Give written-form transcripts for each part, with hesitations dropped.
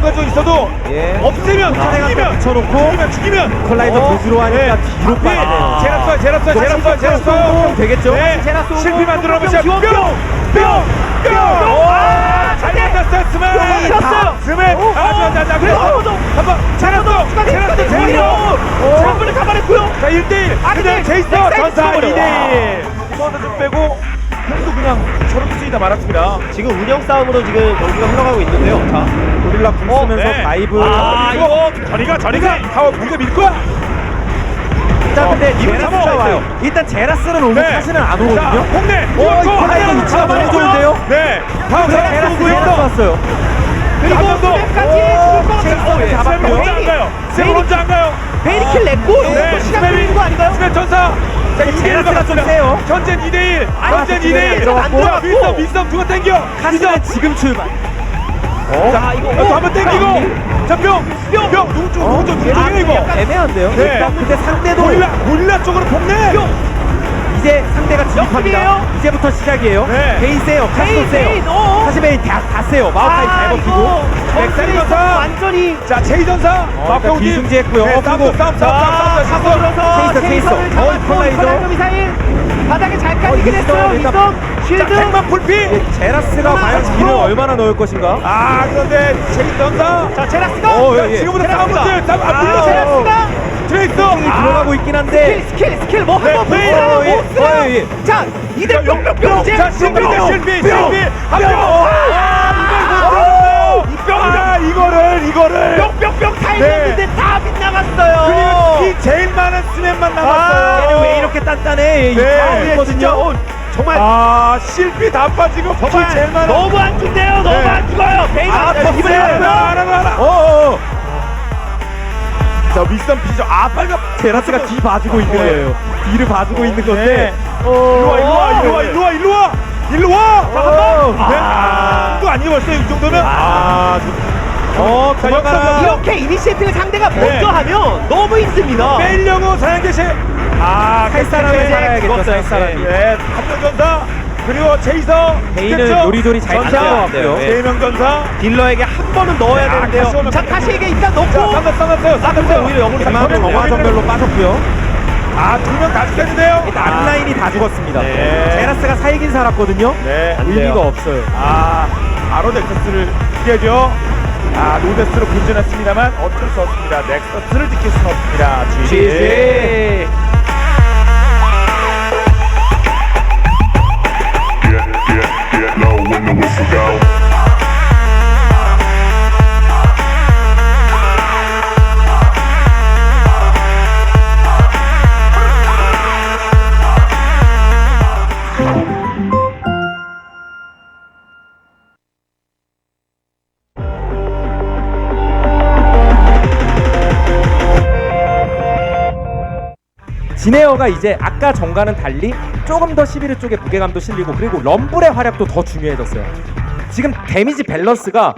가지고 있어도 예. 없애면 죽이면 컬라이더 도주로 하니까 뒤로 빠지네요. 제라스 되겠죠? 제라스 실패 만들어보면 뿅! 잘 만났어요 스맨 그래서 한번 제라스 전부를 잡아냈고요. 자 1대1 그냥 제이스 전사 2대1 수원을 좀 빼고 형도 그냥 저렇게 쓰이다 말았습니다. 지금 운영 싸움으로 지금 경기가 흘러가고 있는데요. 자, 고릴라 궁 쓰면서 네. 다이브. 이거 저리가 타워 무게 밀 거야. 일단 근데 이거 제라스가 잡아. 와요. 일단 제라스는 오고 사실은 안 오거든요. 홍래 컬라이더 위치가 많이 좋은데요? 네 다음 제라스 왔어요. 그리고 스맵까지 스맵 스맵 혼자 안 가요. 베리킬 냈고 시간 끌리는 거 아닌가요? 스맵 전사 자, 제라스가 좀 세요. 전쟁 2대1 전쟁 네, 2대1 들어갔고. 미스터 누가 땡겨 카스는 지금 출발. 자 이거 한번 땡기고 자뿅 누구 쪽이야 이거 애매한데요? 네. 일단 근데 상대도 고릴라 쪽으로 폭내 이제 상대가 진입합니다. 이제부터 시작이에요. 네. 베인 세요. 카스도 세요. 사시베인 다 세요. 마우카이 잘 버티고. 넥사리 전사 완전히 자 제이 전사 일단 비중지했고요. 싸움 잡아들어서 체이서. 컬라이더 미사일 바닥에 잘 깔리긴 했어요. 일단 미성 쉴드 백만 풀피 제라스가 과연 기를 얼마나 넣을 것인가? 그런데 제이 전사 자 제라스가 예. 지금부터 싸움부터 물러 제라스가 트레이서 들어가고 있긴 한데 스킬 뭐 한번 네, 보여주라고 예. 자 이대 뿅뿅뿅 자 실비 이거를 뿅뿅뿅 타이밍인데 다 빗나갔어요. 그리고 이 제일 많은 스냅만 남았어요. 왜 이렇게 단단해? 네. 진짜 정말 실비 다 빠지고 정말 제일 많은 너무 안 죽네요. 너무 네. 안 죽어요. 베인 이번에 알아. 자 윗선 피죠. 빨리 제라스가 뒤 봐주고 있는 거예요. 뒤를 봐주고 있는 건데. 일로 와. 잠깐만. 이거 아니에요 벌써 이 정도면. 도망가라. 이렇게 이니시에이티브 상대가 네. 먼저 하면 너무 힘듭니다. 빼려고 사양계시. 살 사람을 살아야겠죠. 살 사람이. 한명 전사. 그리고 제이서. 베인은 요리조리 잘 전사. 안 같고요. 세 명 전사. 딜러에게 한 번은 넣어야 되는데요. 자 카시에게 일단 넣고 쌍났어요. 오히려 영으로 그만큼 정화전별로 빠졌고요. 두 명 다 죽겠는데요. 일단 앞라인이 다 죽었습니다. 네. 제라스가 살긴 살았거든요. 네. 의미가 없어요. 바로 넥서스를 지켜야죠. 노데스로 분전했습니다만 어쩔 수 없습니다. 넥서스를 지킬 수는 없습니다. GG. Get low when the whistle go. 지네어가 이제 아까 전과는 달리 조금 더 11위 쪽에 무게감도 실리고 그리고 럼블의 활약도 더 중요해졌어요. 지금 데미지 밸런스가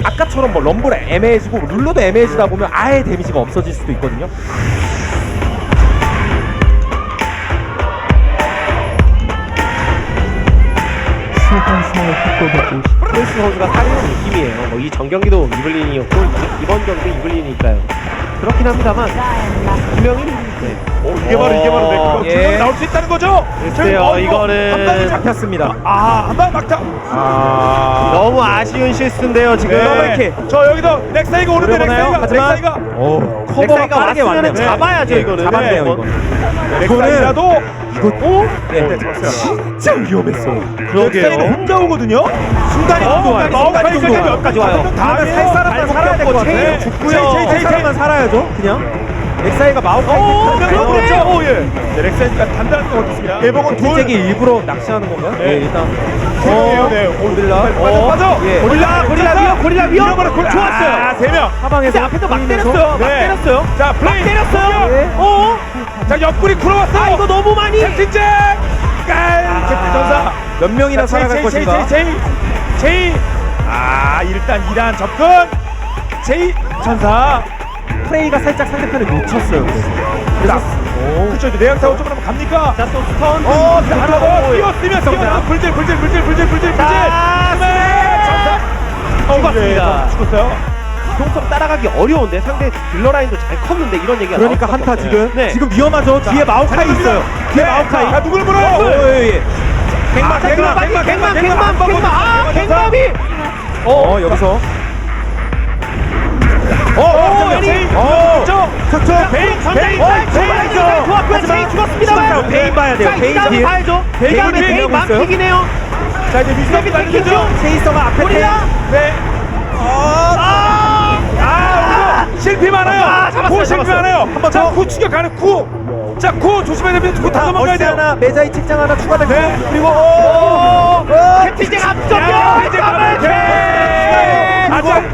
아까처럼 뭐 럼블에 애매해지고 룰루도 애매해지다 보면 아예 데미지가 없어질 수도 있거든요. 프레스 선수가 사리는 느낌이에요. 이 전경기도 이블린이었고 이번 경기도 이블린이니까요. 그렇긴 합니다만 분명히 이게 바로 넥서. 예. 나올 수 있다는 거죠? 글쎄요, 이거는 한 방에 잡혔습니다. 한 방 막타. 너무 아쉬운 실수인데요. 지금 네. 저 여기서 넥사이가 오는데 노려보나요? 넥사이가 커버가 넥사이가 빠르게 왔으면 왔네요. 잡아야죠. 네, 이거는 잡았네요. 네, 넥사이라도 진짜 위험했어요. 넥사이는 혼자 오거든요. 순간이 여기까지 와요. 다음에 살 사람만 살아야 될 것 같아요. 죽고요. 살 사람만 살아야죠. 그냥 엑사이가 마우카이 그렇죠. 넥사이가 단단한 것 같습니다. 예봉은 잭이 일부러 낚시하는 건가요? 네. 네, 일단 고릴라. 빠져. 예. 고릴라 위험. 좋았어요. 3명. 하방에서 앞에서 막 때렸어요. 막 네. 때렸어요. 자, 플레이. 때렸어요. 네. 자, 옆구리 굴어왔어. 이거 너무 많이. 캡틴잭. 캡틴 전사. 몇 명이나 살아갈 것인가? 제이. 일단 2단 접근. 제이 전사. 프레이가 살짝 상대편을 놓쳤어요. 그쵸, 내양 타워 쪽으로 한번 갑니까? 자, 또 스턴. 하나 더 뛰었으면 불질. 자, 죽었어요. 동성 따라가기 어려운데 상대 딜러 라인도 잘 컸는데 이런 얘기가 그러니까 나올 수밖에 한타 없어요. 지금 네. 지금 위험하죠. 뒤에 마오카이 있어요. 뒤에 마오카이. 자, 누굴 물어요? 예. 갱만 갱맘이 여기서 제이 죽었습니다만 베인 봐야 돼요. 베인 뒤에. 봐야죠. 베인이 베인 되고 맘 있어요. 픽이네요. 자, 이제 미스터비 달리죠. 체이서가 앞에 고릴라 네. 실패 많아요. 구 실패 많아요. 자, 구 추격하는 구. 자, 구 조심해야 됩니다. 구 다 넘어가야 얼스 돼요. 하나 메자이 책장 하나 추가되고 네. 그리고 캡틴 잭 앞선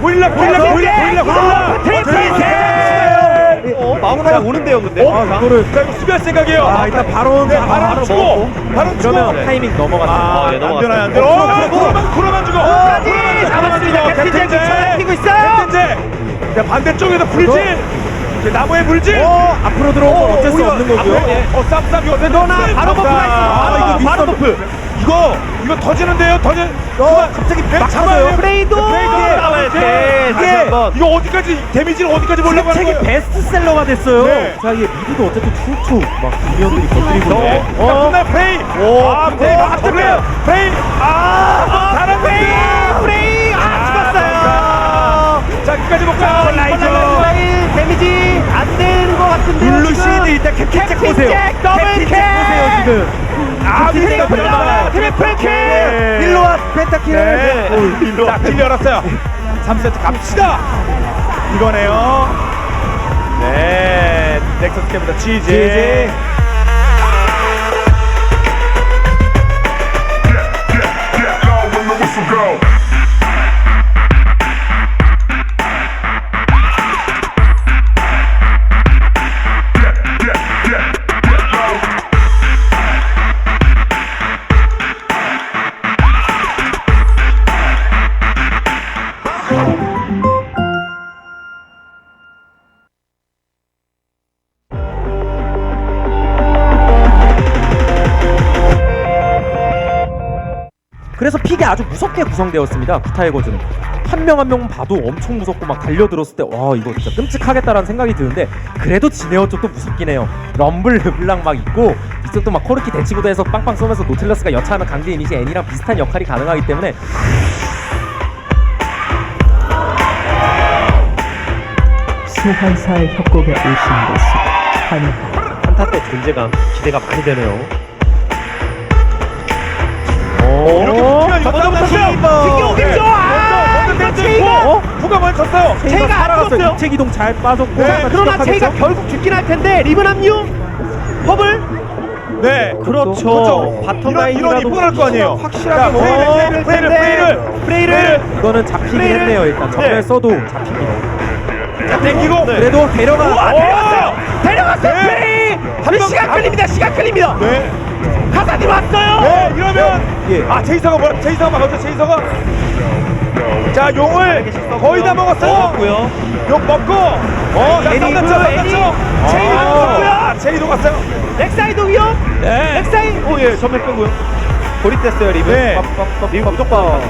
고릴라. 마우카이 오는데요 근데 이거를 자, 이거 수비할 생각이에요. 일단 바로 네, 바로 치고. 바로 치고. 그러면 타이밍 넘어갔어요. 네, 안 되나요? 안 되나요? 구로만 주고. 잡았습니다. 캡틴 잭 쫓아다니고 있어요. 캡틴 잭. 자, 반대쪽에서 불질. 이제 나무에 불질. 앞으로 들어오면 어쩔 수 없는 거고요. 쌈 이거 너나 바로 버프가 있어. 이거 바로 버프. 이거 터지는데요. 갑자기 막 잡아요. 프레이도 나와야 돼. 다시 한번. 이거 어디까지 데미지를 어디까지 몰려고 하는 책이 거예요? 베스트셀러가 됐어요. 네. 자, 이게 미드도 어쨌든 툭툭 막 미니언들이 건드리고 네. 있는데. 끝날 프레이. 프레이 맞았어요. 프레이. 잘한 프레이 죽었어요. 자, 끝까지 먹자. 라이즈 데미지 안 되는 것 같은데요. 블루시드 일단 캡틴 보세요. 더블 캡틴 캡 보세요 지금. 트리플 킬. 일로와 펜타킬. 네. 자, 길 열었어요. 3세트 갑시다. 이거네요. 네. 넥서스 캠입니다. GG. GG. Know when the whistle go. 그래서 픽이 아주 무섭게 구성되었습니다. 구타이거즈는 한 명 한 명 봐도 엄청 무섭고 막 달려들었을 때 와 이거 진짜 끔찍하겠다라는 생각이 드는데 그래도 지네어 쪽도 무섭긴 해요. 럼블 르블랑 막 있고 이쪽도 막 코르키 대치구도 해서 빵빵 쏘면서 노틸러스가 여차하면 강제 이니시 애니랑 비슷한 역할이 가능하기 때문에 소환사의 협곡에 오신 것을 환영합니다. 한타 때 존재감 기대가 많이 되네요. 이렇게 붙으면 이거 먼저 땄어요. 튕겨오겠죠. 먼저 체이가 후가 먼저 쳤어요. 체이가 안 살아갔어요. 죽었어요. 입체 기동 잘 빠졌고 네, 그러나 체이가 결국 죽긴 할 텐데 리븐 합류. 허블 네. 그렇죠. 바텀 이런 라인이라도 이분할 거 아니에요. 확실하게 프레이를. 이거는 잡히긴 프레이를- 했네요. 일단 전멸 네. 써도 잡힙니다. 자, 땡기고. 그래도 데려가 데려갔어요. 네. 프레이. 명 시간 끌립니다. 시간 끌립니다. 네. 가사님 왔어요. 네, 이러면 예. 제이서가 뭐야? 제이서가 막았죠. 제이서가. 자, 용을 거의 다 먹었어요. 먹었고요. 용 먹고. 자, 애니, 끝났죠. 애니. 제이도 먹었고요. 제이도 갔어요. 렉사이드 위험. 네. 렉사이드. 오예 전멸 빼고요. 고립됐어요 리븐. 네. 리븐 무조건.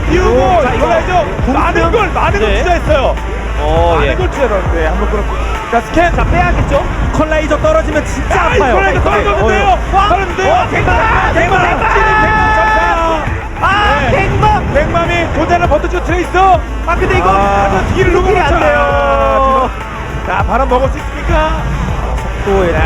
띄우고 자, 이거 이거야죠. 많은 걸 네. 투자했어요. 예. 많은 걸 투자했는데 한번 끊었고. 자, 스캔. 자 빼야겠죠. 컬라이저 떨어지면 진짜 아파요. 이거라도 떨어졌는데요. 떨어졌는데요. 백만. 백만. 백맘이 도전을 버텨주고 트레이서. 근데 이거 뒤를 누가 안 맞춰? 돼요. 자, 바람 먹을 수 있습니까? 또 일단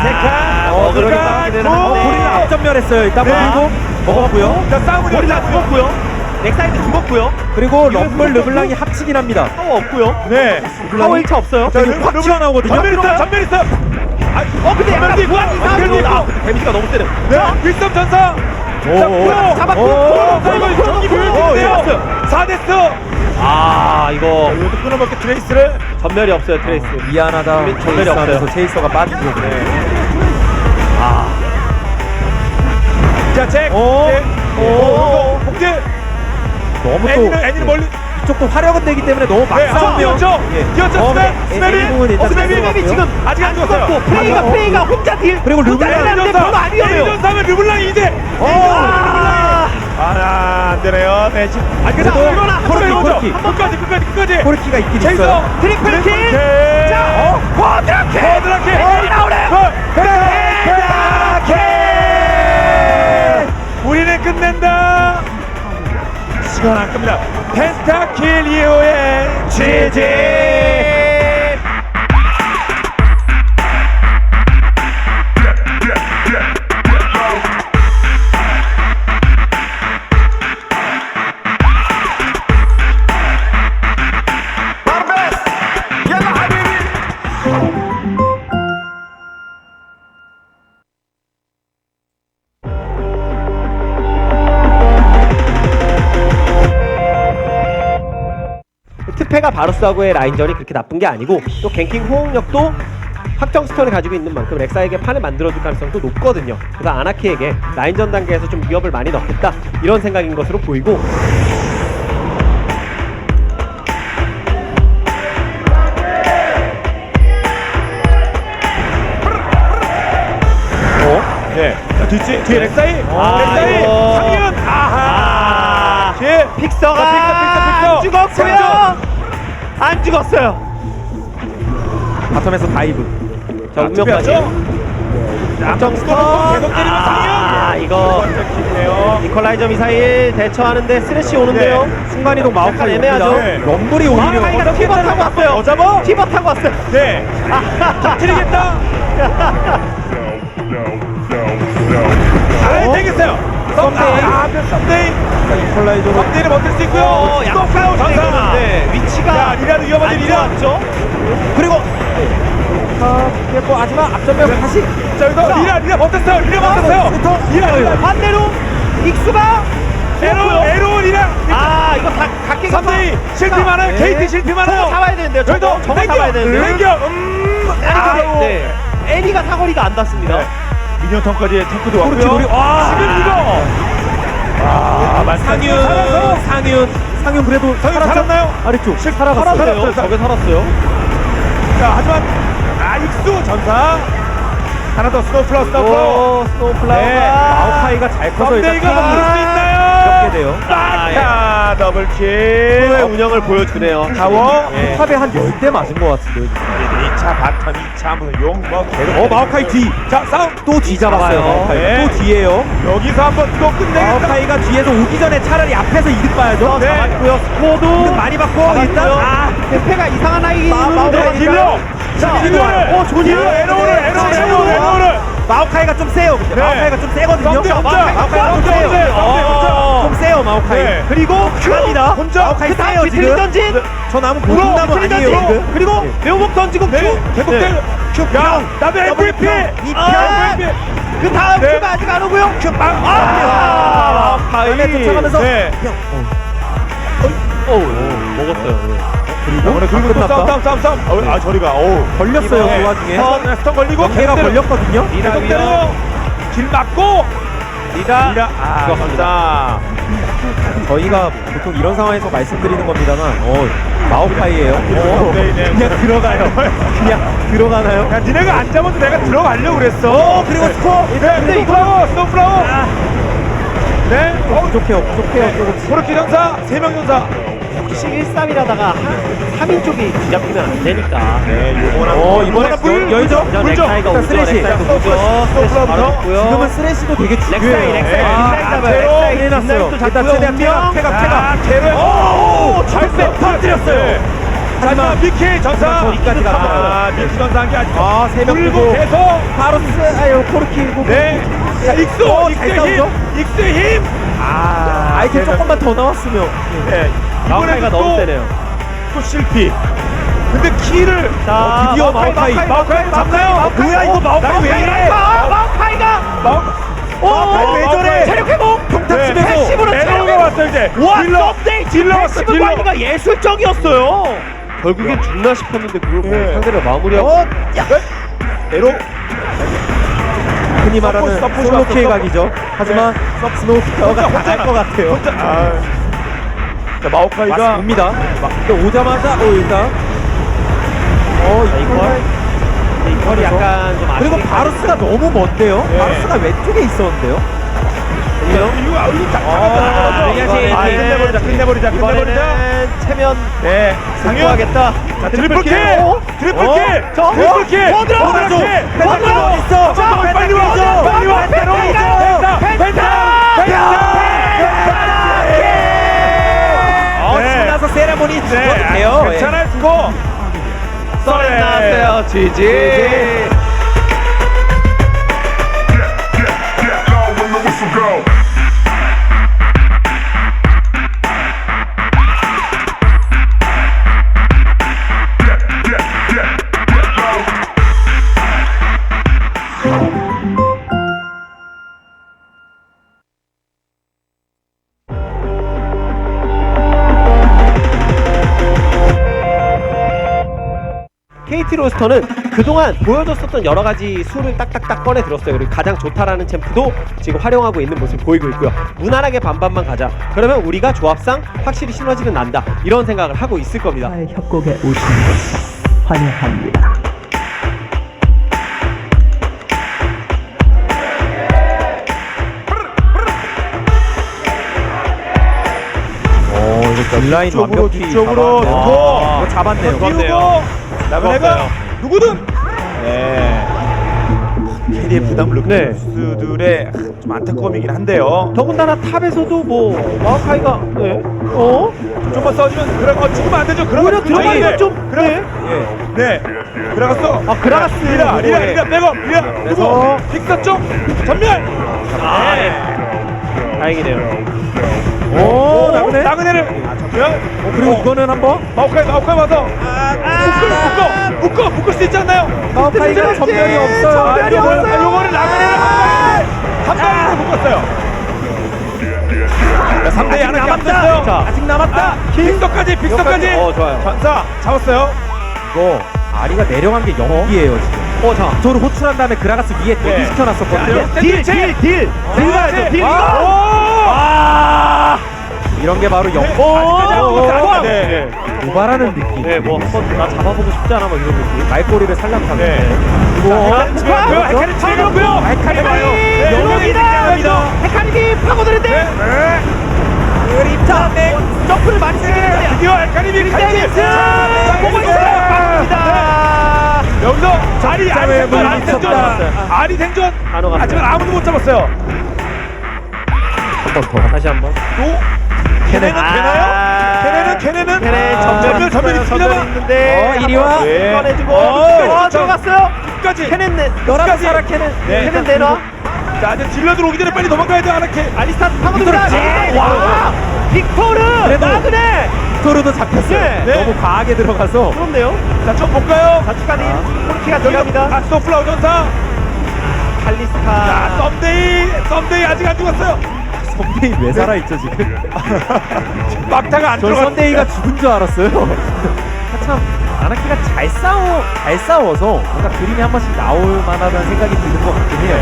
세칸. 그러니까 우리는 앞전멸했어요. 일단 네. 그리고 먹었고요. 자, 싸움을 고릴라 열자. 죽었고요. 넥사이드 죽었고요. 그리고 럼블 르블랑이 합치긴 합니다. 파워 없고요. 네. 파워 1차 없어요. 자, 확 튀어나오거든요. 전멸 있어요. 전멸 있어요. 근데 약간 전멸도 있고, 무한 전멸도 이상으로 있고. 데미지가 너무 세요. 네. 윌섬 전사. 자, 프로. 잡았고. 이거 경기 보여주세요. 4대스. 이거 이것도 끊어먹게 트레이스를. 전멸이 없어요 트레이스. 미안하다. 전멸이 전멸이 없어요. 없어서 체이서가 빠지고 그래. 자, 잭. 복제. 너무 또 애니는 멀리. 이쪽도 화력은 되기 때문에 너무 막 싸우면 뛰었죠. 뛰었죠. 애니 부분 일단 스맵이 지금 아직 안 죽었어요. 죽었고 프레이가 혼자 딜. 그리고 혼자 르블랑 딜하는데 별로 안 위험해요. 전사면 르블랑이 이제. 안 되네요. 네, 지금. 그래도 코르키. 끝까지. 코르키가 있긴 제이슨 있어요. 트리플 킬. 자, 쿼드라킬. 나오네요. 펜타킬. 우리는 끝낸다. 시간 안 끕니다. 펜타킬 이후에 GG. 트페가 바루스하고의 라인전이 그렇게 나쁜 게 아니고 또 갱킹 호응력도 확정 스턴을 가지고 있는 만큼 렉사에게 판을 만들어줄 가능성도 높거든요. 그래서 아나키에게 라인전 단계에서 좀 위협을 많이 넣겠다 이런 생각인 것으로 보이고 네. 자, 뒤에 렉사이. 렉사이. 이거. 상윤. 아하. 픽서가 픽서. 안 죽었고요. 안 죽었어요. 바텀에서 다이브. 자, 운명까지. 확정 스턴. 계속 때리면 상윤. 이거 킬이네요. 니콜라이저 미사일 대처하는데 쓰레쉬 오는데요. 순간이동 마우카이 약간 애매하죠? 옵니다. 네. 럼블이 오히려 마우카이가 티버 타고 왔어요. 잡아? 티버 타고 왔어요. 네. 터뜨리겠다. 되겠어요. 썸데이. 이퀄라이저로 썸데이를 버틸 수 있고요. 약간 전사. 네, 위치가 자, 리라도 위험하지, 리라. 좋았죠. 그리고 깼고 하지만 앞전면 다시 자, 여기서 리라 버텼어요. 리라 버텼어요. 리라. 반대로 익수가 에로 리라. 이거 다 각기 썸데이 실패 많아요. KT 실패 많아요. 잡아야 되는데요. 저희도 저거 잡아야 되는데요. 땡겨. 아니, 네. 애니가 사거리가 안 닿습니다. 네. 미니언턴까지 탱크도 왔고요. 그렇지, 우리- 지금 이거. 상윤 그래도 상윤 살았나요? 아래쪽 살았어요. 살았어요. 저게 살았어요. 자, 하지만 익수 전사. 하나 더 스노우 플러스 스노우 플라워가 네. 마오카이가 잘 커서 일단 썸데이가 먹을 수 있나요? 이렇게 돼요. 빡카 더블킬. 프로의 운영을 보여주네요. 타워. 예. 탑에 한 10대 맞은 것 같은데 2차 바텀 2차 무슨 용뭐 계속. 마오카이 뒤. 자, 싸움. 또 뒤 잡았어요. 잡아요. 마오카이. 네. 또 뒤에요. 여기서 한번 또 끝내겠다. 마오카이가 뒤에서 오기 전에 차라리 앞에서 이득 봐야죠. 네. 잡았고요. 스코어도 이득 많이 받고 일단 대패가 이상한 아이기 마오카이 딜러. 자, 딜러를. 조니를 에로를. 마오카이가 좀 세요. 근데 네. 마오카이가 좀 세거든요. 썸데이 혼자. 마오카이가 좀 세요. 혼자. 좀 세요 마오카이. 네. 그리고 갑니다. 혼자. 마오카이 세요 비틀리 지금. 던진 저 남은 보통나무 비틀리 아니에요 던진. 지금. 그리고 매우복 던지고 네. 큐 계속 때려. 야, 나도 MVP. MVP. 그 다음 네. 큐가 아직 안 오고요. 다음에 쫓아가면서 네. 먹었어요. 그리고 또 끝났다. 싸움. 저리가. 어우. 걸렸어요 네. 그 와중에. 스턴 걸리고 연계가 계속 때려. 걸렸거든요. 계속 때려. 길 막고. 리다 감사. 저희가 보통 이런 상황에서 말씀드리는 겁니다만 마오카이예요. 네, 네. 그냥 들어가요. 그냥 들어가나요? 야, 니네가 안 잡아도 내가 들어가려고 그랬어. 그리고 스코어. 근데 이거 스노플라워. 네. 부족해요 조금씩. 코르키 전사, 3명 전사. 혹시 1-3이라다가 3인 쪽이 뒤잡히면 안 되니까. 네, 이번에 열죠? 물죠. 일단 쓰레쉬. 지금은 쓰레쉬도 되게 중요해요. 렉사이 해놨어요. 일단 최대한 패가. 오, 잘빼 터뜨렸어요. 하지만 미키 전사. 저기까지 갔어요. 미키 전사 한게 아니고. 3명 물고 두고 계속. 바로 코르키고. 네. 자, 익수의 힘. 익수의 힘. 아이템 조금만 더 나왔으면. 네. 마오카이가 너무 세네요. 또 실패. 근데 키를 드디어 마오카이 잡나요? 뭐야 이거 마오카이 왜 이래? 마오카이 왜 저래? 체력 회복! 평타치면서 패시브로 체력 에러가 회복! 왔어 이제. 와, 딜러 딜러 왔어 패시브 딜러. 관리가 예술적이었어요. 결국엔 죽나 싶었는데 그걸 네. 상대를 마무리하고 에러. 흔히 말하는 서포트, 솔로 서포트, K 서포트. 각이죠. 하지만 스노우 플라워가 잘할 것 같아요. 혼자. 자 마오카이가 옵니다. 또 오자마자 일단 이퀄이 약간 좀 그리고 아쉽게 바루스가 너무 먼데요. 네. 바루스가 왼쪽에 있었는데요. 이거 끝내버리자. 이번에는 체면 네, 상현. 하겠다. 자, 트리플킬. 트리플킬. 저 트리플킬. 들어가죠. 있어. 빨리 와. 빨리 와. 지나서 세레모니 죽어도 돼요. 괜찮아요, 수고. 썰에 나왔어요. GG. Get low when the whistle go. Get low. KT 로스터는 그동안 보여줬었던 여러 가지 수를 딱딱딱 꺼내 들었어요. 그리고 가장 좋다라는 챔프도 지금 활용하고 있는 모습 보이고 있고요. 무난하게 반반만 가자. 그러면 우리가 조합상 확실히 시너지는 난다. 이런 생각을 하고 있을 겁니다. 나의 협곡에 오신 것을 환영합니다. 딜라인 뒤쪽으로, 완벽히 뒤쪽으로 잡았네요. 놓고. 이거 잡았네요. 띄우고 나그네가 누구든 캐리의 부담을 느끼는 네. 선수들의 좀 안타까움이긴 한데요. 더군다나 탑에서도 뭐 마오카이가 좀만 싸우면 그라가 죽으면 안 되죠. 그라가 오히려 들어가기가 좀 그라 네. 네 그라갔어. 아, 그라가스 리라 백업 리라 누구 픽사 쪽 전멸. 다행이네요. 오, 나그네. 나그네를 전멸. 그리고 이거는 한번 마오카이 와서 묶을 수 있지 않나요? 마오카이가 전멸이 없어요. 요거를 나그네를 한 방에 묶었어요. 3대2 하나 남았어요. 자, 아직 남았다. 빅서까지. 좋아요. 전사 잡았어요. 이거 아리가 내려간 게 연기예요 지금. 자. 저를 호출한 다음에 그라가스 위에 대기시켜놨었거든요. 딜. 이런 게 바로 네. 도발하는 느낌. 네, 뭐 한번 나 잡아보고 싶지 않아 뭐 이런 느낌. 말꼬리를 살랑하는. 네. 헤카리 치고요. 헤카리 봐요. 여기다. 헤카림이 파고드는데. 그림자 점프를 많이 쓰는데. 드디어 헤카림이 갈지. 보고 있어요. 여기서 아리 생존. 하지만 아무도 못 잡았어요. 한 번 더. 다시 한번. 또 걔네는 되나요? 걔네는 전멸 있습니다만. 있는데. 이리 와. 꺼내주고. 들어갔어요. 끝까지. 캐넨 너랑 끝까지. 살아 캐넨. 캐넨 내놔. 자, 이제 딜러들 오기 전에 빨리 도망가야 돼. 아나케. 알리스타 파고듭니다. 와. 빅토르. 그래도 나그네. 토르도 잡혔어요. 네. 너무 과하게 들어가서. 그렇네요. 자, 좀 볼까요? 자축하니 폴키가 들어갑니다. 아스토 플라우 전사. 칼리스타. 자, 썸데이 아직 안 죽었어요. 선데이 왜 살아있죠 지금? 막타가 안 저 들어갔어요. 선데이가 죽은 줄 알았어요. 참 아나키가 잘 싸워서 뭔가 그림이 한 번씩 나올 만하다는 생각이 드는 것 같긴 해요.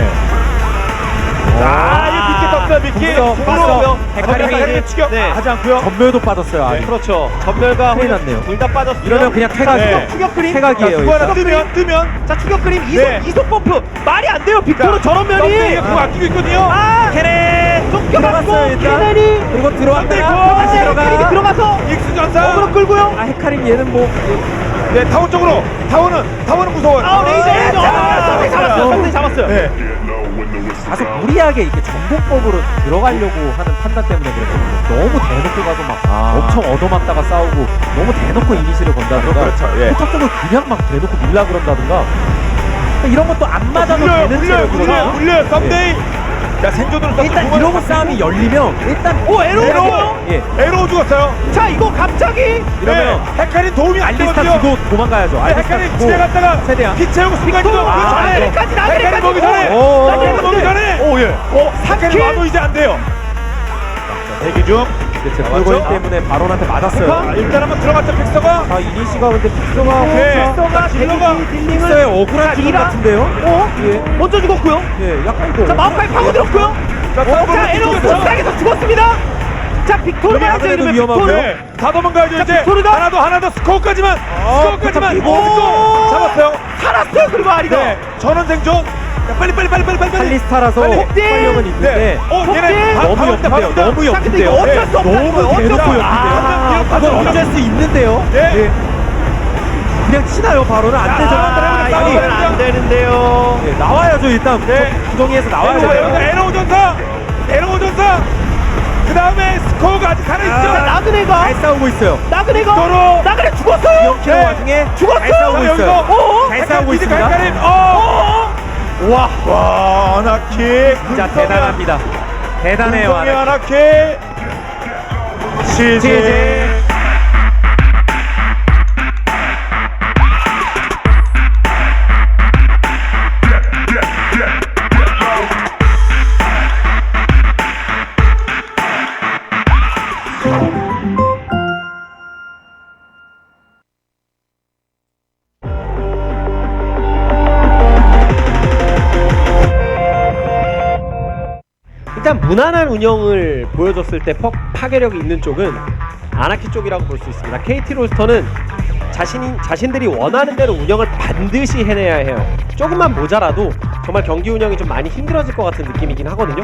자, 이 미끼 떴어요. 미끼. 빠져. 헤카림이 추격 네. 하지 않고요. 전멸도 빠졌어요. 아예. 그렇죠. 전멸과 큰일 났네요. 둘 다 빠졌어요. 이러면 그냥 퇴각이에요. 네. 추격 그림. 퇴각이에요. 그거 하나 일단. 뜨면 자 추격 그림 네. 이속 범프 말이 안 돼요. 빅토르 저런 면이. 썸데이가 그거 아끼고 있거든요. 캐넨 쫓겨갔고 들어갔어요 일단. 캐넨이 그리고 들어갔고. 헤카림이 들어가서 익스 전사. 어그로 끌고요. 아 헤카림 얘는 뭐 네, 타워 쪽으로. 타워는 무서워요. 레이저 잡았어요. 잡았어요. 네. 다소 무리하게 이렇게 전공법으로 들어가려고 하는 판단 때문에 그래요. 너무 대놓고 가서 막 엄청 얻어맞다가 싸우고 너무 대놓고 이니시를 건다든가 그렇죠, 예. 포탑적으로 그냥 막 대놓고 밀라 그런다든가 이런 것도 안 맞아도 되는 체력이거든요. 물려요. 썸데이. 자, 생존으로 일단 이러고 싸움이 열리면 일단 에로. 예. 에로 죽었어요. 자 이거 갑자기 이러면 헤카림 도움이 안 알리스타 되거든요. 주고 도망가야죠. 알리스타 헤카림 주고 지나갔다가 최대한 피 채우고 순간이동. 그 전에 나그네까지 헤카림 보기 전에. 오. 헤카림 보기 전에. 오 예. 헤카림 와도 이제 안 돼요. 대기 중. 제 불고인 때문에 바론한테 맞았어요. 일단 한번 들어갔죠. 픽서가. 자 이니시가 근데 픽서가 네. 픽서가 딜러가 픽서의 억울한 기분 이라? 같은데요? 예. 먼저 죽었고요. 예, 약간 이거 자 마우카이 파고들었고요. 자 에로 못상에서 죽었습니다. 자 빅토르 위험하네요, 해야죠. 이러면 위험하고요. 빅토르. 네. 다 도망가야죠. 이제 빅토르가? 하나 더 스코어까지만. 스코어까지만. 오. 스코어 잡았어요. 살았어요. 그리고 아리가. 네. 전원 생존. 자, 빨리. 칼리스타라서 빨리. 폭발력은 있는데 네. 얘네 너무 옆인데요. 너무 옆인데요. 어쩔 수 없는 너무 거예요. 어쩔 수 대놓고 없는 옆인데요. 거예요. 그건 어쩔 수 있는데요. 네. 그냥 치나요 바로는 안 되죠. 아니, 이건 안 되는데요. 네, 나와야죠 일단. 네. 구덩이에서 나와야죠. 에러오 전사. 그 다음에 스코어가 아직 살아있죠. 나그네가 잘 싸우고 있어요. 나그네가 나그네 죽었어요. 키로 와중에 죽었어요. 잘 싸우고 자, 있어요. 여기서 잘 싸우고 있습니다. 와, 아나키. 진짜 대단합니다. 대단해요. 금성의 아나키. CJ. CJ. 일단 무난한 운영을 보여줬을 때 파괴력이 있는 쪽은 아나키 쪽이라고 볼 수 있습니다. KT 로스터는 자신들이 원하는 대로 운영을 반드시 해내야 해요. 조금만 모자라도 정말 경기 운영이 좀 많이 힘들어질 것 같은 느낌이긴 하거든요.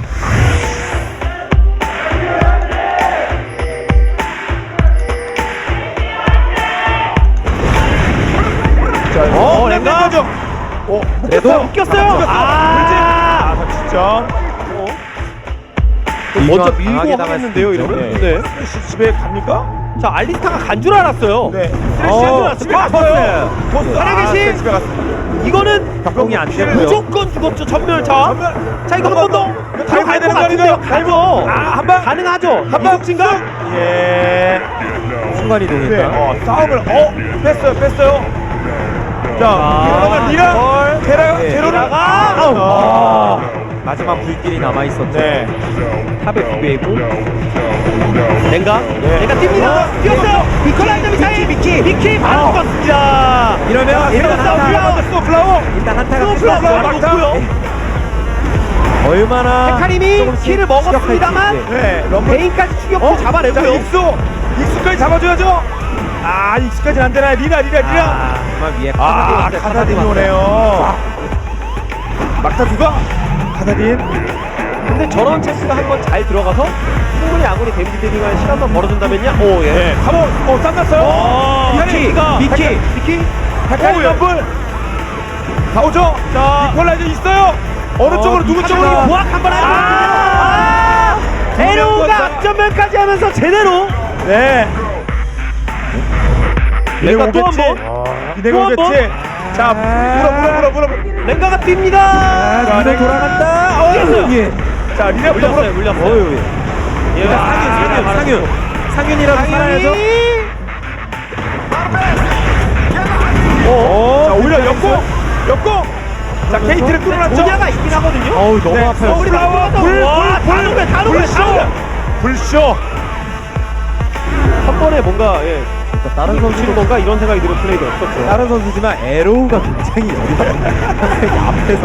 랭가. 그래도 웃겼어요. 진짜. 먼저 강하게 밀고 당할 하겠는데요, 수도 있죠. 이러면. 네. 네. 집에 갑니까? 자, 알리스타가 간 줄 알았어요. 네. 집에 갔어요. 하나계신 집에 이거는 격공이 안 되고요. 무조건 죽었죠, 전멸차. 자, 이거 한 번 더. 가야 되는 거 아닌가요? 가죠. 한 방. 가능하죠. 한 방. 이국진가? 예. 순간 이동이니까. 네. 싸움을 뺐어요. 자, 미라. 테라가. 마지막 불길이 남아 있었죠. 네. 탑에 두 개이고. 랭가 뜁니다. 뛰었어요. 미콜라이저 미사일. 미키 바로 죽었습니다. 이러면 일단 한타. 스노플라워. 일단 한타가 스노플라워 끝났어요. 바로 놓고요. 얼마나 헤카림이 조금씩 키를 먹었습니다만 추격할지. 네. 럼블. 베인까지 추격도 자, 잡아내고요. 익수까지 잡아줘야죠. 익수까지는 안 되나요? 리라. 정말 위에 카사딘이 오네요. 막타주가 카사딘. 근데 저런 체스가 한번 잘 들어가서 충분히 아무리 데미지 데딩할 시간만 벌어준다면요. 오 예. 네. 한번 쌍났어요. 미키. 헤카리 럼블. 가오죠. 자, 이퀄라이저 있어요. 어느 쪽으로 누구 쪽으로 보악 한번 하고. 에로우가 앞전면까지 하면서 제대로. 네. 랭가 또 한 번. 이대가 또 한 번. 오겠지. 자, 물어. 랭가가 뜁니다. 자, 리로 돌아간다. 뛰었어요. 예. 자, 리레부터 물렸어요. 상윤이라도 살아야죠. 자, 오히려 역공. 자, 케이트를 끌어놨죠. 모냐가 있긴 하거든요. 어우 너무 아파요. 서울이 플라워, 다 녹여. 불쇼. 한 번에 뭔가 다른 선수도 뭔가 이런 생각이 드는 플레이도 없었죠. 다른 선수지만 에로우가 굉장히 여기가 앞에서.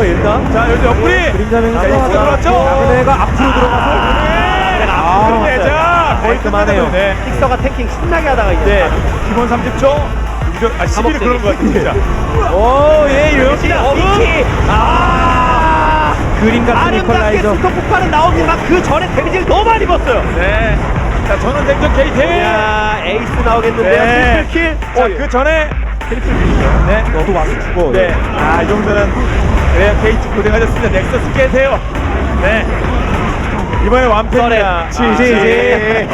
일단 자, 여기 옆구리. 그림자명이 자, 입구 들어왔죠. 나그네가 앞으로 들어가서. 자, 거의 깔끔하네요. 끝내네요. 네. 픽서가 탱킹 신나게 하다가 이제 네. 기본 30초. 11이 그런 거 같아, 진짜. 미키. 그림 같은 아름답게 이퀄라이저. 스톱 폭발은 나오지만 그 전에 데미지를 너무 많이 입었어요. 네. 자, 저는 생존 KT. 야 에이스 나오겠는데요. 네. 트리플 킬. 자, 그 전에 네. 너도 와서 죽어. 네. 이 정도는 그래야 KT 고생하셨습니다. 넥서스 깨세요. 네. 이번에 완패입니다. 지지.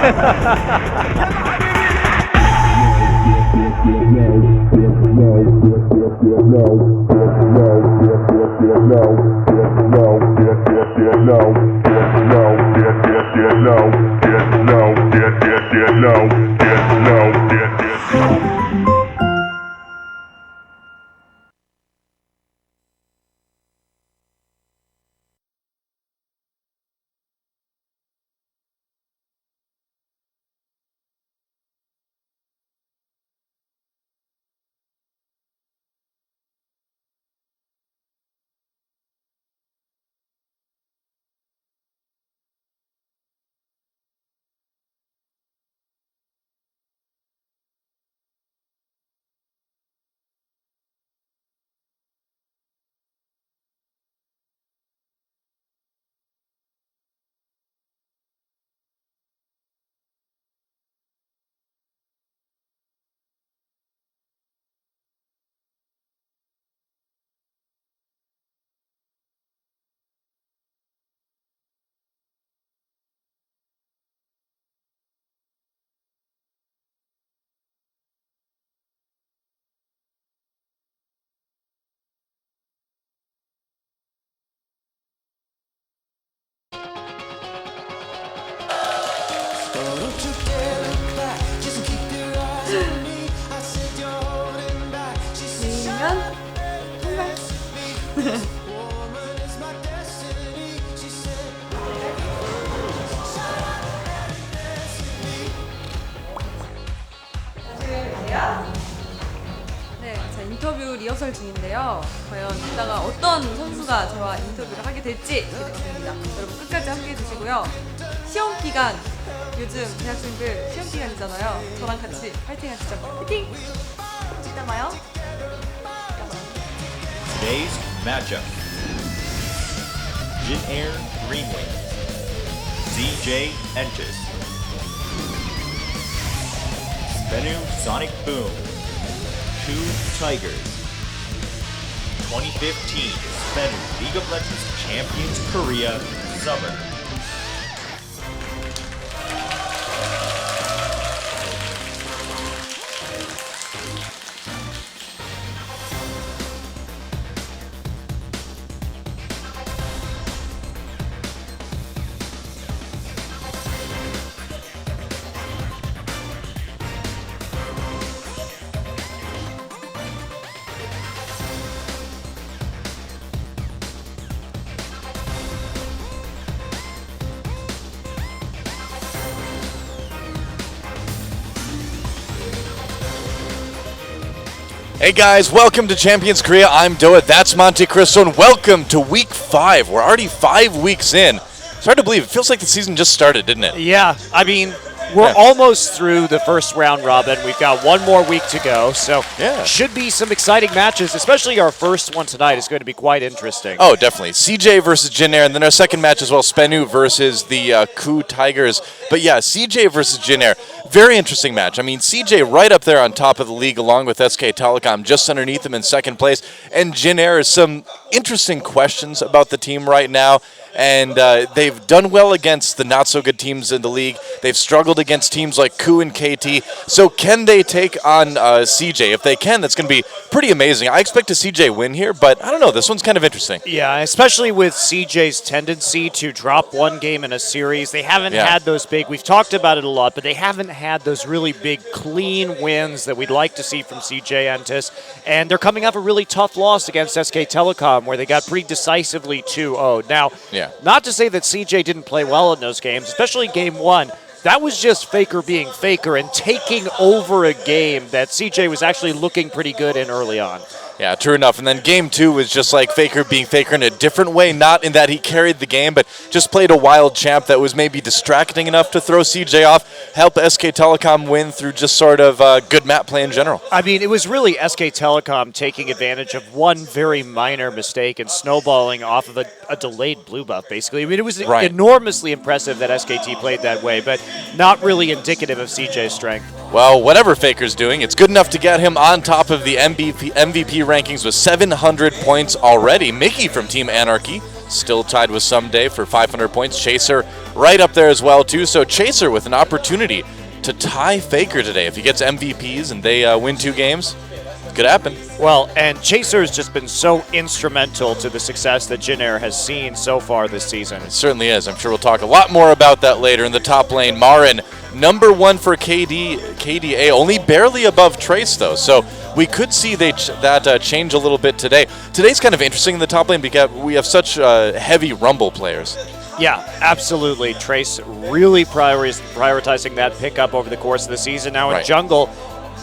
no. 네, 자 인터뷰 리허설 중인데요. 과연 이따가 어떤 선수가 저와 인터뷰를 하게 될지 기대됩니다. 여러분 끝까지 함께해 주시고요. 시험 기간 요즘 대학생들 시험 기간이잖아요. 저랑 같이 파이팅 하시죠. 파이팅! 이따 봐요. Today's matchup. Jin Air Green Wings. CJ Entis. Spenu Sonic Boom. Two Tigers. 2015 Spenu League of Legends Champions Korea Summer. Hey guys, welcome to Champions Korea. I'm Doa, that's Monte Cristo, and welcome to week 5. We're already 5 weeks in. It's hard to believe. It feels like the season just started, didn't it? Yeah, I mean, we're Yeah. almost through the first round robin. We've got one more week to go, so Yeah. should be some exciting matches, especially our first one tonight is going to be quite interesting. Oh, definitely. CJ versus Jin Air, and then our second match as well, Spenu versus the Ku Tigers. But yeah, CJ versus Jin Air, very interesting match. I mean, CJ right up there on top of the league along with SK Telecom, just underneath them in second place. And Jin Air is some interesting questions about the team right now. And they've done well against the not-so-good teams in the league. They've struggled against teams like Ku and KT. So can they take on CJ? If they can, that's going to be pretty amazing. I expect a CJ win here, but I don't know. This one's kind of interesting. Yeah, especially with CJ's tendency to drop one game in a series. They haven't Yeah. had those big, we've talked about it a lot, but they haven't had those really big, clean wins that we'd like to see from CJ Entis. And they're coming off a really tough loss against SK Telecom where they got pretty decisively 2-0. Now, Yeah. not to say that CJ didn't play well in those games, especially game one. That was just Faker being Faker and taking over a game that CJ was actually looking pretty good in early on. Yeah, true enough. And then game 2 was just like Faker being Faker in a different way, not in that he carried the game, but just played a wild champ that was maybe distracting enough to throw CJ off, help SK Telecom win through just sort of good map play in general. I mean, it was really SK Telecom taking advantage of one very minor mistake and snowballing off of a delayed blue buff, basically. I mean, it was Right. enormously impressive that SKT played that way, but not really indicative of CJ's strength. Well, whatever Faker's doing, it's good enough to get him on top of the MVP rankings with 700 points already. Mickey from Team Anarchy still tied with Someday for 500 points. Chaser right up there as well, too. So Chaser with an opportunity to tie Faker today. If he gets MVPs and they win 2 games, it could happen. Well, and Chaser has just been so instrumental to the success that Jin Air has seen so far this season. It certainly is. I'm sure we'll talk a lot more about that later. In the top lane, Marin, #1 for KDA, only barely above Trace, though. So we could see that change a little bit today. Today's kind of interesting in the top lane because we have such heavy Rumble players. Yeah, absolutely. Trace really prioritizing that pickup over the course of the season. Now in Right. jungle,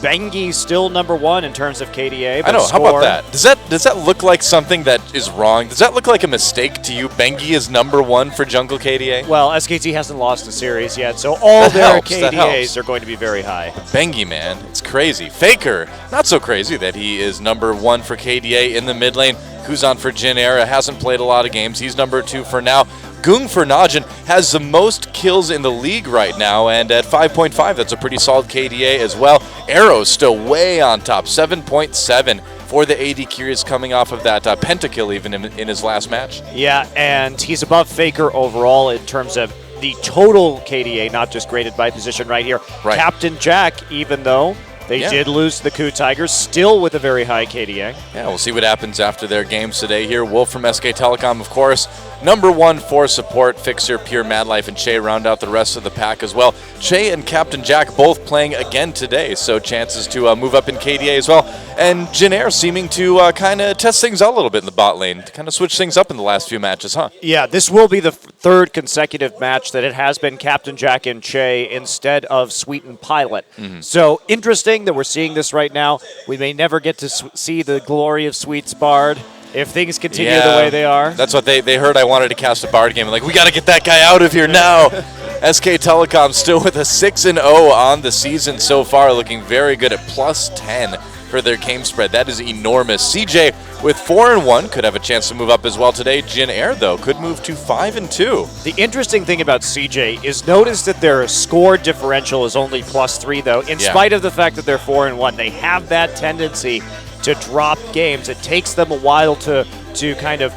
Bengi still #1 in terms of KDA. I but know. How Score- about that? Does that look like something that is wrong? Does that look like a mistake to you? Bengi is #1 for jungle KDA. Well, SKT hasn't lost a series yet, so all That their helps, that KDAs helps. are going to be very high. Bengi, man, it's crazy. Faker, not so crazy that he is #1 for KDA in the mid lane. Kuzan for Jin Air hasn't played a lot of games. He's #2 for now. Gung for Najin has the most kills in the league right now, and at 5.5, that's a pretty solid KDA as well. Arrow's still way on top, 7.7 for the AD Curious coming off of that pentakill even in his last match. Yeah, and he's above Faker overall in terms of the total KDA, not just graded by position right here. Right. Captain Jack, even though they Yeah. did lose the Ku Tigers, still with a very high KDA. Yeah, we'll see what happens after their games today here. Wolf from SK Telecom, of course, number 1 for support. Fixer, Pure, Madlife, and Che round out the rest of the pack as well. Che and Captain Jack both playing again today, so chances to move up in KDA as well. And Jin seeming to kind of test things out a little bit in the bot lane, to kind of switch things up in the last few matches, huh? Yeah, this will be the third consecutive match that it has been Captain Jack and Che instead of Sweet and Pilot. So interesting that we're seeing this right now. We may never get to see the glory of Sweet's Bard if things continue the way they are. That's what they heard. I wanted to cast a Bard game. Like, we got to get that guy out of here now. SK Telecom still with a 6-0 on the season so far, looking very good at +10 for their game spread. That is enormous. CJ with 4-1 could have a chance to move up as well today. Jin Air, though, could move to 5-2. The interesting thing about CJ is notice that their score differential is only +3, though. In spite of the fact that they're 4-1, they have that tendency to drop games. It takes them a while to kind of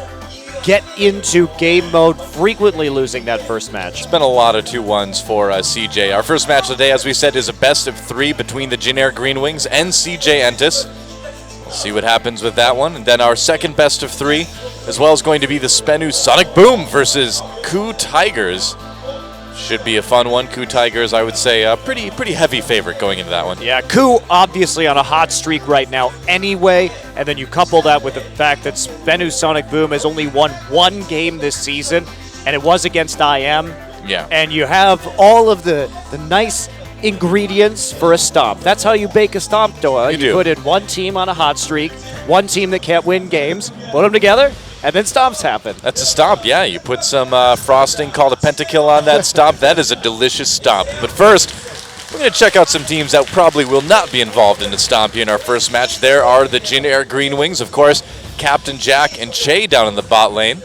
get into game mode, frequently losing that first match. It's been a lot of 2-1s for CJ. Our first match of the day, as we said, is a best of 3 between the Jin Air Green Wings and CJ Entus. We'll see what happens with that one. And then our second best of 3, as well, is going to be the Spenu Sonic Boom versus Ku Tigers. Should be a fun one. Ku Tigers, I would say, a pretty heavy favorite going into that one. Yeah, Ku obviously on a hot streak right now anyway, and then you couple that with the fact that Spenu Sonic Boom has only won 1 game this season, and it was against IM. Yeah. And you have all of the nice ingredients for a stomp. That's how you bake a stomp, Doa. You do. Put in one team on a hot streak, one team that can't win games, put them together, and then stomps happen. That's a stomp, yeah. You put some frosting called a pentakill on that stomp. That is a delicious stomp. But first, we're going to check out some teams that probably will not be involved in the stomp here in our first match. There are the Jin Air Green Wings, of course, Captain Jack and Che down in the bot lane.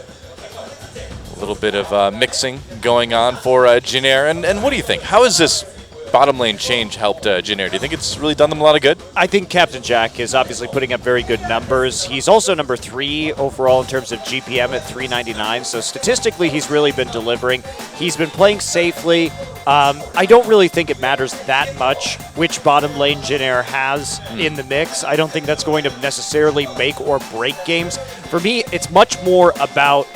A little bit of mixing going on for Jin Air. And what do you think? How has this bottom lane change helped Jin Air? Do you think it's really done them a lot of good? I think Captain Jack is obviously putting up very good numbers. He's also number 3 overall in terms of GPM at 399, so statistically he's really been delivering. He's been playing safely. I don't really think it matters that much which bottom lane Jin Air has in the mix. I don't think that's going to necessarily make or break games. For me, it's much more about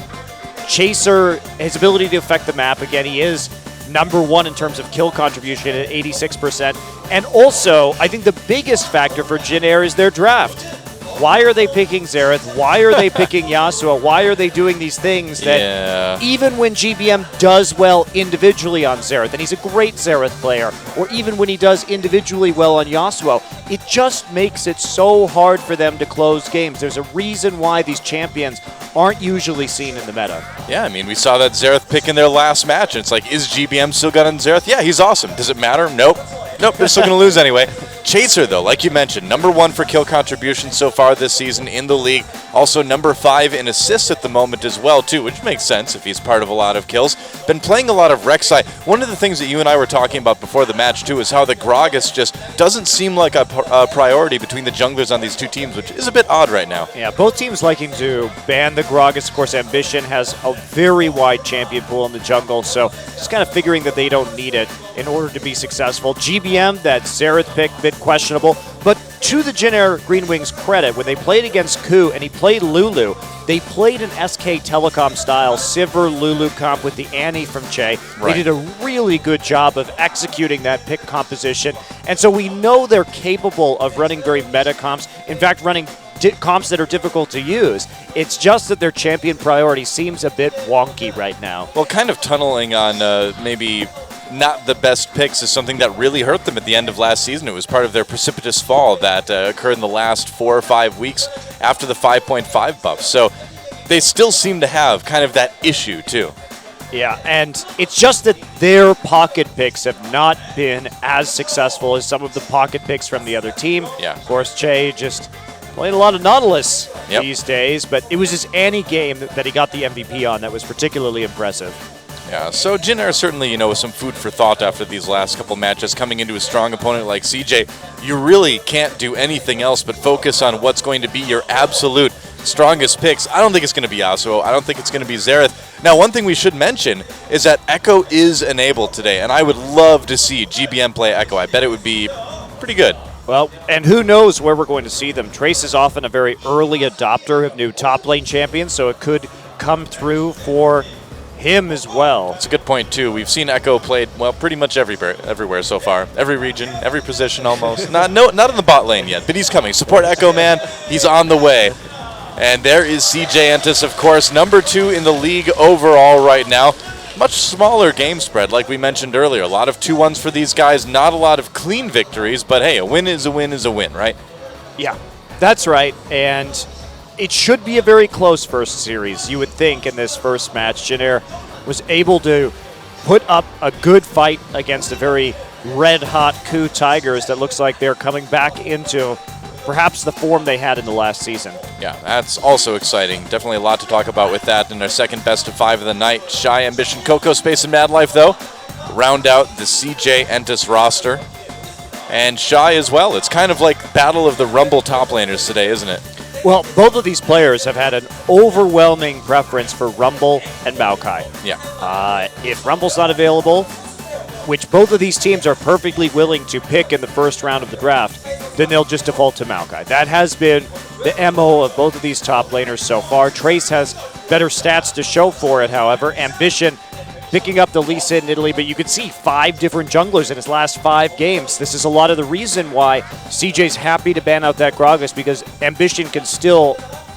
Chaser, his ability to affect the map. Again, he is number 1 in terms of kill contribution at 86%. And also, I think the biggest factor for Jin Air is their draft. Why are they picking Xerath? Why are they picking Yasuo? Why are they doing these things that even when GBM does well individually on Xerath, and he's a great Xerath player, or even when he does individually well on Yasuo, it just makes it so hard for them to close games. There's a reason why these champions aren't usually seen in the meta. Yeah, I mean, we saw that Xerath pick in their last match, and it's like, is GBM still got on Xerath? Yeah, he's awesome. Does it matter? Nope. Nope, they're still going to lose anyway. Chaser, though, like you mentioned, number 1 for kill contribution so far this season in the league. Also number 5 in assists at the moment as well, too, which makes sense if he's part of a lot of kills. Been playing a lot of Rek'Sai. One of the things that you and I were talking about before the match, too, is how the Gragas just doesn't seem like a priority between the junglers on these two teams, which is a bit odd right now. Yeah, both teams liking to ban the Gragas. Of course, Ambition has a very wide champion pool in the jungle, so just kind of figuring that they don't need it in order to be successful. GBM, that Xerath pick, bit questionable, but to the Jin Air Green Wings' credit, when they played against Ku and he played Lulu, they played an SK Telecom style Sivir Lulu comp with the Annie from Che. Right. They did a really good job of executing that pick composition, and so we know they're capable of running very meta comps. In fact, running comps that are difficult to use. It's just that their champion priority seems a bit wonky right now. Well, kind of tunneling on maybe not the best picks is something that really hurt them at the end of last season. It was part of their precipitous fall that occurred in the last 4 or 5 weeks after the 5.5 buff. So they still seem to have kind of that issue, too. Yeah, and it's just that their pocket picks have not been as successful as some of the pocket picks from the other team. Yeah. Of course, Che just playing a lot of Nautilus these days, but it was his Annie game that he got the MVP on that was particularly impressive. Yeah, so Jin Air certainly, you know, with some food for thought after these last couple matches, coming into a strong opponent like CJ, you really can't do anything else but focus on what's going to be your absolute strongest picks. I don't think it's going to be Yasuo. I don't think it's going to be Xerath. Now, one thing we should mention is that Echo is enabled today, and I would love to see GBM play Echo. I bet it would be pretty good. Well, and who knows where we're going to see them. Trace is often a very early adopter of new top lane champions, so it could come through for him as well. That's a good point too. We've seen Echo played well pretty much everywhere so far. Every region, every position almost. Not in the bot lane yet, but he's coming. Support Echo Man. He's on the way. And there is CJ Entus, of course, number 2 in the league overall right now. Much smaller game spread, like we mentioned earlier. A lot of 2-1s for these guys. Not a lot of clean victories, but hey, a win is a win is a win, right? Yeah, that's right. And it should be a very close first series, you would think, in this first match. Jin was able to put up a good fight against a very red-hot KOO Tigers that looks like they're coming back into perhaps the form they had in the last season. Yeah, that's also exciting. Definitely a lot to talk about with that in our second best of 5 of the night. Shy, Ambition, Coco, Space, and Mad Life, though, round out the CJ Entus roster. And Shy as well. It's kind of like Battle of the Rumble top laners today, isn't it? Well, both of these players have had an overwhelming preference for Rumble and Maokai. Yeah. If Rumble's not available, which both of these teams are perfectly willing to pick in the first round of the draft, then they'll just default to Maokai. That has been the MO of both of these top laners so far. Trace has better stats to show for it, however. Ambition picking up the Lee Sin in Italy, but you can see 5 different junglers in his last 5 games. This is a lot of the reason why CJ's happy to ban out that Gragas, because Ambition can still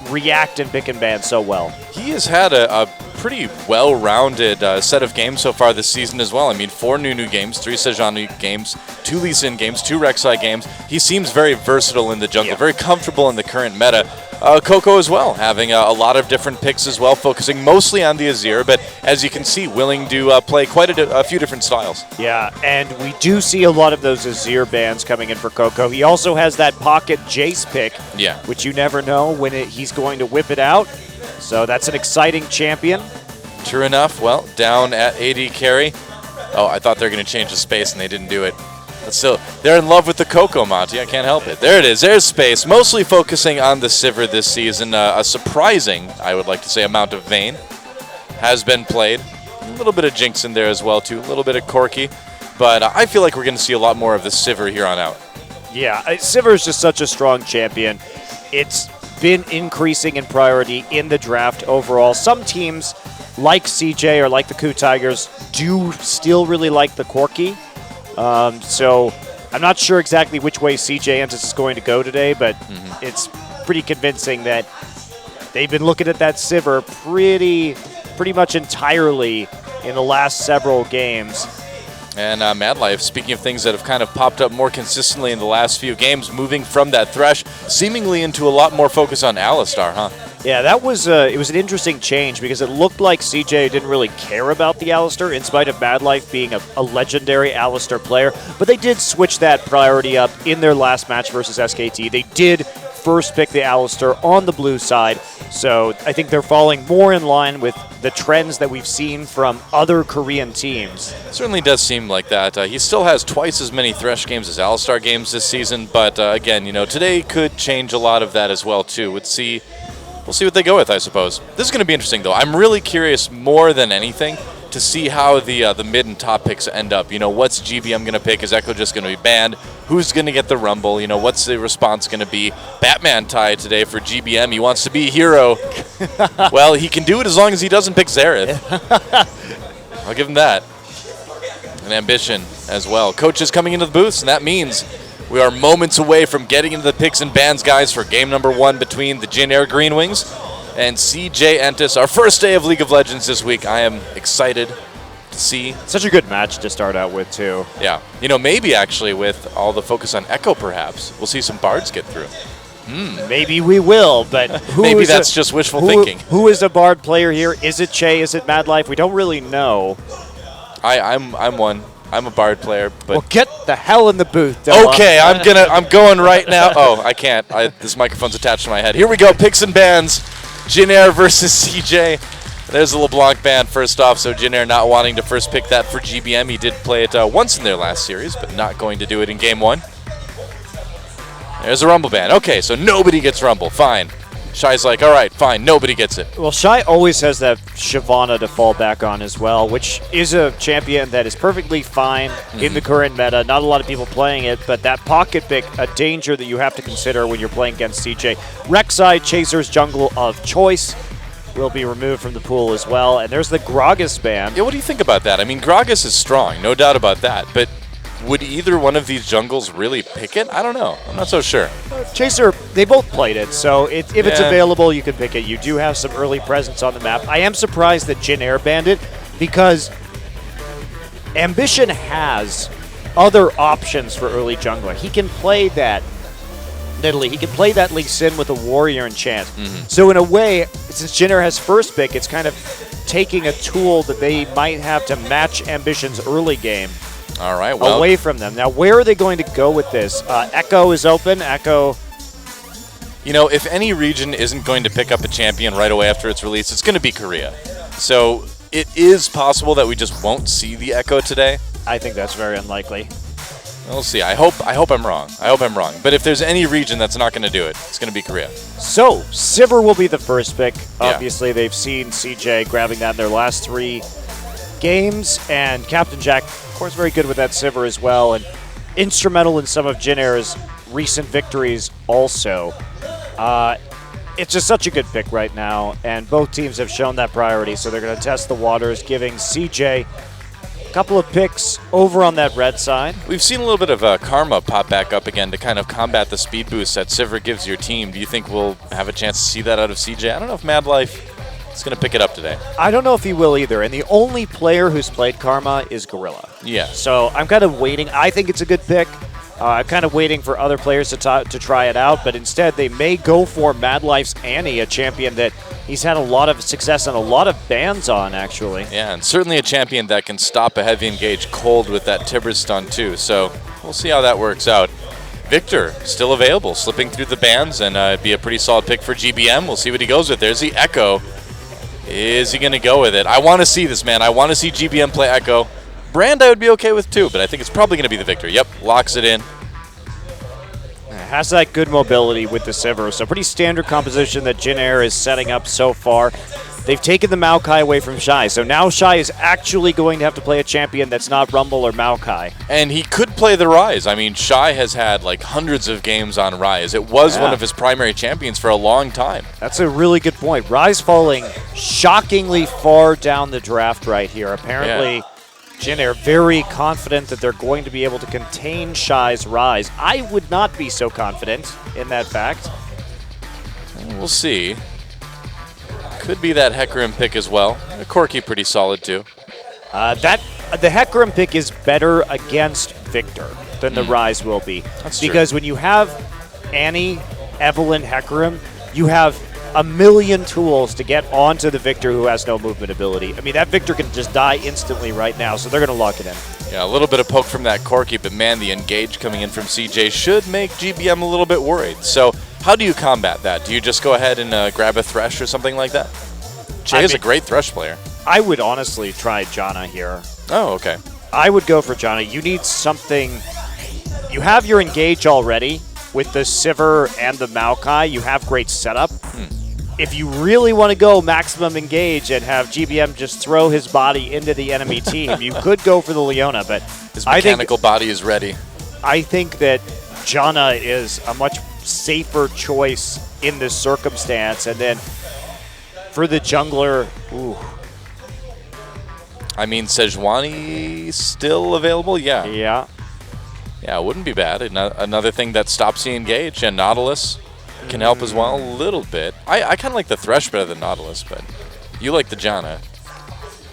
react and pick and ban so well. He has had a pretty well-rounded set of games so far this season as well. I mean, 4 new games, 3 Sejuani games, 2 Lee Sin games, 2 Rek'Sai games. He seems very versatile in the jungle, very comfortable in the current meta. Coco as well, having a lot of different picks as well, focusing mostly on the Azir, but as you can see, willing to play quite a few different styles. Yeah, and we do see a lot of those Azir bans coming in for Coco. He also has that pocket Jace pick, which you never know when he's going to whip it out. So that's an exciting champion. True enough. Well, down at AD carry. Oh, I thought they were going to change the space, and they didn't do it. But still, they're in love with the Coco, Monty. I can't help it. There it is. There's space. Mostly focusing on the Sivir this season. A surprising, I would like to say, amount of Vayne has been played. A little bit of Jinx in there as well, too. A little bit of Corki. But I feel like we're going to see a lot more of the Sivir here on out. Yeah, Sivir is just such a strong champion. It's been increasing in priority in the draft overall. Some teams, like CJ or like the KOO Tigers, do still really like the Corki. So I'm not sure exactly which way CJ Entus is going to go today, but it's pretty convincing that they've been looking at that Sivir pretty much entirely in the last several games. And Mad Life, speaking of things that have kind of popped up more consistently in the last few games, moving from that Thresh seemingly into a lot more focus on Alistar, huh? Yeah, that was it was an interesting change because it looked like CJ didn't really care about the Alistar in spite of Mad Life being a legendary Alistar player, but they did switch that priority up in their last match versus SKT. They did first pick the Alistar on the blue side, so I think they're falling more in line with the trends that we've seen from other Korean teams. Certainly does seem like that. He still has twice as many Thresh games as Alistar games this season, but again, you know, today could change a lot of that as well too. We'll see what they go with, I suppose. This is going to be interesting, though. I'm really curious more than anything to see how the mid and top picks end up. You know, what's GBM going to pick? Is Echo just going to be banned? Who's going to get the Rumble? You know, what's the response going to be? Batman tie today for GBM. He wants to be a hero. Well, he can do it as long as he doesn't pick Xerath. I'll give him that. And Ambition as well. Coach is coming into the booths, and that means we are moments away from getting into the picks and bans, guys, for game number 1 between the Jin Air Green Wings and CJ Entus. Our first day of League of Legends this week. I am excited to see. Such a good match to start out with, too. Yeah. You know, maybe actually with all the focus on Echo, perhaps, we'll see some Bards get through. Maybe we will, but maybe that's just wishful thinking. Who is a Bard player here? Is it Che? Is it Mad Life? We don't really know. I'm one. I'm a Bard player, but well, get the hell in the booth, Della. Okay, I'm going right now. Oh, I can't. This microphone's attached to my head. Here we go. Picks and bans. Jin Air versus CJ. There's a LeBlanc ban first off, so Jin Air not wanting to first pick that for GBM. He did play it once in their last series, but not going to do it in game 1. There's a Rumble ban. Okay, so nobody gets Rumble. Fine. Shy's like, all right, fine, nobody gets it. Well, Shy always has that Shyvana to fall back on as well, which is a champion that is perfectly fine in the current meta. Not a lot of people playing it, but that pocket pick, a danger that you have to consider when you're playing against CJ. Rek'Sai, Chaser's jungle of choice. will be removed from the pool as well. And there's the Gragas ban. Yeah, what do you think about that? I mean, Gragas is strong, no doubt about that. But would either one of these jungles really pick it? I don't know. I'm not so sure. Chaser, they both played it, so if it's Yeah. available, you can pick it. You do have some early presence on the map. I am surprised that Jin Air banned it because Ambition has other options for early jungler. He can play that Nidalee. He can play that Lee Sin with a warrior enchant. So in a way, since Jin Air has first pick, it's kind of taking a tool that they might have to match Ambition's early game All right, well, away from them. Now, where are they going to go with this? Echo is open. Echo, you know, if any region isn't going to pick up a champion right away after its release, it's going to be Korea. So it is possible that we just won't see the Echo today. I think that's very unlikely. We'll see. I hope I'm wrong. I hope I'm wrong. But if there's any region that's not going to do it, it's going to be Korea. So, Sivir will be the first pick. Yeah. Obviously, they've seen CJ grabbing that in their last 3 games, and Captain Jack, of course, very good with that Sivir as well, and instrumental in some of Jin Air's recent victories also. It's just such a good pick right now, and both teams have shown that priority, so they're going to test the waters, giving CJ a couple of picks over on that red side. We've seen a little bit of Karma pop back up again to kind of combat the speed boost that Sivir gives your team. Do you think we'll have a chance to see that out of CJ? I don't know if Mad Life is going to pick it up today. I don't know if he will either, and the only player who's played Karma is Gorilla. Yeah. So I'm kind of waiting. I think it's a good pick. I'm kind of waiting for other players to try it out, but instead they may go for Mad Life's Annie, a champion that he's had a lot of success and a lot of bans on, actually. Yeah, and certainly a champion that can stop a heavy engage cold with that Tibbers stun too. So we'll see how that works out. Victor, still available, slipping through the bans, and be a pretty solid pick for GBM. We'll see what he goes with. There's the Echo. Is he going to go with it? I want to see this, man. I want to see GBM play Echo. Brand I would be okay with too, but I think it's probably going to be the Victor. Yep, locks it in. Has that good mobility with the Sivir, so pretty standard composition that Jin Air is setting up so far. They've taken the Maokai away from Shy, so now Shy is actually going to have to play a champion that's not Rumble or Maokai. And he could play the Ryze. I mean, Shy has had like hundreds of games on Ryze. It was one of his primary champions for a long time. That's a really good point. Ryze falling shockingly far down the draft right here. Apparently, Jin Air very confident that they're going to be able to contain Shy's Ryze. I would not be so confident in that fact. We'll see. Could be that Hecarim pick as well. Corki pretty solid too. The Hecarim pick is better against Victor than the Ryze will be. That's true. Because when you have Annie, Evelynn, Hecarim, you have a million tools to get onto the Victor who has no movement ability. I mean, that Victor can just die instantly right now, so they're going to lock it in. Yeah, a little bit of poke from that Corki, but man, the engage coming in from CJ should make GBM a little bit worried. So how do you combat that? Do you just go ahead and grab a Thresh or something like that? Jay is a great Thresh player. I would honestly try Janna here. Oh, okay. I would go for Janna. You need something. You have your engage already with the Sivir and the Maokai. You have great setup. If you really want to go maximum engage and have GBM just throw his body into the enemy team, you could go for the Leona, but His mechanical body is ready. I think that Janna is a much safer choice in this circumstance. And then for the jungler, ooh. I mean, Sejuani still available? Yeah. Yeah. Yeah, it wouldn't be bad. Another thing that stops the engage, and Nautilus can help as well a little bit. I kind of like the Thresh better than Nautilus, but you like the Janna.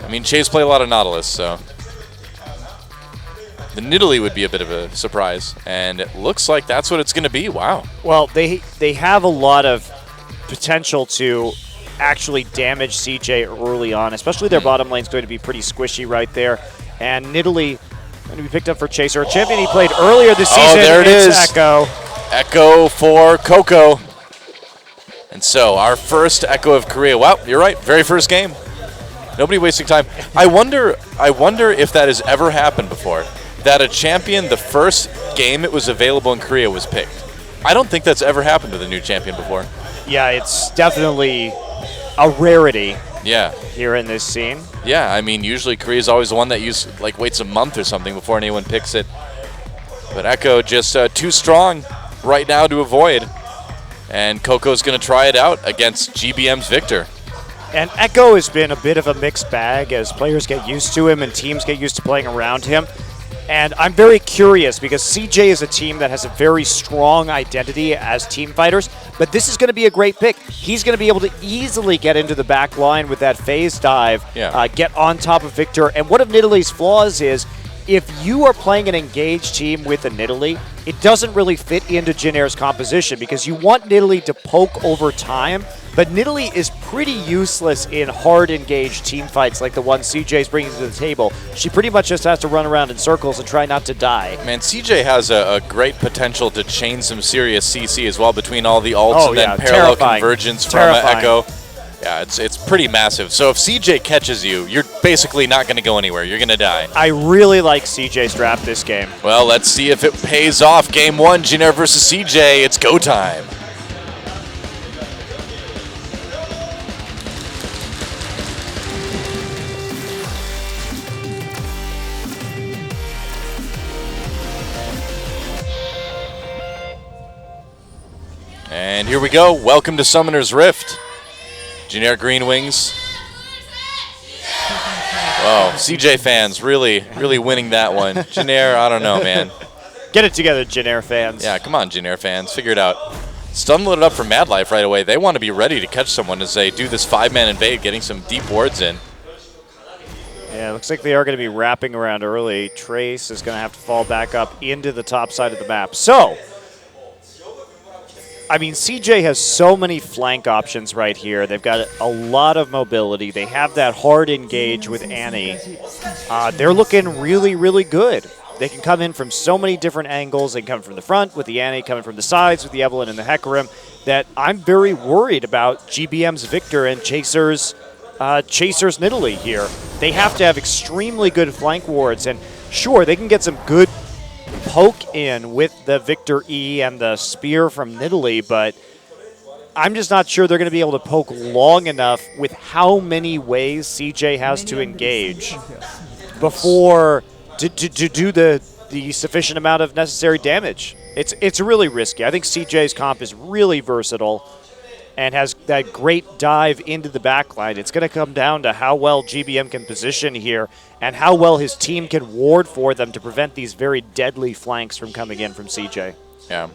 I mean, Chase play a lot of Nautilus, so the Nidalee would be a bit of a surprise, and it looks like that's what it's going to be. Wow. Well, they have a lot of potential to actually damage CJ early on, especially their bottom lane's going to be pretty squishy right there. And Nidalee going to be picked up for Chaser, a champion he played earlier this season. Oh, there it is. Echo. Echo for Coco. And so our first Echo of Korea. Wow, you're right. Very first game. Nobody wasting time. I wonder if that has ever happened before. That a champion, the first game it was available in Korea was picked. I don't think that's ever happened to the new champion before. Yeah, it's definitely a rarity. Yeah. Here in this scene. Yeah, I mean, usually Korea's always the one that waits a month or something before anyone picks it. But Echo just too strong right now to avoid. And Coco's going to try it out against GBM's Victor. And Echo has been a bit of a mixed bag as players get used to him and teams get used to playing around him. And I'm very curious because CJ is a team that has a very strong identity as team fighters, but this is going to be a great pick. He's going to be able to easily get into the back line with that phase dive, get on top of Victor. And one of Nidalee's flaws is if you are playing an engaged team with a Nidalee, it doesn't really fit into Jin Air's composition because you want Nidalee to poke over time, but Nidalee is pretty useless in hard engaged team fights like the one CJ's bringing to the table. She pretty much just has to run around in circles and try not to die. Man, CJ has a great potential to chain some serious CC as well between all the ults and then parallel convergence from Echo. Yeah, it's pretty massive. So if CJ catches you, you're basically not going to go anywhere. You're going to die. I really like CJ's draft this game. Well, let's see if it pays off. Game 1, Jin Air versus CJ. It's go time. And here we go. Welcome to Summoner's Rift. Jin Air Green Wings. Whoa, CJ fans really winning that one. Jin Air, I don't know, man. Get it together, Jin Air fans. Yeah, come on, Jin Air fans. Figure it out. Stun loaded up for Mad Life right away. They want to be ready to catch someone as they do this 5-man invade, getting some deep wards in. Yeah, looks like they are going to be wrapping around early. Trace is going to have to fall back up into the top side of the map. So, I mean, CJ has so many flank options right here. They've got a lot of mobility. They have that hard engage with Annie. They're looking really, really good. They can come in from so many different angles. They can come from the front with the Annie, coming from the sides with the Evelynn and the Hecarim, that I'm very worried about GBM's Victor and Chaser's Nidalee here. They have to have extremely good flank wards, and sure, they can get some good poke in with the Victor E and the spear from Nidalee, but I'm just not sure they're going to be able to poke long enough with how many ways CJ has to engage before to do the sufficient amount of necessary damage. It's really risky. I think CJ's comp is really versatile and has that great dive into the backline. It's going to come down to how well GBM can position here and how well his team can ward for them to prevent these very deadly flanks from coming in from CJ. Yeah.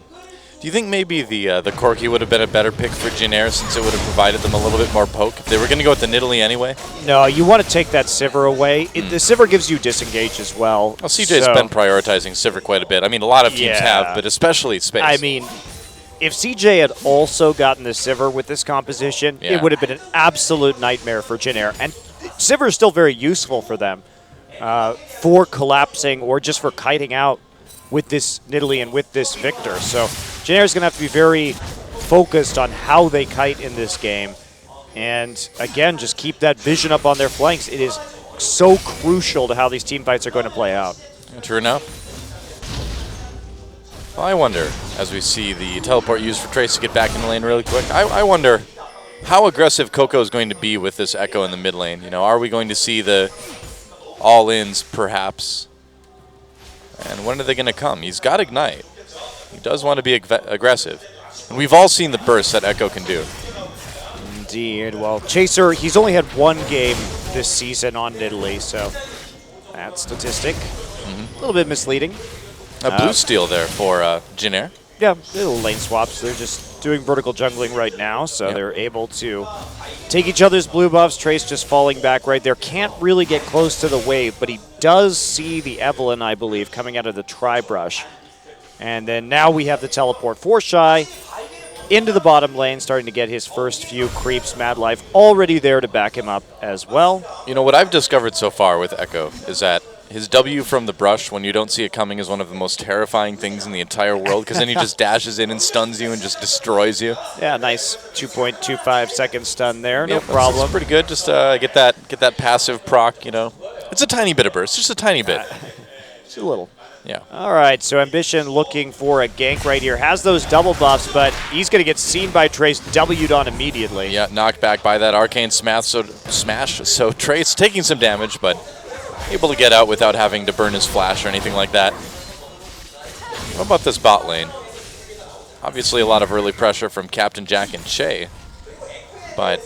Do you think maybe the Corki would have been a better pick for Jin Air since it would have provided them a little bit more poke? If they were going to go with the Nidalee anyway? No, you want to take that Sivir away. The Sivir gives you disengage as well. Well, CJ's been prioritizing Sivir quite a bit. I mean, a lot of teams have, but especially Space. I mean, if CJ had also gotten the Sivir with this composition, it would have been an absolute nightmare for Jin Air. And Sivir is still very useful for them for collapsing or just for kiting out with this Nidalee and with this Victor. So Jin Air is going to have to be very focused on how they kite in this game. And again, just keep that vision up on their flanks. It is so crucial to how these team fights are going to play out. True enough. Well, I wonder, as we see the teleport used for Trace to get back in the lane really quick, I wonder how aggressive Coco is going to be with this Echo in the mid lane. You know, are we going to see the all-ins, perhaps? And when are they going to come? He's got Ignite. He does want to be aggressive. And we've all seen the burst that Echo can do. Indeed. Well, Chaser, he's only had one game this season on Nidalee, so that statistic, a little bit misleading. A blue steal there for Jin Air. Yeah, little lane swaps. They're just doing vertical jungling right now, so they're able to take each other's blue buffs. Trace just falling back right there. Can't really get close to the wave, but he does see the Evelynn, I believe, coming out of the Tri-Brush. And then now we have the teleport for Shy into the bottom lane, starting to get his first few creeps. Mad Life already there to back him up as well. You know, what I've discovered so far with Echo is that his W from the brush, when you don't see it coming, is one of the most terrifying things in the entire world, because then he just dashes in and stuns you and just destroys you. Yeah, nice 2.25 second stun there, no Yep, problem. That's pretty good. Just get that passive proc, you know. It's a tiny bit of burst, just a tiny bit. Just a little. Yeah. All right, so Ambition looking for a gank right here. Has those double buffs, but he's going to get seen by Trace, W'd on immediately. Yeah, knocked back by that Arcane Smash, so Trace taking some damage, but able to get out without having to burn his flash or anything like that. What about this bot lane? Obviously a lot of early pressure from Captain Jack and Che, but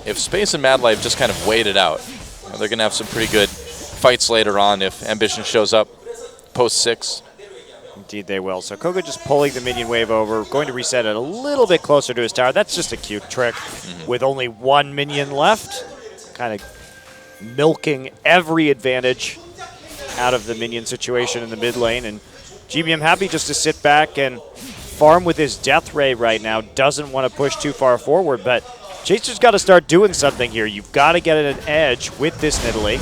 if Space and Mad Life just kind of wait it out, they're going to have some pretty good fights later on if Ambition shows up post 6. Indeed they will. So Koko just pulling the minion wave over, going to reset it a little bit closer to his tower. That's just a cute trick with only 1 minion left. Kind of milking every advantage out of the minion situation in the mid lane. And GBM happy just to sit back and farm with his Death Ray right now. Doesn't want to push too far forward, but Chaser's got to start doing something here. You've got to get an edge with this Nidalee.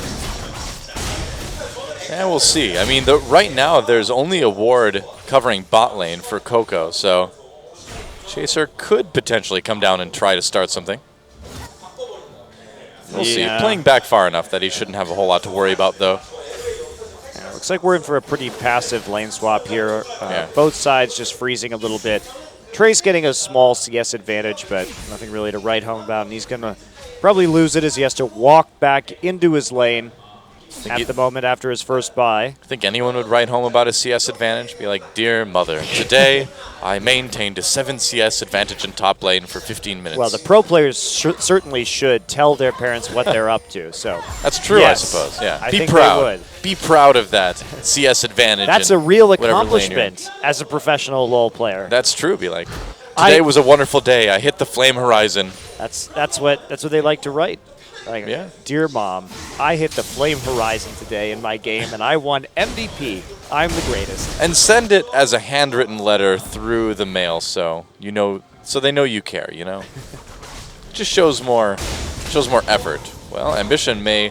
Yeah, we'll see. I mean, right now there's only a ward covering bot lane for Koko, so Chaser could potentially come down and try to start something. We'll see. Playing back far enough that he shouldn't have a whole lot to worry about, though. Yeah, looks like we're in for a pretty passive lane swap here. Both sides just freezing a little bit. Trey's getting a small CS advantage, but nothing really to write home about, and he's going to probably lose it as he has to walk back into his lane at the moment after his first buy. I think anyone would write home about a CS advantage. Be like, dear mother, today I maintained a 7 CS advantage in top lane for 15 minutes. Well, the pro players certainly should tell their parents what they're up to. So that's true, yes, I suppose. Yeah, I be think proud. they would. Be proud of that CS advantage. That's in a real whatever lane you're in. accomplishment as a professional LoL player. That's true. Be like, today was a wonderful day. I hit the flame horizon. That's what they like to write. Like, yeah. Dear Mom, I hit the flame horizon today in my game, and I won MVP. I'm the greatest. And send it as a handwritten letter through the mail, so you know, so they know you care. You know, just shows more effort. Well, Ambition may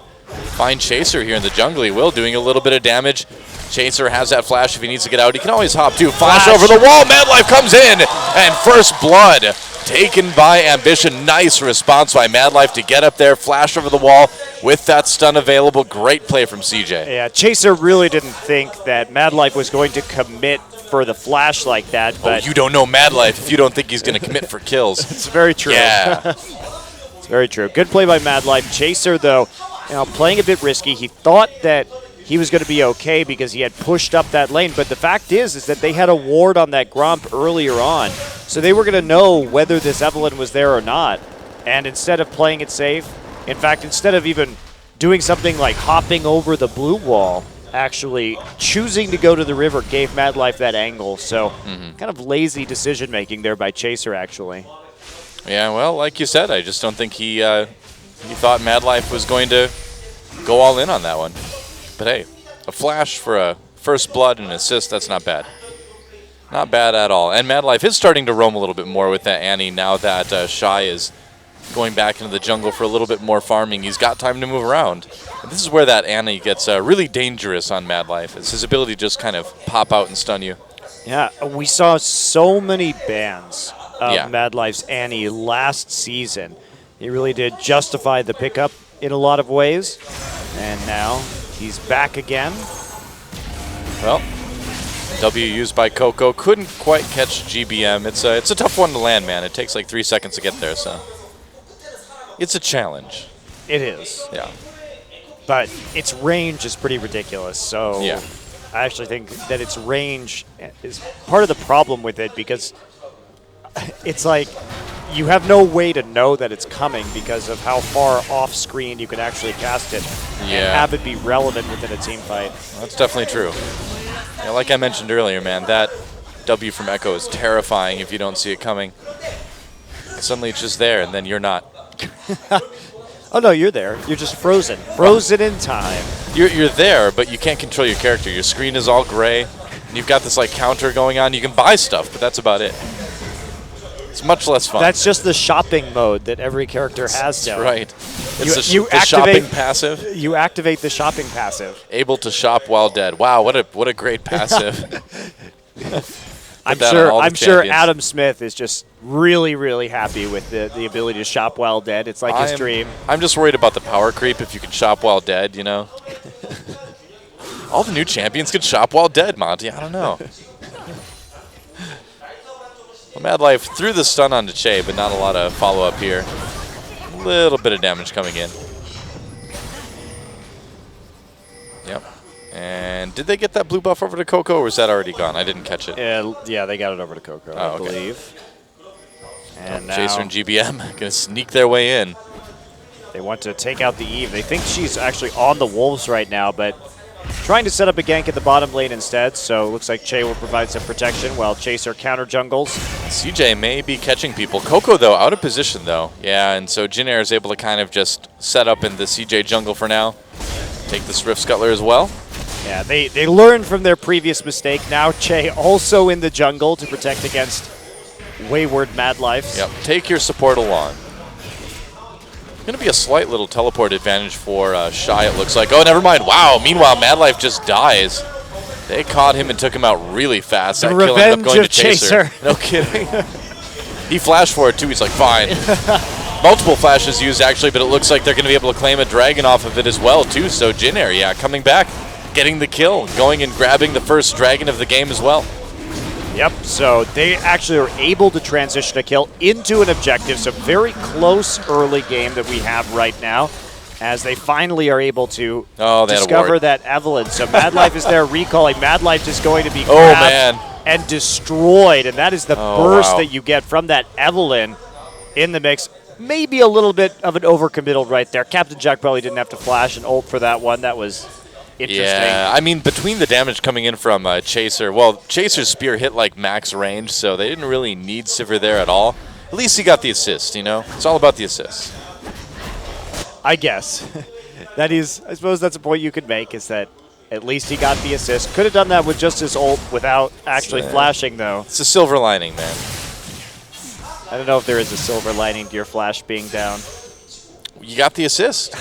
find Chaser here in the jungle. He will, doing a little bit of damage. Chaser has that flash if he needs to get out. He can always hop too. Flash over the wall. Madlife comes in, and first blood taken by Ambition. Nice response by Madlife to get up there, flash over the wall with that stun available. Great play from CJ. Yeah, Chaser really didn't think that Madlife was going to commit for the flash like that. But you don't know Madlife if you don't think he's going to commit for kills. It's very true. Yeah. It's very true. Good play by Madlife. Chaser, though, playing a bit risky. He thought that he was going to be okay because he had pushed up that lane. But the fact is that they had a ward on that Gromp earlier on. So they were going to know whether this Evelynn was there or not. And instead of playing it safe, in fact, instead of even doing something like hopping over the blue wall, actually choosing to go to the river gave Madlife that angle. So kind of lazy decision-making there by Chaser, actually. Yeah, well, like you said, I just don't think he thought Madlife was going to go all in on that one. But hey, a flash for a first blood and an assist, that's not bad. Not bad at all. And Madlife is starting to roam a little bit more with that Annie now that Shy is going back into the jungle for a little bit more farming. He's got time to move around. And this is where that Annie gets really dangerous on Madlife. It's his ability to just kind of pop out and stun you. Yeah, we saw so many bans of Madlife's Annie last season. He really did justify the pickup in a lot of ways. And now he's back again. Well, W used by Koko. Couldn't quite catch GBM. It's a tough one to land, man. It takes like 3 seconds to get there, so it's a challenge. It is. Yeah. But its range is pretty ridiculous, so yeah. I actually think that its range is part of the problem with it because it's like you have no way to know that it's coming because of how far off screen you can actually cast it and have it be relevant within a team fight. Well, that's definitely true. Yeah, like I mentioned earlier, man, that W from Echo is terrifying if you don't see it coming. Suddenly it's just there, and then you're not. Oh no, you're there. You're just frozen. Frozen in time. You're there, but you can't control your character. Your screen is all gray, and you've got this like counter going on. You can buy stuff, but that's about it. It's much less fun. That's just the shopping mode that every character has. That's right. It's the activate, shopping passive. You activate the shopping passive. Able to shop while dead. Wow, what a great passive. I'm sure Adam Smith is just really, really happy with the ability to shop while dead. It's like his dream. I'm just worried about the power creep if you can shop while dead, you know? All the new champions can shop while dead, Monty. I don't know. Well, Madlife threw the stun onto Che, but not a lot of follow-up here. A little bit of damage coming in. Yep. And did they get that blue buff over to Koko, or is that already gone? I didn't catch it. Yeah, they got it over to Koko, I believe. And now Chaser and GBM going to sneak their way in. They want to take out the Eve. They think she's actually on the Wolves right now, but trying to set up a gank at the bottom lane instead. So it looks like Che will provide some protection while Chaser counter jungles. CJ may be catching people. Coco, though, out of position, though. Yeah, and so Jin Air is able to kind of just set up in the CJ jungle for now. Take the Swift Scuttler as well. Yeah, they learned from their previous mistake. Now Che also in the jungle to protect against wayward Mad Life. Yep, take your support along. Going to be a slight little teleport advantage for Shy, it looks like. Oh, never mind. Wow, meanwhile, Mad Life just dies. They caught him and took him out really fast. The That kill ended up revenge going of to Chaser. No kidding. He flashed for it, too. He's like, fine. Multiple flashes used, actually, but it looks like they're going to be able to claim a dragon off of it as well, too. So Jin Air, yeah, coming back, getting the kill, going and grabbing the first dragon of the game as well. Yep, so they actually are able to transition a kill into an objective. So very close early game that we have right now as they finally are able to discover that Evelynn. So Mad Life is there recalling. Mad Life is going to be grabbed and destroyed. And that is the burst that you get from that Evelynn in the mix. Maybe a little bit of an overcommittal right there. Captain Jack probably didn't have to flash and ult for that one. That was interesting. Yeah, I mean, between the damage coming in from Chaser, well, Chaser's spear hit like max range, so they didn't really need Sivir there at all. At least he got the assist, you know? It's all about the assist. I guess. That is, I suppose that's a point you could make, is that at least he got the assist. Could have done that with just his ult without actually flashing, though. It's a silver lining, man. I don't know if there is a silver lining to your flash being down. You got the assist.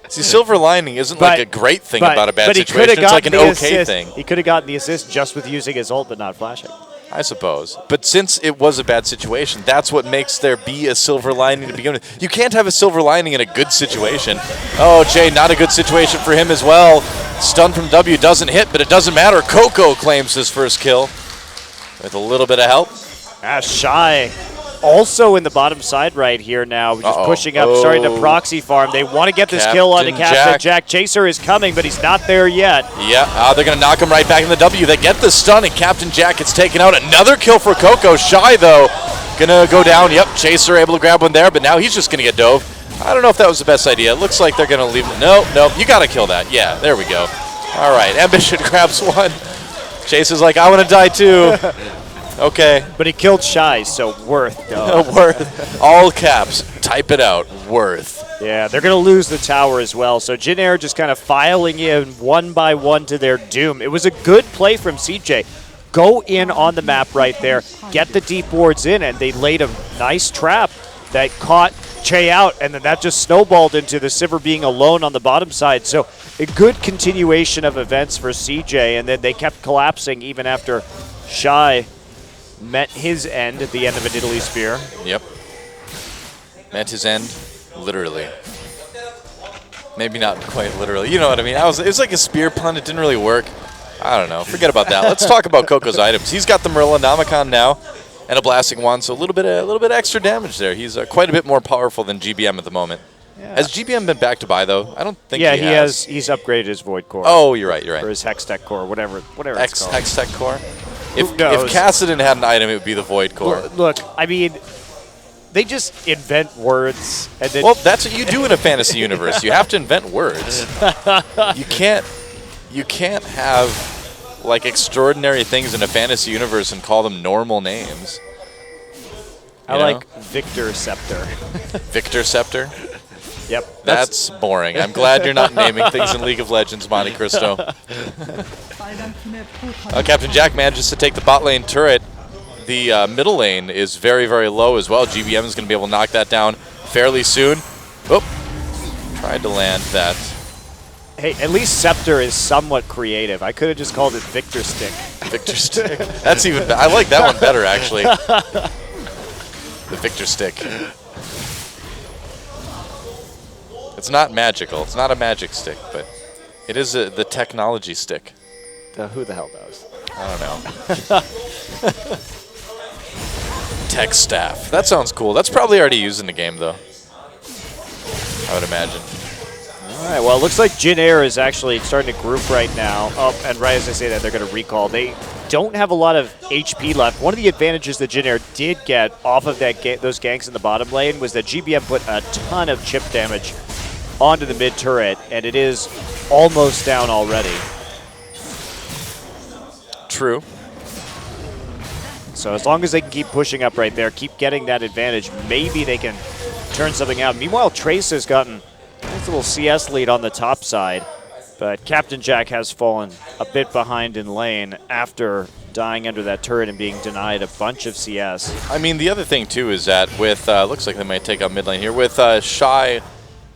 See, silver lining isn't like a great thing about a bad but situation. It's like an okay thing. He could have gotten the assist just with using his ult but not flashing. I suppose. But since it was a bad situation, that's what makes there be a silver lining to begin with. You can't have a silver lining in a good situation. Oh, Jay, not a good situation for him as well. Stun from W doesn't hit, but it doesn't matter. Coco claims his first kill with a little bit of help. Shy also in the bottom side right here now, just pushing up, starting to proxy farm. They want to get this kill onto Captain Jack. Chaser is coming, but he's not there yet. Yeah, they're going to knock him right back in the W. They get the stun, and Captain Jack gets taken out. Another kill for Coco. Shy, though, going to go down. Yep, Chaser able to grab one there, but now he's just going to get dove. I don't know if that was the best idea. It looks like they're going to leave him. No, you got to kill that. Yeah, there we go. All right, Ambition grabs one. Chaser's like, I want to die too. Okay. But he killed Shy, so worth. Worth. All caps. Type it out. Worth. Yeah, they're going to lose the tower as well. So Jin Air just kind of filing in one by one to their doom. It was a good play from CJ. Go in on the map right there, get the deep wards in, and they laid a nice trap that caught Che out, and then that just snowballed into the Sivir being alone on the bottom side. So a good continuation of events for CJ, and then they kept collapsing even after Shy met his end at the end of a Nidalee Spear. Yep. Met his end, literally. Maybe not quite literally. You know what I mean? It was like a spear pun. It didn't really work. I don't know. Forget about that. Let's talk about Coco's items. He's got the Marilla Namicon now and a Blasting Wand, so a little bit extra damage there. He's quite a bit more powerful than GBM at the moment. Yeah. Has GBM been back to buy though? I don't think he has. He's upgraded his Void Core. Oh, you're right. Or his Hextech Core, whatever it's called. Hextech Core? If Kassadin had an item, it would be the Void Core. Look, I mean, they just invent words. And then well, that's what you do in a fantasy universe. You have to invent words. You can't have like extraordinary things in a fantasy universe and call them normal names. I like Victor Scepter. Victor Scepter? Yep. That's boring. I'm glad you're not naming things in League of Legends, Monte Cristo. Captain Jack manages to take the bot lane turret. The middle lane is very, very low as well. GBM is going to be able to knock that down fairly soon. Oh, tried to land that. Hey, at least Scepter is somewhat creative. I could have just called it Victor Stick. Victor Stick. That's even. I like that one better, actually. The Victor Stick. It's not magical. It's not a magic stick, but it is the technology stick. Who the hell knows? I don't know. Tech staff. That sounds cool. That's probably already used in the game, though. I would imagine. All right. Well, it looks like Jin Air is actually starting to group right now. Oh, and right as I say that, they're going to recall. They don't have a lot of HP left. One of the advantages that Jin Air did get off of that those ganks in the bottom lane was that GBM put a ton of chip damage onto the mid turret, and it is almost down already. True. So as long as they can keep pushing up right there, keep getting that advantage, maybe they can turn something out. Meanwhile, Trace has gotten a nice little CS lead on the top side, but Captain Jack has fallen a bit behind in lane after dying under that turret and being denied a bunch of CS. I mean, the other thing, too, is that with, looks like they might take out mid lane here, with Shy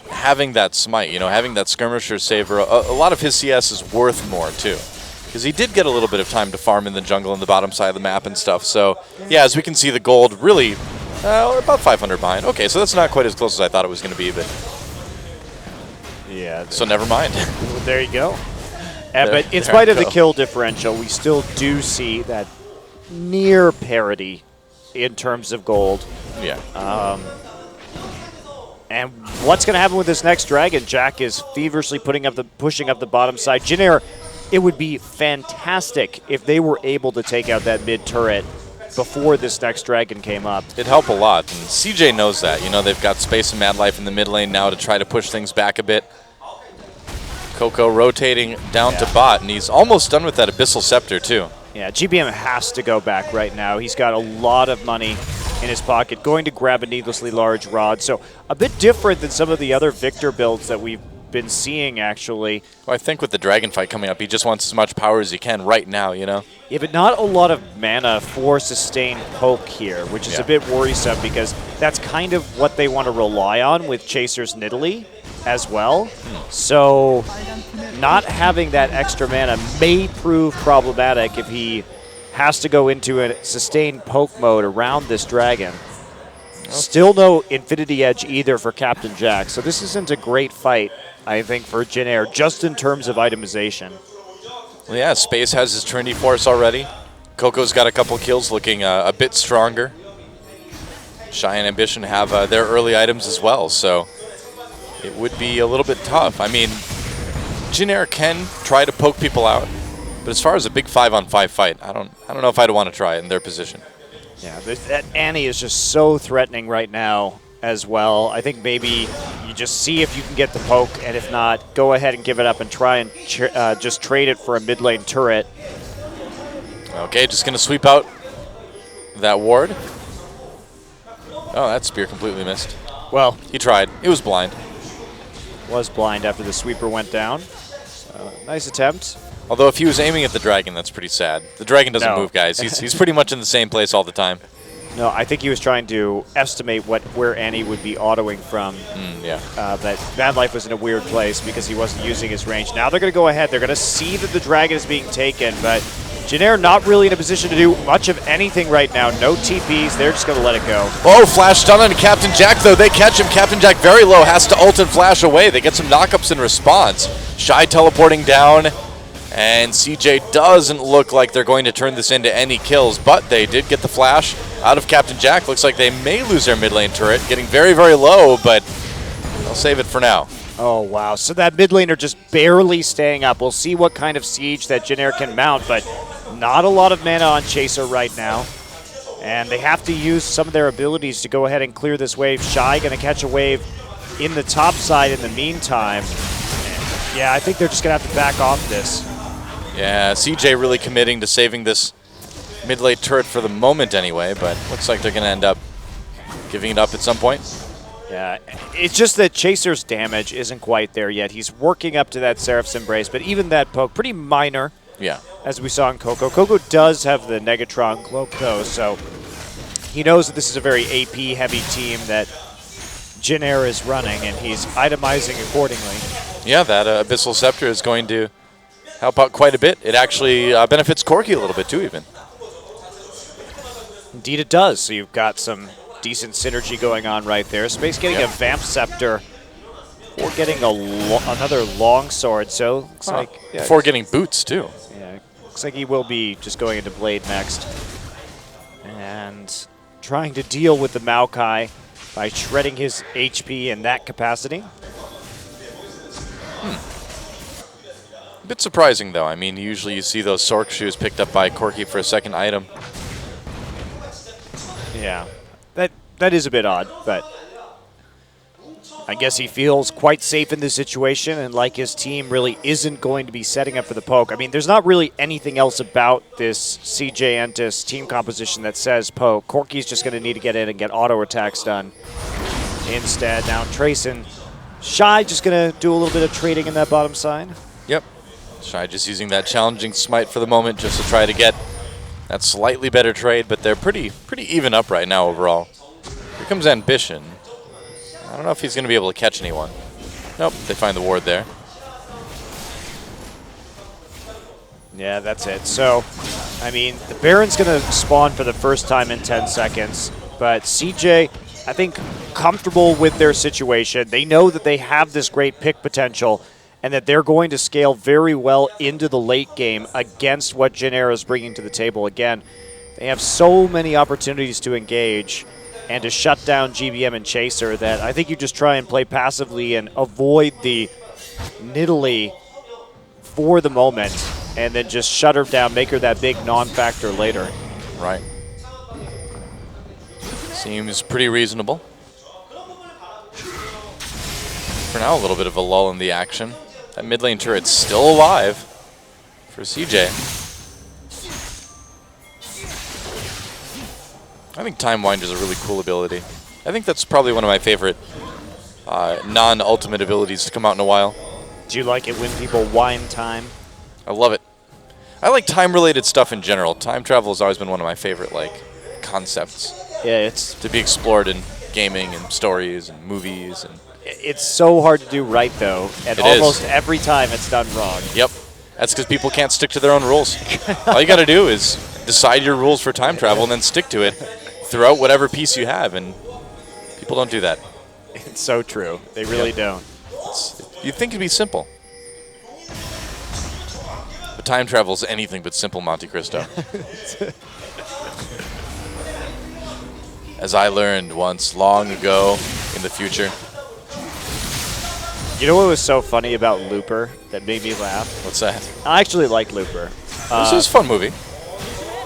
having that smite, you know, having that skirmisher saver, a lot of his CS is worth more, too. Because he did get a little bit of time to farm in the jungle in the bottom side of the map and stuff. So, yeah, as we can see, the gold really about 500 behind. Okay, so that's not quite as close as I thought it was going to be, but yeah. So never mind. Well, there you go. But in spite of the kill differential, we still do see that near parity in terms of gold. Yeah. And what's going to happen with this next dragon? Jack is feverishly pushing up the bottom side. Jin Air, it would be fantastic if they were able to take out that mid turret before this next dragon came up. It'd help a lot, and CJ knows that. You know, they've got Space and Mad Life in the mid lane now to try to push things back a bit. Coco rotating down to bot, and he's almost done with that Abyssal Scepter, too. Yeah, GBM has to go back right now. He's got a lot of money in his pocket, going to grab a needlessly large rod. So a bit different than some of the other Victor builds that we've been seeing, actually. Well, I think with the dragon fight coming up, he just wants as much power as he can right now, you know? Yeah, but not a lot of mana for sustained poke here, which is a bit worrisome because that's kind of what they want to rely on with Chaser's Nidalee as well. So not having that extra mana may prove problematic if he has to go into a sustained poke mode around this dragon. Still no Infinity Edge either for Captain Jack, so this isn't a great fight, I think, for Jin Air, just in terms of itemization. Well, yeah, Space has his Trinity Force already. Coco's got a couple kills, looking a bit stronger. Shy and Ambition have their early items as well, so it would be a little bit tough. I mean, Jin Air can try to poke people out, but as far as a big 5-on-5 fight, I don't know if I'd want to try it in their position. Yeah, that Annie is just so threatening right now as well. I think maybe you just see if you can get the poke, and if not, go ahead and give it up and try and just trade it for a mid lane turret. Okay, just going to sweep out that ward. Oh, that spear completely missed. Well, he tried. It was blind. Was blind after the sweeper went down. So, nice attempt. Although if he was aiming at the dragon, that's pretty sad. The dragon doesn't move, guys. He's pretty much in the same place all the time. No, I think he was trying to estimate where Annie would be autoing from. But Mad Life was in a weird place because he wasn't using his range. Now they're going to go ahead. They're going to see that the dragon is being taken, but Jin Air not really in a position to do much of anything right now. No TPs. They're just going to let it go. Oh, flash stun on Captain Jack, though. They catch him. Captain Jack very low, has to ult and flash away. They get some knockups in response. Shy teleporting down. And CJ doesn't look like they're going to turn this into any kills, but they did get the flash out of Captain Jack. Looks like they may lose their mid lane turret, getting very, very low, but they'll save it for now. Oh, wow. So that mid laner just barely staying up. We'll see what kind of siege that Jin Air can mount, but not a lot of mana on Chaser right now. And they have to use some of their abilities to go ahead and clear this wave. Shy going to catch a wave in the top side in the meantime. And yeah, I think they're just going to have to back off this. Yeah, CJ really committing to saving this mid-lane turret for the moment anyway, but looks like they're going to end up giving it up at some point. Yeah, it's just that Chaser's damage isn't quite there yet. He's working up to that Seraph's Embrace, but even that poke, pretty minor, as we saw in Coco. Coco does have the Negatron cloak, though, so he knows that this is a very AP-heavy team that Jin Air is running, and he's itemizing accordingly. Yeah, that Abyssal Scepter is going to help out quite a bit. It actually benefits Corki a little bit too, even. Indeed it does. So you've got some decent synergy going on right there. Space getting a Vamp Scepter or getting another long sword. So looks like before getting boots too. Yeah, looks like he will be just going into Blade next. And trying to deal with the Maokai by shredding his HP in that capacity. bit surprising, though. I mean, usually you see those Sork shoes picked up by Corki for a second item. Yeah, that is a bit odd, but I guess he feels quite safe in this situation, and like his team really isn't going to be setting up for the poke. I mean, there's not really anything else about this CJ Entus team composition that says poke. Corki's just going to need to get in and get auto attacks done. Instead, now Trace and Shy just going to do a little bit of trading in that bottom side. Yep. Shy just using that challenging smite for the moment just to try to get that slightly better trade, but they're pretty even up right now overall. Here comes Ambition. I don't know if he's going to be able to catch anyone. Nope, they find the ward there. Yeah, that's it. So, I mean, the Baron's going to spawn for the first time in 10 seconds, but CJ, I think, comfortable with their situation. They know that they have this great pick potential and that they're going to scale very well into the late game against what Jin Air is bringing to the table. Again, they have so many opportunities to engage and to shut down GBM and Chaser that I think you just try and play passively and avoid the Nidalee for the moment and then just shut her down, make her that big non-factor later. Right. Seems pretty reasonable. For now, a little bit of a lull in the action. That mid lane turret's still alive for CJ. I think Time Wind is a really cool ability. I think that's probably one of my favorite non-ultimate abilities to come out in a while. Do you like it when people wind time? I love it. I like time-related stuff in general. Time travel has always been one of my favorite concepts Yeah, it's to be explored in gaming and stories and movies. And it's so hard to do right, though, and It almost is. every time it's done wrong. Yep. That's because people can't stick to their own rules. All you got to do is decide your rules for time travel and then stick to it throughout whatever piece you have, and people don't do that. It's so true. They really don't. You'd think it'd be simple. But time travel is anything but simple, Monte Cristo. As I learned once long ago in the future. You know what was so funny about Looper that made me laugh? What's that? I actually like Looper. This is a fun movie.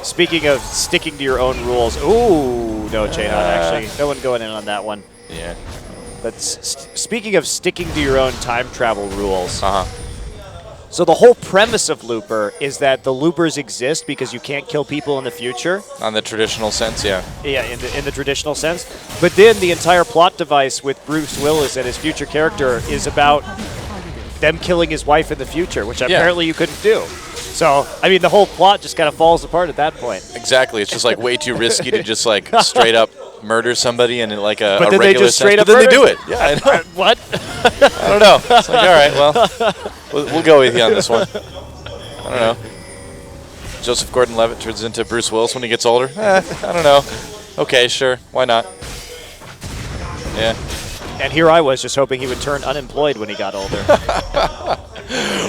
Speaking of sticking to your own rules, ooh, no, Chainhawk, actually. No one going in on that one. Yeah. But speaking of sticking to your own time travel rules, Uh-huh. so the whole premise of Looper is that the Loopers exist because you can't kill people in the future. On the traditional sense, yeah. Yeah, in the traditional sense. But then the entire plot device with Bruce Willis and his future character is about them killing his wife in the future, which apparently you couldn't do. So, I mean, the whole plot just kind of falls apart at that point. Exactly. It's just way too risky to just straight up murder somebody in a But a then they regular just straight sense. up But then they murder- do it. Yeah, I know. What? I don't know. It's all right, well, we'll go with you on this one. I don't know. Joseph Gordon-Levitt turns into Bruce Willis when he gets older. I don't know. Okay, sure. Why not? Yeah. And here I was just hoping he would turn unemployed when he got older.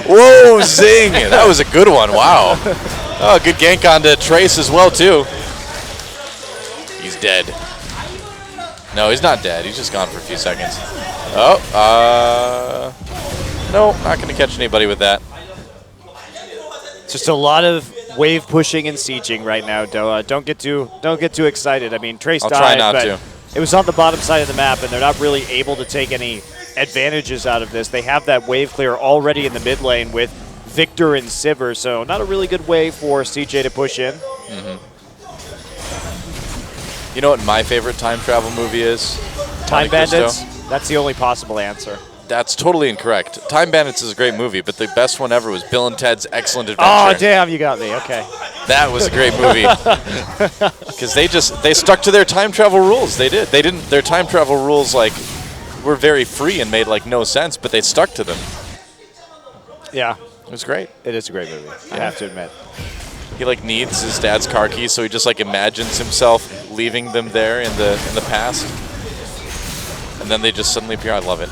Whoa, zing! That was a good one. Wow. Oh, good gank onto Trace as well, too. He's dead. No, he's not dead. He's just gone for a few seconds. Oh, no, not going to catch anybody with that. Just a lot of wave pushing and sieging right now, Doa. Don't get too excited. I mean, Trace I'll died, try not but to. it was on the bottom side of the map, and they're not really able to take any advantages out of this. They have that wave clear already in the mid lane with Victor and Sivir, so not a really good way for CJ to push in. Mm-hmm. You know what my favorite time travel movie is? Time Monte Cristo? Bandits? That's the only possible answer. That's totally incorrect. Time Bandits is a great movie, but the best one ever was Bill and Ted's Excellent Adventure. Oh, damn, you got me. Okay. That was a great movie. Because they stuck to their time travel rules. They did. Their time travel rules were very free and made no sense, but they stuck to them. Yeah. It was great. It is a great movie, I have to admit. He needs his dad's car keys, so he just imagines himself leaving them there in the past. And then they just suddenly appear. I love it.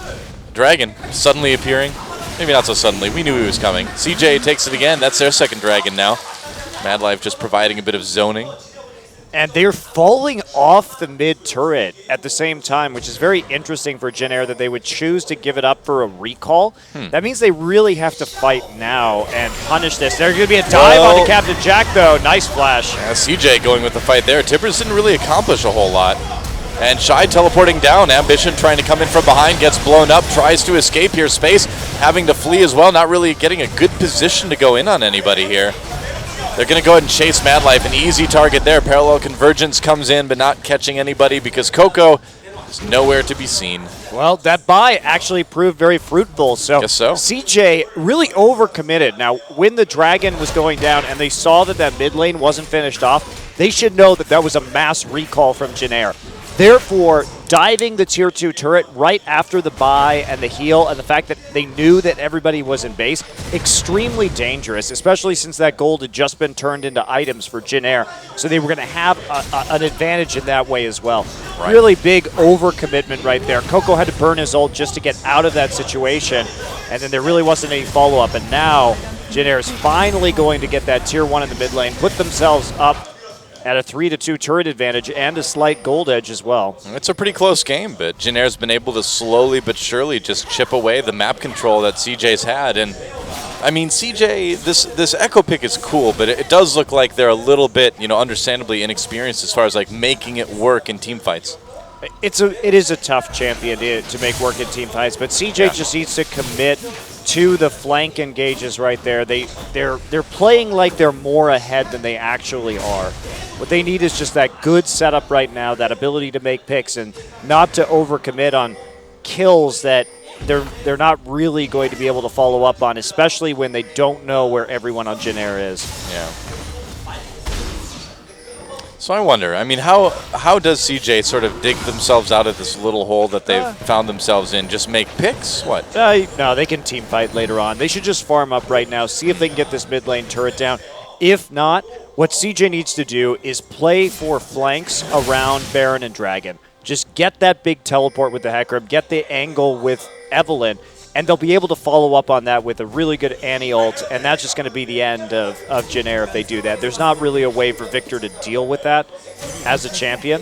Dragon suddenly appearing. Maybe not so suddenly. We knew he was coming. CJ takes it again. That's their second dragon now. Mad Life just providing a bit of zoning. And they're falling off the mid turret at the same time, which is very interesting for Jin Air that they would choose to give it up for a recall. That means they really have to fight now and punish this. There's going to be a dive onto Captain Jack, though. Nice flash. Yeah, CJ going with the fight there. Tibbers didn't really accomplish a whole lot. And Shy teleporting down. Ambition trying to come in from behind, gets blown up, tries to escape here. Space having to flee as well, not really getting a good position to go in on anybody here. They're going to go ahead and chase Madlife, an easy target there. Parallel Convergence comes in, but not catching anybody because Coco is nowhere to be seen. Well, that buy actually proved very fruitful. So, Guess so. CJ really overcommitted. Now, when the Dragon was going down and they saw that that mid lane wasn't finished off, they should know that that was a mass recall from Jin Air. Therefore, diving the tier 2 turret right after the buy and the heal and the fact that they knew that everybody was in base, extremely dangerous, especially since that gold had just been turned into items for Jin Air. So they were going to have an advantage in that way as well. Right. Really big overcommitment right there. Coco had to burn his ult just to get out of that situation, and then there really wasn't any follow-up. And now Jin Air is finally going to get that tier 1 in the mid lane, put themselves up at a 3-2 turret advantage and a slight gold edge as well. It's a pretty close game, but Jin Air's been able to slowly but surely just chip away the map control that CJ's had. And I mean, CJ, this Echo pick is cool, but it does look like they're a little bit, understandably inexperienced as far as like making it work in team fights. It is a tough champion to make work in team fights, but CJ just needs to commit to the flank engages right there. They're playing like they're more ahead than they actually are. What they need is just that good setup right now, that ability to make picks and not to overcommit on kills that they're not really going to be able to follow up on, especially when they don't know where everyone on Jin Air is. Yeah. So I wonder, I mean, how does CJ sort of dig themselves out of this little hole that they've found themselves in? Just make picks? What? No, they can team fight later on. They should just farm up right now, see if they can get this mid lane turret down. If not, what CJ needs to do is play for flanks around Baron and Dragon. Just get that big teleport with the Hecarim, get the angle with Evelynn, and they'll be able to follow up on that with a really good Annie ult, and that's just going to be the end of Jin Air if they do that. There's not really a way for Victor to deal with that as a champion.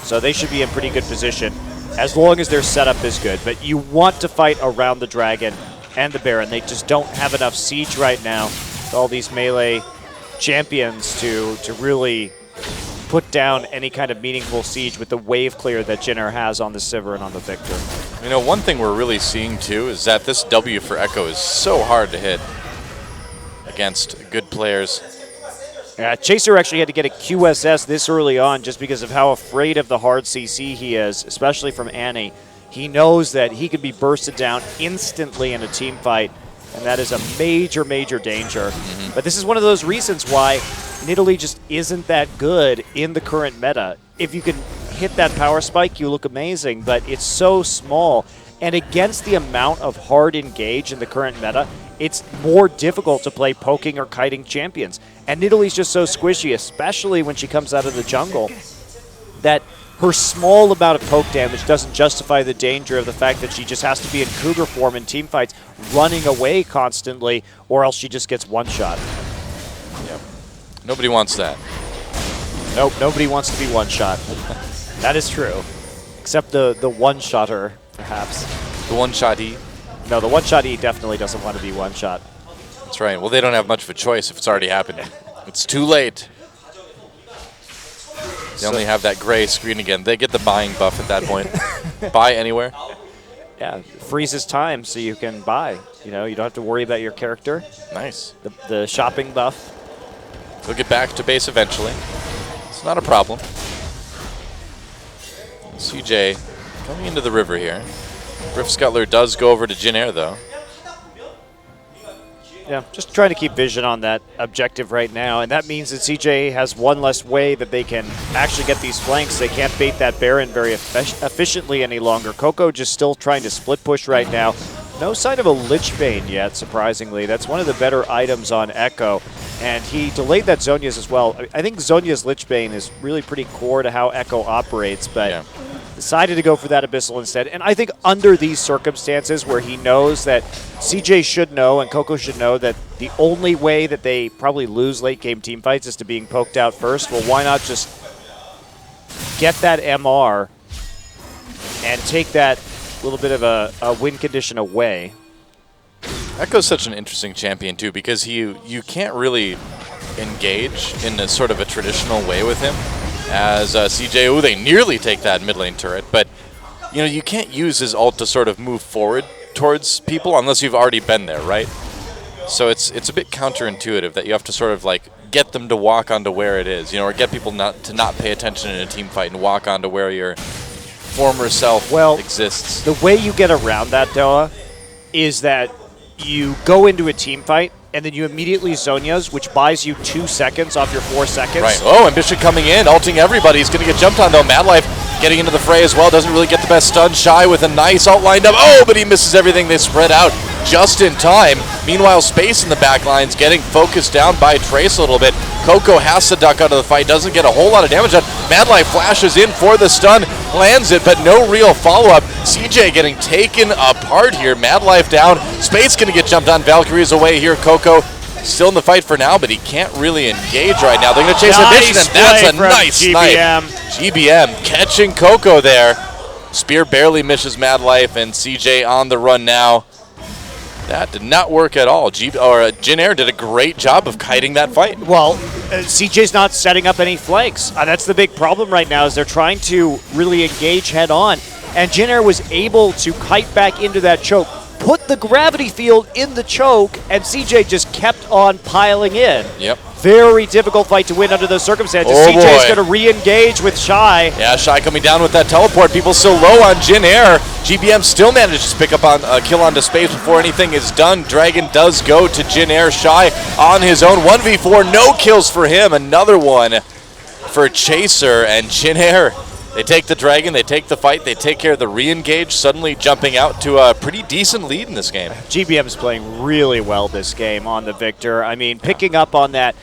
So they should be in pretty good position as long as their setup is good. But you want to fight around the Dragon and the Baron. They just don't have enough siege right now with all these melee champions to really put down any kind of meaningful siege with the wave clear that Jin Air has on the Sivir and on the Victor. One thing we're really seeing too is that this W for Echo is so hard to hit against good players. Yeah, Chaser actually had to get a QSS this early on just because of how afraid of the hard CC he is, especially from Annie. He knows that he could be bursted down instantly in a team fight, and that is a major, major danger. But this is one of those reasons why Nidalee just isn't that good in the current meta. If you can hit that power spike, you look amazing, but it's so small. And against the amount of hard engage in the current meta, it's more difficult to play poking or kiting champions. And Nidalee's just so squishy, especially when she comes out of the jungle, that her small amount of poke damage doesn't justify the danger of the fact that she just has to be in Cougar form in teamfights, running away constantly, or else she just gets one-shot. Yep. Nobody wants that. Nope, nobody wants to be one-shot. That is true. Except the one-shotter, perhaps. The one-shot E? No, the one-shot E definitely doesn't want to be one-shot. That's right. Well, they don't have much of a choice if it's already happened. It's too late. They only have that gray screen again. They get the buying buff at that point. Buy anywhere. Yeah, freezes time so you can buy. You don't have to worry about your character. Nice. The shopping buff. They'll get back to base eventually. It's not a problem. CJ coming into the river here. Rift Scuttler does go over to Jin Air, though. Yeah, just trying to keep vision on that objective right now, and that means that CJ has one less way that they can actually get these flanks. They can't bait that Baron very efficiently any longer. Coco just still trying to split push right now. No sign of a Lich Bane yet, surprisingly. That's one of the better items on Echo, and he delayed that Zhonya's as well. I think Zhonya's Lich Bane is really pretty core to how Echo operates, but the decided to go for that Abyssal instead. And I think under these circumstances where he knows that CJ should know and Coco should know that the only way that they probably lose late game team fights is to being poked out first, well, why not just get that MR and take that little bit of a win condition away. Echo's such an interesting champion too, because you can't really engage in a sort of a traditional way with him. As CJ, oh, they nearly take that mid lane turret, but you can't use his ult to sort of move forward towards people unless you've already been there, right? So it's a bit counterintuitive that you have to sort of like get them to walk onto where it is, or get people not pay attention in a team fight and walk onto where your former self exists. The way you get around that, Doa, is that you go into a team fight and then you immediately Zhonya's, which buys you 2 seconds off your 4 seconds. Right. Oh, Ambition coming in, ulting everybody. He's going to get jumped on, though. Madlife getting into the fray as well. Doesn't really get the best stun. Shy with a nice ult lined up. Oh, but he misses everything. They spread out just in time. Meanwhile, Space in the back line's getting focused down by Trace a little bit. Coco has to duck out of the fight. Doesn't get a whole lot of damage done. Madlife flashes in for the stun. Lands it, but no real follow-up. CJ getting taken apart here. Madlife down. Space going to get jumped on. Valkyrie's away here. Coco still in the fight for now, but he can't really engage right now. They're going to chase Ambition, and that's a nice snipe. GBM catching Coco there. Spear barely misses Madlife, and CJ on the run now. That did not work at all. Jin Air did a great job of kiting that fight. Well, CJ's not setting up any flanks. That's the big problem right now, is they're trying to really engage head on. And Jin Air was able to kite back into that choke, put the gravity field in the choke, and CJ just kept on piling in. Yep. Very difficult fight to win under those circumstances. Oh, CJ's boy. going to re-engage with Shy. Yeah, Shy coming down with that teleport. People still low on Jin Air. GBM still manages to pick up on a kill onto Space before anything is done. Dragon does go to Jin Air. Shy on his own. 1v4, no kills for him. Another one for Chaser, and Jin Air. They take the Dragon, they take the fight, they take care of the re-engage, suddenly jumping out to a pretty decent lead in this game. GBM's playing really well this game on the Victor. I mean, picking up on that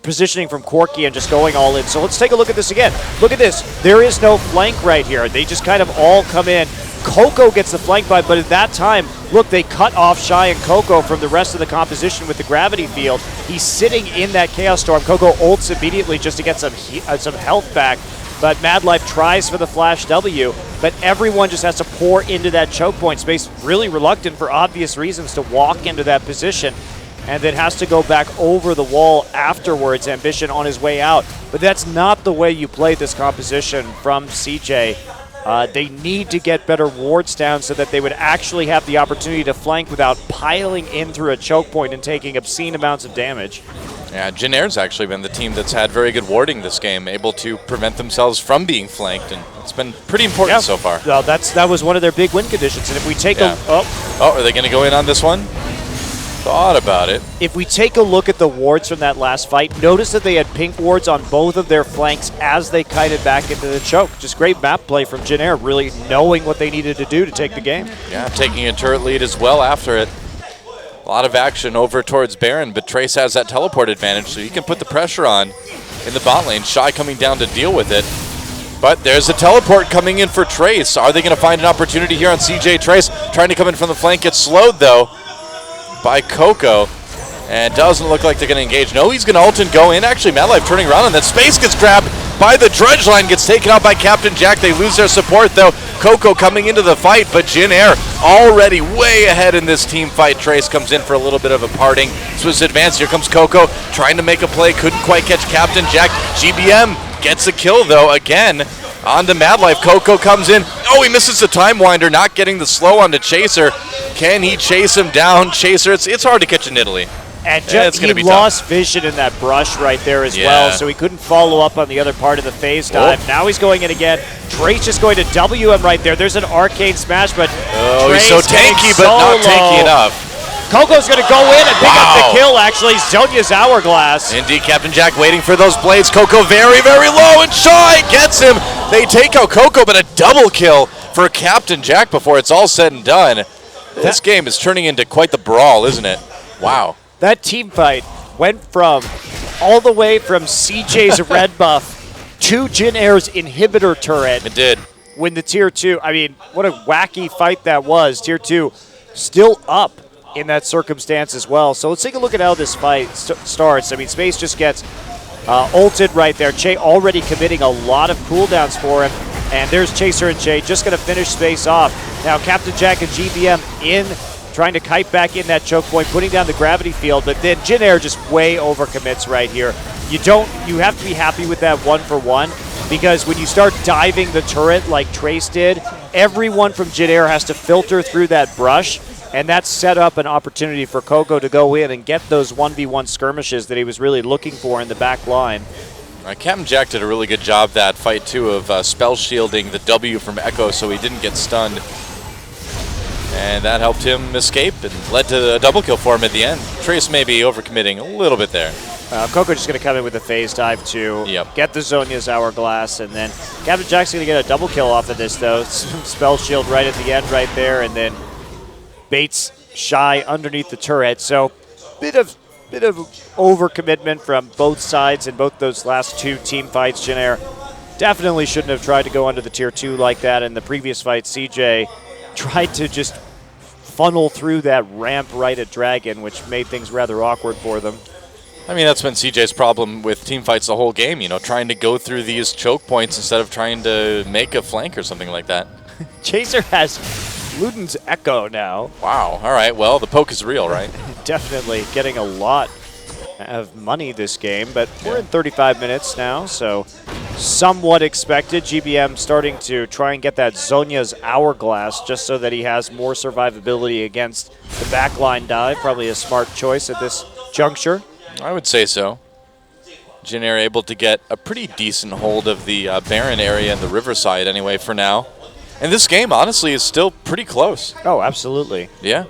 positioning from Corki and just going all in. So let's take a look at this again. Look at this. There is no flank right here. They just kind of all come in. Coco gets the flank buy, but at that time, look, they cut off Shy and Coco from the rest of the composition with the gravity field. He's sitting in that Chaos Storm. Coco ults immediately just to get some health back. But Madlife tries for the Flash W, but everyone just has to pour into that choke point. Space really reluctant for obvious reasons to walk into that position, and then has to go back over the wall afterwards, Ambition on his way out. But that's not the way you play this composition from CJ. They need to get better wards down so that they would actually have the opportunity to flank without piling in through a choke point and taking obscene amounts of damage. Yeah, Jin Air's actually been the team that's had very good warding this game, able to prevent themselves from being flanked, and it's been pretty important so far. Well, that was one of their big win conditions, and if we take are they going to go in on this one? Thought about it. If we take a look at the wards from that last fight, notice that they had pink wards on both of their flanks as they kited back into the choke. Just great map play from Jin Air, really knowing what they needed to do to take the game. Yeah, taking a turret lead as well after it. A lot of action over towards Baron, but Trace has that teleport advantage, so he can put the pressure on in the bot lane. Shy coming down to deal with it. But there's a teleport coming in for Trace. Are they going to find an opportunity here on CJ? Trace trying to come in from the flank, gets slowed though by Coco. And doesn't look like they're going to engage. No, he's going to ult and go in. Actually, Madlife turning around, and then Space gets grabbed by the Dredge line, gets taken out by Captain Jack. They lose their support, though. Coco coming into the fight, but Jin Air already way ahead in this team fight. Trace comes in for a little bit of a parting. Swiss advance. Here comes Coco trying to make a play. Couldn't quite catch Captain Jack. GBM gets a kill, though, again. On to Madlife. Coco comes in. Oh, he misses the Time Winder, not getting the slow onto Chaser. Can he chase him down? Chaser, it's hard to catch in Italy. And he lost vision in that brush right there as well, so he couldn't follow up on the other part of the phase dive. Now he's going in again. Trace just going to W him right there. There's an arcane smash, but he's so tanky, but not tanky enough. Coco's going to go in and pick up the kill, actually. Zhonya's Hourglass. Indeed, Captain Jack waiting for those blades. Coco very, very low, and Shy gets him. They take out Coco, but a double kill for Captain Jack before it's all said and done. This game is turning into quite the brawl, isn't it? Wow. That team fight went from all the way from CJ's red buff to Jin Air's inhibitor turret. It did. when the Tier 2, I mean, what a wacky fight that was. Tier 2 still up in that circumstance as well. So let's take a look at how this fight starts. I mean, Space just gets ulted right there. Che already committing a lot of cooldowns for him. And there's Chaser and Che just going to finish Space off. Now Captain Jack and GBM in, trying to kite back in that choke point, putting down the gravity field, but then Jin Air just way overcommits right here. You have to be happy with that 1-for-1, because when you start diving the turret like Trace did, everyone from Jin Air has to filter through that brush, and that set up an opportunity for Coco to go in and get those 1v1 skirmishes that he was really looking for in the back line. Captain Jack did a really good job that fight too of spell shielding the W from Echo so he didn't get stunned. And that helped him escape and led to a double kill for him at the end. Trace may be overcommitting a little bit there. Coco just going to come in with a phase dive to get the Zhonya's Hourglass, and then Captain Jack's going to get a double kill off of this though. Spell shield right at the end right there, and then baits Shy underneath the turret. So bit of overcommitment from both sides in both those last two team fights. Jin Air definitely shouldn't have tried to go under the Tier 2 like that. In the previous fight, CJ tried to just funnel through that ramp right at Dragon, which made things rather awkward for them. I mean, that's been CJ's problem with team fights the whole game, you know, trying to go through these choke points instead of trying to make a flank or something like that. Chaser has Luden's Echo now. Wow, all right, well, the poke is real, right? Definitely getting a lot of money this game, but we're in 35 minutes now, so somewhat expected. GBM starting to try and get that Zhonya's Hourglass just so that he has more survivability against the backline dive. Probably a smart choice at this juncture. I would say so. Jin Air able to get a pretty decent hold of the Baron area and the Riverside anyway for now. And this game, honestly, is still pretty close. Oh, absolutely. Yeah.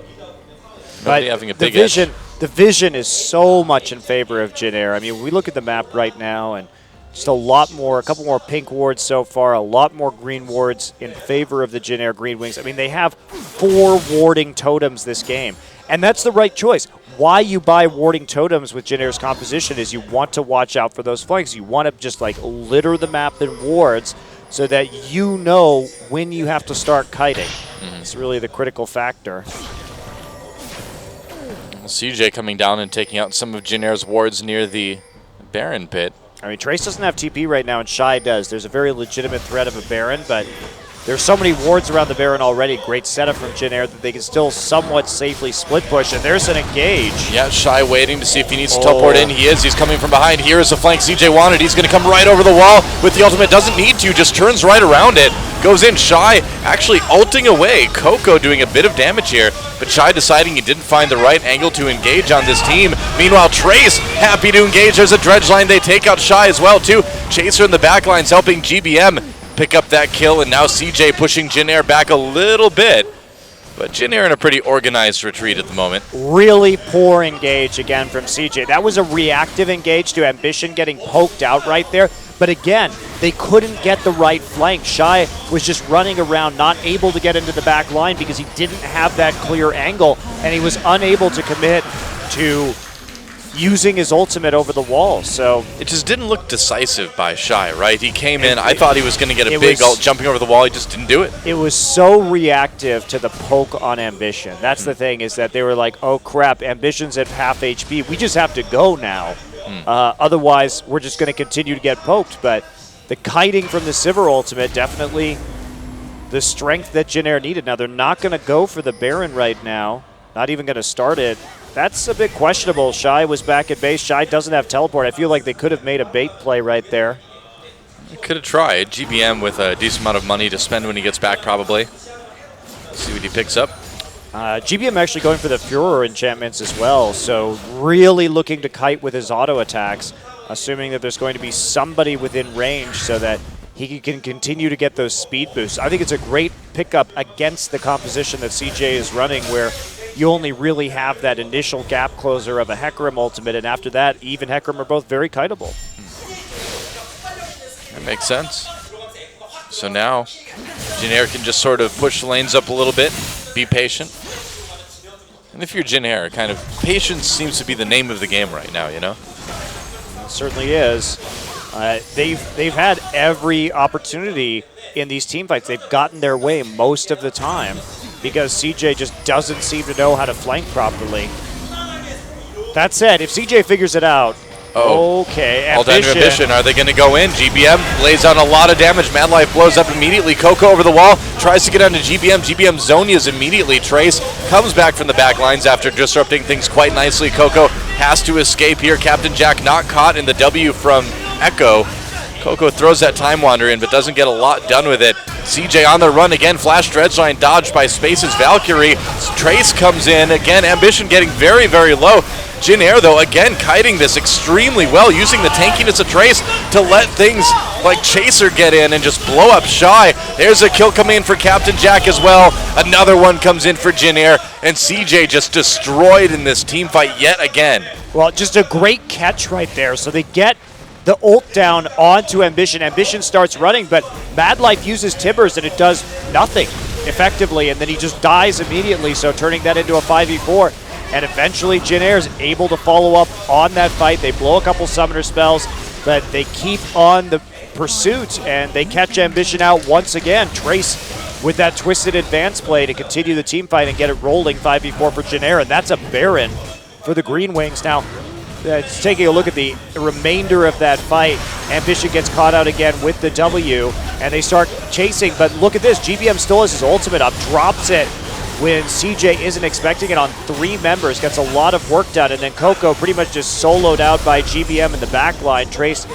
But having a big edge. The vision is so much in favor of Jin Air. I mean, we look at the map right now, and just a couple more pink wards so far, a lot more green wards in favor of the Jin Air Green Wings. I mean, they have 4 warding totems this game, and that's the right choice. Why you buy warding totems with Jin Air's composition is you want to watch out for those flanks. You want to just like litter the map in wards so that you know when you have to start kiting. It's really the critical factor. CJ coming down and taking out some of Jin Air's wards near the Baron pit. I mean, Trace doesn't have TP right now, and Shy does. There's a very legitimate threat of a Baron, but there's so many wards around the Baron already. Great setup from Jin Air that they can still somewhat safely split push, and there's an engage. Yeah, Shy waiting to see if he needs to teleport in. He is. He's coming from behind. Here is the flank CJ wanted. He's going to come right over the wall with the ultimate. Doesn't need to, just turns right around it. Goes in. Shy actually ulting away. Coco doing a bit of damage here, but Shy deciding he didn't find the right angle to engage on this team. Meanwhile, Trace happy to engage. There's a dredge line. They take out Shy as well, too. Chaser in the back line's helping GBM pick up that kill, and now CJ pushing Jin Air back a little bit. But Jin Air in a pretty organized retreat at the moment. Really poor engage again from CJ. That was a reactive engage to Ambition getting poked out right there. But again, they couldn't get the right flank. Shy was just running around, not able to get into the back line because he didn't have that clear angle, and he was unable to commit to using his ultimate over the wall. So it just didn't look decisive by Shy, right? He came in, I thought he was going to get a big ult jumping over the wall. He just didn't do it. It was so reactive to the poke on Ambition. That's the thing, is that they were like, oh crap, Ambition's at half HP. We just have to go now. Otherwise, we're just going to continue to get poked. But the kiting from the Sivir ultimate, definitely the strength that Jin Air needed. Now, they're not going to go for the Baron right now. Not even going to start it. That's a bit questionable. Shy was back at base. Shy doesn't have teleport. I feel like they could have made a bait play right there. Could have tried. GBM with a decent amount of money to spend when he gets back, probably. See what he picks up. GBM actually going for the Furor enchantments as well, so really looking to kite with his auto attacks, assuming that there's going to be somebody within range so that he can continue to get those speed boosts. I think it's a great pickup against the composition that CJ is running, where you only really have that initial gap closer of a Hecarim ultimate, and after that, Eve and Hecarim are both very kiteable. That makes sense. So now, Jin Air can just sort of push the lanes up a little bit, be patient. And if you're Jin Air, kind of patience seems to be the name of the game right now, you know? It certainly is. They've had every opportunity in these team fights. They've gotten their way most of the time because CJ just doesn't seem to know how to flank properly. That said, if CJ figures it out, okay, All down to Ambition. Are they going to go in? GBM lays down a lot of damage. Mad Life blows up immediately. Coco over the wall, tries to get onto GBM. GBM Zonia's immediately. Trace comes back from the back lines after disrupting things quite nicely. Coco has to escape here. Captain Jack not caught in the W from Echo. Coco throws that Time Wander in, but doesn't get a lot done with it. CJ on the run again. Flash Dredgeline dodged by Space's Valkyrie. Trace comes in again. Ambition getting very, very low. Jin Air, though, again kiting this extremely well, using the tankiness of Trace to let things like Chaser get in and just blow up Shy. There's a kill coming in for Captain Jack as well. Another one comes in for Jin Air, and CJ just destroyed in this team fight yet again. Well, just a great catch right there. So they get the ult down onto Ambition. Ambition starts running, but Mad Life uses Tibbers, and it does nothing effectively, and then he just dies immediately, so turning that into a 5v4. And eventually Jin Air is able to follow up on that fight. They blow a couple summoner spells, but they keep on the pursuit, and they catch Ambition out once again. Trace with that twisted advance play to continue the team fight and get it rolling 5v4 for Jin Air, and that's a Baron for the Green Wings. Now, taking a look at the remainder of that fight, Ambition gets caught out again with the W, and they start chasing, but look at this. GBM still has his ultimate up, drops it when CJ isn't expecting it on 3 members, gets a lot of work done, and then Coco pretty much just soloed out by GBM in the back line. Trace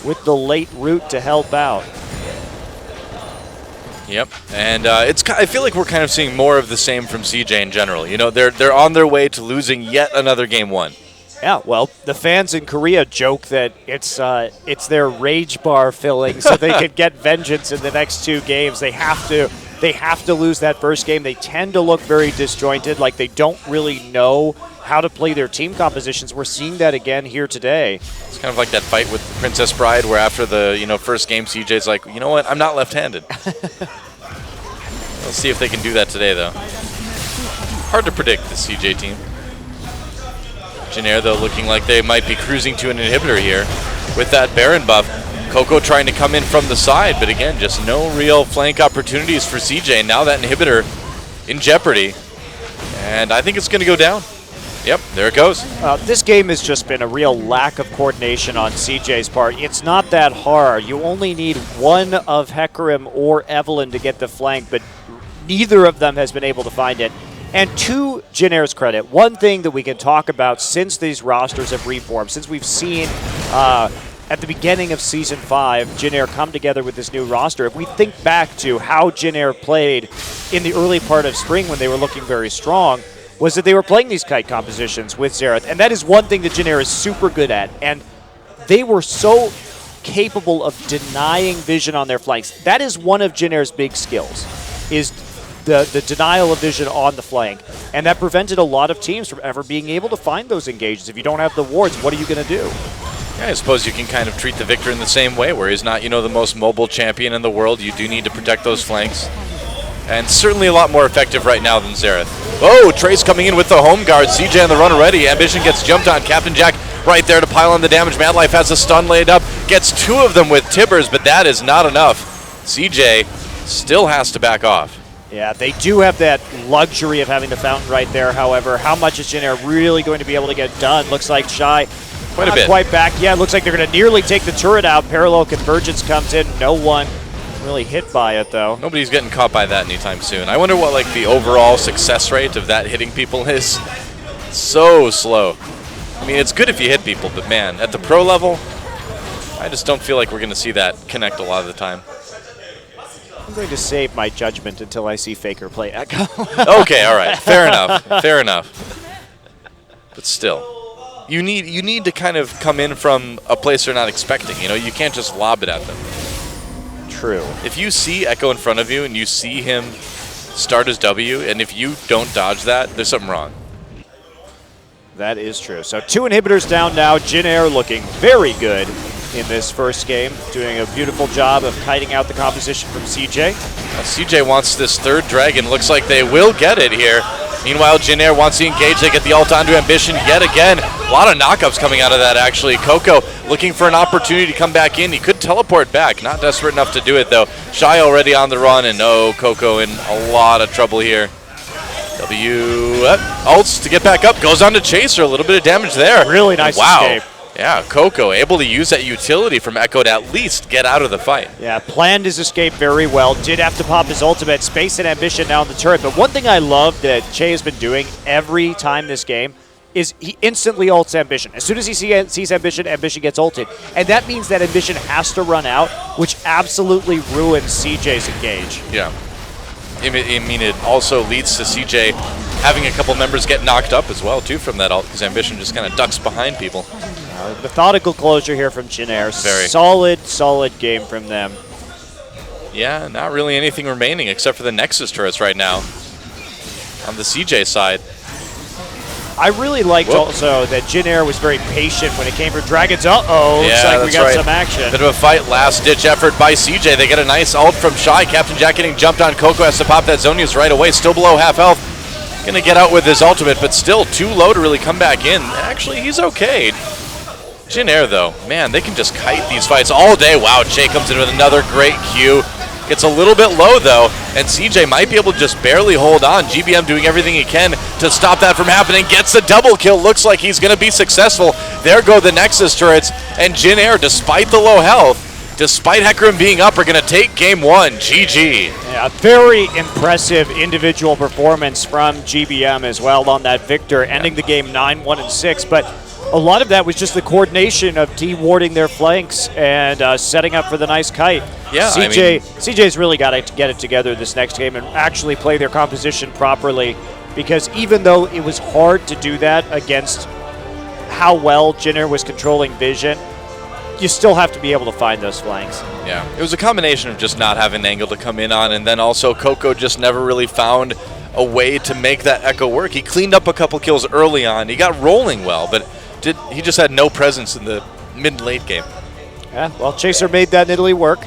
with the late root to help out. Yep, and I feel like we're kind of seeing more of the same from CJ in general. You know, they're on their way to losing yet another game 1. Yeah, well, the fans in Korea joke that it's their rage bar filling so they can get vengeance in the next 2 games. They have to lose that first game. They tend to look very disjointed, like they don't really know how to play their team compositions. We're seeing that again here today. It's kind of like that fight with Princess Bride where after the first game, CJ's like, you know what, I'm not left-handed. We'll see if they can do that today, though. Hard to predict the CJ team. Jin Air, though, looking like they might be cruising to an inhibitor here with that Baron buff. Coco trying to come in from the side, but again, just no real flank opportunities for CJ. Now that inhibitor in jeopardy, and I think it's going to go down. Yep, there it goes. This game has just been a real lack of coordination on CJ's part. It's not that hard. You only need one of Hecarim or Evelynn to get the flank, but neither of them has been able to find it. And to Jin Air's credit, one thing that we can talk about since these rosters have reformed, since we've seen at the beginning of Season 5, Jin Air come together with this new roster. If we think back to how Jin Air played in the early part of spring when they were looking very strong, was that they were playing these kite compositions with Xerath. And that is one thing that Jin Air is super good at. And they were so capable of denying vision on their flanks. That is one of Jin Air's big skills, is the denial of vision on the flank. And that prevented a lot of teams from ever being able to find those engages. If you don't have the wards, what are you going to do? Yeah, I suppose you can kind of treat the Victor in the same way, where he's not, the most mobile champion in the world. You do need to protect those flanks. And certainly a lot more effective right now than Xerath. Oh, Trace coming in with the home guard. CJ on the run already. Ambition gets jumped on. Captain Jack right there to pile on the damage. Mad Life has a stun laid up. Gets 2 of them with Tibbers, but that is not enough. CJ still has to back off. Yeah, they do have that luxury of having the fountain right there. However, how much is Jin Air really going to be able to get done? Looks like Shy quite a bit. Quite back. Yeah, it looks like they're going to nearly take the turret out. Parallel Convergence comes in. No one really hit by it, though. Nobody's getting caught by that anytime soon. I wonder what the overall success rate of that hitting people is. So slow. I mean, it's good if you hit people, but man, at the pro level, I just don't feel like we're going to see that connect a lot of the time. I'm going to save my judgment until I see Faker play Echo. Okay, all right. Fair enough. Fair enough. But still, you need to kind of come in from a place they're not expecting. You can't just lob it at them. True. If you see Echo in front of you and you see him start his W, and if you don't dodge that, there's something wrong. That is true. So 2 inhibitors down now. Jin Air looking very good in this first game, doing a beautiful job of kiting out the composition from CJ. CJ wants this 3rd dragon. Looks like they will get it here. Meanwhile, Jin Air wants to engage. They get the ult onto Ambition yet again. A lot of knockups coming out of that, actually. Coco looking for an opportunity to come back in. He could teleport back. Not desperate enough to do it, though. Shy already on the run, and Coco in a lot of trouble here. Ults to get back up. Goes on to Chaser. A little bit of damage there. Really nice escape. Yeah, Coco able to use that utility from Echo to at least get out of the fight. Yeah, planned his escape very well. Did have to pop his ultimate. Space and Ambition now in the turret. But one thing I love that Che has been doing every time this game is he instantly ults Ambition. As soon as he sees Ambition, Ambition gets ulted. And that means that Ambition has to run out, which absolutely ruins CJ's engage. Yeah. I mean, it also leads to CJ having a couple members get knocked up as well, too, from that ult, because Ambition just kind of ducks behind people. Methodical closure here from Jin Air. Very. Solid game from them. Yeah, not really anything remaining except for the Nexus turrets right now on the CJ side. I really liked also that Jin Air was very patient when it came for Dragons. Looks like we got some action. Bit of a fight, last-ditch effort by CJ. They get a nice ult from Shy. Captain Jack getting jumped on. Coco has to pop that Zonius right away. Still below half health. Gonna get out with his ultimate, but still too low to really come back in. Actually, he's okay. Jin Air, though, man, they can just kite these fights all day. Wow, Che comes in with another great Q. Gets a little bit low, though, and CJ might be able to just barely hold on. GBM doing everything he can to stop that from happening. Gets a double kill. Looks like he's going to be successful. There go the Nexus turrets, and Jin Air, despite the low health, despite Hecarim being up, are going to take game one. GG. Yeah, very impressive individual performance from GBM as well on that Victor, ending the game 9-1-6, but a lot of that was just the coordination of de-warding their flanks and setting up for the nice kite. Yeah, CJ's really got to get it together this next game and actually play their composition properly, because even though it was hard to do that against how well Jin Air was controlling Vision, you still have to be able to find those flanks. Yeah, it was a combination of just not having an angle to come in on, and then also Coco just never really found a way to make that Echo work. He cleaned up a couple kills early on. He got rolling well, but he just had no presence in the mid-late game. Yeah, well, Chaser made that Nidalee work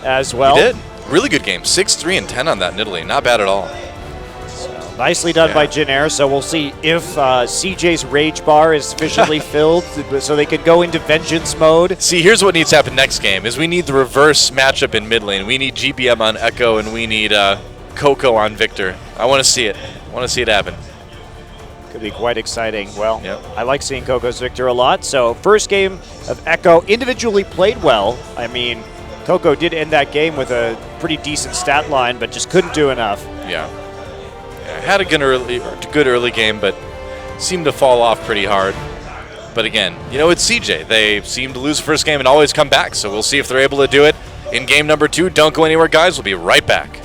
as well. He did. Really good game. 6-3 and 10 on that Nidalee. Not bad at all. So, nicely done by Jin Air. So we'll see if CJ's Rage Bar is sufficiently filled so they can go into Vengeance mode. See, here's what needs to happen next game, is we need the reverse matchup in mid lane. We need GBM on Echo, and we need Coco on Victor. I want to see it. I want to see it happen. Could be quite exciting. Well, I like seeing Coco's Victor a lot. So first game of Echo individually played well. I mean, Coco did end that game with a pretty decent stat line, but just couldn't do enough. Yeah. Had a good early game, but seemed to fall off pretty hard. But again, it's CJ. They seem to lose the first game and always come back. So we'll see if they're able to do it in game number 2. Don't go anywhere, guys. We'll be right back.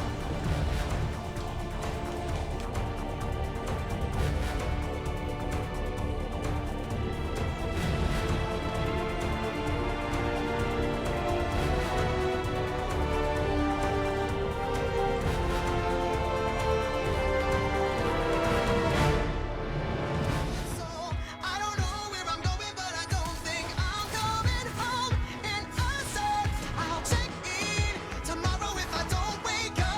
Tomorrow if I don't wake up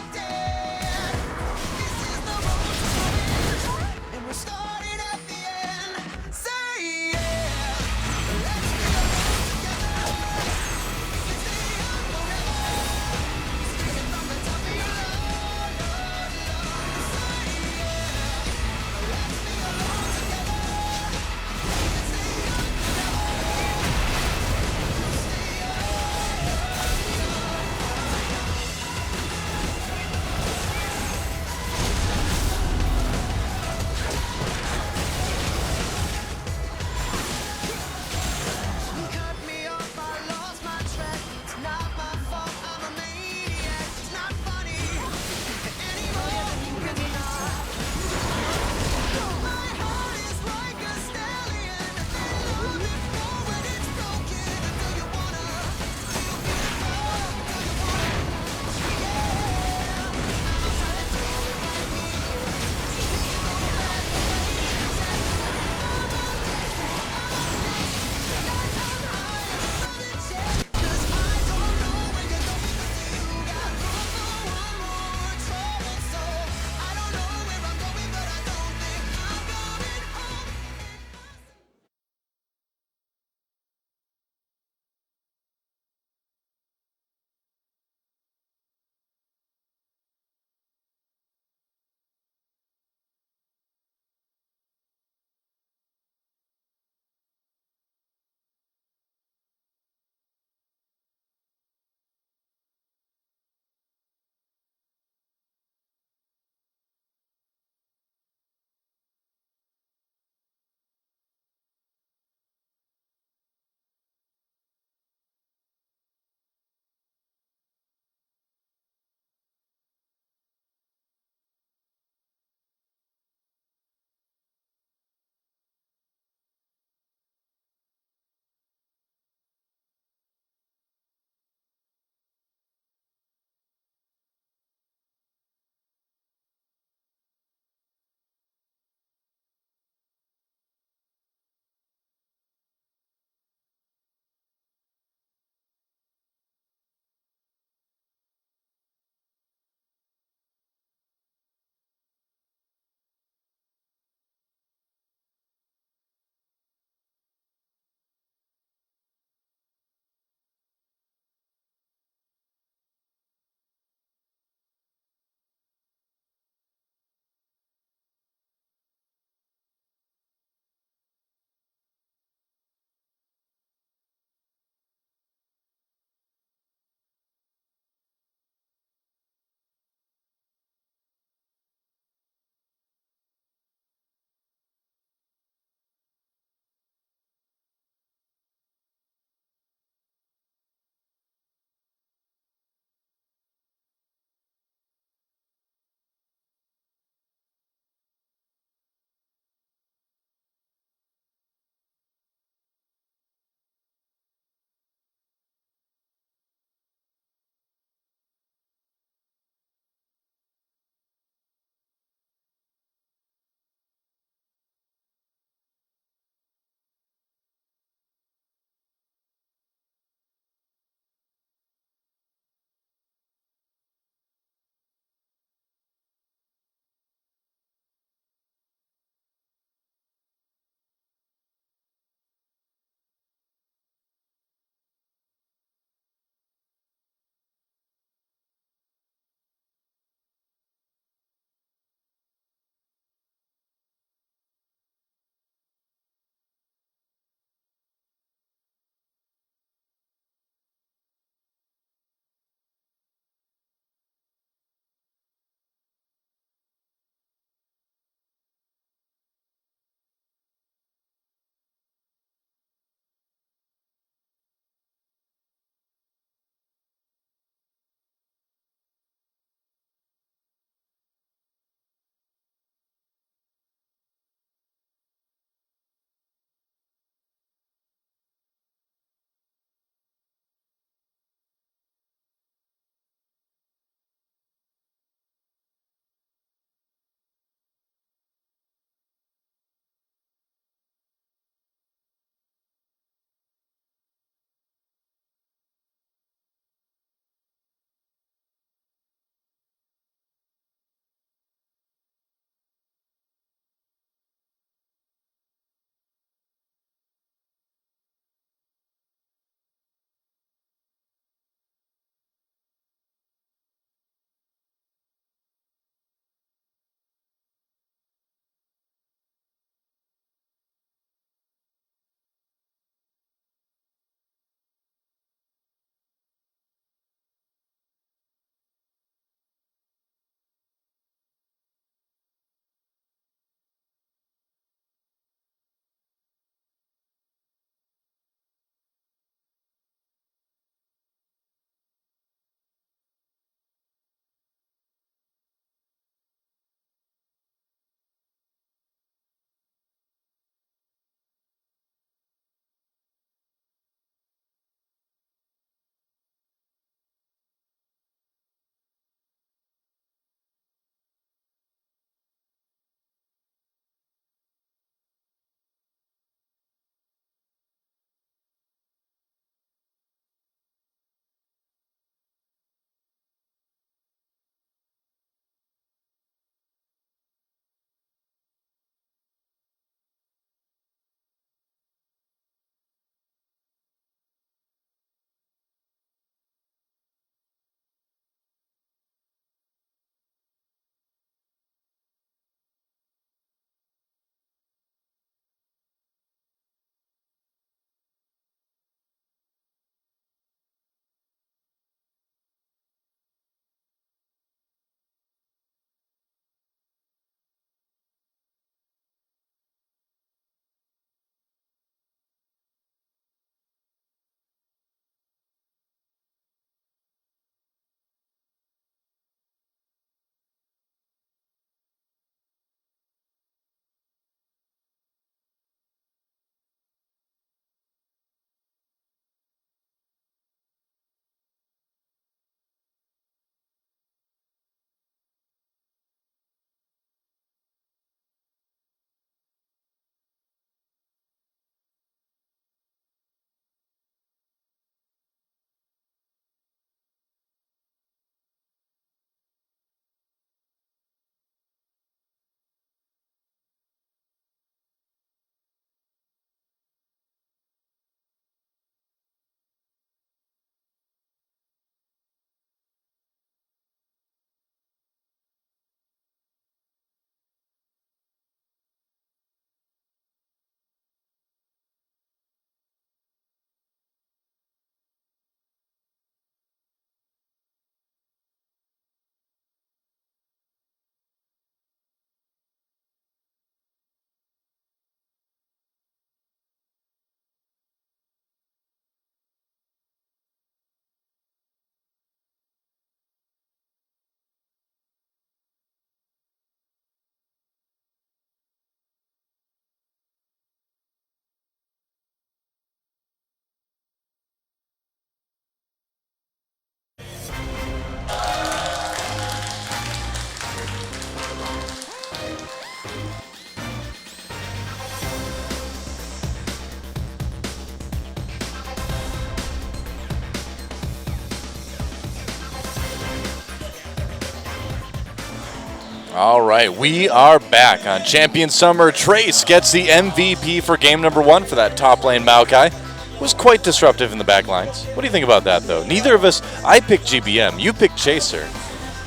All right, we are back on Champion Summer. Trace gets the MVP for game number 1 for that top lane. Maokai was quite disruptive in the back lines. What do you think about that, though? Neither of us, I picked GBM, you picked Chaser.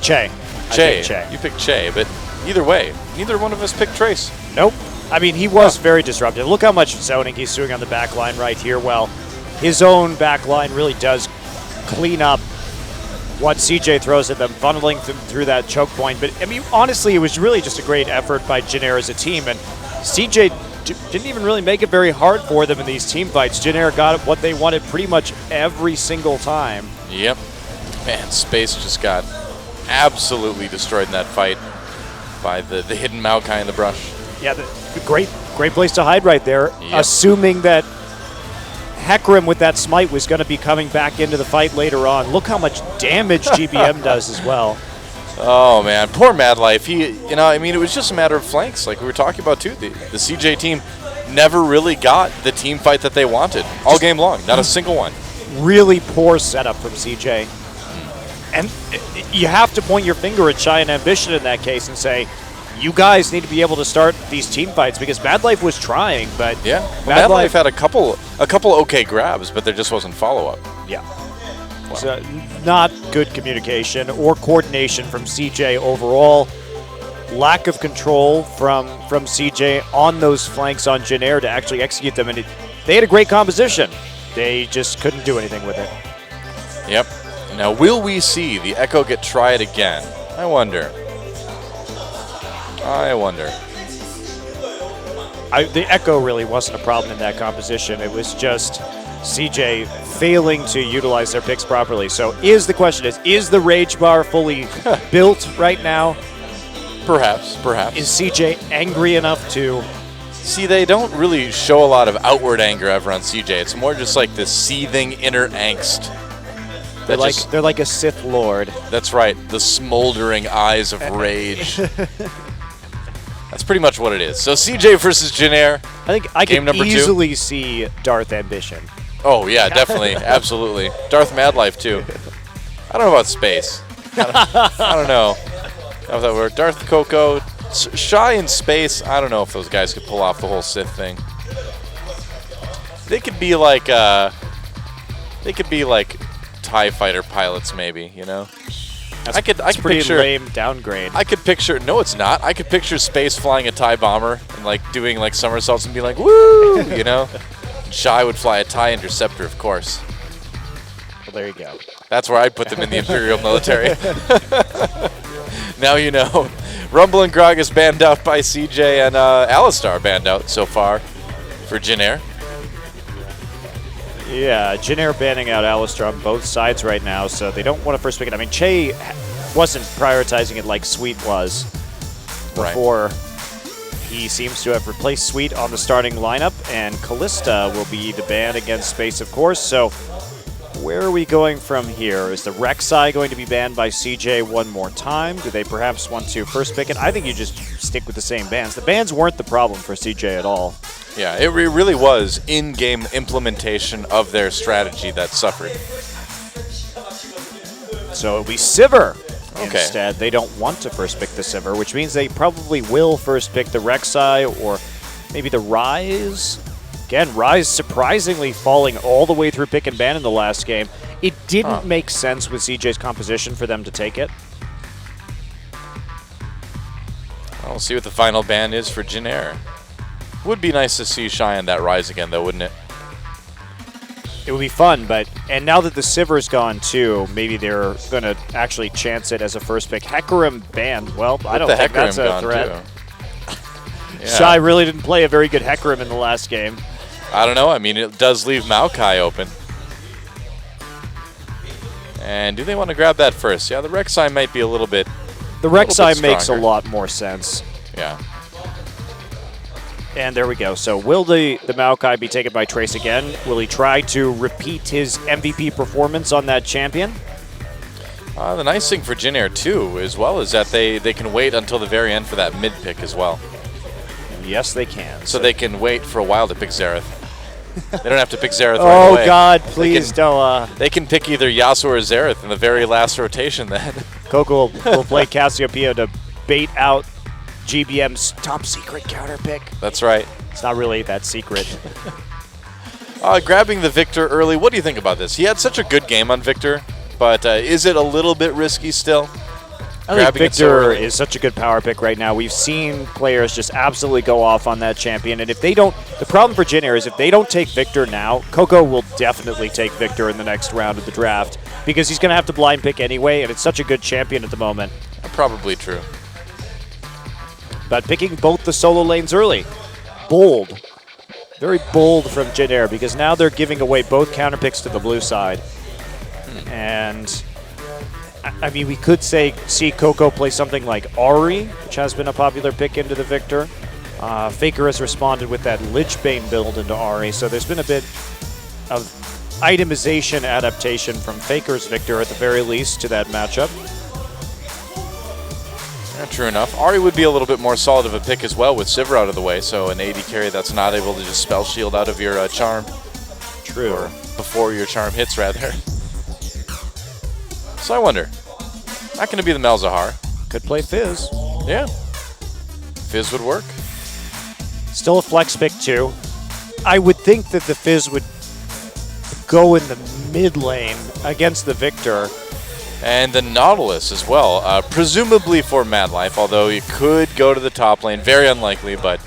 Che. I Che, picked Che. you picked Che, but either way, neither one of us picked Trace. Nope. I mean, he was very disruptive. Look how much zoning he's doing on the back line right here. Well, his own back line really does clean up what CJ throws at them, funneling them through that choke point. But, I mean, honestly, it was really just a great effort by Jin Air as a team. And CJ didn't even really make it very hard for them in these team fights. Jin Air got what they wanted pretty much every single time. Yep. Man, Space just got absolutely destroyed in that fight by the hidden Maokai in the brush. Yeah, the great place to hide right there, Yep. assuming that Hecarim with that smite was going to be coming back into the fight later on. Look how much damage GBM does as well. Oh man, poor Mad Life. He, I mean, it was just a matter of flanks, like we were talking about too. The CJ team never really got the team fight that they wanted all game long. Not a single one. Really poor setup from CJ. And you have to point your finger at Shy and Ambition in that case and say, you guys need to be able to start these team fights, because Mad Life was trying, but Yeah, Mad Life had a couple okay grabs, but there just wasn't follow up. yeah. So not good communication or coordination from CJ overall. Lack of control from CJ on those flanks on Jin Air to actually execute them, and they had a great composition. They just couldn't do anything with it. Yep. Now, will we see the Echo get tried again? I wonder. The Echo really wasn't a problem in that composition. It was just CJ failing to utilize their picks properly. So the question is the Rage Bar fully built right now? Perhaps. Is CJ angry enough to... See, they don't really show a lot of outward anger ever on CJ. It's more just like this seething inner angst. They're like a Sith Lord. That's right, the smoldering eyes of rage. That's pretty much what it is. So CJ versus Jin Air. I think I Game can number 2. easily see Darth Ambition. Oh yeah, definitely, absolutely. Darth Mad Life too. I don't know about Space. I don't know how that worked. Darth Coco, Shy in Space. I don't know if those guys could pull off the whole Sith thing. They could be like TIE fighter pilots, maybe. I could Pretty picture. lame downgrade. I could picture. No, it's not. I could picture Space flying a TIE bomber and like doing like somersaults and be like, "Woo!" And Shy would fly a TIE Interceptor, of course. Well, there you go. That's where I'd put them in the Imperial military. Now you know. Rumble and Gragas banned out by CJ, and Alistar banned out so far for Jin Air. Yeah, Jin Air banning out Alistar on both sides right now, so they don't want to first pick it. I mean, Che wasn't prioritizing it like Sweet was before. He seems to have replaced Sweet on the starting lineup, and Callista will be the ban against Space, of course. So where are we going from here? Is the Rek'Sai going to be banned by CJ one more time? Do they perhaps want to first pick it? I think you just stick with the same bans. The bans weren't the problem for CJ at all. Yeah, it really was in-game implementation of their strategy that suffered. So it'll be Sivir Okay. instead. They don't want to first pick the Sivir, which means they probably will first pick the Rek'Sai or maybe the Ryze. Again, Ryze surprisingly falling all the way through pick and ban in the last game. It didn't make sense with CJ's composition for them to take it. We'll see what the final ban is for Jin Air. Would be nice to see Shy on that Rise again, though, wouldn't it? It would be fun, and now that the Sivir's gone too, maybe they're going to actually chance it as a first pick. Hecarim banned. Well, I don't think that's a threat. Yeah. Shy really didn't play a very good Hecarim in the last game. I don't know. I mean, it does leave Maokai open. And do they want to grab that first? Yeah, the Rek'Sai might be a little bit. The Rek'Sai makes a stronger. lot more sense. Yeah. And there we go. So will the Maokai be taken by Trace again? Will he try to repeat his MVP performance on that champion? The nice thing for Jin Air, too, as well, is that they can wait until the very end for that mid pick as well. Yes, they can. So they can wait for a while to pick Xerath. They don't have to pick Xerath right Oh, away. God, please don't. They can pick either Yasuo or Xerath in the very last rotation then. Coco will play Cassiopeia to bait out GBM's top secret counter pick. That's right. It's not really that secret. Grabbing the Victor early. What do you think about this? He had such a good game on Victor, but is it a little bit risky still? I think Grabbing it so Victor early? is such a good power pick right now. We've seen players just absolutely go off on that champion, and if they don't, the problem for Jin Air is if they don't take Victor now, Coco will definitely take Victor in the next round of the draft because he's going to have to blind pick anyway, and it's such a good champion at the moment. Probably true. But picking both the solo lanes early, bold, very bold from Jin Air because now they're giving away both counter picks to the blue side, and I mean, we could see Coco play something like Ari, which has been a popular pick into the Victor. Faker has responded with that Lichbane build into Ari, so there's been a bit of itemization adaptation from Faker's Victor at the very least to that matchup. Yeah, true enough. Ari would be a little bit more solid of a pick as well with Sivir out of the way, so an AD carry that's not able to just spell shield out of your charm. True. Or before your charm hits, rather. So I wonder, not going to be the Malzahar. Could play Fizz. Yeah. Fizz would work. Still a flex pick too. I would think that the Fizz would go in the mid lane against the Victor. And the Nautilus as well, presumably for Mad Life, although you could go to the top lane. Very unlikely, but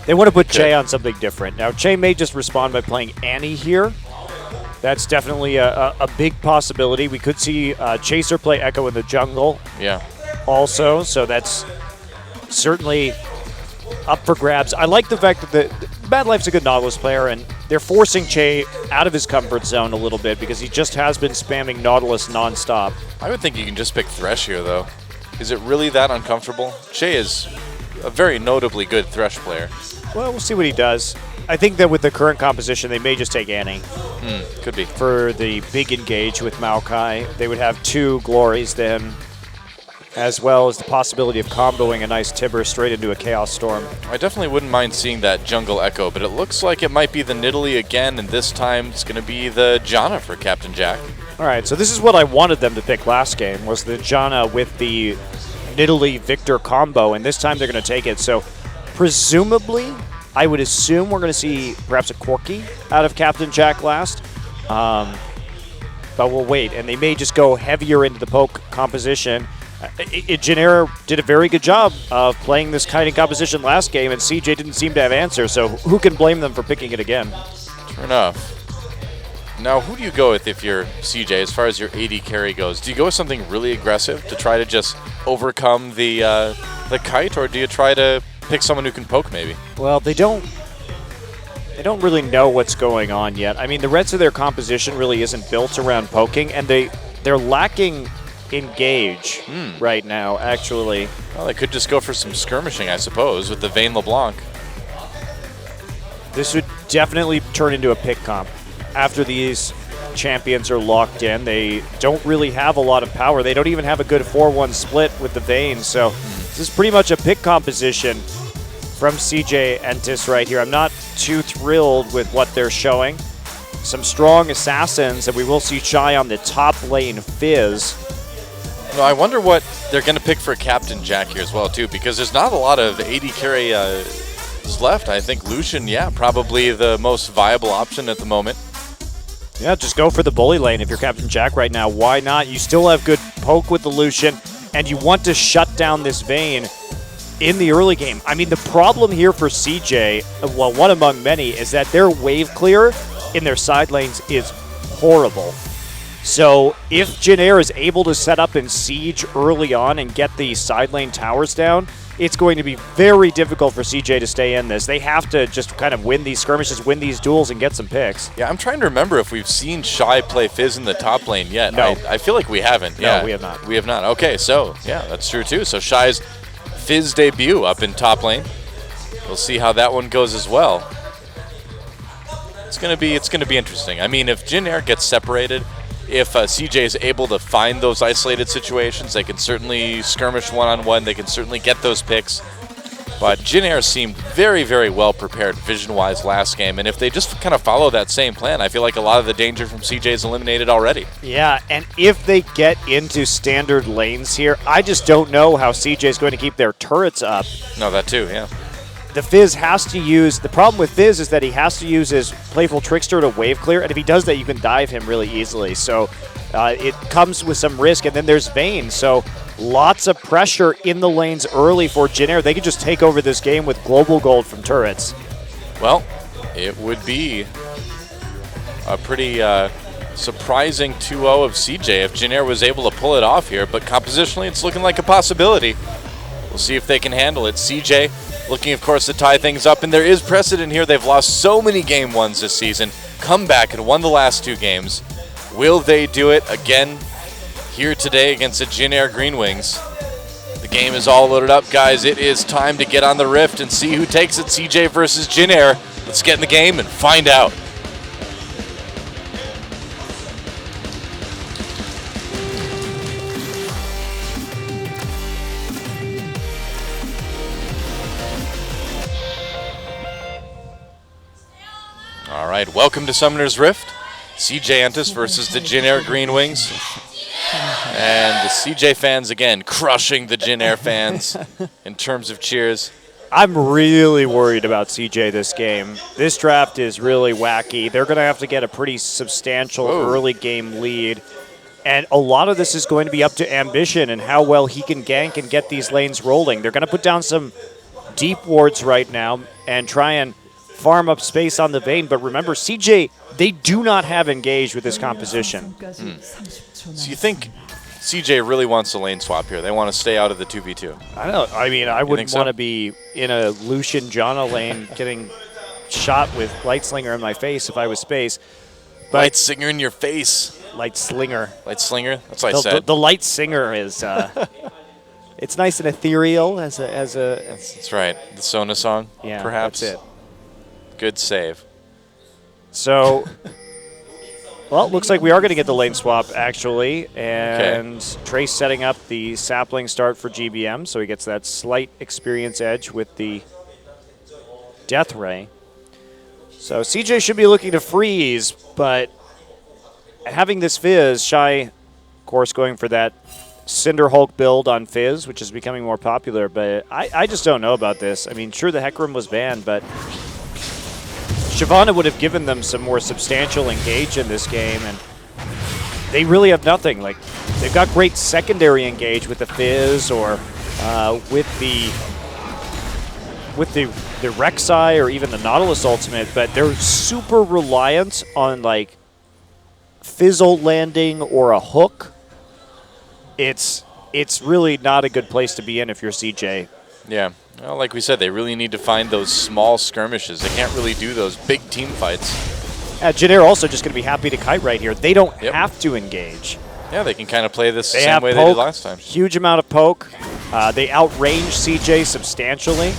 They want to put Che on something different. Now, Che may just respond by playing Annie here. That's definitely a big possibility. We could see Chaser play Echo in the jungle yeah. also, so that's certainly up for grabs. I like the fact that Mad Life's a good Nautilus player, and they're forcing Che out of his comfort zone a little bit because he just has been spamming Nautilus nonstop. I would think you can just pick Thresh here, though. Is it really that uncomfortable? Che is a very notably good Thresh player. Well, we'll see what he does. I think that with the current composition, they may just take Annie. Could be. For the big engage with Maokai. They would have two Glories then, as well as the possibility of comboing a nice Tibber straight into a Chaos Storm. I definitely wouldn't mind seeing that jungle Echo, but it looks like it might be the Nidalee again, and this time it's going to be the Janna for Captain Jack. All right, so this is what I wanted them to pick last game, was the Janna with the Nidalee Victor combo, and this time they're going to take it. So presumably, I would assume we're going to see perhaps a Corki out of Captain Jack last. But we'll wait, and they may just go heavier into the poke composition. Jin Air did a very good job of playing this kind of composition last game, and CJ didn't seem to have answers, so who can blame them for picking it again? True enough. Now, who do you go with if you're CJ as far as your AD carry goes? Do you go with something really aggressive to try to just overcome the kite, or do you try to pick someone who can poke maybe? Well, they don't really know what's going on yet. I mean, the rest of their composition really isn't built around poking, and they're lacking engage right now, actually. Well, they could just go for some skirmishing, I suppose, with the Vayne LeBlanc. This would definitely turn into a pick comp. After these champions are locked in, they don't really have a lot of power. They don't even have a good 4-1 split with the Vayne, so this is pretty much a pick composition from CJ Entus right here. I'm not too thrilled with what they're showing. Some strong assassins, and we will see Shy on the top lane Fizz. No, I wonder what they're going to pick for Captain Jack here as well, too, because there's not a lot of AD carry left. I think Lucian, probably the most viable option at the moment. Yeah, just go for the bully lane if you're Captain Jack right now. Why not? You still have good poke with the Lucian, and you want to shut down this Vayne in the early game. I mean, the problem here for CJ, well, one among many, is that their wave clear in their side lanes is horrible. So if Jin Air is able to set up and siege early on and get the side lane towers down, it's going to be very difficult for CJ to stay in this. They have to just kind of win these skirmishes, win these duels, and get some picks. Yeah, I'm trying to remember if we've seen Shy play Fizz in the top lane yet. No. I feel like we haven't. No, Yeah, we have not. We have not. Okay, so, yeah, that's true, too. So Shy's Fizz debut up in top lane. We'll see how that one goes as well. It's gonna be interesting. I mean, if Jin Air gets separated, if CJ is able to find those isolated situations, they can certainly skirmish one-on-one. They can certainly get those picks. But Jin Air seemed very, very well prepared vision-wise last game, and if they just kind of follow that same plan, I feel like a lot of the danger from CJ is eliminated already. Yeah, and if they get into standard lanes here, I just don't know how CJ is going to keep their turrets up. No, that too, yeah. The Fizz has to use, the problem with Fizz is that he has to use his Playful Trickster to wave clear, and if he does that, you can dive him really easily. So it comes with some risk, and then there's Vayne. So lots of pressure in the lanes early for Jin Air. They could just take over this game with global gold from turrets. Well, it would be a pretty surprising 2-0 of CJ if Jin Air was able to pull it off here, but compositionally it's looking like a possibility. We'll see if they can handle it. CJ looking, of course, to tie things up, and there is precedent here. They've lost so many game ones this season, come back and won the last 2 games. Will they do it again here today against the Jin Air Green Wings? The game is all loaded up, guys. It is time to get on the Rift and see who takes it, CJ versus Jin Air. Let's get in the game and find out. All right, welcome to Summoner's Rift. CJ Entus versus the Jin Air Green Wings. And the CJ fans, again, crushing the Jin Air fans in terms of cheers. I'm really worried about CJ this game. This draft is really wacky. They're going to have to get a pretty substantial early game lead. And a lot of this is going to be up to Ambition and how well he can gank and get these lanes rolling. They're going to put down some deep wards right now and try and farm up space on the Vayne. But remember, CJ, they do not have engaged with this composition. So you think CJ really wants a lane swap here? They want to stay out of the 2v2? I don't know. I mean, I wouldn't so? want to be in a Lucian Janna lane getting shot with Light Slinger in my face if I was Space. But Light Singer in your face. Light Slinger. Light Slinger? That's what I said. The Light Singer is... it's nice and ethereal as a... That's right. The Sona song, yeah, perhaps? that's it. Good save. So... Well, looks like we are going to get the lane swap, actually. And Trace setting up the sapling start for GBM, so he gets that slight experience edge with the Death Ray. So CJ should be looking to freeze, but having this Fizz, Shy, of course, going for that Cinder Hulk build on Fizz, which is becoming more popular. But I just don't know about this. I mean, sure, the Hecarim was banned, but Shyvana would have given them some more substantial engage in this game, and they really have nothing. Like, they've got great secondary engage with the Fizz or with the Rek'Sai or even the Nautilus ultimate, but they're super reliant on like Fizzle landing or a hook. It's really not a good place to be in if you're CJ. Yeah. Well, like we said, they really need to find those small skirmishes. They can't really do those big team fights. Jin Air also just going to be happy to kite right here. They don't have to engage. Yeah, they can kind of play this the They same have way poke, they did last time. Huge amount of poke. They outrange CJ substantially.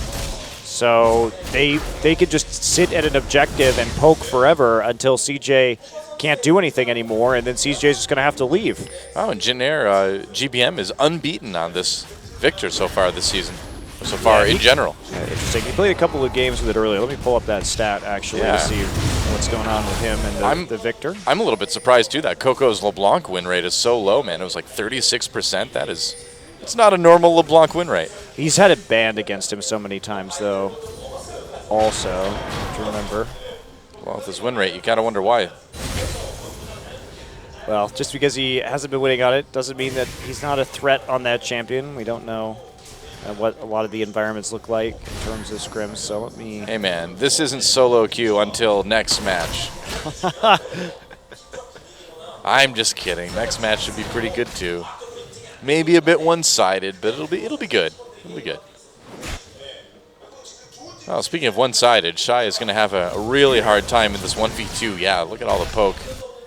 So they could just sit at an objective and poke forever until CJ can't do anything anymore, and then CJ's just going to have to leave. Oh, and Jin Air, GBM is unbeaten on this Victor so far this season. So far in general. Yeah, interesting. He played a couple of games with it earlier. Let me pull up that stat, actually, to see what's going on with him and the Victor. I'm a little bit surprised, too, that Coco's LeBlanc win rate is so low, man. It was like 36%. It's not a normal LeBlanc win rate. He's had it banned against him so many times, though, also, to remember. Well, with his win rate, you got to wonder why. Well, just because he hasn't been winning on it doesn't mean that he's not a threat on that champion. We don't know what a lot of the environments look like in terms of scrims, so let me... Hey, man, this isn't solo queue until next match. I'm just kidding. Next match should be pretty good, too. Maybe a bit one-sided, but it'll be good. It'll be good. Well, speaking of one-sided, Shy is going to have a really hard time in this 1v2. Yeah, look at all the poke.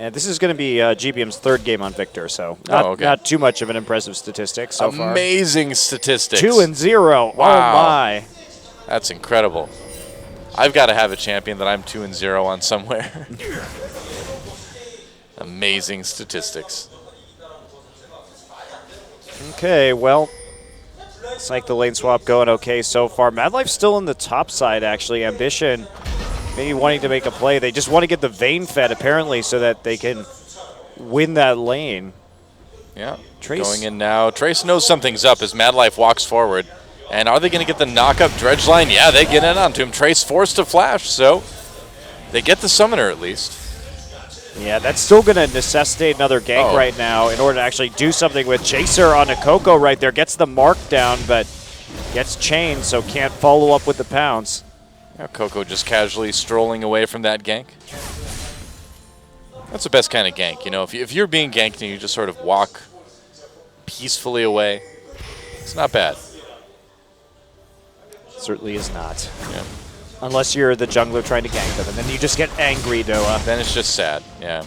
And this is going to be GBM's third game on Victor, so not too much of an impressive statistic so far. Amazing statistics. 2-0. Wow. Oh, my. That's incredible. I've got to have a champion that I'm 2-0 on somewhere. Amazing statistics. Okay, well, Looks like the lane swap going okay so far. Mad Life's still in the top side, actually. Ambition maybe wanting to make a play. They just want to get the Vayne fed, apparently, so that they can win that lane. Yeah, Trace. going in now. Trace knows something's up as Mad Life walks forward. And are they going to get the knock-up dredge line? Yeah, they get in onto him. Trace forced to flash, so they get the summoner at least. Yeah, that's still going to necessitate another gank right now in order to actually do something with Chaser on a Coco right there. Gets the mark down, but gets chained, so can't follow up with the pounce. Yeah, Coco just casually strolling away from that gank. That's the best kind of gank, you know. If you're being ganked and you just sort of walk peacefully away, it's not bad. Certainly is not. Yeah. Unless you're the jungler trying to gank them, and then you just get angry, Doa. Then it's just sad, yeah.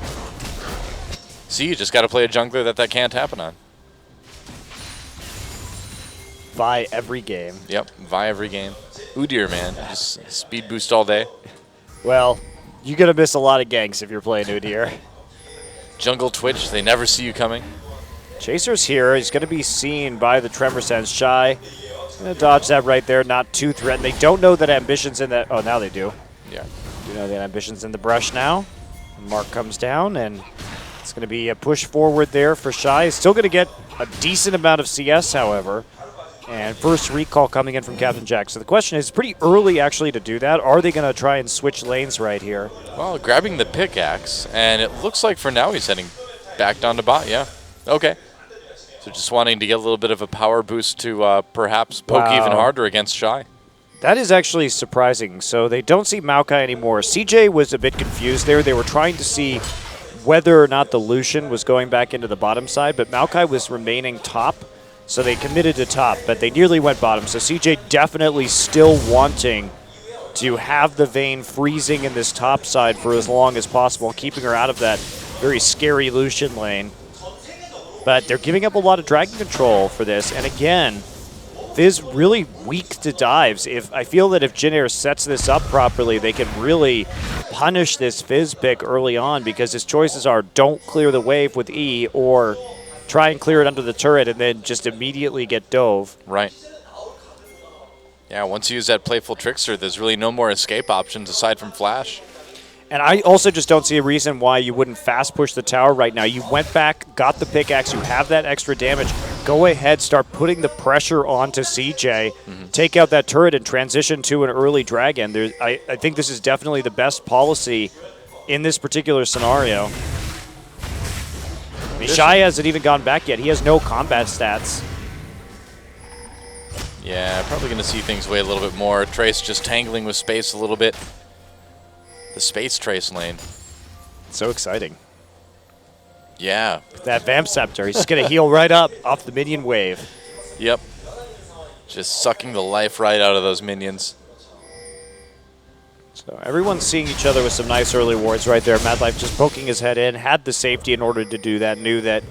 See, you just got to play a jungler that can't happen on. Vi every game. Yep, Vi every game. Udyr, man, just speed boost all day. Well, you're going to miss a lot of ganks if you're playing Udyr. Jungle Twitch, they never see you coming. Chaser's here. He's going to be seen by the Tremor Sense. Shy. Gonna dodge that right there, not too threatened. They don't know that Ambition's in that. Oh, now they do. Yeah. You know that Ambition's in the brush now. Mark comes down, and it's going to be a push forward there for Shy. He's still going to get a decent amount of CS, however. And first recall coming in from Captain Jack. So the question is, pretty early actually to do that. Are they going to try and switch lanes right here? Well, grabbing the pickaxe, and it looks like for now he's heading back down to bot. Yeah. Okay. So just wanting to get a little bit of a power boost to perhaps poke even harder against Shy. That is actually surprising. So they don't see Maokai anymore. CJ was a bit confused there. They were trying to see whether or not the Lucian was going back into the bottom side, but Maokai was remaining top, so they committed to top, but they nearly went bottom. So CJ definitely still wanting to have the Vayne freezing in this top side for as long as possible, keeping her out of that very scary Lucian lane. But they're giving up a lot of dragon control for this. And again, Fizz really weak to dives. I feel that if Jin Air sets this up properly, they can really punish this Fizz pick early on, because his choices are don't clear the wave with E or try and clear it under the turret and then just immediately get dove. Right. Yeah, once you use that Playful Trickster, there's really no more escape options aside from Flash. And I also just don't see a reason why you wouldn't fast push the tower right now. You went back, got the pickaxe, you have that extra damage. Go ahead, start putting the pressure onto CJ. Take out that turret and transition to an early dragon. I think this is definitely the best policy in this particular scenario. I mean, Shy hasn't even gone back yet. He has no combat stats. Yeah, probably going to see things weigh a little bit more. Trace just tangling with space a little bit. The space Trace lane. So exciting. Yeah. That Vamp Scepter, he's just going to heal right up off the minion wave. Yep. Just sucking the life right out of those minions. So everyone's seeing each other with some nice early wards right there. Mad Life just poking his head in, had the safety in order to do that, knew that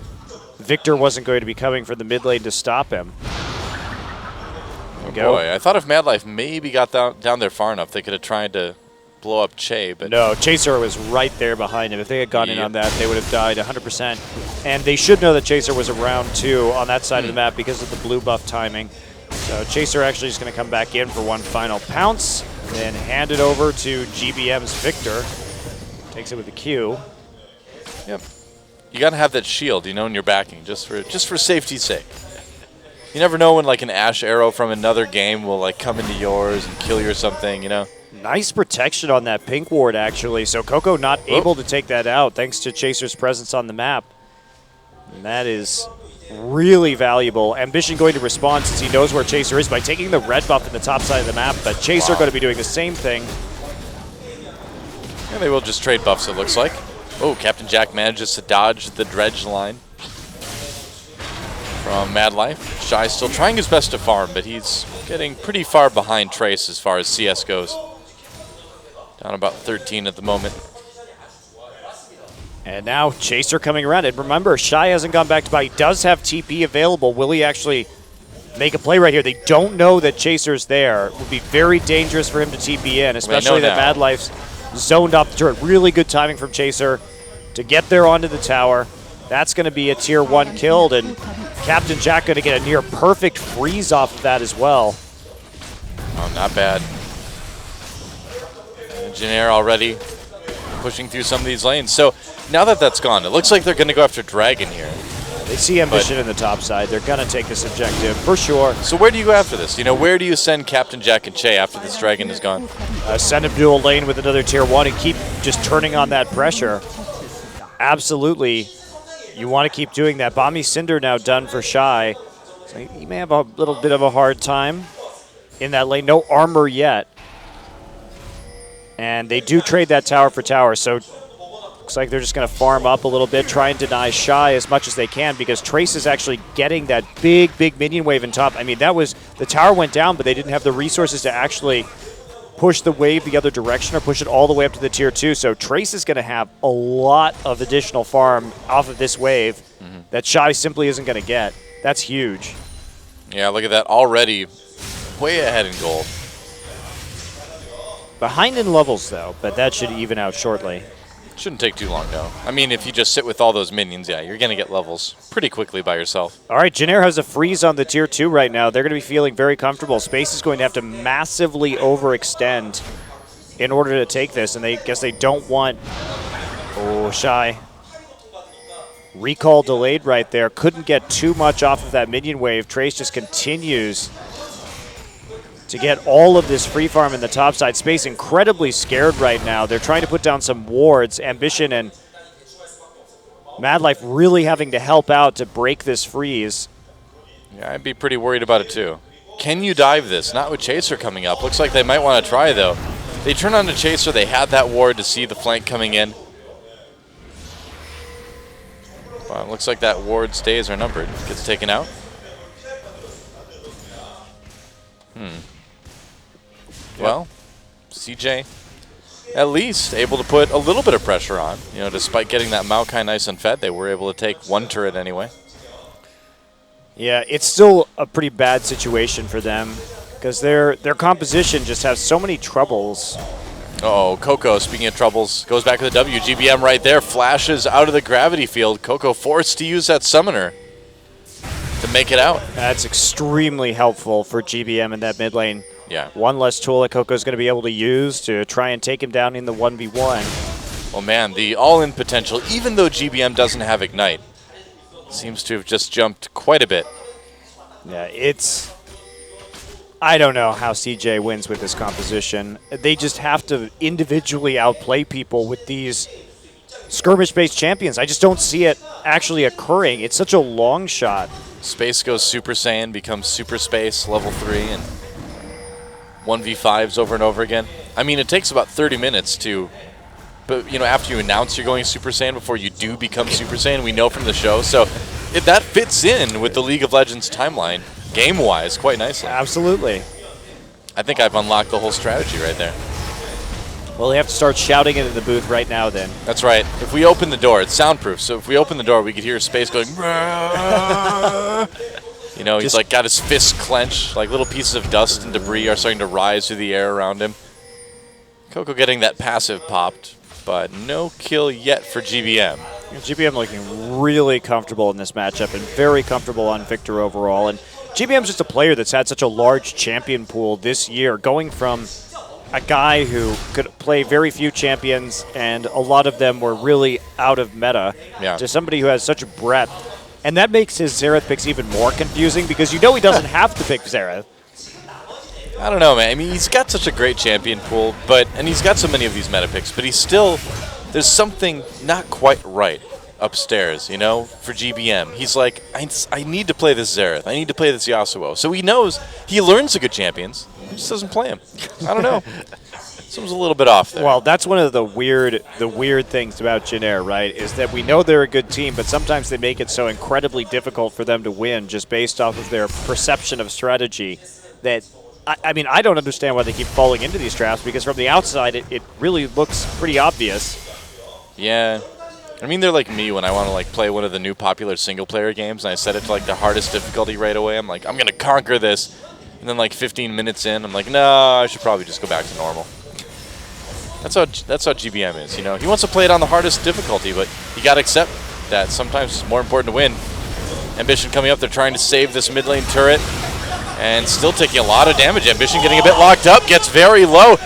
Victor wasn't going to be coming from the mid lane to stop him. Oh boy, I thought if Mad Life maybe got down there far enough, they could have tried to blow up Che, but no, Chaser was right there behind him. If they had gone in on that, they would have died 100%. And they should know that Chaser was around too on that side of the map because of the blue buff timing. So Chaser actually is going to come back in for one final pounce, then hand it over to GBM's Victor. Takes it with the Q. Yep. You got to have that shield, you know, in your backing, just for safety's sake. You never know when like an Ashe arrow from another game will like come into yours and kill you or something, you know. Nice protection on that pink ward, actually. So Coco not able to take that out thanks to Chaser's presence on the map. And that is really valuable. Ambition going to respond since he knows where Chaser is by taking the red buff in the top side of the map, but Chaser going to be doing the same thing. Yeah, they will just trade buffs, it looks like. Oh, Captain Jack manages to dodge the dredge line from Mad Life. Shy still trying his best to farm, but he's getting pretty far behind Trace as far as CS goes. Down about 13 at the moment. And now Chaser coming around. And remember, Shy hasn't gone back to buy. He does have TP available. Will he actually make a play right here? They don't know that Chaser's there. It would be very dangerous for him to TP in, especially that Mad Life's zoned off the turret. Really good timing from Chaser to get there onto the tower. That's going to be a tier 1 killed, and Captain Jack going to get a near perfect freeze off of that as well. Oh, not bad. Janair already pushing through some of these lanes. So now that that's gone, it looks like they're going to go after Dragon here. They see Ambition in the top side. They're going to take this objective for sure. So where do you go after this? You know, where do you send Captain Jack and Che after this Dragon is gone? Send him to a lane with another tier 1 and keep just turning on that pressure. Absolutely. You want to keep doing that. Bombi Cinder now done for Shy. So he may have a little bit of a hard time in that lane. No armor yet. And they do trade that tower for tower. So looks like they're just going to farm up a little bit, try and deny Shy as much as they can because Trace is actually getting that big minion wave in top. I mean, that was, the tower went down, but they didn't have the resources to actually push the wave the other direction or push it all the way up to the tier 2. So Trace is going to have a lot of additional farm off of this wave that Shy simply isn't going to get. That's huge. Yeah, look at that. Already way ahead in gold. Behind in levels, though, but that should even out shortly. Shouldn't take too long, though. I mean, if you just sit with all those minions, yeah, you're going to get levels pretty quickly by yourself. All right, Janair has a freeze on the tier 2 right now. They're going to be feeling very comfortable. Space is going to have to massively overextend in order to take this, and they guess they don't want... Oh, Shy. Recall delayed right there. Couldn't get too much off of that minion wave. Trace just continues to get all of this free farm in the top side. Space incredibly scared right now. They're trying to put down some wards. Ambition and Madlife really having to help out to break this freeze. Yeah, I'd be pretty worried about it too. Can you dive this? Not with Chaser coming up. Looks like they might want to try though. They turn on the Chaser. They had that ward to see the flank coming in. Well, it looks like that ward's days are numbered. Gets taken out. Well, CJ at least able to put a little bit of pressure on. You know, despite getting that Maokai nice and fed, they were able to take one turret anyway. Yeah, it's still a pretty bad situation for them because their composition just has so many troubles. Oh, Coco, speaking of troubles, goes back to the W. GBM right there, flashes out of the gravity field. Coco forced to use that summoner to make it out. That's extremely helpful for GBM in that mid lane. Yeah. One less tool that Coco's going to be able to use to try and take him down in the 1v1. Oh man, the all-in potential, even though GBM doesn't have Ignite, seems to have just jumped quite a bit. Yeah, it's... I don't know how CJ wins with this composition. They just have to individually outplay people with these skirmish-based champions. I just don't see it actually occurring. It's such a long shot. Space goes Super Saiyan, becomes Super Space, level 3, and 1v5s over and over again. I mean, it takes about 30 minutes to, but you know, after you announce you're going Super Saiyan before you do become Super Saiyan, we know from the show. So that fits in with the League of Legends timeline, game-wise, quite nicely. Absolutely. I think I've unlocked the whole strategy right there. Well, they have to start shouting it in the booth right now then. That's right. If we open the door, it's soundproof, so if we open the door, we could hear Space going, you know, he's like got his fists clenched, like little pieces of dust and debris are starting to rise through the air around him. Coco getting that passive popped, but no kill yet for GBM. GBM looking really comfortable in this matchup and very comfortable on Victor overall. And GBM's just a player that's had such a large champion pool this year, going from a guy who could play very few champions and a lot of them were really out of meta to somebody who has such a breadth. And that makes his Xerath picks even more confusing because you know he doesn't have to pick Xerath. I don't know, man. I mean, he's got such a great champion pool, and he's got so many of these meta picks, but he's still, there's something not quite right upstairs, you know, for GBM. He's like, I need to play this Xerath. I need to play this Yasuo. So he knows, he learns the good champions. He just doesn't play them. I don't know. Something's a little bit off there. Well, that's one of the weird things about Janair, right, is that we know they're a good team, but sometimes they make it so incredibly difficult for them to win just based off of their perception of strategy that, I mean, I don't understand why they keep falling into these traps because from the outside, it really looks pretty obvious. Yeah. I mean, they're like me when I want to like play one of the new popular single-player games, and I set it to like the hardest difficulty right away. I'm like, I'm going to conquer this. And then like 15 minutes in, I'm like, no, I should probably just go back to normal. That's how GBM is, you know. He wants to play it on the hardest difficulty, but you got to accept that sometimes it's more important to win. Ambition coming up. They're trying to save this mid lane turret. And still taking a lot of damage. Ambition getting a bit locked up. Gets very low.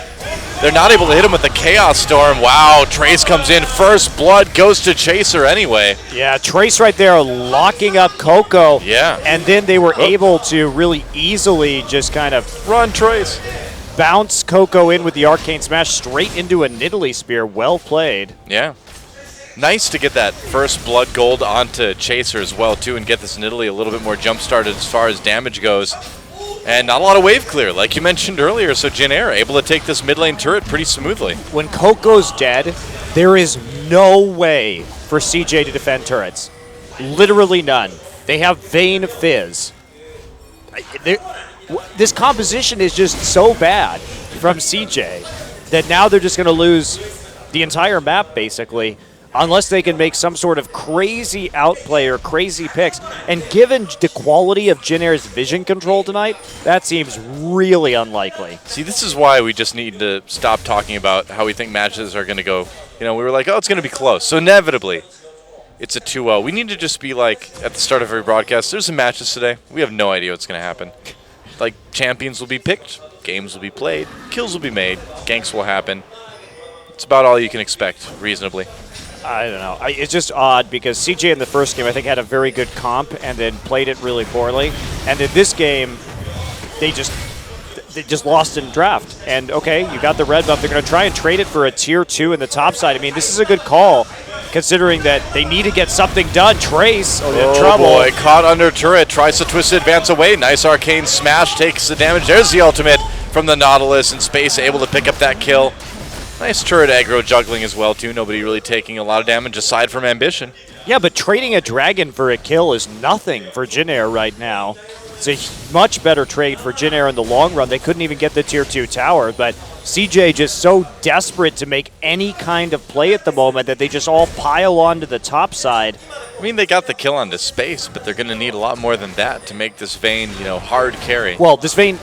They're not able to hit him with the Chaos Storm. Wow, Trace comes in. First blood goes to Chaser anyway. Yeah, Trace right there locking up Coco. Yeah. And then they were able to really easily just kind of Run, Trace. bounce Coco in with the Arcane Smash straight into a Nidalee Spear. Well played. Yeah. Nice to get that first blood gold onto Chaser as well, too, and get this Nidalee a little bit more jump-started as far as damage goes. And not a lot of wave clear, like you mentioned earlier, so Jin Air able to take this mid lane turret pretty smoothly. When Coco's dead, there is no way for CJ to defend turrets. Literally none. They have Vayne Fizz. This composition is just so bad from CJ that now they're just going to lose the entire map, basically, unless they can make some sort of crazy outplay or crazy picks. And given the quality of Jin Air's vision control tonight, that seems really unlikely. See, this is why we just need to stop talking about how we think matches are going to go. You know, we were like, oh, it's going to be close. So inevitably, it's a 2-0. We need to just be like, at the start of every broadcast, there's some matches today. We have no idea what's going to happen. Like, champions will be picked, games will be played, kills will be made, ganks will happen. It's about all you can expect, reasonably. I don't know. It's just odd because CJ in the first game, I think, had a very good comp and then played it really poorly. And in this game, they just lost in draft. And okay, you got the red buff. They're going to try and trade it for a tier 2 in the top side. I mean, this is a good call considering that they need to get something done. Trace in trouble. Oh boy, caught under turret, tries to twist advance away. Nice arcane smash, takes the damage. There's the ultimate from the Nautilus in space, able to pick up that kill. Nice turret aggro juggling as well, too. Nobody really taking a lot of damage aside from Ambition. Yeah, but trading a dragon for a kill is nothing for Jin Air right now. It's a much better trade for Jin Air in the long run. They couldn't even get the tier 2 tower, but CJ just so desperate to make any kind of play at the moment that they just all pile onto the top side. I mean, they got the kill onto space, but they're going to need a lot more than that to make this Vayne, you know, hard carry. Well, this Vayne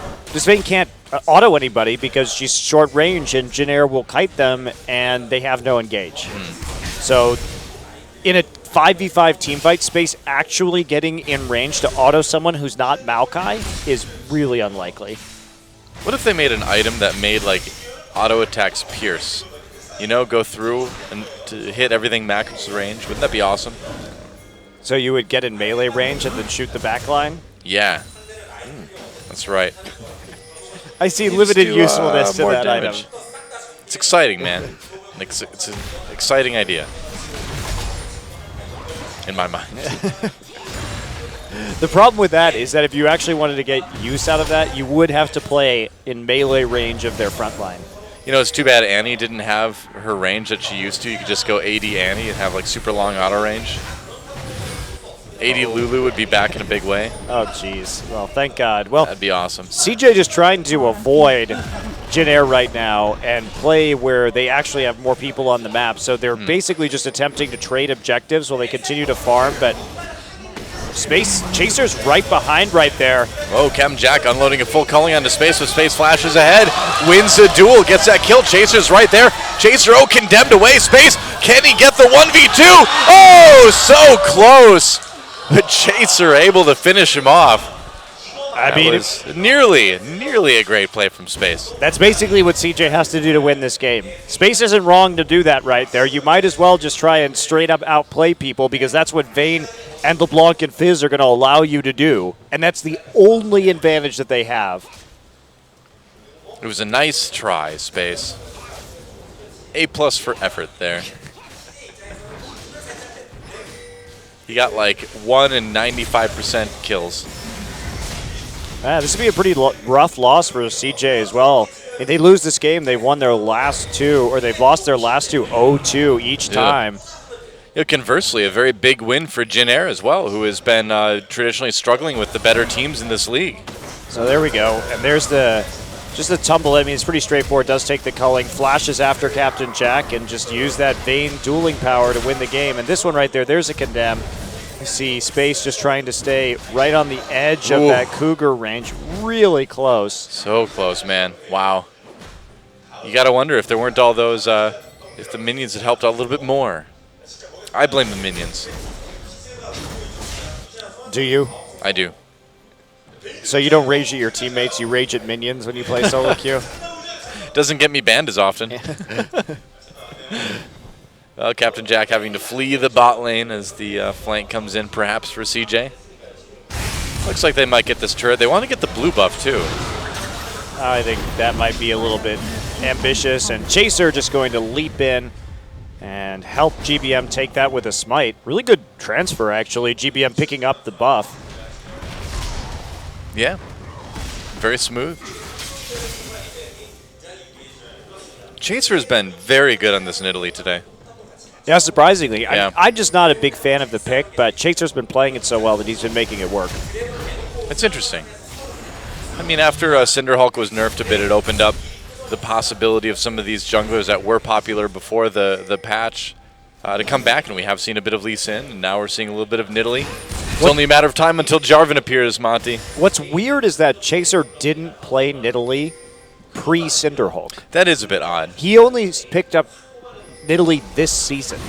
can't auto anybody because she's short range and Jin Air will kite them and they have no engage. So in a 5v5 teamfight space, actually getting in range to auto someone who's not Maokai is really unlikely. What if they made an item that made, like, auto attacks pierce? You know, go through and to hit everything max range. Wouldn't that be awesome? So you would get in melee range and then shoot the back line? Yeah. That's right. I see limited do, usefulness to more that damage. item. It's exciting, man. It's an exciting idea. In my mind. The problem with that is that if you actually wanted to get use out of that, you would have to play in melee range of their front line. You know, it's too bad Annie didn't have her range that she used to. You could just go AD Annie and have, like, super long auto range. AD Lulu would be back in a big way. Oh, jeez. Well, thank God. Well, that'd be awesome. CJ just trying to avoid Jin Air right now and play where they actually have more people on the map. So they're basically just attempting to trade objectives while they continue to farm, but Space Chaser's right behind right there. Oh, Captain Jack unloading a full culling onto Space, with Space flashes ahead, wins the duel, gets that kill. Chaser's right there. Chaser, oh, condemned away. Space, can he get the 1v2? Oh, so close. But Chaser able to finish him off. I mean, was nearly a great play from Space. That's basically what CJ has to do to win this game. Space isn't wrong to do that right there. You might as well just try and straight up outplay people because that's what Vayne and LeBlanc and Fizz are going to allow you to do. And that's the only advantage that they have. It was a nice try, Space. A+ for effort there. He got like 1 in 95% kills. This would be a pretty rough loss for CJ as well. If they lose this game, they've won their last two, or they've lost their last two 0-2 each time. You know, conversely, a very big win for Jin Air as well, who has been traditionally struggling with the better teams in this league. So there we go. And there's just the tumble. I mean, it's pretty straightforward. Does take the culling, flashes after Captain Jack, and just use that Vayne dueling power to win the game. And this one right there, there's a condemn. You see Space just trying to stay right on the edge of that Cougar range. Really close. So close, man. Wow. You got to wonder if there weren't all those, if the minions had helped out a little bit more. I blame the minions. Do you? I do. So you don't rage at your teammates, you rage at minions when you play solo queue? Doesn't get me banned as often. Well, Captain Jack having to flee the bot lane as the flank comes in, perhaps for CJ. Looks like they might get this turret. They want to get the blue buff too. I think that might be a little bit ambitious, and Chaser just going to leap in and help GBM take that with a smite. Really good transfer, actually. GBM picking up the buff. Yeah, very smooth. Chaser has been very good on this Nidalee today. Yeah, surprisingly. Yeah. I'm just not a big fan of the pick, but Chaser's been playing it so well that he's been making it work. It's interesting. I mean, after Cinderhulk was nerfed a bit, it opened up the possibility of some of these junglers that were popular before the patch to come back, and we have seen a bit of Lee Sin, and now we're seeing a little bit of Nidalee. It's only a matter of time until Jarvan appears, Monty. What's weird is that Chaser didn't play Nidalee pre-Cinderhulk. That is a bit odd. He only picked up Nidalee this season.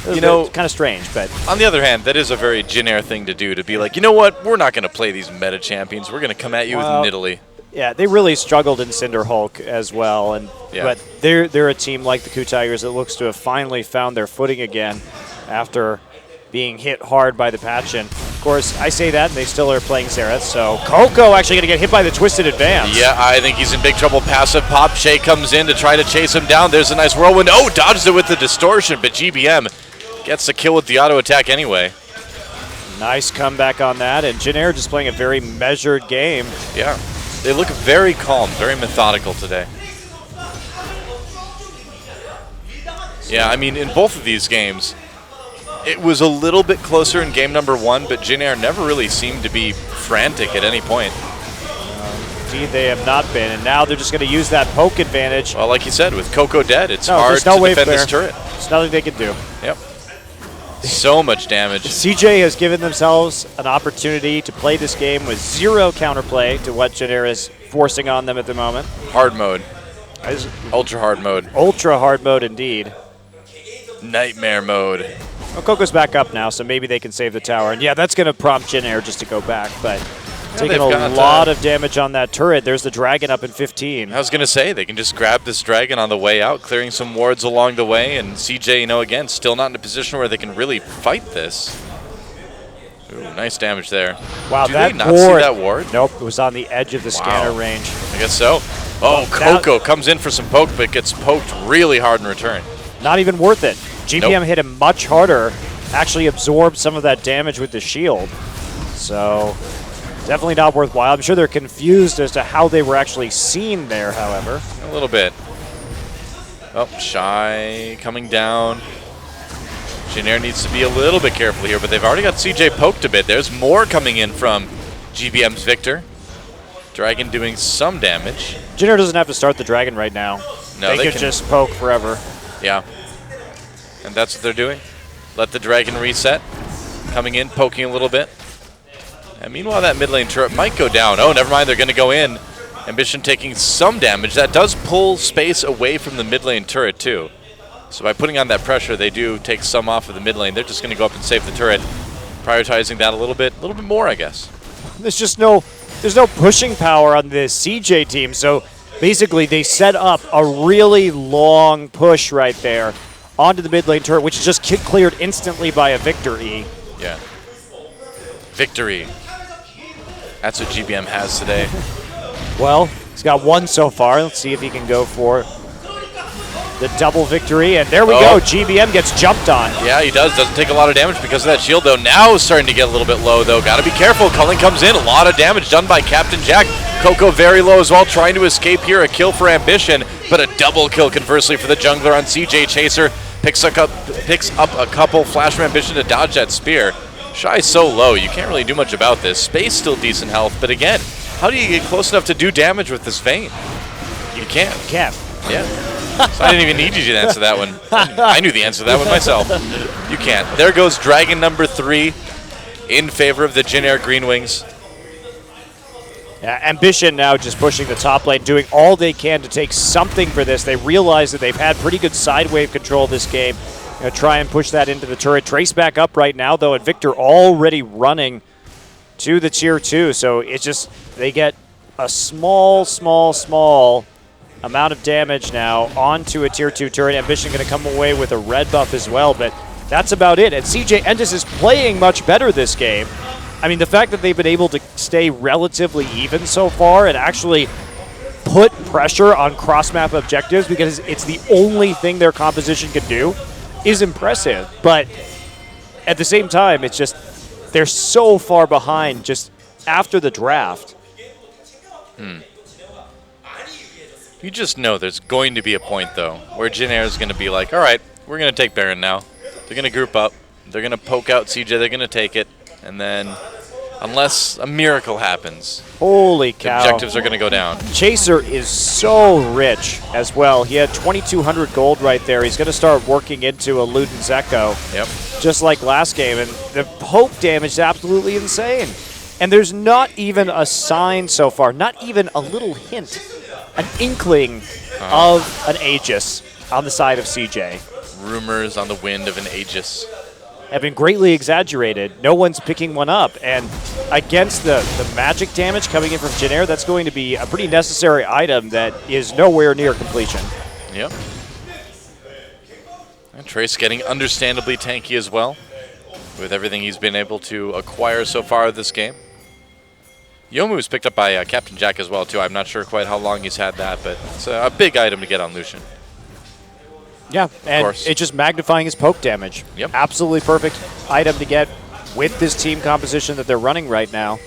You know, kind of strange, but on the other hand, that is a very Jin-Air thing to do, to be like, you know what, we're not going to play these meta champions. We're going to come at you with Nidalee. yeah, they really struggled in Cinderhulk as well, and but they're a team like the Ku Tigers that looks to have finally found their footing again after being hit hard by the patch. And of course, I say that, and they still are playing Xerath. So Coco actually going to get hit by the Twisted Advance. Yeah, I think he's in big trouble. Passive pop. Shay comes in to try to chase him down. There's a nice whirlwind. Oh, dodges it with the distortion, but GBM gets the kill with the auto attack anyway. Nice comeback on that, and Jin Air just playing a very measured game. Yeah, they look very calm, very methodical today. Yeah, I mean, in both of these games, it was a little bit closer in game number 1, but Jin Air never really seemed to be frantic at any point. Indeed, they have not been, and now they're just going to use that poke advantage. Well, like you said, with Coco dead, it's No, hard there's no to wave defend this clear. turret. There's nothing they can do. Yep. So much damage. CJ has given themselves an opportunity to play this game with zero counterplay to what Jin Air is forcing on them at the moment. Hard mode. Ultra hard mode. Ultra hard mode indeed. Nightmare mode. Well, Coco's back up now, so maybe they can save the tower. And yeah, that's going to prompt Jin Air just to go back, but taking a lot of damage on that turret. There's the dragon up in 15. I was going to say, they can just grab this dragon on the way out, clearing some wards along the way, and CJ, you know, again, still not in a position where they can really fight this. Ooh, nice damage there. Wow, Do that they not ward, see that ward? Nope, it was on the edge of the scanner range. I guess so. Oh, Coco comes in for some poke, but gets poked really hard in return. Not even worth it. GBM hit him much harder, actually absorbed some of that damage with the shield. So definitely not worthwhile. I'm sure they're confused as to how they were actually seen there, however. A little bit. Oh, Shy coming down. Jin Air needs to be a little bit careful here, but they've already got CJ poked a bit. There's more coming in from GBM's Victor. Dragon doing some damage. Jin Air doesn't have to start the dragon right now. No, they could just poke forever. Yeah. And that's what they're doing. Let the dragon reset. Coming in, poking a little bit. And meanwhile, that mid lane turret might go down. Oh, never mind, they're going to go in. Ambition taking some damage. That does pull space away from the mid lane turret, too. So by putting on that pressure, they do take some off of the mid lane. They're just going to go up and save the turret. Prioritizing that a little bit more, I guess. There's no pushing power on the CJ team, so basically they set up a really long push right there onto the mid lane turret, which is just cleared instantly by a Victor E. Yeah. Victory. That's what GBM has today. Well, he's got one so far. Let's see if he can go for the double victory. And there we go. GBM gets jumped on. Yeah, he does. Doesn't take a lot of damage because of that shield, though. Now starting to get a little bit low, though. Got to be careful. Culling comes in. A lot of damage done by Captain Jack. Coco very low as well, trying to escape here. A kill for Ambition, but a double kill, conversely, for the jungler on CJ. Chaser picks up a couple. Flash from Ambition to dodge that spear. Shy's so low, you can't really do much about this. Space still decent health, but again, how do you get close enough to do damage with this Vayne? You can't. Can't. Yeah. So I didn't even need you to answer that one. I knew the answer to that one myself. You can't. There goes Dragon number 3 in favor of the Jin Air Green Wings. Yeah, Ambition now just pushing the top lane, doing all they can to take something for this. They realize that they've had pretty good side wave control this game. Try and push that into the turret. Trace back up right now, though, and Victor already running to the tier 2. So it's just they get a small amount of damage now onto a tier 2 turret. Ambition going to come away with a red buff as well, but that's about it. And CJ Entus is playing much better this game. I mean, the fact that they've been able to stay relatively even so far and actually put pressure on cross-map objectives, because it's the only thing their composition can do, is impressive. But at the same time, it's just they're so far behind just after the draft. You just know there's going to be a point, though, where Jin Air is going to be like, all right, we're going to take Baron now. They're going to group up. They're going to poke out CJ. They're going to take it. And then, unless a miracle happens, Holy the cow. objectives are going to go down. Chaser is so rich as well. He had 2,200 gold right there. He's going to start working into a Luden's Echo, Yep. just like last game. And the poke damage is absolutely insane. And there's not even a sign so far, not even a little hint, an inkling of an Aegis on the side of CJ. Rumors on the wind of an Aegis. Have been greatly exaggerated. No one's picking one up. And against the magic damage coming in from Jin Air, that's going to be a pretty necessary item that is nowhere near completion. Yep. And Trace getting understandably tanky as well, with everything he's been able to acquire so far this game. Yomu was picked up by Captain Jack as well, too. I'm not sure quite how long he's had that, but it's a big item to get on Lucian. Yeah, and course. it's just magnifying his poke damage. Yep. Absolutely perfect item to get with this team composition that they're running right now.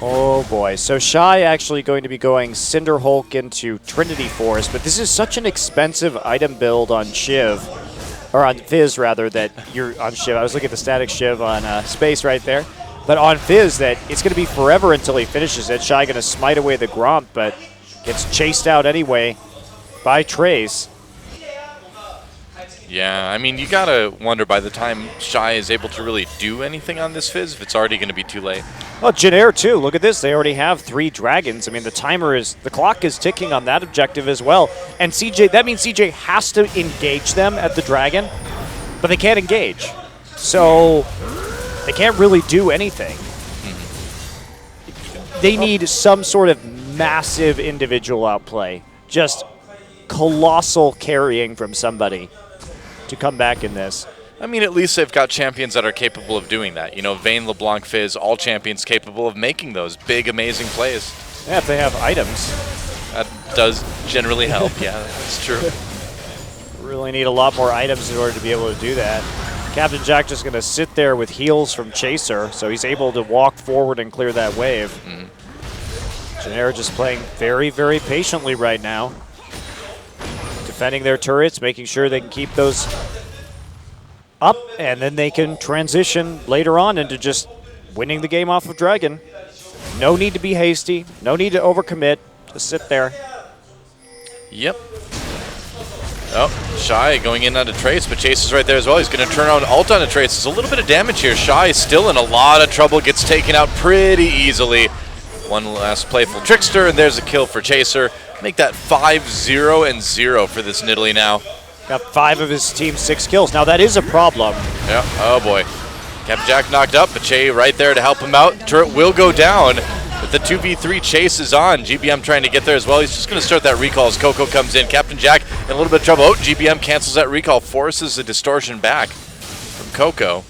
Oh boy, so Shy actually going to be going Cinder Hulk into Trinity Force, but this is such an expensive item build on Shiv, or on Fizz rather, that you're on Shiv. I was looking at the static Shiv on Space right there, but on Fizz that it's going to be forever until he finishes it. Shy going to smite away the Gromp, but gets chased out anyway by Trace. Yeah, I mean, you gotta wonder by the time Shy is able to really do anything on this Fizz, if it's already going to be too late. Oh, Jin Air too. Look at this. They already have 3 dragons. I mean, the clock is ticking on that objective as well. And CJ, that means CJ has to engage them at the dragon, but they can't engage. So they can't really do anything. They need some sort of massive individual outplay. Just colossal carrying from somebody to come back in this. I mean, at least they've got champions that are capable of doing that. You know, Vayne, LeBlanc, Fizz, all champions capable of making those big, amazing plays. Yeah, if they have items. That does generally help, yeah, that's true. Really need a lot more items in order to be able to do that. Captain Jack just going to sit there with heals from Chaser, so he's able to walk forward and clear that wave. Jin Air just playing very, very patiently right now. Defending their turrets, making sure they can keep those up, and then they can transition later on into just winning the game off of Dragon. No need to be hasty, no need to overcommit, just sit there. Yep. Oh, Shy going in onto Trace, but Chase is right there as well. He's going to turn on ult onto Trace. There's a little bit of damage here. Shy is still in a lot of trouble, gets taken out pretty easily. One last playful Trickster, and there's a kill for Chaser. Make that 5-0-0 for this Nidalee now. Got 5 of his team's 6 kills. Now that is a problem. Yeah, oh boy. Captain Jack knocked up, but Che right there to help him out. Turret will go down, but the 2v3 chase is on. GBM trying to get there as well. He's just going to start that recall as Coco comes in. Captain Jack in a little bit of trouble. Oh, GBM cancels that recall, forces the distortion back from Coco.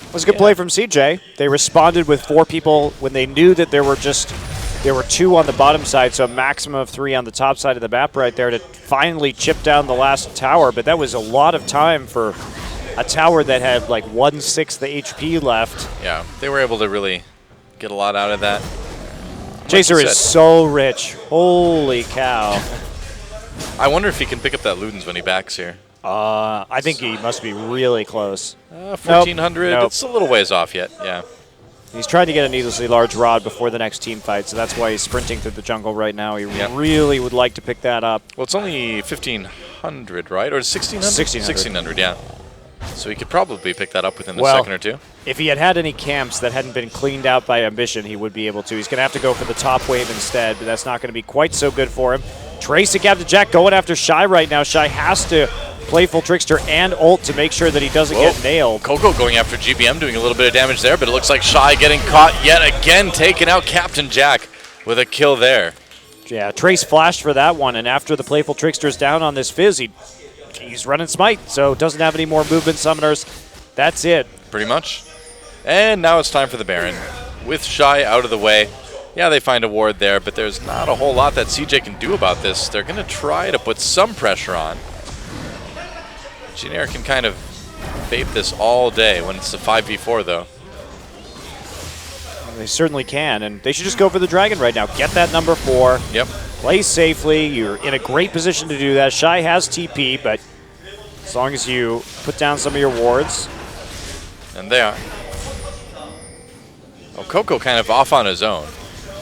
It was a good play from CJ. They responded with 4 people when they knew that there were 2 on the bottom side, so a maximum of 3 on the top side of the map right there to finally chip down the last tower. But that was a lot of time for a tower that had like 1/6 the HP left. Yeah, they were able to really get a lot out of that. Chaser is so rich. Holy cow. I wonder if he can pick up that Ludens when he backs here. I think he must be really close. 1400, Nope. it's a little ways off yet, yeah. He's trying to get a needlessly large rod before the next team fight, so that's why he's sprinting through the jungle right now. He really would like to pick that up. Well, it's only 1500, right? Or 1600? 1600. 1600, yeah. So he could probably pick that up within a second or two. If he had any camps that hadn't been cleaned out by Ambition, he would be able to. He's going to have to go for the top wave instead, but that's not going to be quite so good for him. Trace and Captain Jack going after Shy right now. Shy has to Playful Trickster and ult to make sure that he doesn't Whoa. get nailed. Coco going after GBM, doing a little bit of damage there, but it looks like Shy getting caught yet again, taking out Captain Jack with a kill there. Yeah, Trace flashed for that one, and after the Playful Trickster's down on this Fizz, he's running Smite, so doesn't have any more movement summoners. That's it. Pretty much. And now it's time for the Baron. With Shy out of the way, yeah, they find a ward there, but there's not a whole lot that CJ can do about this. They're going to try to put some pressure on. Jin Air can kind of bait this all day when it's a 5v4, though. They certainly can, and they should just go for the Dragon right now. Get that number 4. Yep. Play safely. You're in a great position to do that. Shy has TP, but as long as you put down some of your wards. And they are. Well, Coco kind of off on his own,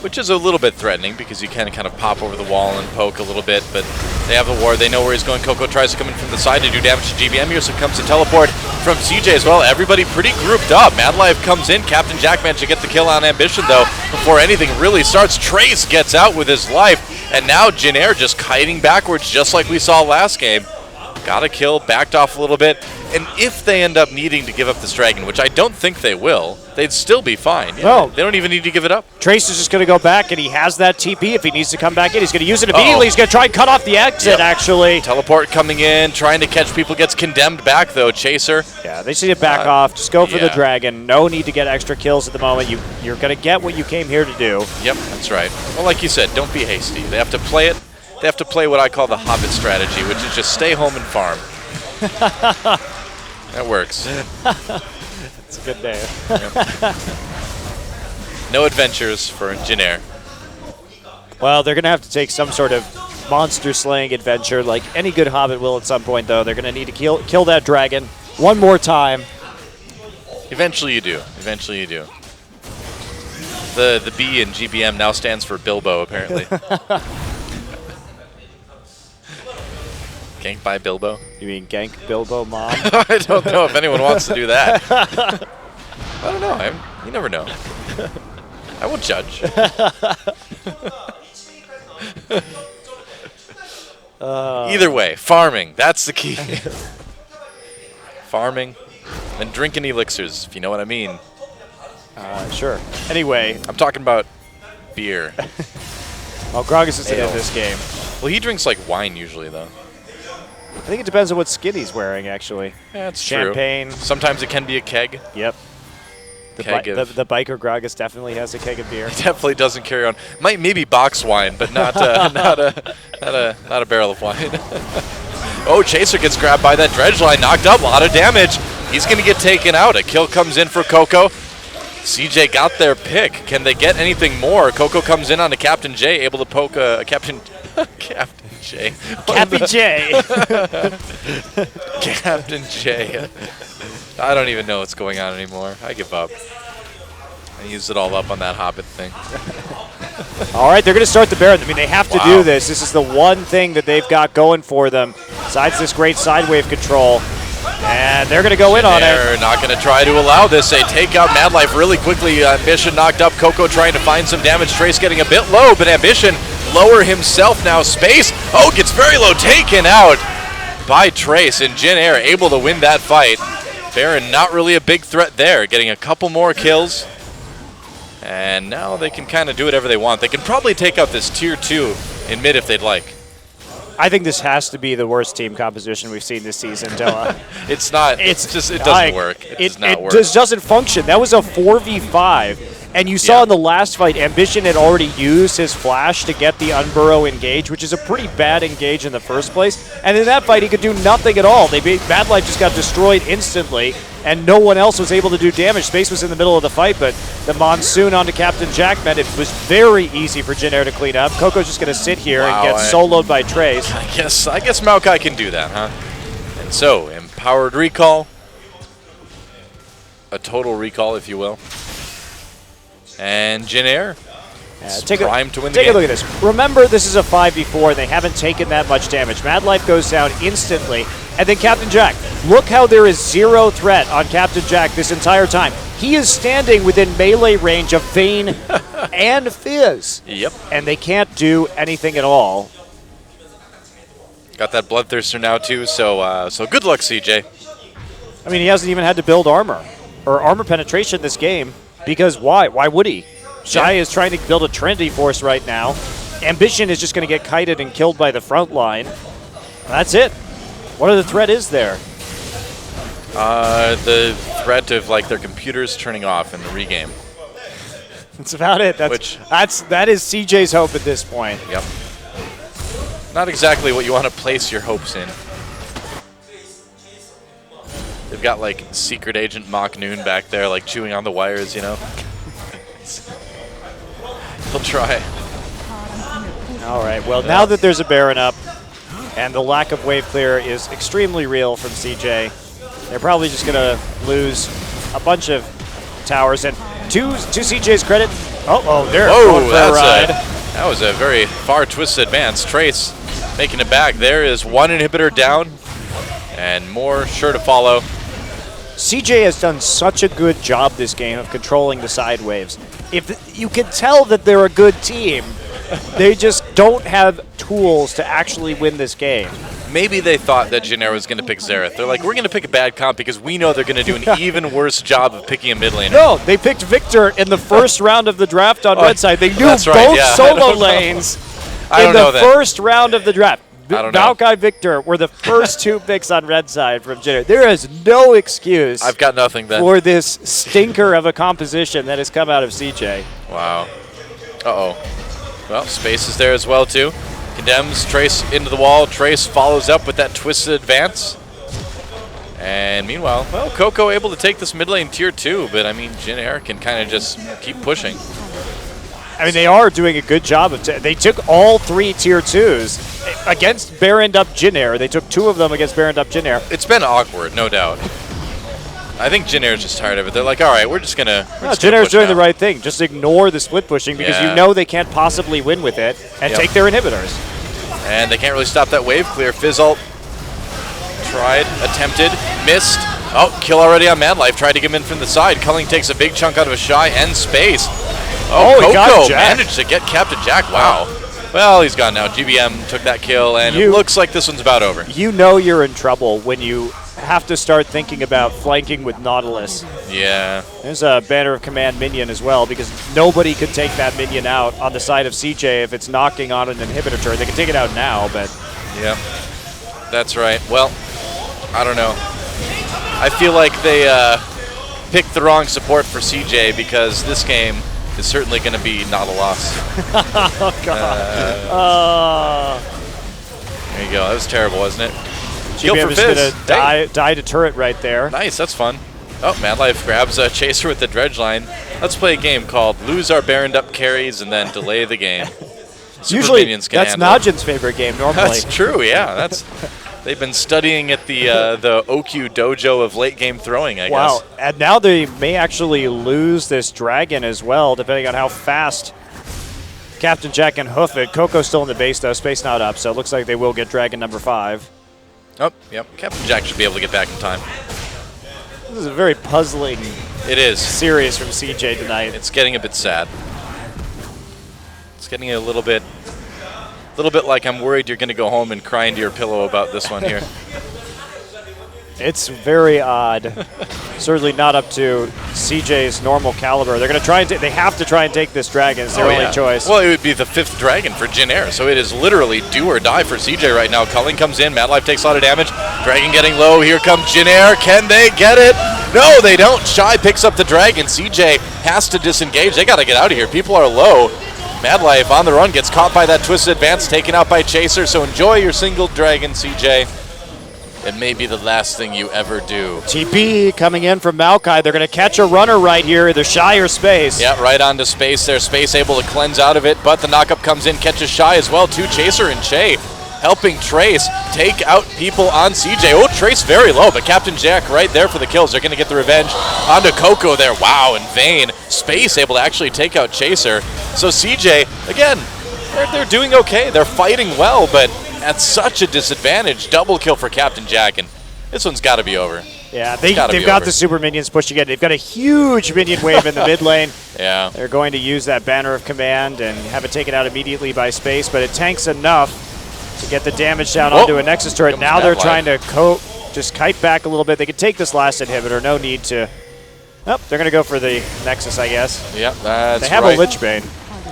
which is a little bit threatening because you can kind of pop over the wall and poke a little bit, but they have the ward. They know where he's going. Coco tries to come in from the side to do damage to GBM. Here so comes the teleport from CJ as well. Everybody pretty grouped up. Mad Life comes in. Captain Jack managed to get the kill on Ambition, though, before anything really starts. Trace gets out with his life, and now Jin Air just kiting backwards just like we saw last game. Got a kill, backed off a little bit, and if they end up needing to give up this Dragon, which I don't think they will, they'd still be fine. Yeah, No. they don't even need to give it up. Trace is just going to go back, and he has that TP. If he needs to come back in, he's going to use it immediately. Uh-oh. He's going to try and cut off the exit, Yep. actually. Teleport coming in, trying to catch people, gets condemned back, though. Chaser. Yeah, they just need to back off. Just go for the yeah. Dragon. No need to get extra kills at the moment. You're going to get what you came here to do. Yep, that's right. Well, like you said, don't be hasty. They have to play it. They have to play what I call the Hobbit strategy, which is just stay home and farm. That works. It's a good day. No adventures for Jin Air. Well, they're going to have to take some sort of monster slaying adventure, like any good Hobbit will at some point, though. They're going to need to kill that Dragon one more time. Eventually you do. Eventually you do. The B in GBM now stands for Bilbo, apparently. Ganked by Bilbo? You mean gank Bilbo, Mom? I don't know if anyone wants to do that. I don't know. You never know. I won't judge. Either way, farming. That's the key. Farming and drinking elixirs, if you know what I mean. Sure. Anyway. I'm talking about beer. Well, Gragas isn't Ale. in this game. Well, he drinks like wine usually, though. I think it depends on what skin he's wearing, actually. Yeah, that's Champagne. true. Sometimes it can be a keg. Yep. The, Keg of- the biker Gragas definitely has a keg of beer. Definitely doesn't carry on. Might maybe box wine, but not not a barrel of wine. Oh, Chaser gets grabbed by that dredge line, knocked up, a lot of damage. He's gonna get taken out. A kill comes in for Coco. CJ got their pick. Can they get anything more? Coco comes in on a Captain J, able to poke a Captain J. Cappy J. Captain J. I don't even know what's going on anymore. I give up. I used it all up on that Hobbit thing. All right, they're going to start the Baron. I mean, they have to Wow. do this. This is the one thing that they've got going for them, besides this great side wave control. And they're going to go in on it. They're not going to try to allow this. They take out Mad Life really quickly. Ambition knocked up. Coco trying to find some damage. Trace getting a bit low, but Ambition lower himself now. Space. Oh, gets very low. Taken out by Trace. And Jin Air able to win that fight. Baron not really a big threat there. Getting a couple more kills. And now they can kind of do whatever they want. They can probably take out this tier 2 in mid if they'd like. I think this has to be the worst team composition we've seen this season, Dilla. It's not. It's just. It doesn't work. It does not work. Just doesn't function. That was a 4v5. And you saw in the last fight, Ambition had already used his flash to get the Unburrow engage, which is a pretty bad engage in the first place. And in that fight, he could do nothing at all. Mad Life just got destroyed instantly, and no one else was able to do damage. Space was in the middle of the fight, but the Monsoon onto Captain Jack meant it was very easy for Jin Air to clean up. Coco's just going to sit here and get soloed by Trace. I guess Maokai can do that, huh? And so, empowered recall. A total recall, if you will. And Jin Air primed to win the game. Take a look at this. Remember, this is a 5v4, and they haven't taken that much damage. Mad Life goes down instantly, and then Captain Jack. Look how there is zero threat on Captain Jack this entire time. He is standing within melee range of Vayne and Fizz. Yep. And they can't do anything at all. Got that Bloodthirster now too, so good luck, CJ. I mean, he hasn't even had to build armor or armor penetration this game because why? Why would he? Shy is trying to build a Trinity Force right now. Ambition is just going to get kited and killed by the front line. That's it. What other threat is there? The threat of like their computers turning off in the regame. That's about it. That is CJ's hope at this point. Yep. Not exactly what you want to place your hopes in. They've got like Secret Agent Mach Noon back there, like chewing on the wires, you know. He'll try. All right. Well, now that there's a Baron up, and the lack of wave clear is extremely real from CJ, they're probably just gonna lose a bunch of towers. And to CJ's credit, they're going for a ride. That was a very far twisted advance. Trace making it back. There is one inhibitor down, and more sure to follow. CJ has done such a good job this game of controlling the side waves. If you can tell that they're a good team, they just don't have tools to actually win this game. Maybe they thought that Jin was going to pick Xerath. They're like, we're going to pick a bad comp because we know they're going to do an even worse job of picking a mid laner. No, they picked Victor in the first round of the draft on red side. They knew that's right, both yeah. solo lanes in the first round of the draft. Maokai Victor were the first two picks on red side from Jin. There is no excuse. I've got nothing then. For this stinker of a composition that has come out of CJ. Wow. Well, Space is there as well too. Condemns Trace into the wall. Trace follows up with that twisted advance. And meanwhile, well, Coco able to take this mid lane tier 2, but I mean, Jin Air can kind of just keep pushing. I mean, they are doing a good job of they took all 3 tier 2s against Baroned up Jin Air. They took 2 of them against Baroned up Jin Air. It's been awkward, no doubt. I think Jin Air's just tired of it. They're like, all right, we're just gonna. Jin Air's doing the right thing. Just ignore the split pushing because you know they can't possibly win with it and take their inhibitors. And they can't really stop that wave clear. Fizzult tried, attempted, missed. Oh, kill already on Madlife. Tried to get him in from the side. Culling takes a big chunk out of a Shy and Space. Coco managed to get Captain Jack. Wow. Well, he's gone now. GBM took that kill, and it looks like this one's about over. You know you're in trouble when you have to start thinking about flanking with Nautilus. Yeah. There's a Banner of Command minion as well, because nobody could take that minion out on the side of CJ if it's knocking on an inhibitor turret. They can take it out now, but... Yeah, that's right. Well, I don't know. I feel like they picked the wrong support for CJ because this game is certainly going to be not a loss. Oh, God. There you go. That was terrible, wasn't it? GBM is going to die to turret right there. Nice, that's fun. Oh, Madlife grabs a chaser with the dredge line. Let's play a game called Lose Our Baroned Up Carries and then delay the game. Usually, that's Najin's favorite game normally. That's true, yeah. They've been studying at the OQ dojo of late game throwing, I guess. Wow, and now they may actually lose this dragon as well, depending on how fast Captain Jack can hoof it. Coco's still in the base, though. Space not up, so it looks like they will get dragon number 5. Oh, yep. Captain Jack should be able to get back in time. This is a very puzzling series from CJ tonight. It's getting a bit sad. It's getting a little bit like I'm worried you're going to go home and cry into your pillow about this one here. It's very odd. Certainly not up to CJ's normal caliber. They're going to try and they have to try and take this dragon. It's their only choice. Well, it would be the 5th dragon for Jin Air, so it is literally do or die for CJ right now. Culling comes in. Madlife takes a lot of damage. Dragon getting low. Here comes Jin Air. Can they get it? No, they don't. Shy picks up the dragon. CJ has to disengage. They got to get out of here. People are low. Madlife on the run gets caught by that twisted advance, taken out by Chaser. So enjoy your single dragon, CJ. It may be the last thing you ever do. TP coming in from Maokai. They're going to catch a runner right here, either Shy or Space. Yeah, right onto Space there. Space able to cleanse out of it, but the knockup comes in, catches Shy as well too. Chaser and Che helping Trace take out people on CJ. Oh, Trace very low, but Captain Jack right there for the kills. They're going to get the revenge onto Coco there. Wow, in vain. Space able to actually take out Chaser. So CJ, again, they're doing okay. They're fighting well, but at such a disadvantage. Double kill for Captain Jack, and this one's got to be over. Yeah, they've got the super minions pushing it. They've got a huge minion wave in the mid lane. Yeah. They're going to use that Banner of Command and have it taken out immediately by Space, but it tanks enough to get the damage down Whoa. onto a Nexus turret. Comes Now that they're wide. trying to just kite back a little bit. They can take this last inhibitor. No need to. Oh, they're going to go for the Nexus, I guess. Yeah, that's They have right. a Lich Bane.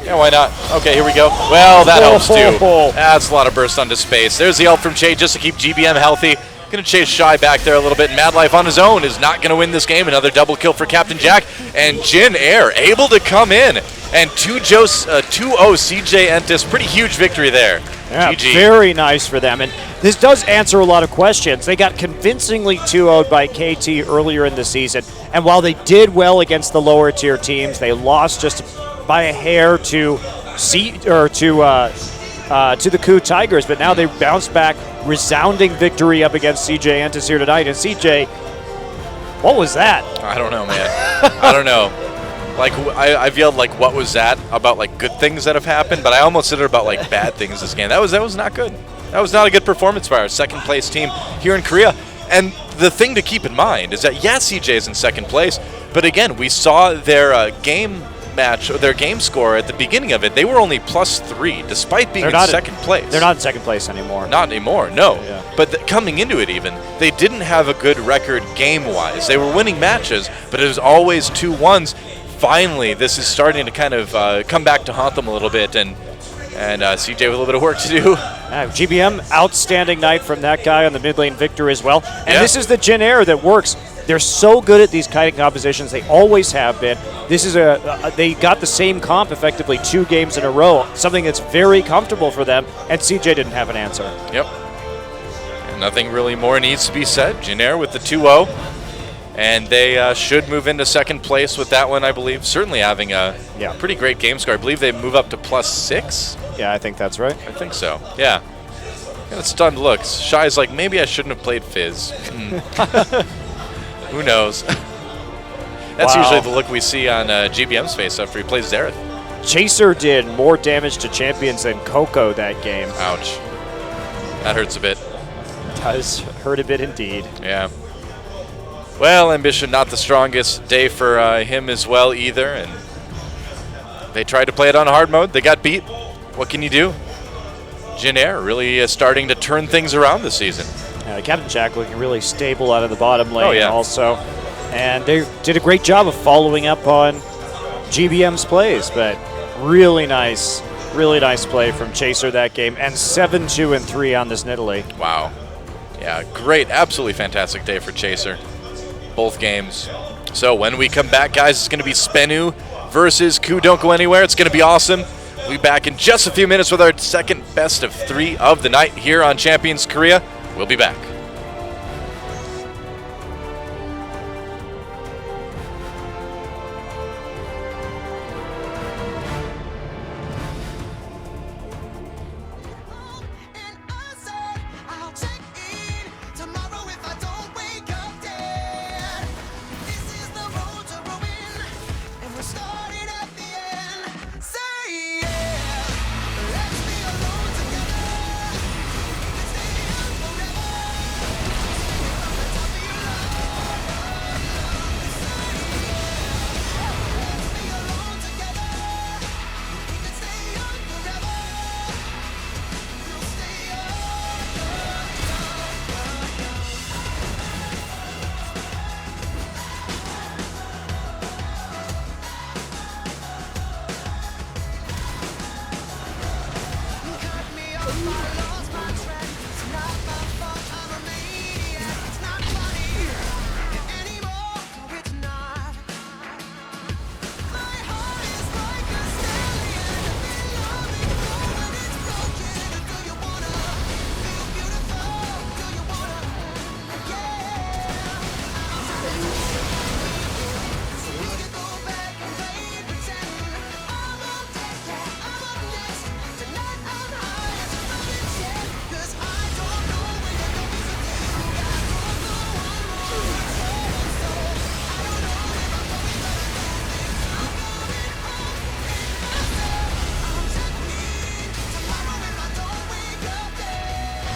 Yeah, why not? Okay, here we go. Well, that helps too. Oh. That's a lot of burst onto space. There's the ult from Che just to keep GBM healthy. Going to chase Shy back there a little bit. Mad Life on his own is not going to win this game. Another double kill for Captain Jack. And Jin Air able to come in. And 2-0 CJ Entis. Pretty huge victory there. Yeah, GG. very nice for them. And this does answer a lot of questions. They got convincingly 2-0'd by KT earlier in the season. And while they did well against the lower tier teams, they lost just by a hair to the KOO Tigers. But now they bounced back. Resounding victory up against CJ Entis here tonight. And CJ, what was that? I don't know, man. I don't know. Like, I've yelled, like, what was that? About, like, good things that have happened, but I almost said it about, like, bad things this game. That was not good. That was not a good performance by our second place team here in Korea. And the thing to keep in mind is that, yeah, CJ is in second place, but again, we saw their game match, or their game score at the beginning of it. They were only +3, despite being in second place. They're not in second place anymore. Not anymore, no. Yeah. But coming into it even, they didn't have a good record game-wise. They were winning matches, but it was always 2-1s. Finally, this is starting to kind of come back to haunt them a little bit, and CJ with a little bit of work to do. GBM, outstanding night from that guy on the mid lane Victor as well. And Yeah. this is the Jin Air that works. They're so good at these kiting compositions. They always have been. This is they got the same comp effectively 2 games in a row, something that's very comfortable for them, and CJ didn't have an answer. Yep. And nothing really more needs to be said. Jin Air with the 2-0. And they should move into second place with that one, I believe. Certainly having a pretty great game score. I believe they move up to +6. Yeah, I think that's right. I think so. Yeah. Got stunned looks. Shy's like, maybe I shouldn't have played Fizz. Who knows? That's Wow. usually the look we see on GBM's face after he plays Xerath. Chaser did more damage to champions than Coco that game. Ouch. That hurts a bit. Does hurt a bit indeed. Yeah. Well, Ambition not the strongest day for him as well either, and they tried to play it on hard mode. They got beat. What can you do? Jin Air really starting to turn things around this season. Captain Jack looking really stable out of the bottom lane Oh, yeah. also. And they did a great job of following up on GBM's plays, but really nice play from Chaser that game, and 7-2-3 on this Nidalee. Wow. Yeah, great, absolutely fantastic day for Chaser. Both games. So when we come back, guys, it's going to be Spenu versus KOO. Don't go anywhere. It's going to be awesome. We'll be back in just a few minutes with our second best of 3 of the night here on Champions Korea. We'll be back.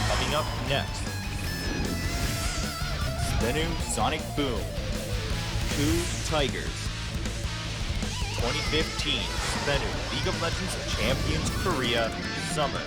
Coming up next, Spenu Sonic Boom, KOO Tigers. 2015 Spenu League of Legends Champions Korea Summer.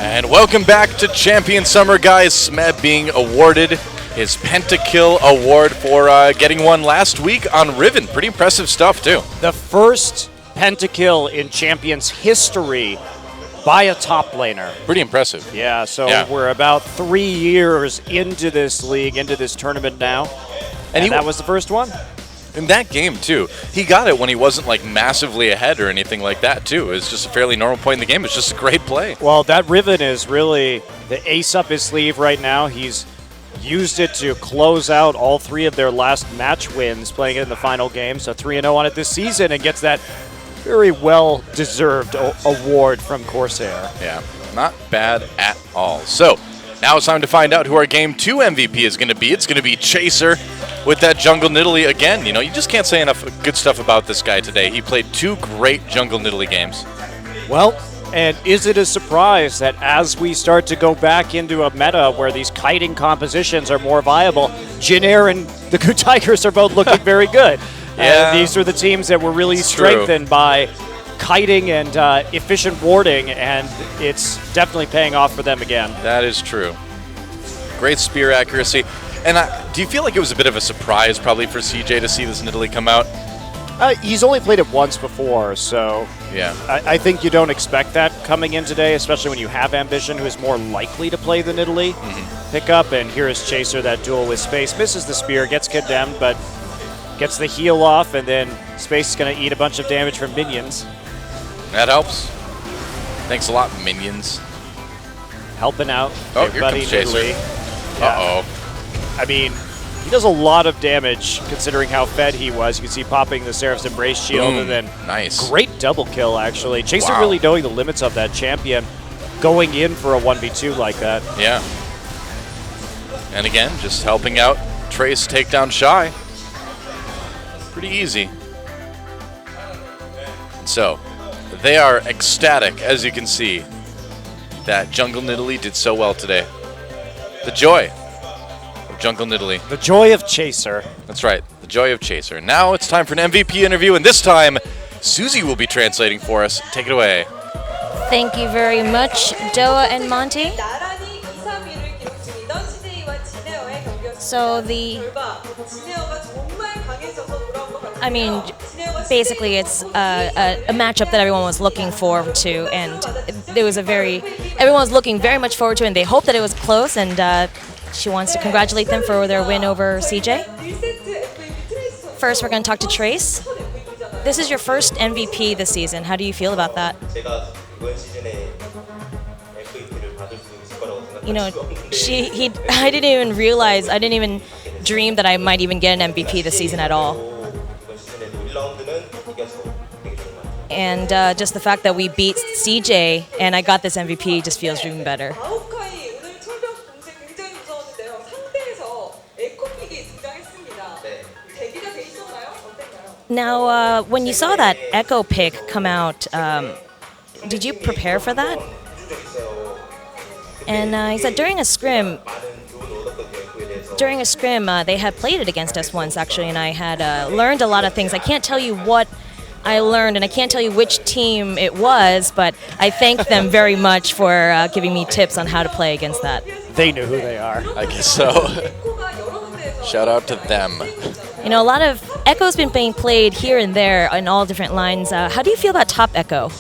And welcome back to Champion Summer, guys. Smeb being awarded his Pentakill award for getting one last week on Riven. Pretty impressive stuff, too. The first pentakill in Champions history by a top laner. Pretty impressive. Yeah, so Yeah. we're about 3 years into this league, into this tournament now. And that was the first one. In that game, too, he got it when he wasn't like massively ahead or anything like that, too. It was just a fairly normal point in the game. It's just a great play. Well, that Riven is really the ace up his sleeve right now. He's used it to close out all 3 of their last match wins, playing it in the final game. So 3-0 on it this season, and gets that very well-deserved award from Corsair. Yeah, not bad at all. So now it's time to find out who our Game 2 MVP is going to be. It's going to be Chaser with that Jungle Nidalee again. You know, you just can't say enough good stuff about this guy today. He played 2 great Jungle Nidalee games. Well, and is it a surprise that as we start to go back into a meta where these kiting compositions are more viable, Jin and the Good Tigers are both looking very good. Yeah. These are the teams that were really It's true. strengthened by kiting and efficient warding, and it's definitely paying off for them again. That is true. Great spear accuracy. And do you feel like it was a bit of a surprise probably for CJ to see this Nidalee come out? He's only played it once before, so Yeah. I think you don't expect that coming in today, especially when you have Ambition, who is more likely to play the Nidalee pickup. And here is Chaser, that duel with Space. Misses the spear, gets condemned, but gets the heal off, and then Space is going to eat a bunch of damage from minions. That helps. Thanks a lot, minions. Helping out Oh, Big here Buddy comes Chaser. Nidalee. Uh-oh. I mean, he does a lot of damage considering how fed he was. You can see popping the Seraph's Embrace shield, Boom. and then Nice. great double kill, actually. Chaser Wow. really knowing the limits of that champion, going in for a 1v2 like that. Yeah. And again, just helping out Trace take down Shy. Pretty easy. So, they are ecstatic, as you can see, that Jungle Nidalee did so well today. The joy of Jungle Nidalee. The joy of Chaser. That's right, the joy of Chaser. Now it's time for an MVP interview, and this time, Susie will be translating for us. Take it away. Thank you very much, Doa and Monty. 나란히 2, 3위를 기록 중이던 CJ와 진에어의 경기였습니다. So the, 결과 진에어가 정말 강해져서 돌아온 것 같아요. I mean, basically it's a matchup that everyone was looking forward to, and it was everyone was looking very much forward to, and they hoped that it was close, and she wants to congratulate them for their win over CJ. First, we're going to talk to Trace. This is your first MVP this season. How do you feel about that? You know, I didn't even realize, I didn't even dream that I might even get an MVP this season at all. And just the fact that we beat CJ and I got this MVP just feels even better. 마오카이 오늘 철벽 공세 굉장히 무서웠는데요. 상대에서 에코픽이 등장했습니다. 대비가 돼 있었나요? 어땠나요? Now, when you saw that Echo pick come out, did you prepare for that? And he said during a scrim, they had played it against us once actually, and I had learned a lot of things. I can't tell you what I learned, and I can't tell you which team it was, but I thank them very much for giving me tips on how to play against that. They knew who they are. I guess so. Shout out to them. You know, a lot of Echo's been being played here and there in all different lines. How do you feel about top Echo?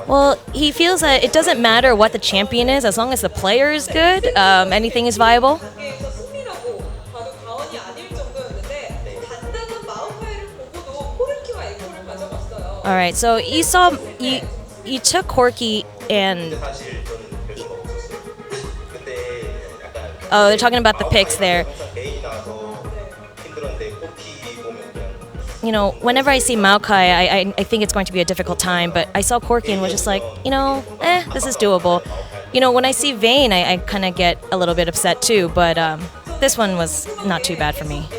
Well, he feels that it doesn't matter what the champion is, as long as the player is good, anything is viable. 경기에서 승리라고 봐도 과언이 아닐 정도였는데 단단한 마오카이를 보고도 코르키와 에코를 가져갔어요. All right, so you took Corki and oh, they're talking about the picks there. You know, whenever I see Maokai, I think it's going to be a difficult time, but I saw Corki and was just like, you know, this is doable. You know, when I see Vayne, I kind of get a little bit upset too, but this one was not too bad for me.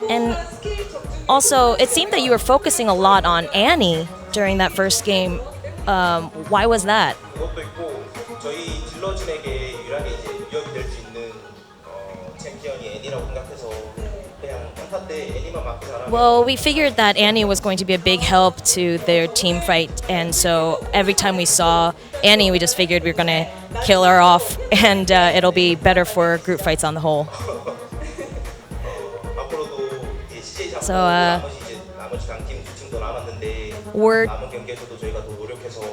And also, it seemed that you were focusing a lot on Annie during that first game. Why was that? Well, we figured that Annie was going to be a big help to their team fight, and so every time we saw Annie, we just figured we were going to kill her off, and it'll be better for group fights on the whole. So, word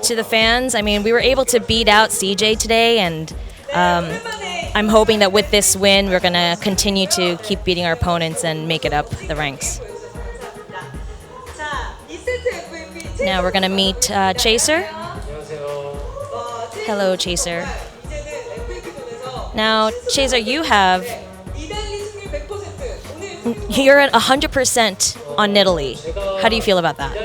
to the fans, I mean, we were able to beat out CJ today, and I'm hoping that with this win, we're going to continue to keep beating our opponents and make it up the ranks. Now we're going to meet Chaser. Hello, Chaser. Now, Chaser, you're at 100% on Nidalee. How do you feel about that?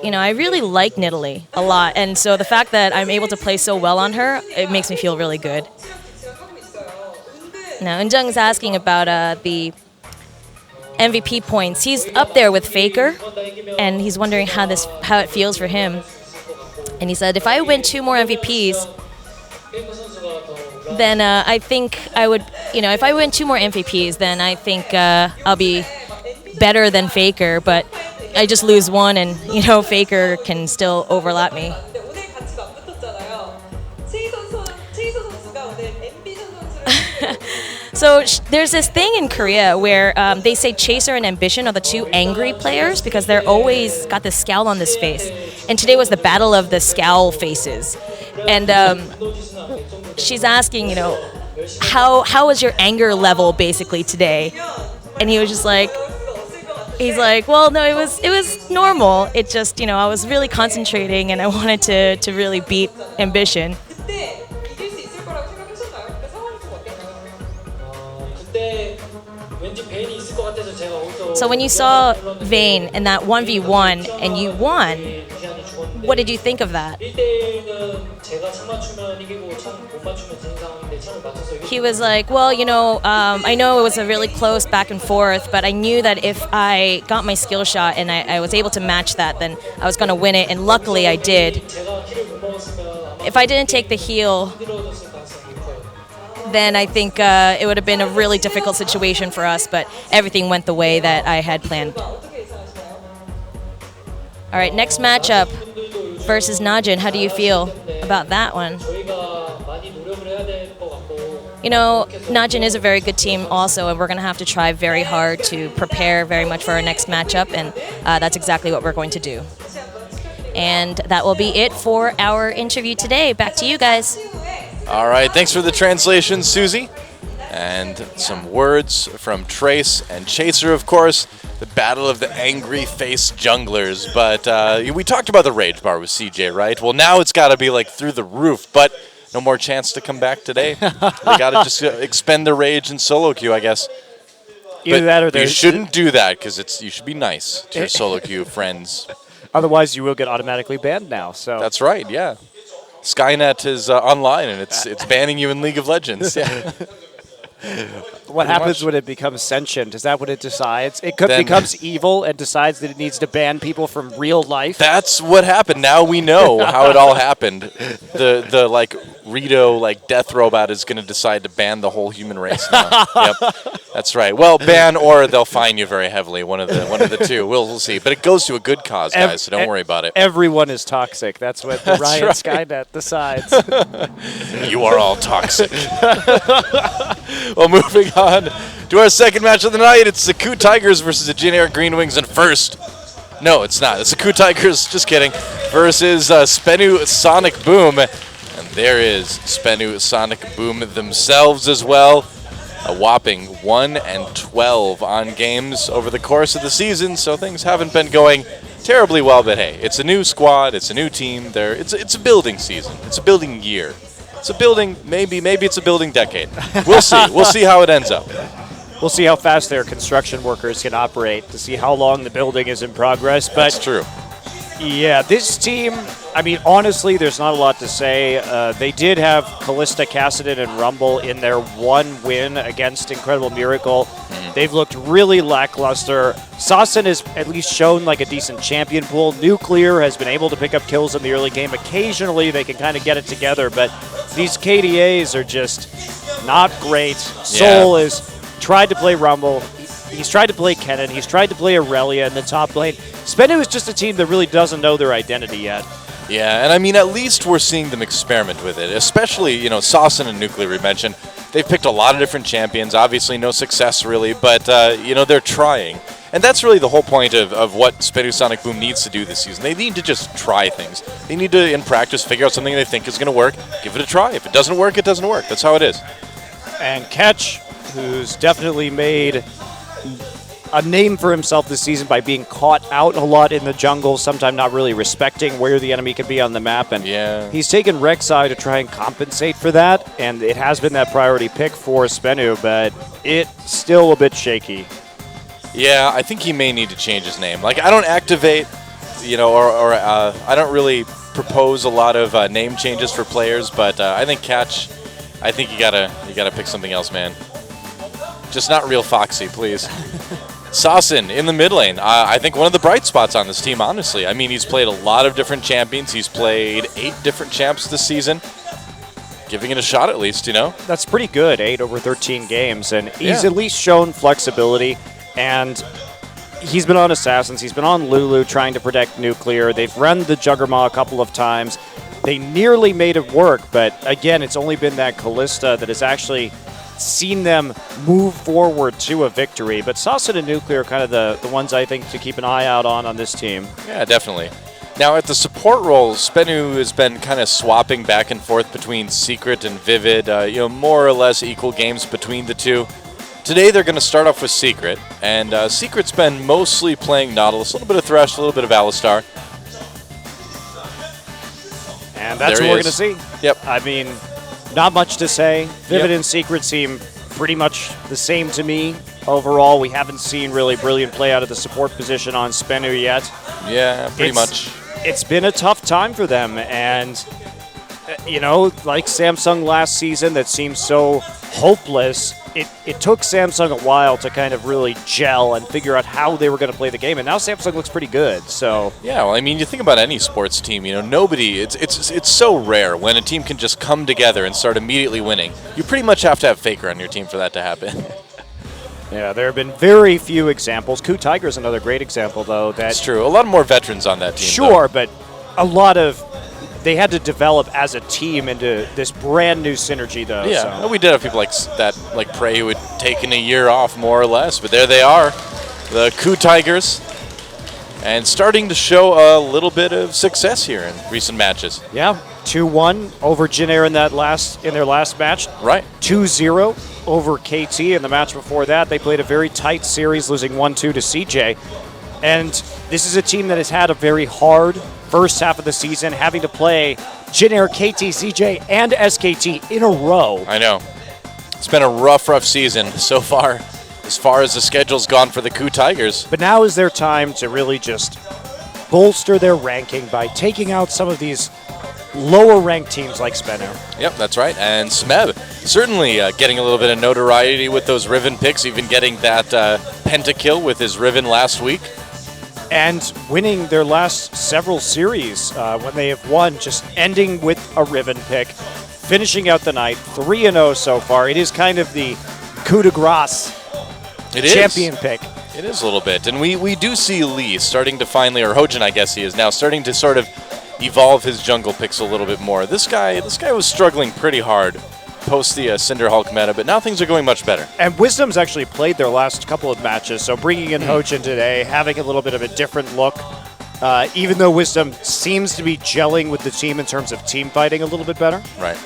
You know, I really like Nidalee a lot, and so the fact that I'm able to play so well on her, it makes me feel really good. Now, Eunjung's asking about the MVP points. He's up there with Faker, and he's wondering how it feels for him. And he said, if I win 2 more MVPs, then I think I would, if I win 2 more MVPs, then I think I'll be better than Faker, but I just lose 1 and, Faker can still overlap me. So there's this thing in Korea where they say Chaser and Ambition are the 2 angry players because they're always got this scowl on this face. And today was the battle of the scowl faces. And she's asking, how was your anger level basically today? And he was just like, well, no, it was normal. It just, I was really concentrating and I wanted to really beat Ambition. So when you saw Vayne in that 1v1 and you won, what did you think of that? He was like, well, I know it was a really close back and forth, but I knew that if I got my skill shot and I was able to match that, then I was going to win it, and luckily I did. If I didn't take the heal, then I think it would have been a really difficult situation for us, but everything went the way that I had planned. All right, next matchup versus Najin. How do you feel about that one? Najin is a very good team also, and we're going to have to try very hard to prepare very much for our next matchup, and that's exactly what we're going to do. And that will be it for our interview today. Back to you guys. All right, thanks for the translation, Susie. And some words from Trace and Chaser, of course. The battle of the angry face junglers. But we talked about the rage bar with CJ, right? Well, now it's got to be like through the roof, but no more chance to come back today. They got to just expend the rage in solo queue, I guess. Either that or you shouldn't do that because you should be nice to your solo queue friends. Otherwise, you will get automatically banned now. So that's right, yeah. Skynet is online, and it's banning you in League of Legends. Yeah. What happens when it becomes sentient? Is that what it decides? It becomes evil and decides that it needs to ban people from real life? That's what happened. Now we know how it all happened. The Rito death robot is going to decide to ban the whole human race now. Yep. That's right. Well, ban or they'll fine you very heavily. One of the two. We'll see. But it goes to a good cause, guys, so don't worry about it. Everyone is toxic. That's what the Riot right. Skynet decides. You are all toxic. Well, moving on to our second match of the night. It's the KOO Tigers versus the Jin Air Green Wings. And first, no, it's not. It's the KOO Tigers, just kidding, versus Spenu Sonic Boom. And there is Spenu Sonic Boom themselves as well. A whopping 1-12 on games over the course of the season, so things haven't been going terribly well. But hey, it's a new squad, it's a new team. It's a building season. It's a building year. It's a building, maybe it's a building decade. We'll see. We'll see how it ends up. We'll see how fast their construction workers can operate to see how long the building is in progress. But that's true. Yeah, this team, I mean, honestly, there's not a lot to say. They did have Callista, Kassadin, and Rumble in their one win against Incredible Miracle. They've looked really lackluster. Sassen has at least shown like a decent champion pool. Nuclear has been able to pick up kills in the early game. Occasionally, they can kind of get it together, but these KDAs are just not great. Soul is tried to play Rumble. He's tried to play Kennen. He's tried to play Aurelia in the top lane. Spenu is just a team that really doesn't know their identity yet. Yeah, and I mean, at least we're seeing them experiment with it, especially, you know, Saucin and Nuclear we mentioned. They've picked a lot of different champions, obviously no success really, but, you know, they're trying. And that's really the whole point of what Spenu Sonic Boom needs to do this season. They need to just try things. They need to, in practice, figure out something they think is going to work, give it a try. If it doesn't work, it doesn't work. That's how it is. And Ketch, who's definitely made a name for himself this season by being caught out a lot in the jungle, sometimes not really respecting where the enemy can be on the map. And he's taken Rek'Sai to try and compensate for that, and it has been that priority pick for Spenu, but it's still a bit shaky. Yeah, I think he may need to change his name. Like, I don't activate, you know, or I don't really propose a lot of name changes for players, but I think Catch, I think you gotta pick something else, man. Just not real Foxy, please. Saucin in the mid lane. I think one of the bright spots on this team, honestly. I mean, he's played a lot of different champions. He's played 8 different champs this season. Giving it a shot at least, you know? That's pretty good, 8 over 13 games, and he's at least shown flexibility. And he's been on Assassins, he's been on Lulu trying to protect Nuclear. They've run the Juggernaut a couple of times. They nearly made it work, but again, it's only been that Callista that has actually seen them move forward to a victory. But Saucin and Nuclear are kind of the ones I think to keep an eye out on this team. Yeah, definitely. Now, at the support role, Spenu has been kind of swapping back and forth between Secret and Vivid, you know, more or less equal games between the two. Today, they're going to start off with Secret, and Secret's been mostly playing Nautilus, a little bit of Thresh, a little bit of Alistar. And that's what we're going to see. Yep. I mean, not much to say. Vivid and Secret seem pretty much the same to me. Overall, we haven't seen really brilliant play out of the support position on Spenu yet. Yeah, pretty much. It's been a tough time for them, and, you know, like Samsung last season that seemed so hopeless, it took Samsung a while to kind of really gel and figure out how they were going to play the game, and now Samsung looks pretty good. So yeah, well, I mean, you think about any sports team, you know, nobody, it's so rare when a team can just come together and start immediately winning. You pretty much have to have Faker on your team for that to happen. Yeah, there have been very few examples. Ku Tiger is another great example, though. That's true. A lot more veterans on that team. Sure, but a lot of they had to develop as a team into this brand new synergy, though. Yeah, we did have people like that, like Prey, who had taken a year off, more or less. But there they are, the Ku Tigers, and starting to show a little bit of success here in recent matches. Yeah, 2-1 over Jin Air in their last match. Right. 2-0 over KT in the match before that. They played a very tight series, losing 1-2 to CJ. And this is a team that has had a very hard first half of the season, having to play Jin Air, KT, CJ, and SKT in a row. I know. It's been a rough season so far as the schedule's gone for the Ku Tigers. But now is their time to really just bolster their ranking by taking out some of these lower-ranked teams like Spenu. Yep, that's right. And Smeb certainly getting a little bit of notoriety with those Riven picks, even getting that pentakill with his Riven last week. And winning their last several series when they have won, just ending with a Riven pick, finishing out the night, 3-0 so far. It is kind of the coup de grace champion pick. It is a little bit. And we do see Lee starting to finally, or Hojin I guess he is now, starting to sort of evolve his jungle picks a little bit more. This guy was struggling pretty hard post the Cinder Hulk meta, but now things are going much better. And Wisdom's actually played their last couple of matches, so bringing in Hojin today, having a little bit of a different look, even though Wisdom seems to be gelling with the team in terms of team fighting a little bit better. Right.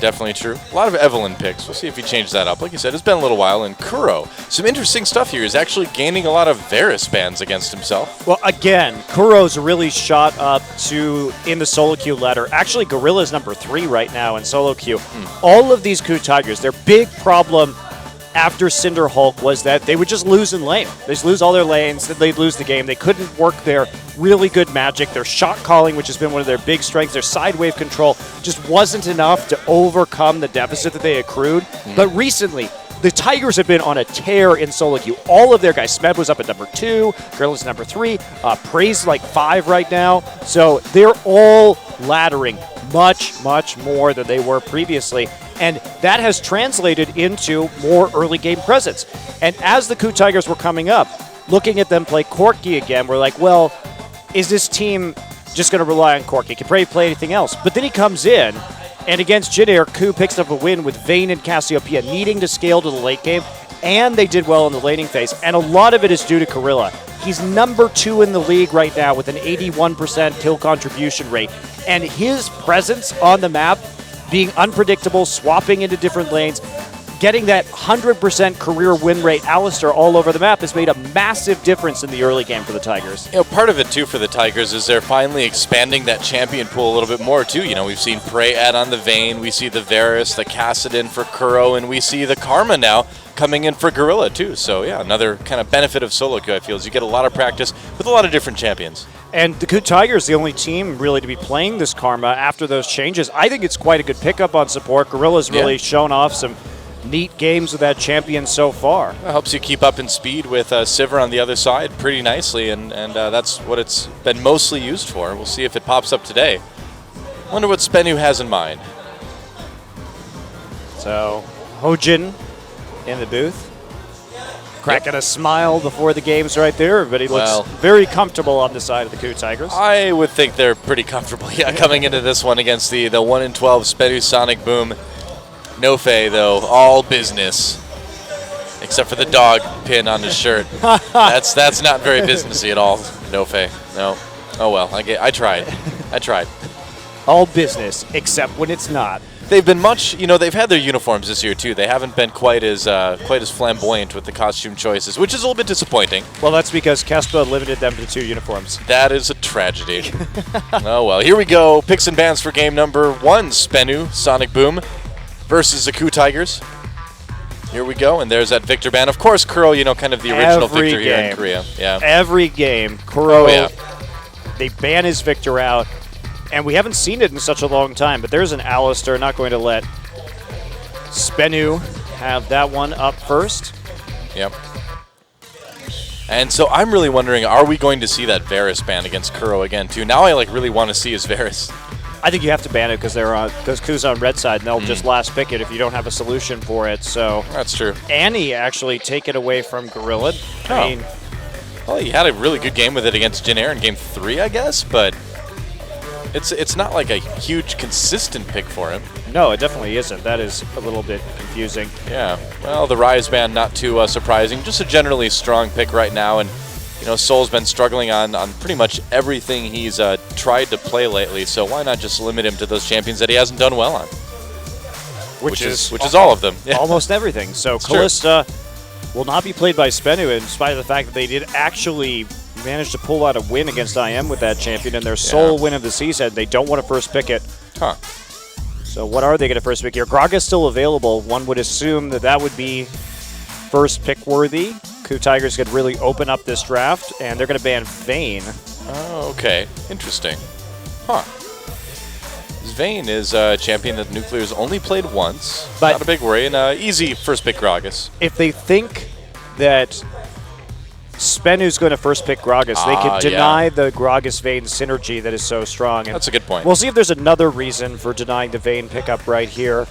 Definitely true. A lot of Evelyn picks. We'll see if he changes that up. Like you said, it's been a little while. And Kuro, some interesting stuff here. He's actually gaining a lot of Varus bans against himself. Well, again, Kuro's really shot up in the solo queue ladder. Actually, Gorilla's number 3 right now in solo queue. All of these Ku Tigers, their big problem after Cinder Hulk was that they would just lose in lane. They just lose all their lanes, then they'd lose the game. They couldn't work their really good magic. Their shot calling, which has been one of their big strengths, their side wave control, just wasn't enough to overcome the deficit that they accrued. But recently, the Tigers have been on a tear in solo queue. All of their guys, Smeb was up at number 2, Gorilla's number 3, Prey's like 5 right now. So they're all laddering much, much more than they were previously. And that has translated into more early game presence. And as the Coup Tigers were coming up, looking at them play Corki again, we're like, well, is this team just going to rely on Corki? Can Prey play anything else? But then he comes in, and against Jin Air, Coup picks up a win with Vayne and Cassiopeia needing to scale to the late game, and they did well in the laning phase. And a lot of it is due to Gorilla. He's number 2 in the league right now with an 81% kill contribution rate. And his presence on the map, being unpredictable, swapping into different lanes, getting that 100% career win rate, Alistair, all over the map has made a massive difference in the early game for the Tigers. You know, part of it too for the Tigers is they're finally expanding that champion pool a little bit more too. You know, we've seen Prey add on the Vayne, we see the Varus, the Kassadin for Kuro, and we see the Karma now coming in for Gorilla too. So yeah, another kind of benefit of solo queue, I feel, is you get a lot of practice with a lot of different champions. And the Coup Tigers, the only team really to be playing this Karma after those changes. I think it's quite a good pickup on support. Gorilla's really shown off some neat games with that champion so far. It helps you keep up in speed with Sivir on the other side pretty nicely, and that's what it's been mostly used for. We'll see if it pops up today. Wonder what Spenu has in mind. So, Hojin in the booth. Cracking a smile before the game's right there. Everybody looks very comfortable on the side of the Coup Tigers. I would think they're pretty comfortable, coming into this one against the 1-12 Spenu Sonic Boom. Nofe, though, all business, except for the dog pin on his shirt. That's not very businessy at all, Nofe. No. Oh well, I tried. All business, except when it's not. They've been much, they've had their uniforms this year too. They haven't been quite as flamboyant with the costume choices, which is a little bit disappointing. Well, that's because Kespa limited them to 2 uniforms. That is a tragedy. Oh well, here we go. Picks and bans for game number 1, Spenu Sonic Boom versus the Coup Tigers. Here we go, and there's that Victor ban. Of course, Kuro, kind of the original Victor here in Korea. Yeah. Every game, Kuro, they ban his Victor out, and we haven't seen it in such a long time, but there's an Alistair, not going to let Spenu have that one up first. Yep. And so I'm really wondering, are we going to see that Varus ban against Kuro again, too? Now I really want to see his Varus. I think you have to ban it because Ku's on red side, and they'll just last pick it if you don't have a solution for it. So that's true. Annie actually take it away from Gorilla. I mean, well, he had a really good game with it against Jin Air in game 3, I guess, but it's not like a huge consistent pick for him. No, it definitely isn't. That is a little bit confusing. Yeah. Well, the Rise ban, not too surprising. Just a generally strong pick right now, and Soul's been struggling on pretty much everything he's tried to play lately, so why not just limit him to those champions that he hasn't done well on? Which is all of them. Yeah. Almost everything. So Kalista will not be played by Spenu, in spite of the fact that they did actually manage to pull out a win against IM with that champion, and their sole win of the season. They don't want to first pick it. Huh. So what are they going to first pick here? Grogga's still available. One would assume that would be first pick worthy. Coup Tigers could really open up this draft, and they're going to ban Vayne. Oh, okay. Interesting. Huh. Vayne is a champion that Nuclear's only played once. But not a big worry, and easy first pick Gragas. If they think that Spenu's going to first pick Gragas, they could deny the Gragas-Vayne synergy that is so strong. And that's a good point. We'll see if there's another reason for denying the Vayne pickup right here.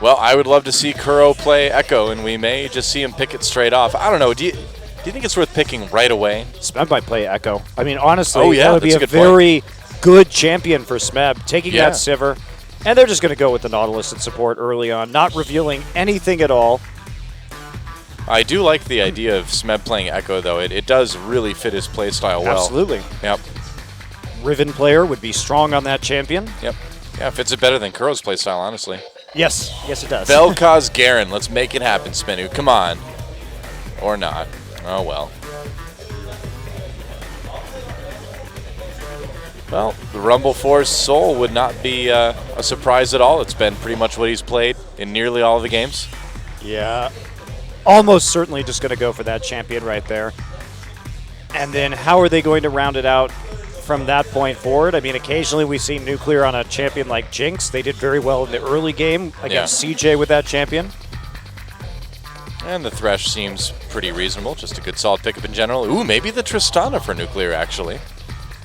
Well, I would love to see Kuro play Echo, and we may just see him pick it straight off. I don't know. Do you think it's worth picking right away? Smeb might play Echo. I mean, honestly, that would be a very good champion for Smeb, taking that Sivir. And they're just going to go with the Nautilus at support early on, not revealing anything at all. I do like the idea of Smeb playing Echo, though. It does really fit his playstyle well. Absolutely. Yep. Riven player would be strong on that champion. Yep. Yeah, fits it better than Kuro's playstyle, honestly. Yes, it does. Vel'Koz Garen, let's make it happen, Spenu. Come on. Or not. Oh, well. Well, the Rumble Force Soul would not be a surprise at all. It's been pretty much what he's played in nearly all of the games. Yeah. Almost certainly just going to go for that champion right there. And then how are they going to round it out from that point forward? I mean, occasionally we've seen Nuclear on a champion like Jinx. They did very well in the early game against CJ with that champion. And the Thresh seems pretty reasonable. Just a good solid pickup in general. Ooh, maybe the Tristana for Nuclear, actually.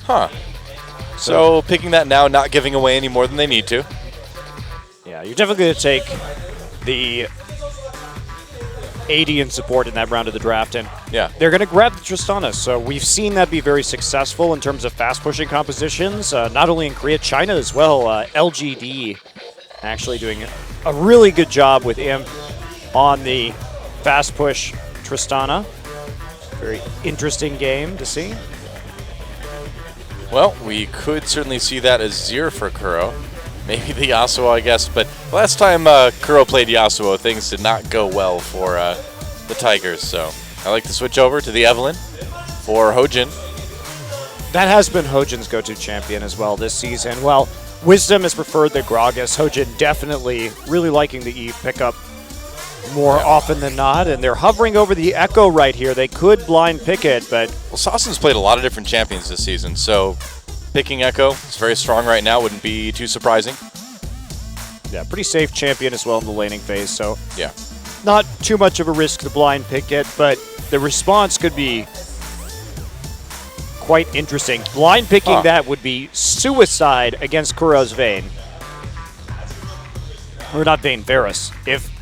Huh. So picking that now, not giving away any more than they need to. Yeah, Yeah, you're definitely going to take the AD in support in that round of the draft, and they're going to grab the Tristana. So we've seen that be very successful in terms of fast pushing compositions, not only in Korea, China as well. LGD actually doing a really good job with Imp on the fast push Tristana. Very interesting game to see. Well, we could certainly see that as Zir for Kuro. Maybe the Yasuo, I guess, but last time Kuro played Yasuo, things did not go well for the Tigers, so I like to switch over to the Evelynn for Hojin. That has been Hojin's go-to champion as well this season. Well, Wisdom has preferred the Gragas. Hojin definitely really liking the Eve pickup more often than not, and they're hovering over the Echo right here. They could blind pick it, but... Well, Sassen's played a lot of different champions this season, so picking Echo is very strong right now, wouldn't be too surprising. Yeah, pretty safe champion as well in the laning phase, so yeah, not too much of a risk to blind pick it, but the response could be quite interesting. Blind picking that would be suicide against Kuro's Vayne. Or not Vayne, Varus.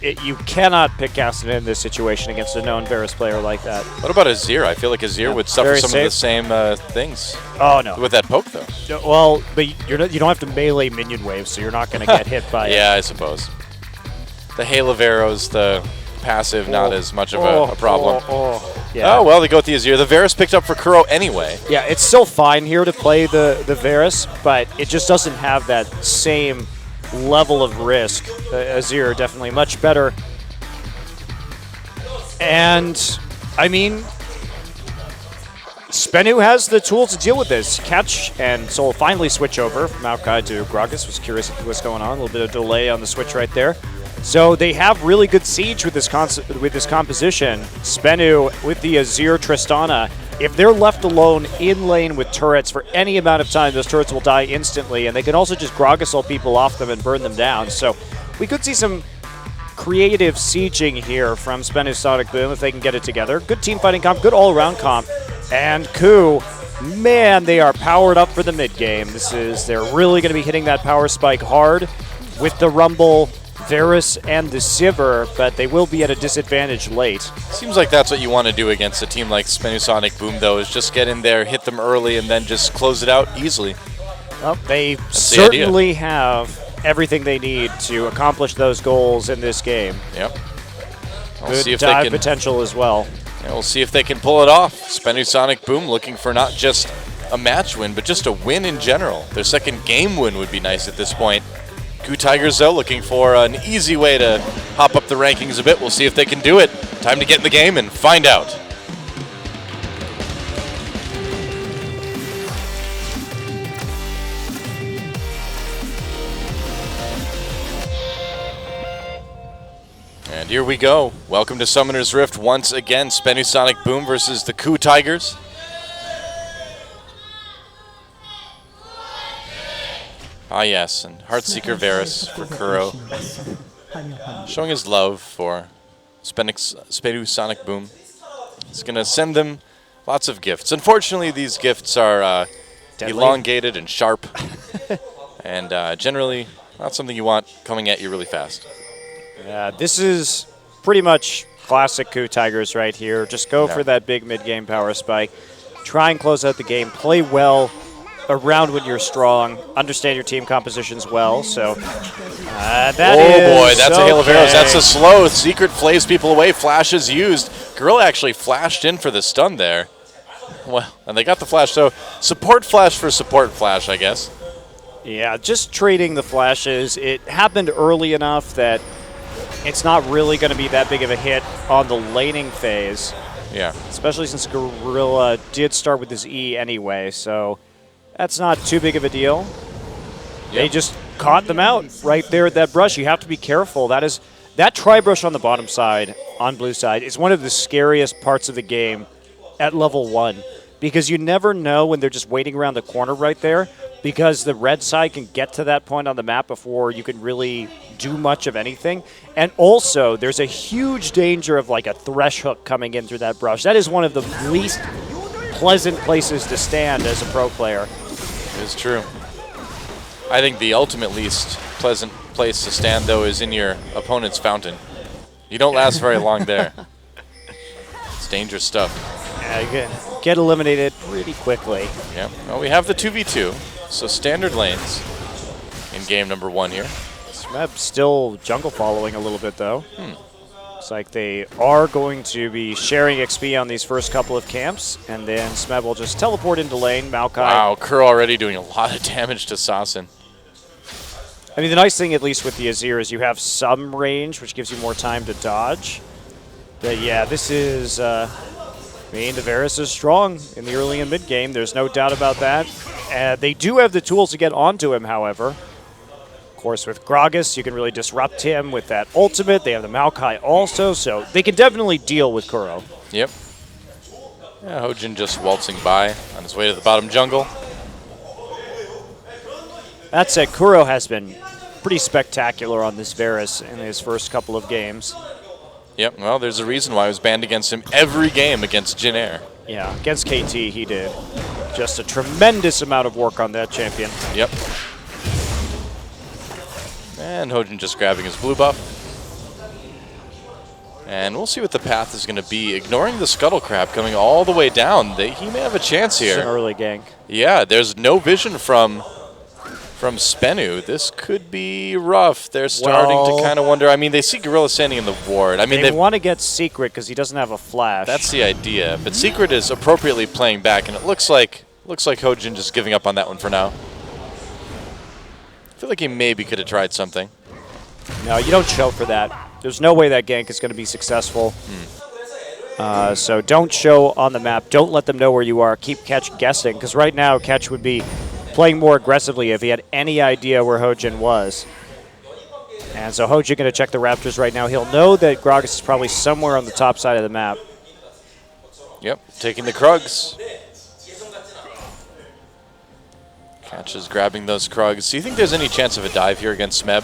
You cannot pick Gaston in this situation against a known Varus player like that. What about Azir? I feel like Azir would suffer some of the same things. Oh, no. With that poke, though. No, well, but you don't have to melee minion waves, so you're not going to get hit by it. Yeah, I suppose. The Hail of Arrows, the passive, not as much of a problem. Yeah. Oh, well, they go with the Azir. The Varus picked up for Kuro anyway. Yeah, it's still fine here to play the Varus, but it just doesn't have that same level of risk. Azir definitely much better. And, I mean, Spenu has the tools to deal with this. Catch and Soul finally switch over from Maokai to Gragas. Was curious what's going on. A little bit of delay on the switch right there. So they have really good siege with this composition. Spenu with the Azir Tristana. If they're left alone in lane with turrets for any amount of time, those turrets will die instantly, and they can also just Gragasol people off them and burn them down. So we could see some creative sieging here from Spenu Sonic Boom if they can get it together. Good team fighting comp, good all-around comp. And Ku, man, they are powered up for the mid-game. They're really going to be hitting that power spike hard with the Rumble, Varus, and the Sivir, but they will be at a disadvantage late. Seems like that's what you want to do against a team like Spenu Sonic Boom, though, is just get in there, hit them early, and then just close it out easily. Well, they certainly have everything they need to accomplish those goals in this game. Yep. We'll see if dive they can, potential as well. Yeah, we'll see if they can pull it off. Spenu Sonic Boom looking for not just a match win, but just a win in general. Their second game win would be nice at this point. Ku Tigers, though, looking for an easy way to hop up the rankings a bit. We'll see if they can do it. Time to get in the game and find out. And here we go. Welcome to Summoner's Rift once again. Spenu Sonic Boom versus the Ku Tigers. Ah, yes, and Heartseeker Varus for Kuro. Showing his love for Spenu Sonic Boom. He's going to send them lots of gifts. Unfortunately, these gifts are elongated and sharp, and generally not something you want coming at you really fast. Yeah, this is pretty much classic Ku Tigers right here. Just go for that big mid-game power spike. Try and close out the game. Play well around when you're strong. Understand your team compositions well. So that boy, that's a Hail of Arrows. That's a slow. Secret flays people away. Flash is used. Gorilla actually flashed in for the stun there. Well, and they got the flash. So support flash for support flash, I guess. Yeah, just trading the flashes. It happened early enough that it's not really going to be that big of a hit on the laning phase. Yeah. Especially since Gorilla did start with his E anyway, so that's not too big of a deal. Yep. They just caught them out right there at that brush. You have to be careful. That tri-brush on the bottom side, on blue side, is one of the scariest parts of the game at level 1, because you never know when they're just waiting around the corner right there, because the red side can get to that point on the map before you can really do much of anything. And also, there's a huge danger of like a thresh hook coming in through that brush. That is one of the least pleasant places to stand as a pro player. It is true. I think the ultimate least pleasant place to stand, though, is in your opponent's fountain. You don't last very long there. It's dangerous stuff. Yeah, you get eliminated pretty quickly. Yeah. Well, we have the 2v2, so standard lanes in game number 1 here. Smeb still jungle following a little bit, though. Looks like they are going to be sharing XP on these first couple of camps, and then Smeb will just teleport into lane. Maokai. Wow, Kerr already doing a lot of damage to Sassen. I mean, the nice thing, at least with the Azir, is you have some range, which gives you more time to dodge. But yeah, this is... I mean, the Varus is strong in the early and mid game. There's no doubt about that. They do have the tools to get onto him, however. Of course, with Gragas, you can really disrupt him with that ultimate. They have the Maokai also, so they can definitely deal with Kuro. Yep. Yeah, Hojin just waltzing by on his way to the bottom jungle. That said, Kuro has been pretty spectacular on this Varus in his first couple of games. Yep, well, there's a reason why I was banned against him every game against Jin Air. Yeah, against KT he did just a tremendous amount of work on that champion. Yep. And Hojin just grabbing his blue buff. And we'll see what the path is going to be. Ignoring the Scuttle Crab coming all the way down, he may have a chance here. It's an early gank. Yeah, there's no vision from Spenu. This could be rough. They're starting to kind of wonder. I mean, they see Gorilla standing in the ward. I mean, they want to get Secret because he doesn't have a flash. That's the idea. But Secret is appropriately playing back, and it looks like Hojin just giving up on that one for now. I feel like he maybe could have tried something. No, you don't show for that. There's no way that gank is going to be successful. So don't show on the map. Don't let them know where you are. Keep Ketch guessing, because right now Ketch would be playing more aggressively if he had any idea where Hojin was. And so Hojin going to check the Raptors right now. He'll know that Gragas is probably somewhere on the top side of the map. Yep, taking the Krugs. Catch is grabbing those Krugs. Do you think there's any chance of a dive here against Smeb?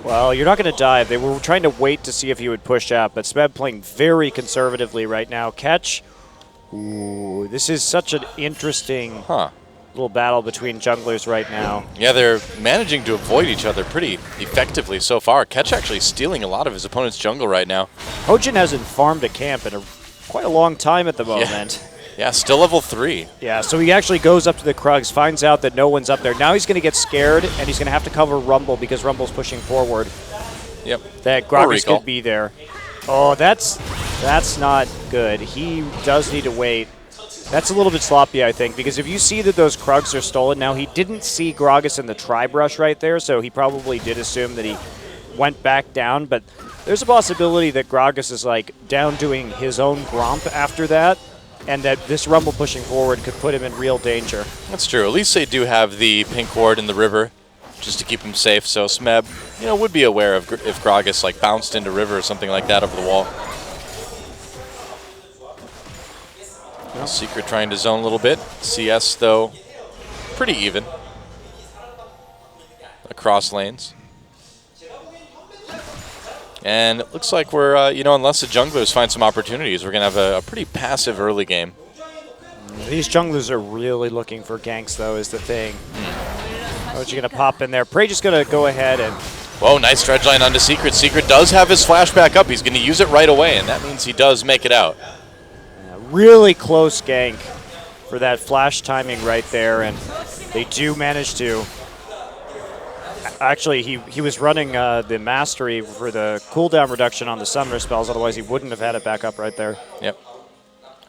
Well, you're not going to dive. They were trying to wait to see if he would push out, but Smeb playing very conservatively right now. Ketch, ooh, this is such an interesting little battle between junglers right now. Yeah, they're managing to avoid each other pretty effectively so far. Ketch actually stealing a lot of his opponent's jungle right now. Hojin hasn't farmed a camp in quite a long time at the moment. Yeah, still level 3. Yeah, so he actually goes up to the Krugs, finds out that no one's up there. Now he's going to get scared, and he's going to have to cover Rumble because Rumble's pushing forward. Yep. That Gragas could be there. Oh, that's not good. He does need to wait. That's a little bit sloppy, I think, because if you see that those Krugs are stolen now, he didn't see Gragas in the tri-brush right there, so he probably did assume that he went back down, but there's a possibility that Gragas is like down doing his own Gromp after that, and that this Rumble pushing forward could put him in real danger. That's true. At least they do have the pink ward in the river just to keep him safe, so Smeb, would be aware of if Gragas like bounced into river or something like that over the wall. Secret trying to zone a little bit. CS, though, pretty even across lanes. And it looks like we're, unless the junglers find some opportunities, we're going to have a pretty passive early game. These junglers are really looking for ganks, though, is the thing. How's you going to pop in there? Prey just going to go ahead and... Whoa, nice dredge line onto Secret. Secret does have his flash back up. He's going to use it right away, and that means he does make it out. Really close gank for that flash timing right there, and they do manage to. Actually, he was running the mastery for the cooldown reduction on the summoner spells, otherwise he wouldn't have had it back up right there. Yep.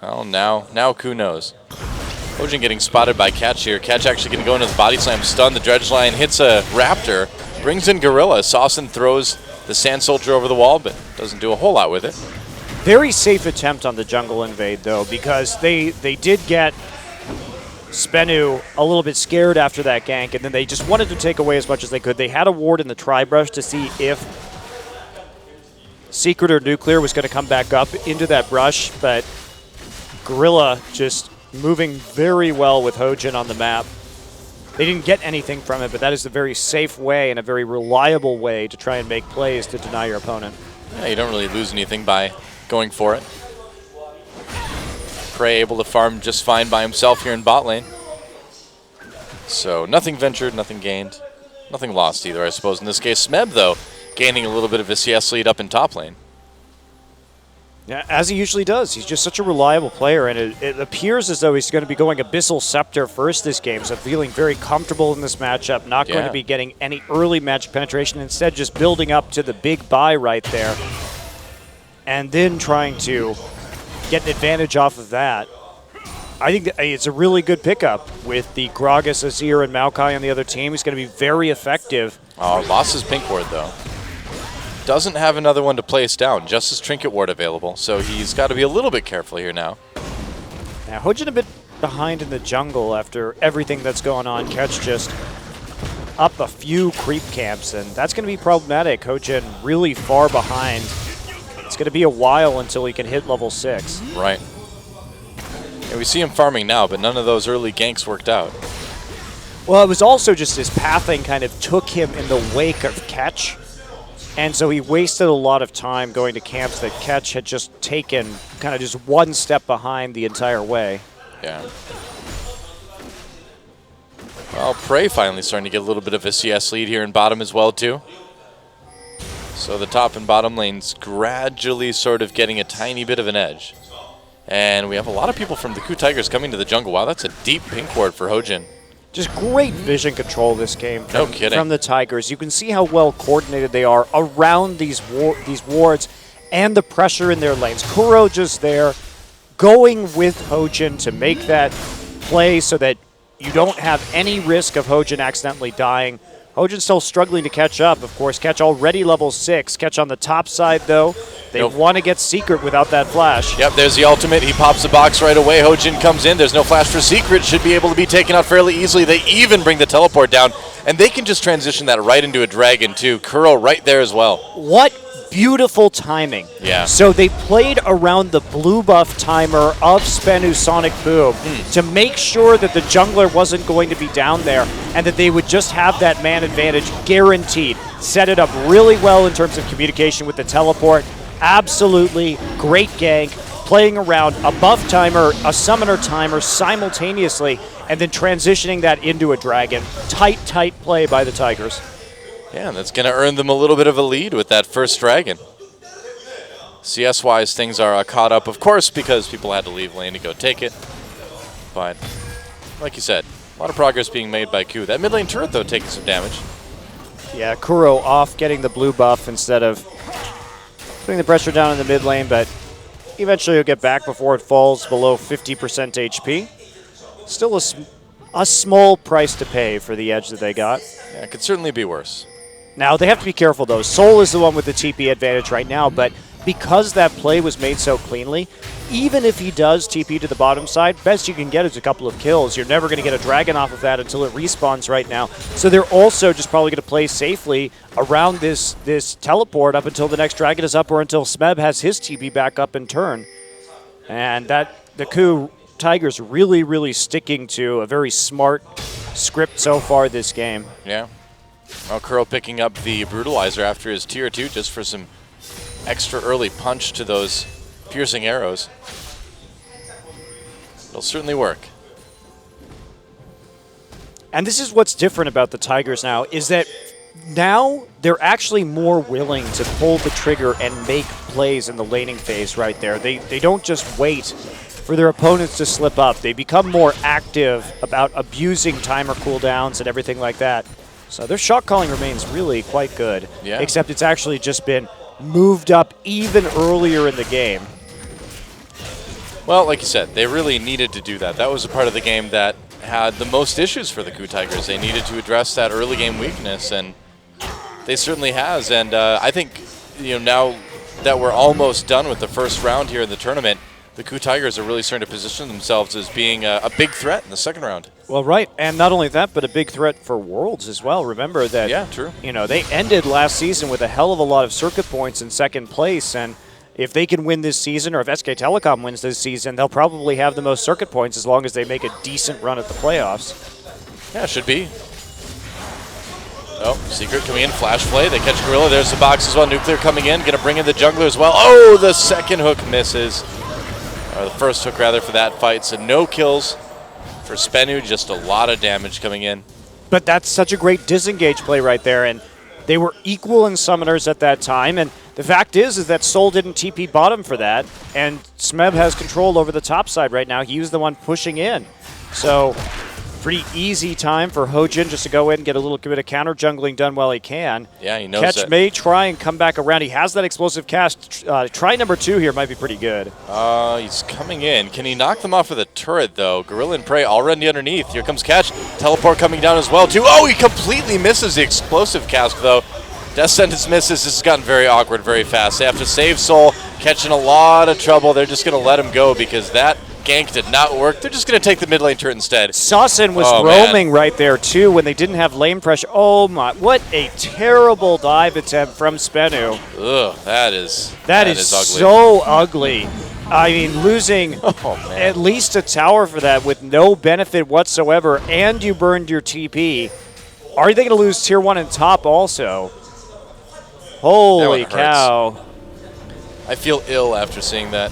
Well, now Ku knows. Hojin getting spotted by Catch here. Catch actually going to go into the body slam stun. The dredge line hits a Raptor, brings in Gorilla. Saucin throws the Sand Soldier over the wall, but doesn't do a whole lot with it. Very safe attempt on the jungle invade, though, because they did get Spenu a little bit scared after that gank, and then they just wanted to take away as much as they could. They had a ward in the tri-brush to see if Secret or Nuclear was going to come back up into that brush, but Gorilla just moving very well with Hojin on the map. They didn't get anything from it, but that is a very safe way and a very reliable way to try and make plays to deny your opponent. Yeah, you don't really lose anything by going for it. Prey able to farm just fine by himself here in bot lane. So nothing ventured, nothing gained. Nothing lost either, I suppose, in this case. Smeb, though, gaining a little bit of a CS lead up in top lane. Yeah, as he usually does. He's just such a reliable player, and it appears as though he's going to be going Abyssal Scepter first this game, so feeling very comfortable in this matchup, not going to be getting any early match penetration, instead just building up to the big buy right there, and then trying to get an advantage off of that. I think that it's a really good pickup with the Gragas, Azir, and Maokai on the other team. He's going to be very effective. Oh, lost his pink ward, though. Doesn't have another one to place down, just his trinket ward available, so he's got to be a little bit careful here now. Now, Hojin a bit behind in the jungle after everything that's going on. Catch just up a few creep camps, and that's going to be problematic. Hojin really far behind. It's going to be a while until he can hit level 6. Right. Yeah, we see him farming now, but none of those early ganks worked out. Well, it was also just his pathing kind of took him in the wake of Catch, and so he wasted a lot of time going to camps that Catch had just taken kind of just one step behind the entire way. Yeah. Well, Prey finally starting to get a little bit of a CS lead here in bottom as well, too. So the top and bottom lanes gradually sort of getting a tiny bit of an edge. And we have a lot of people from the Ku Tigers coming to the jungle. Wow, that's a deep pink ward for Hojin. Just great vision control this game No kidding. from the Tigers. You can see how well coordinated they are around these wards and the pressure in their lanes. Kuro just there going with Hojin to make that play so that you don't have any risk of Hojin accidentally dying. Hojin still struggling to catch up. Of course, Catch already level 6. Catch on the top side, though. They want to get Secret without that flash. Yep, there's the ultimate. He pops the box right away. Hojin comes in. There's no flash for Secret. Should be able to be taken out fairly easily. They even bring the teleport down, and they can just transition that right into a dragon, too. Kuro right there as well. What beautiful timing. Yeah. So they played around the blue buff timer of Spenu Sonic Boom to make sure that the jungler wasn't going to be down there and that they would just have that man advantage guaranteed. Set it up really well in terms of communication with the teleport. Absolutely great gank. Playing around a buff timer, a summoner timer simultaneously, and then transitioning that into a dragon. Tight, tight play by the Tigers. Yeah, and that's going to earn them a little bit of a lead with that first dragon. CS-wise, things are caught up, of course, because people had to leave lane to go take it. But, like you said, a lot of progress being made by Ku. That mid lane turret, though, taking some damage. Yeah, Kuro off getting the blue buff instead of putting the pressure down in the mid lane, but eventually he'll get back before it falls below 50% HP. Still a small price to pay for the edge that they got. Yeah, it could certainly be worse. Now, they have to be careful, though. Soul is the one with the TP advantage right now, but because that play was made so cleanly, even if he does TP to the bottom side, best you can get is a couple of kills. You're never going to get a dragon off of that until it respawns right now. So they're also just probably going to play safely around this teleport up until the next dragon is up or until Smeb has his TP back up in turn. And that the Ku Tigers really, really sticking to a very smart script so far this game. Yeah. Well, Kuro picking up the Brutalizer after his tier 2 just for some extra early punch to those piercing arrows. It'll certainly work. And this is what's different about the Tigers now, is that now they're actually more willing to pull the trigger and make plays in the laning phase right there. They don't just wait for their opponents to slip up. They become more active about abusing timer cooldowns and everything like that. So their shot calling remains really quite good, except it's actually just been moved up even earlier in the game. Well, like you said, they really needed to do that. That was a part of the game that had the most issues for the Ku Tigers. They needed to address that early game weakness, and they certainly has. And I think, now that we're almost done with the first round here in the tournament, the Ku Tigers are really starting to position themselves as being a big threat in the second round. Well, right, and not only that, but a big threat for Worlds as well. Remember that, yeah, true. They ended last season with a hell of a lot of circuit points in second place, and if they can win this season, or if SK Telecom wins this season, they'll probably have the most circuit points as long as they make a decent run at the playoffs. Yeah, should be. Oh, Secret coming in, flash play. They catch Gorilla. There's the box as well. Nuclear coming in, going to bring in the jungler as well. Oh, the second hook misses. Or the first hook, rather, for that fight. So no kills for Spenu, just a lot of damage coming in. But that's such a great disengage play right there, and they were equal in summoners at that time, and the fact is that Sol didn't TP bottom for that, and Smeb has control over the top side right now. He was the one pushing in. So pretty easy time for Hojin just to go in and get a little bit of counter jungling done while he can. Yeah, he knows Ketch that. may try and come back around. He has that explosive cast. Try number 2 here might be pretty good. He's coming in. Can he knock them off with a turret, though? Gorilla and Prey already underneath. Here comes Catch. Teleport coming down as well, too. Oh, he completely misses the explosive cast, though. Death Sentence misses. This has gotten very awkward very fast. They have to save Sol. Catch in a lot of trouble. They're just going to let him go because that gank did not work. They're just going to take the mid lane turret instead. Saucin was man. roaming right there, too, when they didn't have lane pressure. Oh, my. What a terrible dive attempt from Spenu. Ugh, that is That is ugly. so ugly. I mean, losing man. at least a tower for that with no benefit whatsoever, and you burned your TP. Are they going to lose tier 1 and top also? Holy That one cow. I feel ill after seeing that.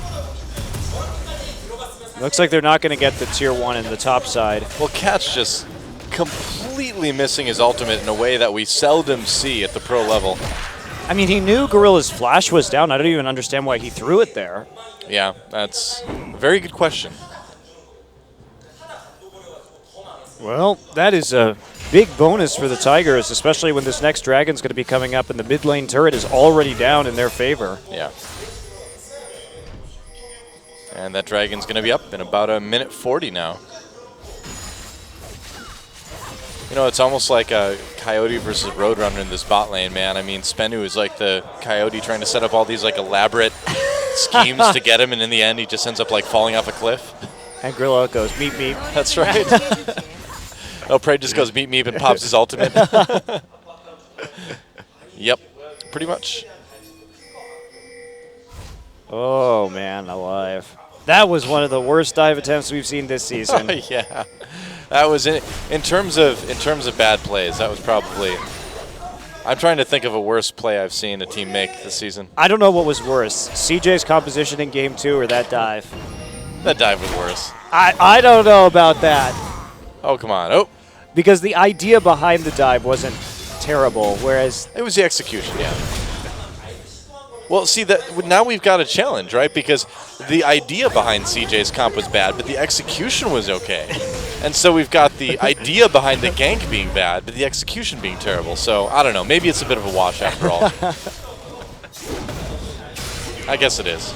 Looks like they're not going to get the tier 1 in the top side. Well, Catch just completely missing his ultimate in a way that we seldom see at the pro level. I mean, he knew Gorilla's flash was down. I don't even understand why he threw it there. Yeah, that's a very good question. Well, that is a big bonus for the Tigers, especially when this next Dragon's going to be coming up and the mid lane turret is already down in their favor. Yeah. And that Dragon's going to be up in about a minute 40 now. You know, it's almost like a Coyote versus Roadrunner in this bot lane, man. I mean, Spenu is like the Coyote trying to set up all these like elaborate schemes to get him, and in the end, he just ends up like falling off a cliff. And Gorilla goes, meep, meep. That's right. Oh, Prey just goes meep, meep, and pops his ultimate. Yep, pretty much. Oh, man, alive. That was one of the worst dive attempts we've seen this season. Yeah, that was in terms of bad plays. That was probably. I'm trying to think of a worse play I've seen a team make this season. I don't know what was worse, CJ's composition in game 2 or that dive. That dive was worse. I don't know about that. Oh, come on. Oh, Because the idea behind the dive wasn't terrible, whereas it was the execution, yeah. Well, see, that now we've got a challenge, right? Because the idea behind CJ's comp was bad, but the execution was okay. And so we've got the idea behind the gank being bad, but the execution being terrible. So, I don't know. Maybe it's a bit of a wash after all. I guess it is.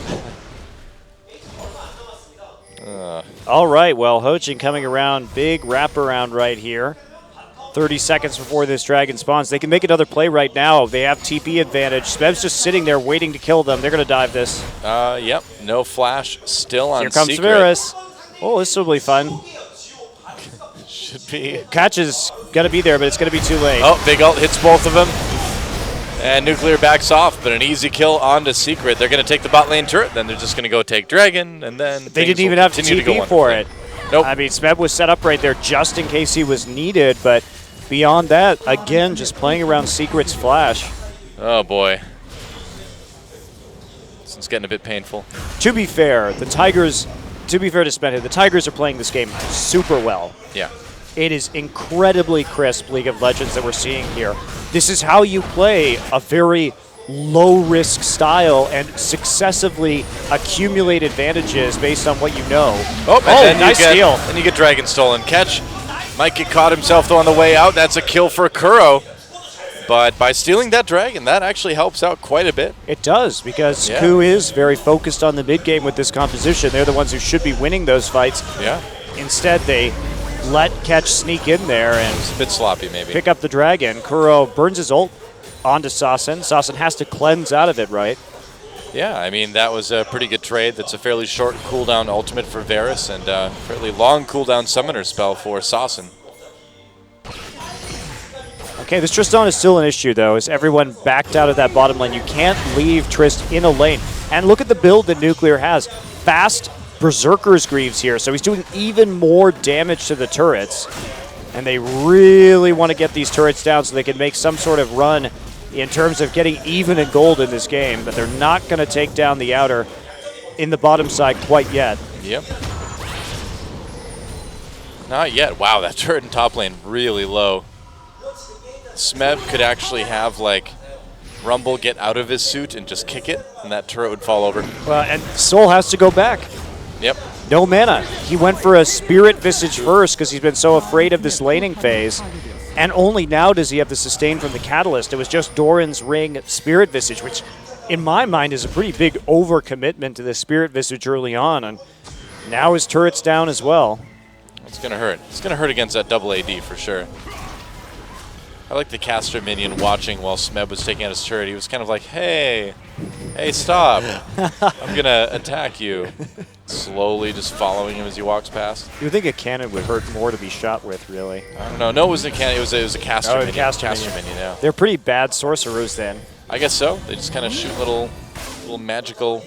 all right, well, Hojin coming around, big wraparound right here. 30 seconds before this dragon spawns. They can make another play right now. They have TP advantage. Smeb's just sitting there waiting to kill them. They're going to dive this. Yep, no flash, still on Here comes Secret. Varus. Oh, this will be fun. Should be. Catch is going to be there, but it's going to be too late. Oh, big ult hits both of them. And Nuclear backs off, but an easy kill onto Secret. They're going to take the bot lane turret, then they're just going to go take Dragon, and then They didn't even have to TP for it. Nope. I mean, Smeb was set up right there just in case he was needed, but beyond that, again, just playing around Secret's flash. Oh, boy. This is getting a bit painful. To be fair, the Tigers, to be fair to Spenu, the Tigers are playing this game super well. Yeah. It is incredibly crisp League of Legends that we're seeing here. This is how you play a very low-risk style and successively accumulate advantages based on what you know. Oh, and then nice you get, steal. Then you get Dragon stolen. Catch might get caught himself, though, on the way out. That's a kill for Kuro. But by stealing that Dragon, that actually helps out quite a bit. It does, because Yeah. Ku is very focused on the mid game with this composition. They're the ones who should be winning those fights. Yeah. Instead, they let Catch sneak in there and It's a bit sloppy, maybe. pick up the Dragon. Kuro burns his ult onto Saucin. Saucin has to cleanse out of it, right? Yeah, I mean, that was a pretty good trade. That's a fairly short cooldown ultimate for Varus and a fairly long cooldown summoner spell for Saucin. Okay, this Tristan is still an issue, though, as everyone backed out of that bottom lane. You can't leave Trist in a lane. And look at the build that Nuclear has. Fast Berserker's Greaves here, so he's doing even more damage to the turrets. And they really want to get these turrets down so they can make some sort of run in terms of getting even in gold in this game, but they're not going to take down the outer in the bottom side quite yet. Yep. Not yet. Wow, that turret in top lane really low. Smeb could actually have like Rumble get out of his suit and just kick it, and that turret would fall over. Well, and Soul has to go back. Yep. No mana. He went for a Spirit Visage first because he's been so afraid of this laning phase. And only now does he have the sustain from the Catalyst. It was just Doran's Ring Spirit Visage, which in my mind is a pretty big overcommitment to the Spirit Visage early on. And now his turret's down as well. It's going to hurt. It's going to hurt against that double AD for sure. I like the caster minion watching while Smeb was taking out his turret. He was kind of like, hey, stop. I'm going to attack you. Slowly just following him as he walks past. You would think a cannon would hurt more to be shot with, really. I don't know. No, it wasn't a cannon. It was a caster minion. Caster minion, yeah. They're pretty bad sorcerers then. I guess so. They just kind of shoot little magical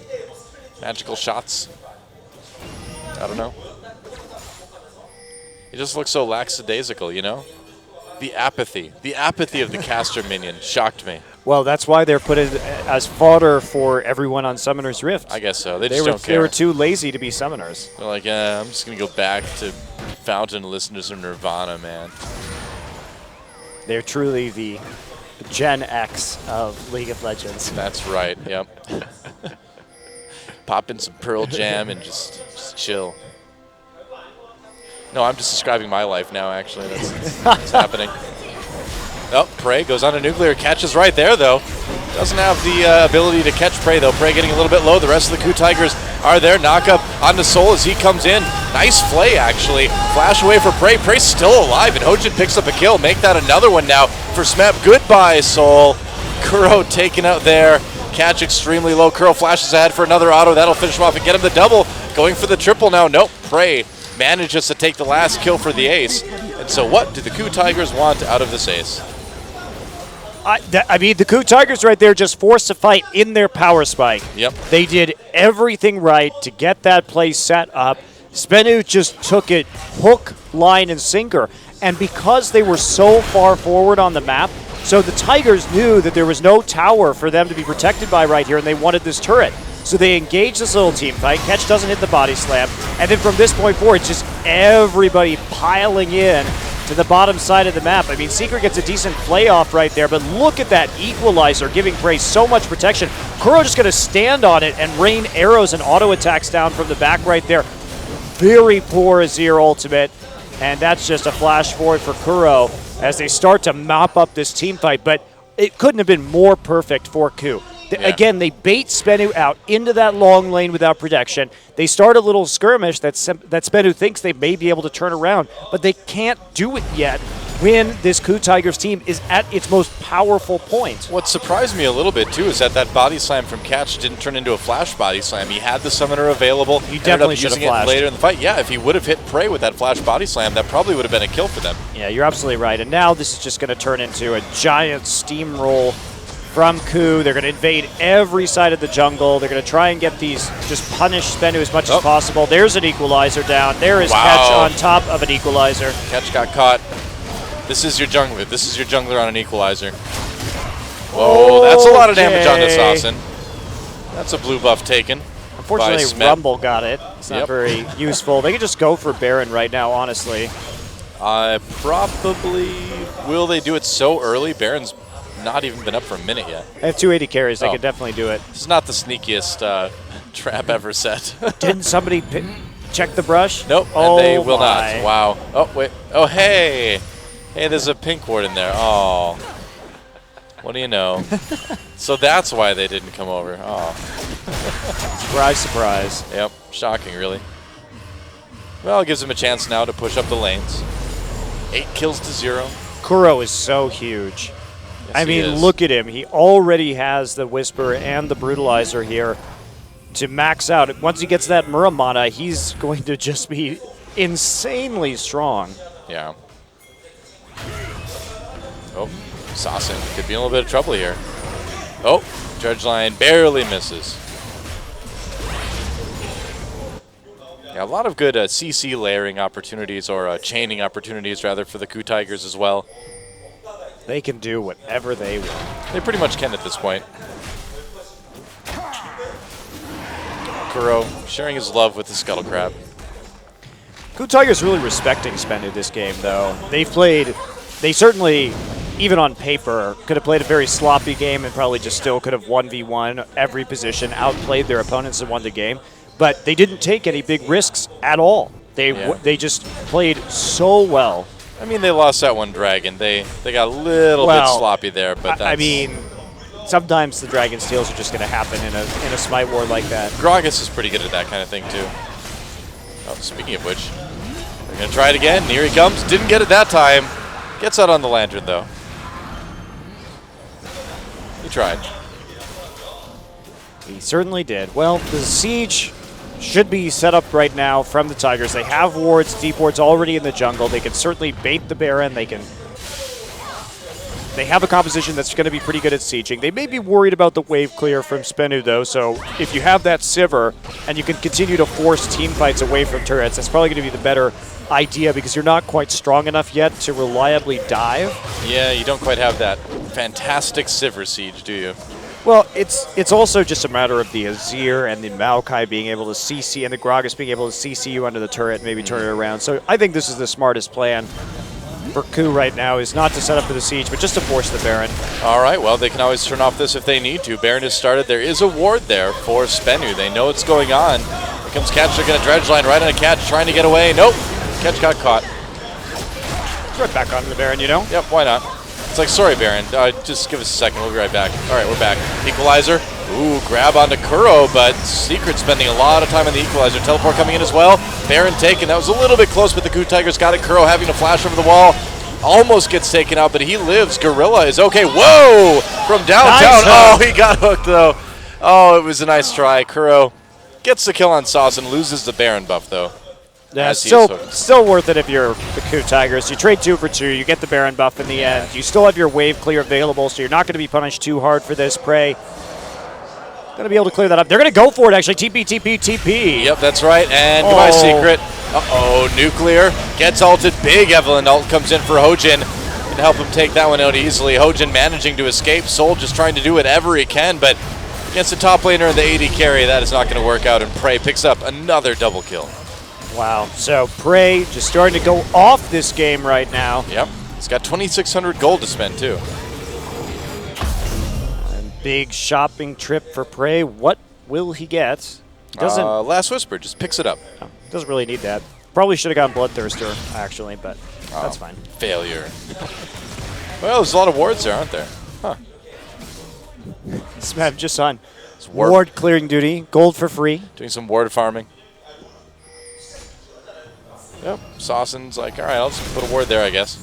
shots. I don't know. It just looks so lackadaisical, you know? The apathy of the caster minion shocked me. Well, that's why they're put as fodder for everyone on Summoner's Rift. I guess so. They just don't care. They were too lazy to be summoners. They're like, I'm just going to go back to Fountain and listen to some Nirvana, man. They're truly the Gen X of League of Legends. That's right, yep. Pop in some Pearl Jam and just chill. No, I'm just describing my life now, actually. That's happening. Oh, Prey goes on a nuclear. Catches right there, though. Doesn't have the ability to catch Prey, though. Prey getting a little bit low. The rest of the Ku Tigers are there. Knock up onto Soul as he comes in. Nice play, actually. Flash away for Prey. Prey's still alive, and Hojin picks up a kill. Make that another one now for Smeb. Goodbye, Soul. Kuro taken out there. Catch extremely low. Kuro flashes ahead for another auto. That'll finish him off and get him the double. Going for the triple now. Nope. Prey manages to take the last kill for the ace. And so what do the Ku Tigers want out of this ace? I mean, the Ku Tigers right there just forced a fight in their power spike. Yep. They did everything right to get that play set up. Spenu just took it hook, line, and sinker. And because they were so far forward on the map, so the Tigers knew that there was no tower for them to be protected by right here, and they wanted this turret. So they engage this little team fight. Catch doesn't hit the body slam. And then from this point forward, it's just everybody piling in to the bottom side of the map. I mean, Secret gets a decent play off right there, but look at that equalizer giving Prey so much protection. Kuro just going to stand on it and rain arrows and auto attacks down from the back right there. Very poor Azir ultimate, and that's just a flash forward for Kuro as they start to mop up this team fight, but it couldn't have been more perfect for Ku. Yeah. Again, they bait Spenu out into that long lane without protection. They start a little skirmish that Spenu thinks they may be able to turn around, but they can't do it yet when this Ku Tigers team is at its most powerful point. What surprised me a little bit, too, is that body slam from Catch didn't turn into a flash body slam. He had the summoner available. He definitely should have using flashed it later in the fight. Yeah, if he would have hit Prey with that flash body slam, that probably would have been a kill for them. Yeah, you're absolutely right. And now this is just going to turn into a giant steamroll from Ku. They're going to invade every side of the jungle. They're going to try and get these, just punish Spenu as much as possible. There's an equalizer down. There is Catch on top of an equalizer. Catch got caught. This is your jungler. This is your jungler on an equalizer. Whoa, that's a lot of damage on this Assassin. That's a blue buff taken. Unfortunately, by Rumble got it. It's not very useful. They could just go for Baron right now, honestly. Probably. Will they do it so early? Baron's not even been up for a minute yet. They have 280 carries. They could definitely do it. This is not the sneakiest trap ever set. Didn't somebody check the brush? Nope, oh, and they will my. not. Wow. Oh, wait. Oh, hey. Hey, there's a pink ward in there. Oh. What do you know? So that's why they didn't come over. Oh. Surprise, surprise. Yep. Shocking, really. Well, it gives him a chance now to push up the lanes. 8 kills to 0. Kuro is so huge. Yes, I mean, look at him. He already has the Whisper and the Brutalizer here to max out. Once he gets that Muramana, he's going to just be insanely strong. Yeah. Oh, Assassin could be in a little bit of trouble here. Oh, Judge Line barely misses. Yeah, a lot of good CC layering opportunities, or chaining opportunities, rather, for the Ku Tigers as well. They can do whatever they want. They pretty much can at this point. Kuro sharing his love with the Scuttle Crab. Ku Tigers really respecting Spenu this game, though. They certainly even on paper, could have played a very sloppy game and probably just still could have 1v1 every position, outplayed their opponents and won the game. But they didn't take any big risks at all. They just played so well. I mean, they lost that one dragon. They got a little bit sloppy there, but that's... I mean, sometimes the dragon steals are just going to happen in a Smite War like that. Gragas is pretty good at that kind of thing, too. Oh, speaking of which, they're going to try it again. Here he comes. Didn't get it that time. Gets out on the Lantern, though. He tried. He certainly did. Well, the siege should be set up right now from the Tigers. They have wards, deep wards already in the jungle. They can certainly bait the Baron. They have a composition that's going to be pretty good at sieging. They may be worried about the wave clear from Spenu, though, so if you have that Sivir and you can continue to force team fights away from turrets, that's probably going to be the better idea because you're not quite strong enough yet to reliably dive. Yeah, you don't quite have that fantastic Sivir siege, do you? Well, it's also just a matter of the Azir and the Maokai being able to CC and the Gragas being able to CC you under the turret and maybe turn it around. So I think this is the smartest plan for KOO right now, is not to set up for the siege, but just to force the Baron. All right, well, they can always turn off this if they need to. Baron has started. There is a ward there for Spenu. They know what's going on. Here comes Catch. They're going to dredge line right on a Catch, trying to get away. Nope. Catch got caught. Right back onto the Baron, you know? Yep, why not? It's like, sorry, Baron. Just give us a second. We'll be right back. All right, we're back. Equalizer. Ooh, grab onto Kuro, but Secret spending a lot of time on the Equalizer. Teleport coming in as well. Baron taken. That was a little bit close, but the KOO Tigers got it. Kuro having to flash over the wall. Almost gets taken out, but he lives. Gorilla is okay. Whoa! From downtown. Nice. Oh, he got hooked, though. Oh, it was a nice try. Kuro gets the kill on Sauce and loses the Baron buff, though. Yeah, still worth it if you're the KOO Tigers. You trade 2 for 2, you get the Baron buff in the end. You still have your wave clear available, so you're not going to be punished too hard for this prey. Going to be able to clear that up. They're going to go for it, actually. TP, TP, TP. Yep, that's right. And goodbye, Secret. Uh-oh, Nuclear gets ulted. Big Evelyn ult comes in for Hojin. Can help him take that one out easily. Hojin managing to escape. Soul just trying to do whatever he can, but against the top laner and the AD carry, that is not going to work out, and Prey picks up another double kill. Wow, so Prey just starting to go off this game right now. Yep, he's got 2,600 gold to spend, too. And big shopping trip for Prey. What will he get? He doesn't. Last Whisper just picks it up. No, doesn't really need that. Probably should have gotten Bloodthirster, actually, but that's fine. Failure. Well, there's a lot of wards there, aren't there? Huh. Smeb just on ward clearing duty. Gold for free. Doing some ward farming. Yep, Sawson's like, all right, I'll just put a ward there, I guess.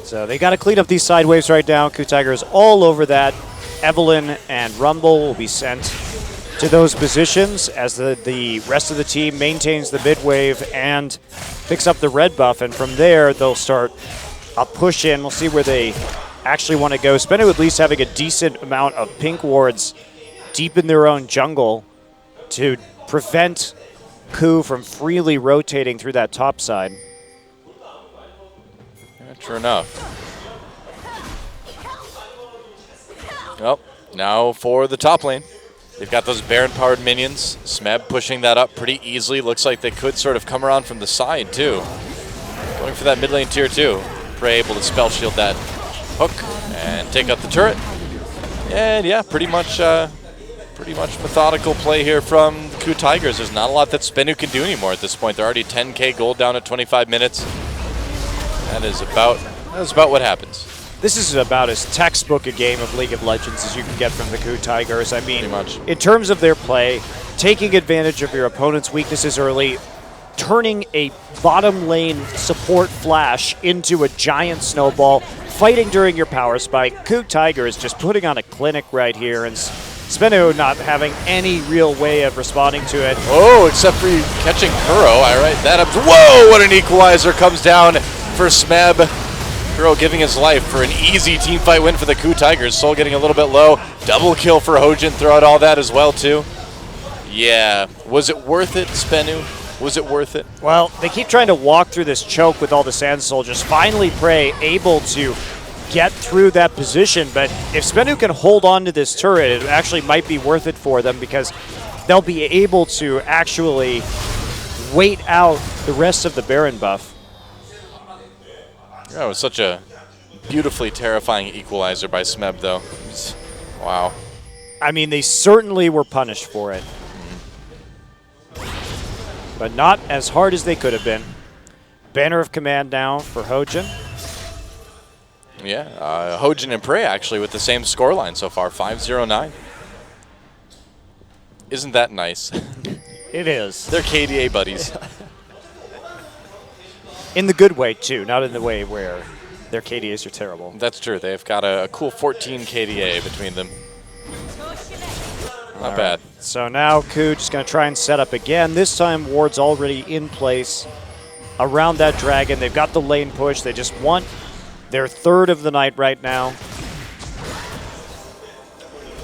So they got to clean up these side waves right now. KOO Tigers all over that. Evelyn and Rumble will be sent to those positions as the rest of the team maintains the mid wave and picks up the red buff. And from there, they'll start a push in. We'll see where they actually want to go. Spenu at least having a decent amount of pink wards deep in their own jungle to prevent KOO from freely rotating through that top side. Yeah, true enough. Well, now for the top lane. They've got those Baron-powered minions. Smeb pushing that up pretty easily. Looks like they could sort of come around from the side, too. Going for that mid lane tier 2. Prey able to spell shield that hook and take out the turret. And yeah, pretty much methodical play here from the KOO Tigers. There's not a lot that Spenu can do anymore at this point. They're already 10k gold down at 25 minutes. That is about what happens. This is about as textbook a game of League of Legends as you can get from the KOO Tigers. I mean, pretty much. In terms of their play, taking advantage of your opponent's weaknesses early, turning a bottom lane support flash into a giant snowball, fighting during your power spike. KOO Tigers just putting on a clinic right here, and Spenu not having any real way of responding to it. Oh, except for you catching Kuro. All right, that up. Whoa, what an equalizer comes down for Smeb. Kuro giving his life for an easy team fight win for the KOO Tigers. Soul getting a little bit low. Double kill for Hojin throughout all that as well, too. Yeah. Was it worth it, Spenu? Was it worth it? Well, they keep trying to walk through this choke with all the Sand Soldiers. Finally, Prey able to get through that position, but if Spenu can hold on to this turret, it actually might be worth it for them because they'll be able to actually wait out the rest of the Baron buff. That was such a beautifully terrifying equalizer by Smeb, though. Wow. I mean, they certainly were punished for it. But not as hard as they could have been. Banner of Command now for Hojin. Yeah, Hojin and Prey actually with the same scoreline so far, 5-0-9. Isn't that nice? It is. They're KDA buddies. In the good way, too, not in the way where their KDAs are terrible. That's true. They've got a cool 14 KDA between them. Not bad. So now Ku just going to try and set up again. This time Ward's already in place around that dragon. They've got the lane push. They just want their third of the night right now.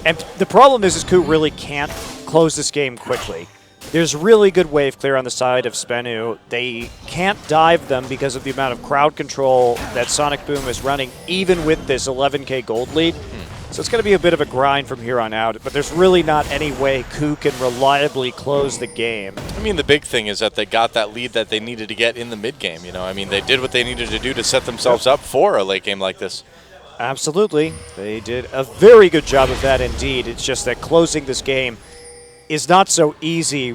And the problem is Ku really can't close this game quickly. There's really good wave clear on the side of Spenu. They can't dive them because of the amount of crowd control that Sonic Boom is running, even with this 11k gold lead. So it's going to be a bit of a grind from here on out, but there's really not any way Ku can reliably close the game. I mean, the big thing is that they got that lead that they needed to get in the mid game. You know, I mean, they did what they needed to do to set themselves up for a late game like this. Absolutely. They did a very good job of that indeed. It's just that closing this game is not so easy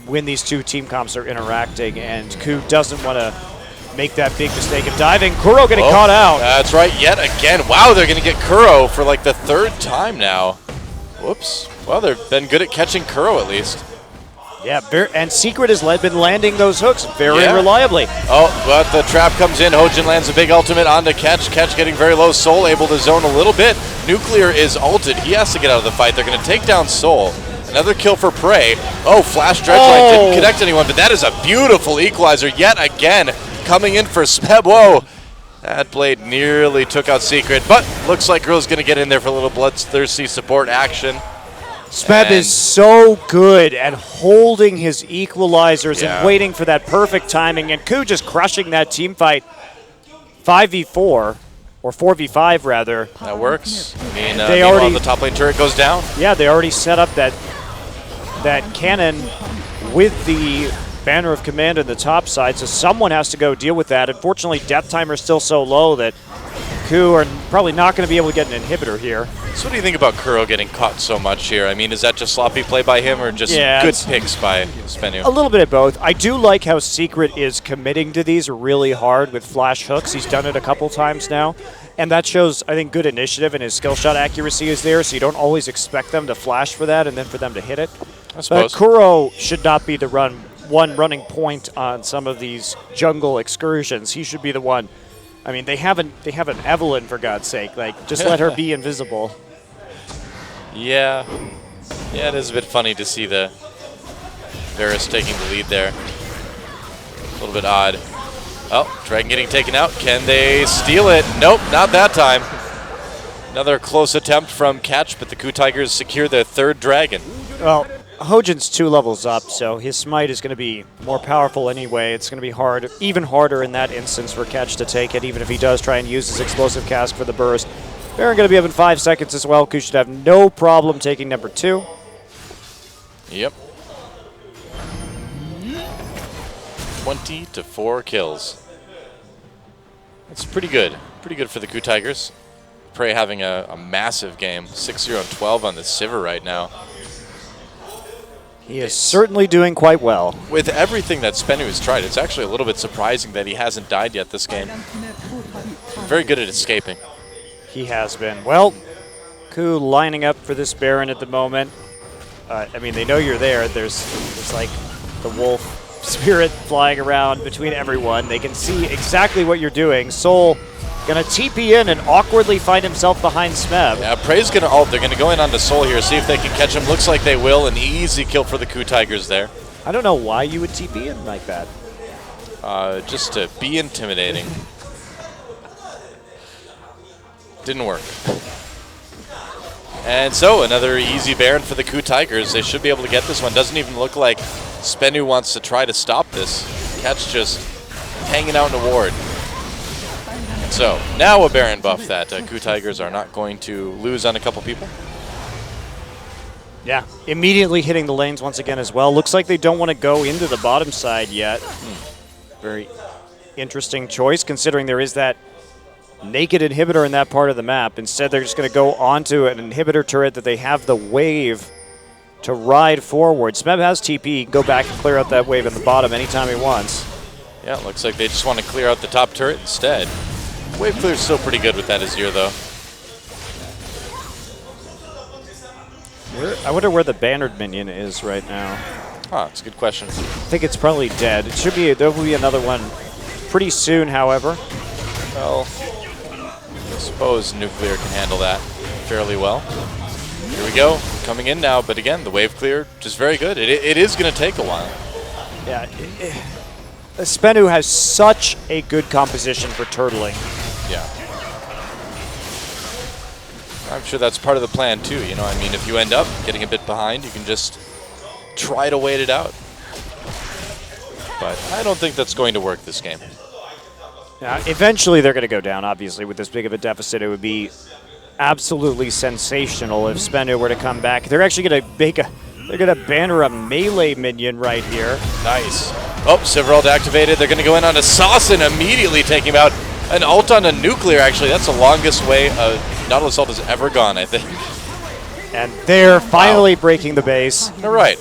when these two team comps are interacting, and Ku doesn't want to make that big mistake of diving. Kuro getting caught out. That's right, yet again. Wow, they're going to get Kuro for like the third time now. Whoops. Well, they've been good at catching Kuro at least. Yeah, and Secret has been landing those hooks very reliably. Oh, but the trap comes in. Hojin lands a big ultimate onto Catch. Catch getting very low. Soul able to zone a little bit. Nuclear is ulted. He has to get out of the fight. They're going to take down Soul. Another kill for Prey. Oh, Flash Dredgeline didn't connect anyone, but that is a beautiful equalizer yet again. Coming in for Smeb. Whoa. That blade nearly took out Secret, but looks like Girl's going to get in there for a little bloodthirsty support action. Smeb is so good at holding his equalizers and waiting for that perfect timing, and Ku just crushing that team fight 5v4, or 4v5 rather. That works. I mean, they already, the top lane turret goes down. Yeah, they already set up that cannon with the Banner of Command on the top side, so someone has to go deal with that. Unfortunately, death timer is still so low that Ku are probably not going to be able to get an inhibitor here. So what do you think about Kuro getting caught so much here? I mean, is that just sloppy play by him or just good picks by Spenu? A little bit of both. I do like how Secret is committing to these really hard with flash hooks. He's done it a couple times now. And that shows, I think, good initiative, and his skill shot accuracy is there, so you don't always expect them to flash for that and then for them to hit it. I suppose. But Kuro should not be the one running point on some of these jungle excursions. He should be the one. I mean, they have an Evelyn, for God's sake. Like, just let her be invisible. Yeah. Yeah, it is a bit funny to see the Varus taking the lead there. A little bit odd. Oh, Dragon getting taken out. Can they steal it? Nope, not that time. Another close attempt from Catch, but the Ku Tigers secure their third Dragon. Well, Hojin's 2 levels up, so his smite is going to be more powerful anyway. It's going to be hard, even harder in that instance for Catch to take it, even if he does try and use his explosive cask for the burst. Baron going to be up in 5 seconds as well. Ku should have no problem taking number 2. Yep. 20-4 kills. That's pretty good. Pretty good for the Ku Tigers. Prey having a massive game. 6-0-12 on the Sivir right now. He is certainly doing quite well. With everything that Spenu has tried, it's actually a little bit surprising that he hasn't died yet this game. Very good at escaping. He has been. Well, Ku lining up for this Baron at the moment. I mean, they know you're there. There's like the wolf spirit flying around between everyone. They can see exactly what you're doing. Soul gonna TP in and awkwardly find himself behind Smeb. Yeah, Prey's gonna ult. They're gonna go in onto Soul here, see if they can catch him. Looks like they will. An easy kill for the Ku Tigers there. I don't know why you would TP in like that. Just to be intimidating. Didn't work. And so, another easy Baron for the Ku Tigers. They should be able to get this one. Doesn't even look like Spenu wants to try to stop this. Catch just hanging out in a ward. So, now a Baron buff that Ku Tigers are not going to lose on a couple people. Yeah, immediately hitting the lanes once again as well. Looks like they don't want to go into the bottom side yet. Very interesting choice, considering there is that naked inhibitor in that part of the map. Instead, they're just going to go onto an inhibitor turret that they have the wave to ride forward. Smeb has TP. He can go back and clear out that wave in the bottom anytime he wants. Yeah, it looks like they just want to clear out the top turret instead. Wave clear's still pretty good with that Azir, though. I wonder where the bannered minion is right now. Huh, that's a good question. I think it's probably dead. It should be. There will be another one pretty soon, however. Well, I suppose Nuclear can handle that fairly well. Here we go, coming in now, but again, the wave clear just very good. It is going to take a while. Yeah, Spenu has such a good composition for turtling. Yeah. I'm sure that's part of the plan too, you know, I mean, if you end up getting a bit behind, you can just try to wait it out. But I don't think that's going to work this game. Now, eventually they're going to go down, obviously, with this big of a deficit. It would be absolutely sensational if Spenu were to come back. They're actually going to make they're going to banner a melee minion right here. Nice. Oh, Sivrald activated. They're going to go in on Assassin, immediately taking him out. An ult on a Nuclear, actually. That's the longest way a Nautilus ult has ever gone, I think. And they're finally breaking the base. They're right.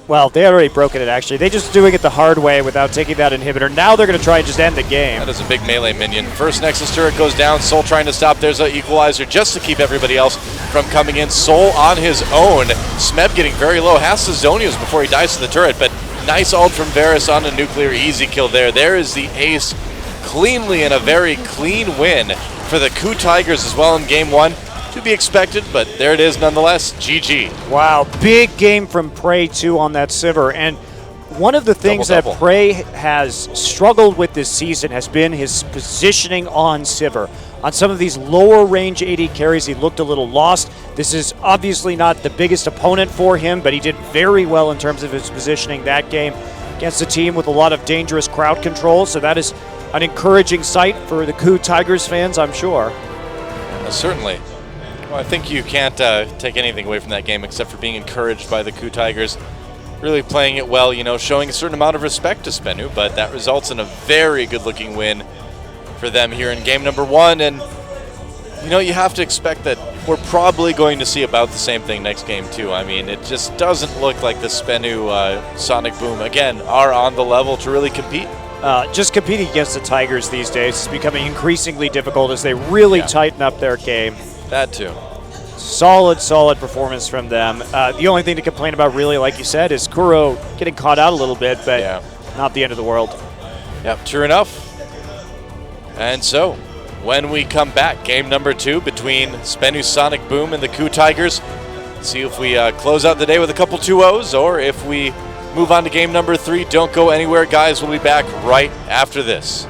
Well, they had already broken it, actually. They're just doing it the hard way without taking that inhibitor. Now they're going to try and just end the game. That is a big melee minion. First Nexus turret goes down. Soul trying to stop. There's an equalizer just to keep everybody else from coming in. Soul on his own. Smeb getting very low. Has Zonius before he dies to the turret, but nice ult from Varus on a Nuclear. Easy kill there. There is the ace cleanly, and a very clean win for the KOO Tigers as well in game one. To be expected, but there it is nonetheless. GG. Wow, big game from Prey too on that Sivir. And one of the things that Prey has struggled with this season has been his positioning on Sivir. On some of these lower range AD carries, he looked a little lost. This is obviously not the biggest opponent for him, but he did very well in terms of his positioning that game against a team with a lot of dangerous crowd control. So that is an encouraging sight for the KOO Tigers fans, I'm sure. Certainly. Well, I think you can't take anything away from that game except for being encouraged by the KOO Tigers. Really playing it well, you know, showing a certain amount of respect to Spenu, but that results in a very good-looking win for them here in game number one. And, you know, you have to expect that we're probably going to see about the same thing next game, too. I mean, it just doesn't look like the Spenu Sonic Boom, again, are on the level to really compete. Just competing against the Tigers these days is becoming increasingly difficult as they really tighten up their game. That too. Solid performance from them. The only thing to complain about, really, like you said, is Kuro getting caught out a little bit, but not the end of the world. Yep, true enough. And so, when we come back, game number two between Spenu Sonic Boom and the KOO Tigers. See if we close out the day with a couple 2-0s, or if we move on to game number three. Don't go anywhere, guys. We'll be back right after this.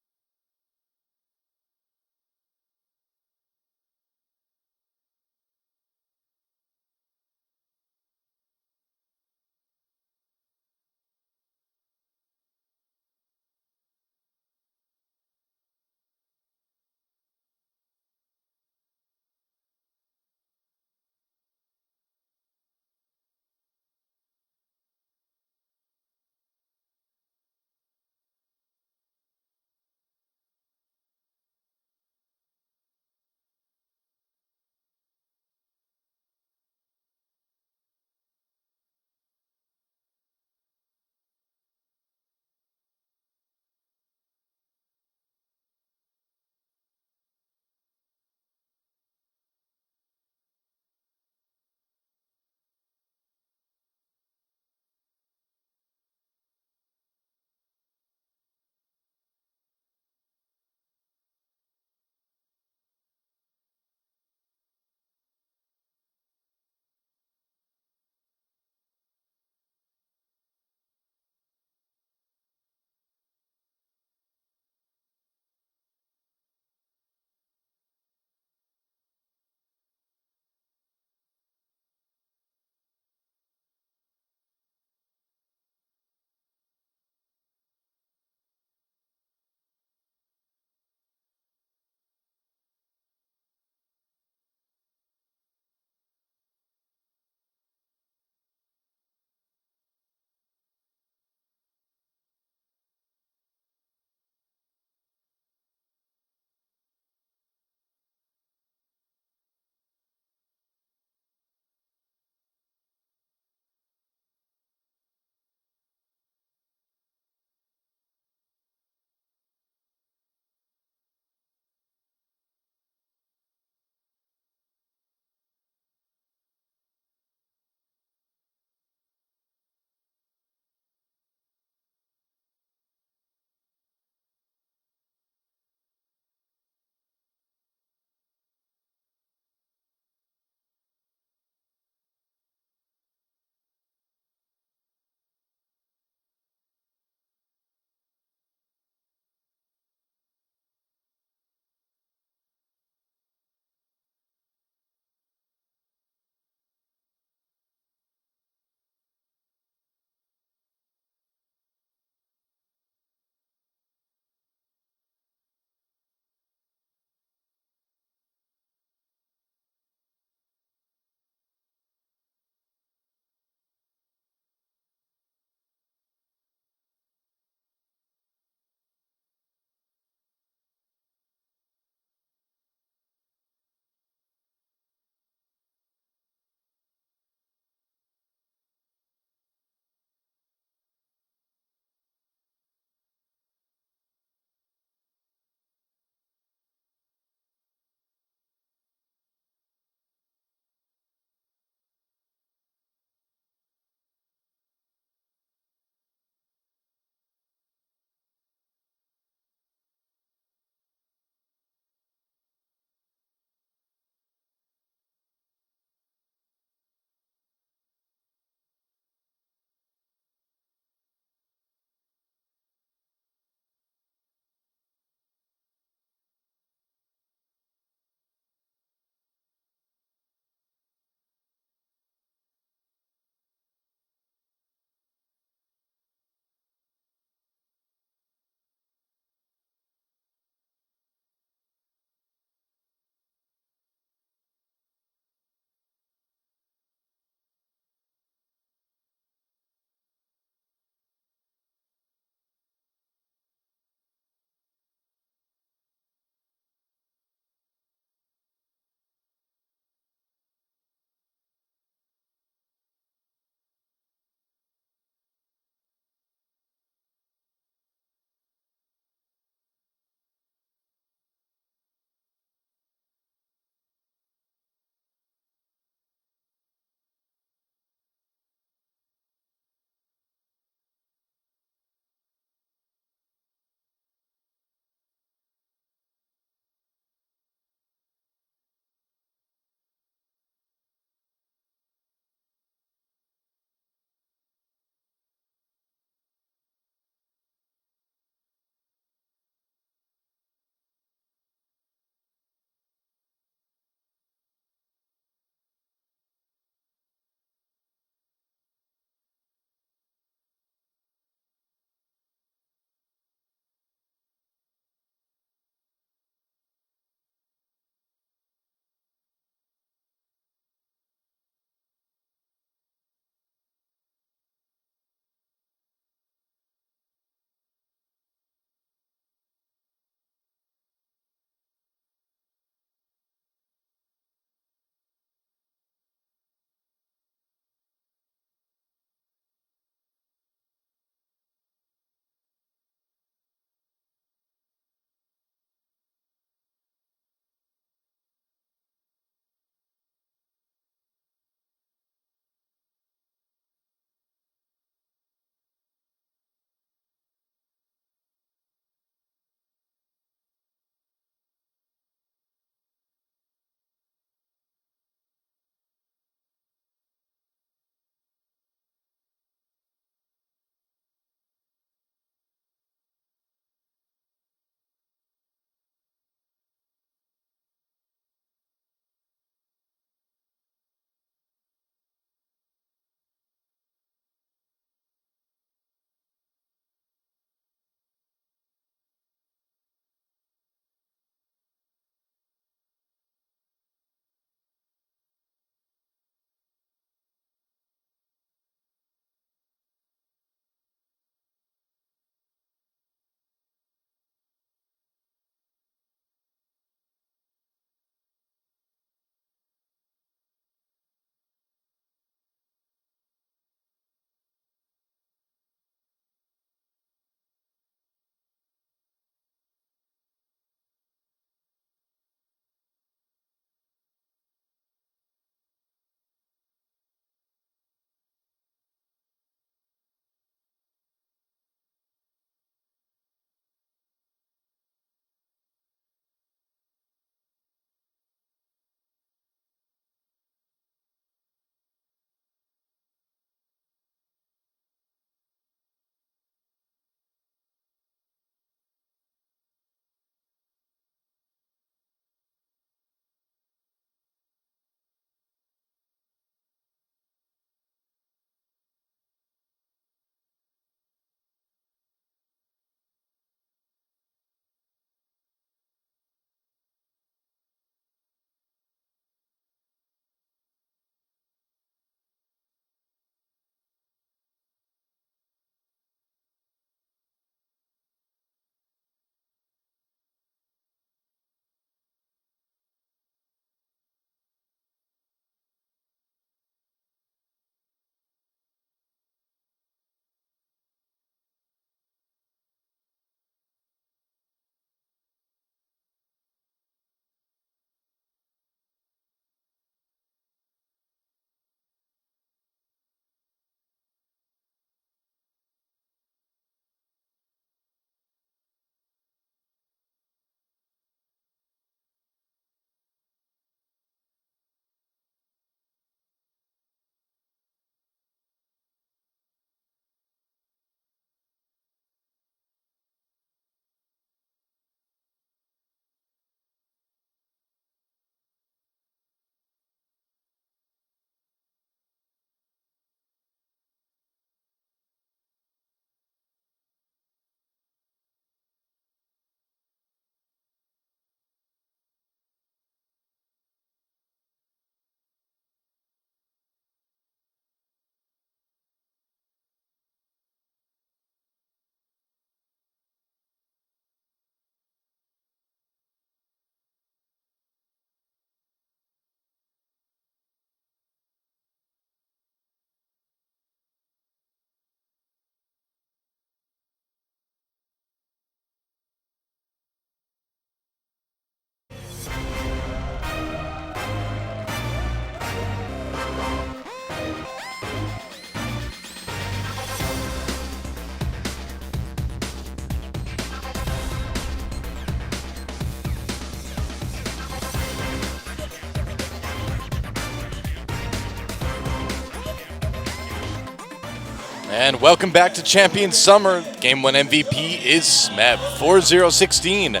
And welcome back to Champion Summer. Game 1 MVP is Smeb 4-0-16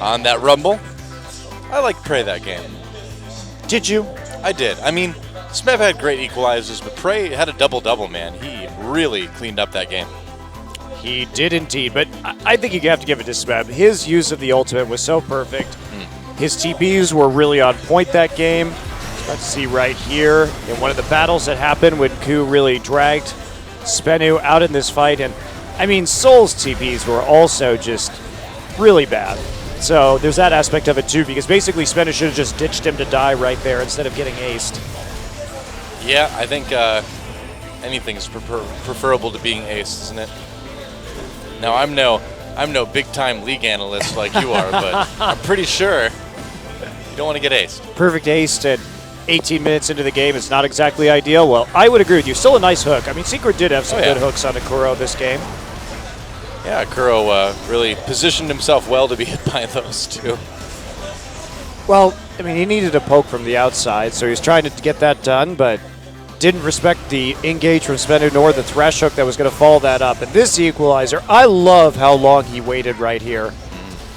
on that Rumble. I like Prey that game. Did you? I did. I mean, Smeb had great equalizers, but Prey had a double-double, man. He really cleaned up that game. He did indeed, but I think you have to give it to Smeb. His use of the ultimate was so perfect. His TPs were really on point that game. Let's see right here in one of the battles that happened when Ku really dragged Spenu out in this fight. And I mean, Soul's TPs were also just really bad. So there's that aspect of it too, because basically Spenu should have just ditched him to die right there instead of getting aced. Yeah, I think anything's preferable to being aced, isn't it? Now, I'm no big-time league analyst like you are, but I'm pretty sure you don't want to get aced. Perfect ace at 18 minutes into the game is not exactly ideal. Well, I would agree with you. Still a nice hook. I mean, Secret did have some good hooks on Akuro this game. Yeah, Akuro really positioned himself well to be hit by those two. Well, I mean, he needed a poke from the outside, so he was trying to get that done, but didn't respect the engage from Spenu nor the thresh hook that was going to follow that up. And this equalizer, I love how long he waited right here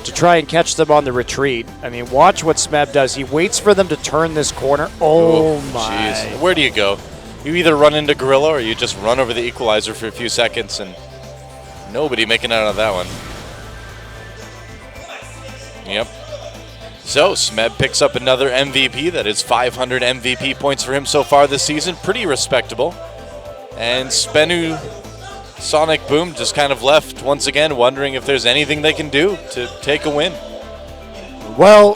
to try and catch them on the retreat. I mean, watch what Smeb does. He waits for them to turn this corner. Oh, my. Jeez. Where do you go? You either run into Gorilla or you just run over the equalizer for a few seconds, and nobody making out of that one. Yep. So, Smeb picks up another MVP. That is 500 MVP points for him so far this season. Pretty respectable. And Spenu, Sonic Boom just kind of left once again, wondering if there's anything they can do to take a win. Well,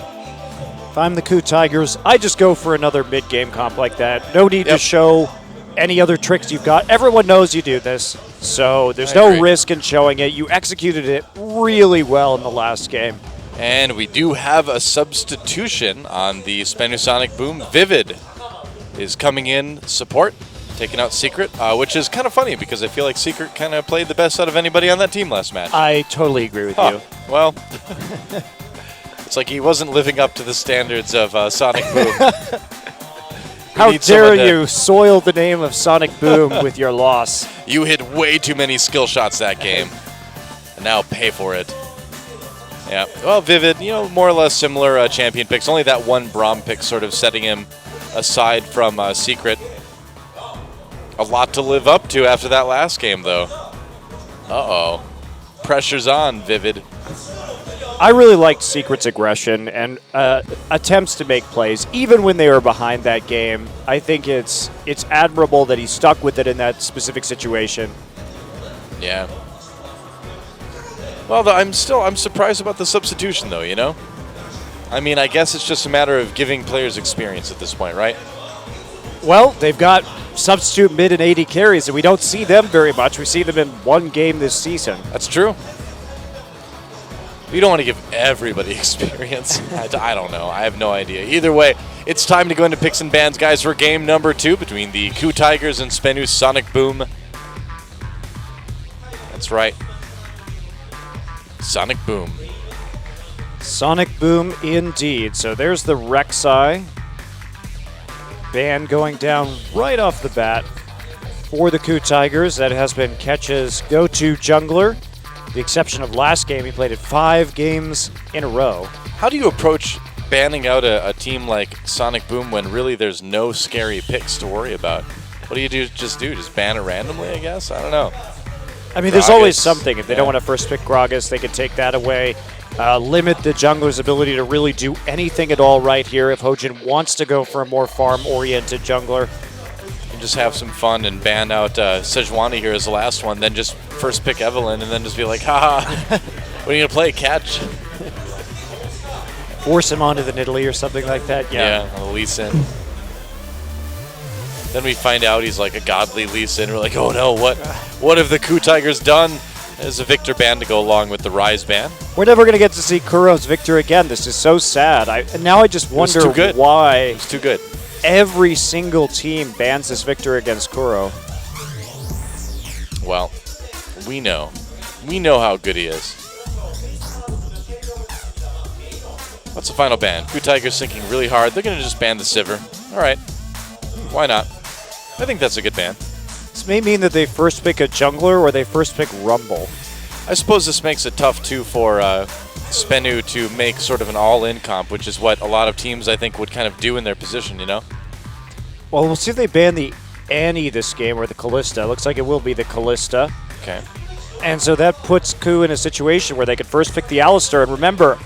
if I'm the Ku Tigers, I just go for another mid-game comp like that. No need to show any other tricks you've got. Everyone knows you do this, so there's no risk in showing it. You executed it really well in the last game. And we do have a substitution on the Spenu Sonic Boom. Vivid is coming in support, taking out Secret, which is kind of funny because I feel like Secret kind of played the best out of anybody on that team last match. I totally agree with you. Well, it's like he wasn't living up to the standards of Sonic Boom. How dare you soil the name of Sonic Boom with your loss. You hit way too many skill shots that game, and now pay for it. Yeah, well, Vivid, you know, more or less similar champion picks. Only that one Braum pick sort of setting him aside from Secret. A lot to live up to after that last game, though. Uh-oh. Pressure's on, Vivid. I really liked Secret's aggression and attempts to make plays, even when they were behind that game. I think it's admirable that he stuck with it in that specific situation. Yeah. Well, I'm surprised about the substitution, though, you know? I mean, I guess it's just a matter of giving players experience at this point, right? Well, they've got substitute mid and 80 carries, and we don't see them very much. We see them in one game this season. That's true. You don't want to give everybody experience. I don't know. I have no idea. Either way, it's time to go into picks and bans, guys, for game number 2 between the Ku Tigers and Spenu Sonic Boom. That's right. Sonic Boom. Sonic Boom indeed. So there's the Rek'Sai. Ban going down right off the bat for the Ku Tigers. That has been Ketch's go-to jungler. The exception of last game, he played it 5 games in a row. How do you approach banning out a team like Sonic Boom when really there's no scary picks to worry about? What do you just do? Just ban it randomly, I guess? I don't know. I mean, there's always something. If they don't want to first pick Gragas, they can take that away. Limit the jungler's ability to really do anything at all right here if Hojin wants to go for a more farm-oriented jungler. And just have some fun and ban out Sejuani here as the last one, then just first pick Evelynn and then just be like, haha, what are you going to play, catch? Force him onto the Nidalee or something like that, Yeah, Lee Sin. Then we find out he's like a godly Lee Sin. We're like, oh no, what have the Ku Tigers done? There's a Victor ban to go along with the Rise ban. We're never going to get to see Kuro's Victor again. This is so sad. Now I just wonder why it's too good. Every single team bans this Victor against Kuro. Well, we know. We know how good he is. What's the final ban? Ku Tigers thinking really hard. They're going to just ban the Sivir. All right. Why not? I think that's a good ban. may mean that they first pick a jungler or they first pick Rumble. I suppose this makes it tough too for Spenu to make sort of an all-in comp, which is what a lot of teams I think would kind of do in their position, you know? Well, we'll see if they ban the Annie this game or the Callista. Looks like it will be the Callista. Okay. And so that puts Ku in a situation where they could first pick the Alistar. And remember,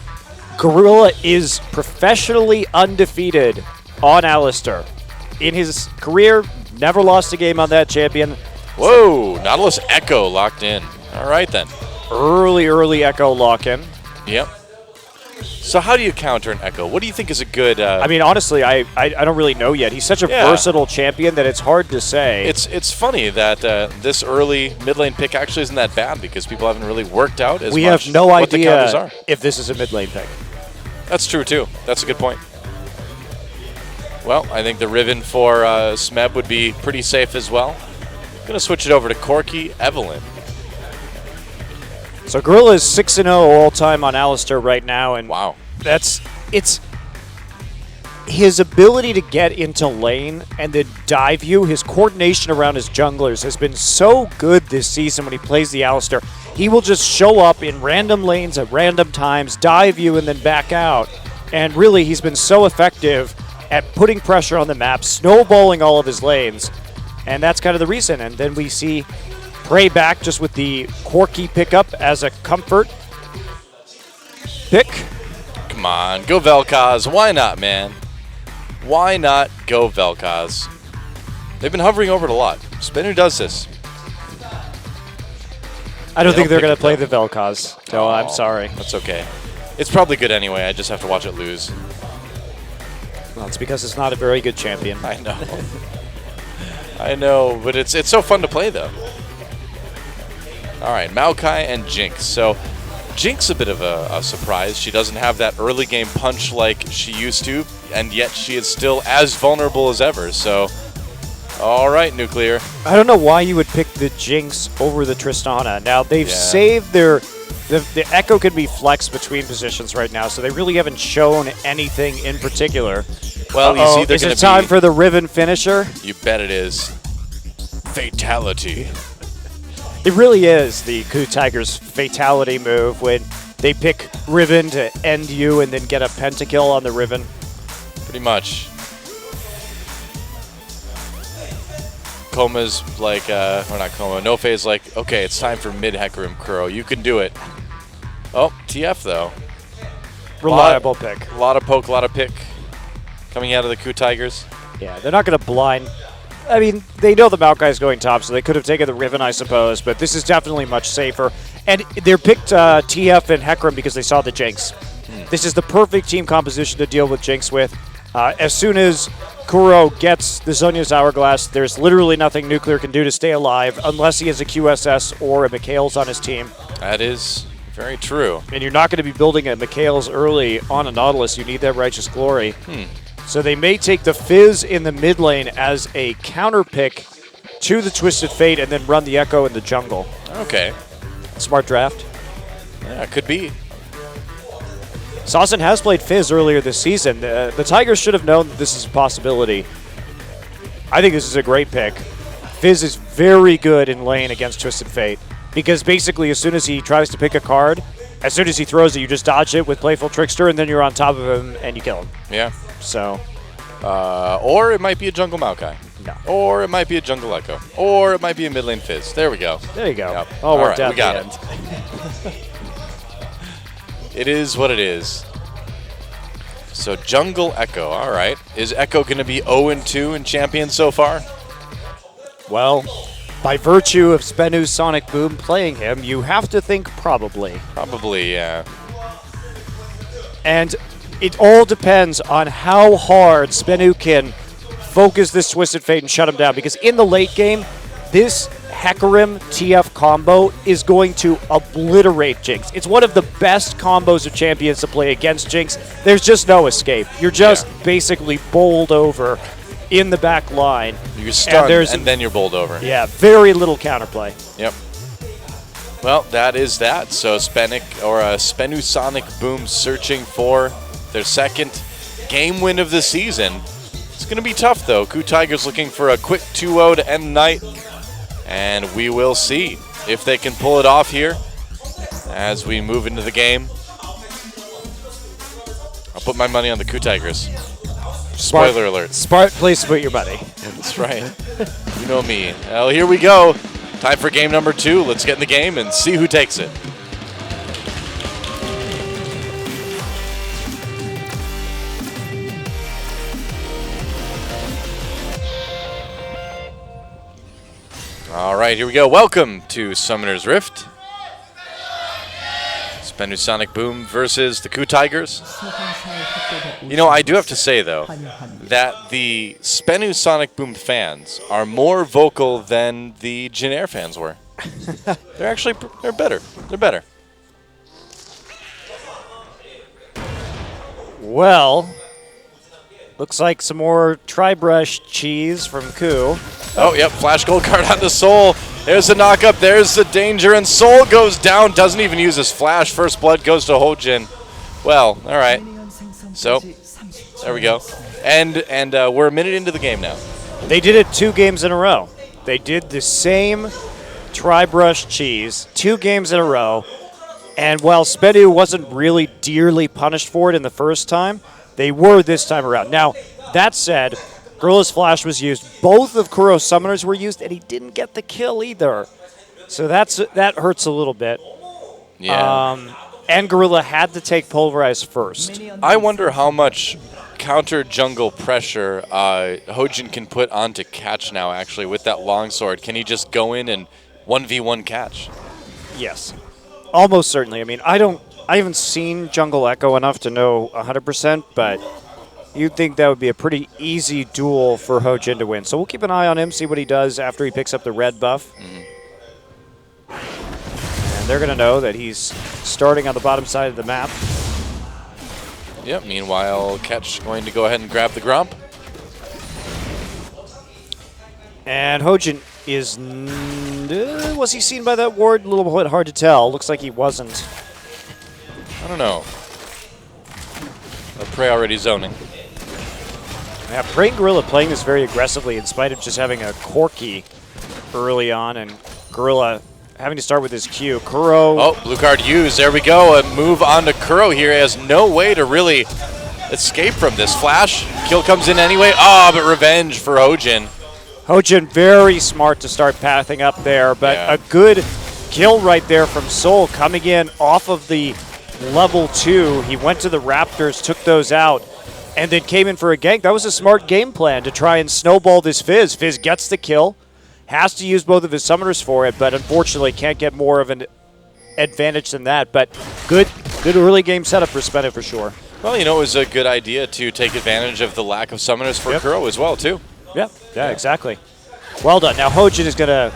Gorilla is professionally undefeated on Alistar. In his career, never lost a game on that champion. Whoa, Nautilus Echo locked in. All right then. Early Echo lock-in. Yep. So how do you counter an Echo? What do you think is a good... I mean, honestly, I don't really know yet. He's such a versatile champion that it's hard to say. It's funny that this early mid lane pick actually isn't that bad because people haven't really worked out as we much have no what the counters idea are. if this is a mid lane pick. That's true too. That's a good point. Well, I think the Riven for Smeb would be pretty safe as well. Going to switch it over to Corki Evelyn. So Gorilla is 6-0 all-time on Alistar right now, and wow, it's his ability to get into lane and then dive you, his coordination around his junglers has been so good this season when he plays the Alistar. He will just show up in random lanes at random times, dive you, and then back out. And really, he's been so effective at putting pressure on the map, snowballing all of his lanes, and that's kind of the reason. And then we see Prey back just with the Corki pickup as a comfort pick. Come on, go Vel'Koz. Why not, man? Why not go Vel'Koz? They've been hovering over it a lot. Spinner does this. I don't think they're pick going it to play though. the Vel'Koz. No, I'm sorry. That's okay. It's probably good anyway. I just have to watch it lose. Well, it's because it's not a very good champion. I know. I know, but it's so fun to play though. All right, Maokai and Jinx. So Jinx a bit of a surprise. She doesn't have that early game punch like she used to, and yet she is still as vulnerable as ever. So, all right, Nuclear. I don't know why you would pick the Jinx over the Tristana. Now, they've saved their... The Echo can be flexed between positions right now, so they really haven't shown anything in particular. Well, you see they're is going it to time for the Riven finisher? You bet it is. Fatality. It really is the Ku Tigers fatality move when they pick Riven to end you and then get a pentakill on the Riven. Pretty much. Koma's like, or not Koma, Nofe's like, okay, it's time for mid Hecarim Kuro. You can do it. Oh, TF though. Reliable pick. A lot of poke, a lot of pick coming out of the Ku Tigers. Yeah, they're not going to blind. I mean, they know the Maokai's going top, so they could have taken the Riven, I suppose, but this is definitely much safer. And they picked TF and Hecarim because they saw the Jinx. This is the perfect team composition to deal with Jinx with. As soon as Kuro gets the Zhonya's Hourglass, there's literally nothing Nuclear can do to stay alive unless he has a QSS or a Mikhail's on his team. That is very true. And you're not going to be building a Mikhail's early on a Nautilus. You need that Righteous Glory. So they may take the Fizz in the mid lane as a counter pick to the Twisted Fate and then run the Echo in the jungle. Okay. Smart draft. Yeah, could be. Sawson has played Fizz earlier this season. The Tigers should have known that this is a possibility. I think this is a great pick. Fizz is very good in lane against Twisted Fate because basically as soon as he tries to pick a card, as soon as he throws it, you just dodge it with Playful Trickster and then you're on top of him and you kill him. Yeah. So. Or it might be a Jungle Maokai. No. Or it might be a Jungle Echo. Or it might be a mid lane Fizz. There we go. There you go. Yep. All worked right, out we got in the end. It is what it is. So Jungle Echo, all right. Is Echo going to be 0-2 in Champions so far? Well, by virtue of Spenu's Sonic Boom playing him, you have to think probably. Probably, yeah. And it all depends on how hard Spenu can focus this Twisted Fate and shut him down. Because in the late game, this Hecarim TF combo is going to obliterate Jinx. It's one of the best combos of champions to play against Jinx. There's just no escape. You're just basically bowled over in the back line. You're stunned, and then you're bowled over. Yeah, very little counterplay. Yep. Well, that is that. So Spenu Sonic Boom searching for their second game win of the season. It's going to be tough, though. Ku Tigers looking for a quick 2-0 to end the night. And we will see if they can pull it off here as we move into the game. I'll put my money on the Coup Tigers. Spoiler alert. Smart place to put your money. That's right. You know me. Well, here we go. Time for game number 2. Let's get in the game and see who takes it. All right, here we go. Welcome to Summoner's Rift. Spenu Sonic Boom versus the Coup Tigers. You know, I do have to say, though, that the Spenu Sonic Boom fans are more vocal than the Jin Air fans were. They're better. They're better. Well, looks like some more Tri-Brush cheese from Coup. Oh, yep, Flash Gold card on the Soul. There's the knock-up, there's the danger, and Soul goes down, doesn't even use his Flash. First Blood goes to Hojin. Well, all right. So, there we go. And we're a minute into the game now. They did it 2 games in a row. They did the same Tri-Brush cheese 2 games in a row. And while Spenu wasn't really dearly punished for it in the first time, they were this time around. Now, that said, Gorilla's Flash was used. Both of Kuro's summoners were used, and he didn't get the kill either. So that hurts a little bit. Yeah. And Gorilla had to take Pulverize first. I wonder how much counter jungle pressure Hojin can put onto Catch now, actually, with that longsword. Can he just go in and 1v1 Catch? Yes. Almost certainly. I mean, I haven't seen Jungle Echo enough to know 100%, but you'd think that would be a pretty easy duel for Hojin to win. So we'll keep an eye on him, see what he does after he picks up the red buff. And they're going to know that he's starting on the bottom side of the map. Yep, meanwhile, Catch going to go ahead and grab the Gromp. And Hojin is... was he seen by that ward? A little bit hard to tell. Looks like he wasn't. I don't know. Prey already zoning. Yeah, Prey and Gorilla playing this very aggressively in spite of just having a Corki early on, and Gorilla having to start with his Q. Kuro. Oh, blue card used. There we go. A move on to Kuro here. He has no way to really escape from this. Flash. Kill comes in anyway. Oh, but revenge for Hojin. Hojin very smart to start pathing up there, but a good kill right there from Soul coming in off of the level 2. He went to the Raptors, took those out, and then came in for a gank. That was a smart game plan to try and snowball this Fizz. Fizz gets the kill, has to use both of his summoners for it, but unfortunately can't get more of an advantage than that. But good early game setup for Spenu for sure. Well, you know, it was a good idea to take advantage of the lack of summoners for Kuro as well, too. Yeah, exactly. Well done. Now Hojin is going to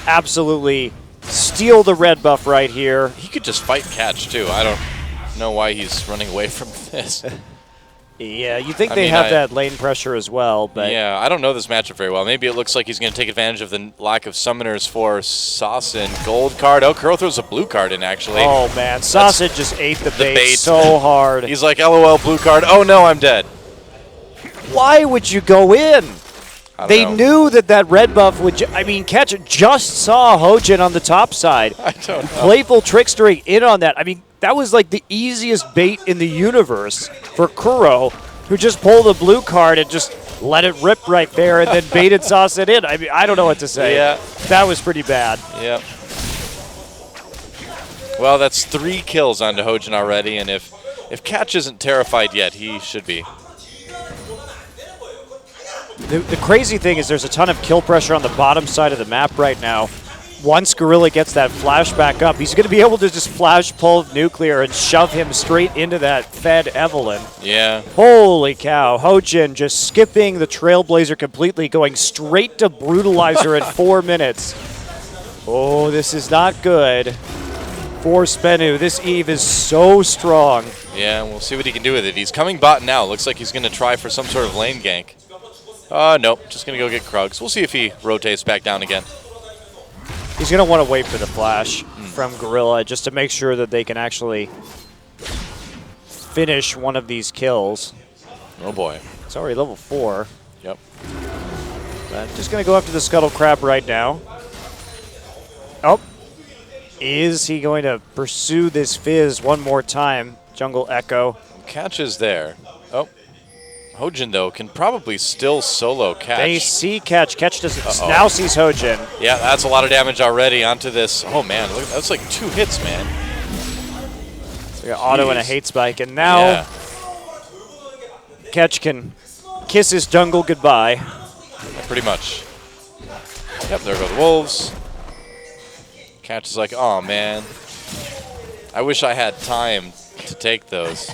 absolutely steal the red buff right here. He could just fight Catch, too. I don't know why he's running away from this. Yeah, you think they have that lane pressure as well, but... Yeah, I don't know this matchup very well. Maybe it looks like he's going to take advantage of the lack of summoners for Sasin. Gold card. Oh, Kuro throws a blue card in, actually. Oh, man. Sasin just ate the bait so hard. He's like, LOL, blue card. Oh, no, I'm dead. Why would you go in? They know. knew that red buff would... I mean, Catch just saw Hojin on the top side. I don't know. Playful trickstering in on that. I mean, that was like the easiest bait in the universe for Kuro, who just pulled a blue card and just let it rip right there and then baited Sasin in. I mean, I don't know what to say. Yeah. That was pretty bad. Yep. Well, that's 3 kills onto Hojin already, and if Catch isn't terrified yet, he should be. The crazy thing is there's a ton of kill pressure on the bottom side of the map right now. Once Gorilla gets that flash back up, he's going to be able to just flash pull Nuclear and shove him straight into that fed Evelyn. Yeah. Holy cow. Hojin just skipping the Trailblazer completely, going straight to Brutalizer at 4 minutes. Oh, this is not good for Spenu. This Eve is so strong. Yeah, we'll see what he can do with it. He's coming bot now. Looks like he's going to try for some sort of lane gank. Nope. Just going to go get Krugs. We'll see if he rotates back down again. He's going to want to wait for the flash from Gorilla just to make sure that they can actually finish one of these kills. Oh, boy. It's already level 4. Yep. But just going to go after the Scuttle Crab right now. Oh. Is he going to pursue this Fizz one more time? Jungle Echo. Catch is there. Oh. Hojin, though, can probably still solo catch. They see Catch. Catch doesn't. Now sees Hojin. Yeah, that's a lot of damage already onto this. Oh, man. Look, that's like 2 hits, man. So we got Auto and a hate spike. And now Yeah. Catch can kiss his jungle goodbye. Pretty much. Yep, there go the wolves. Catch is like, oh, man. I wish I had time to take those.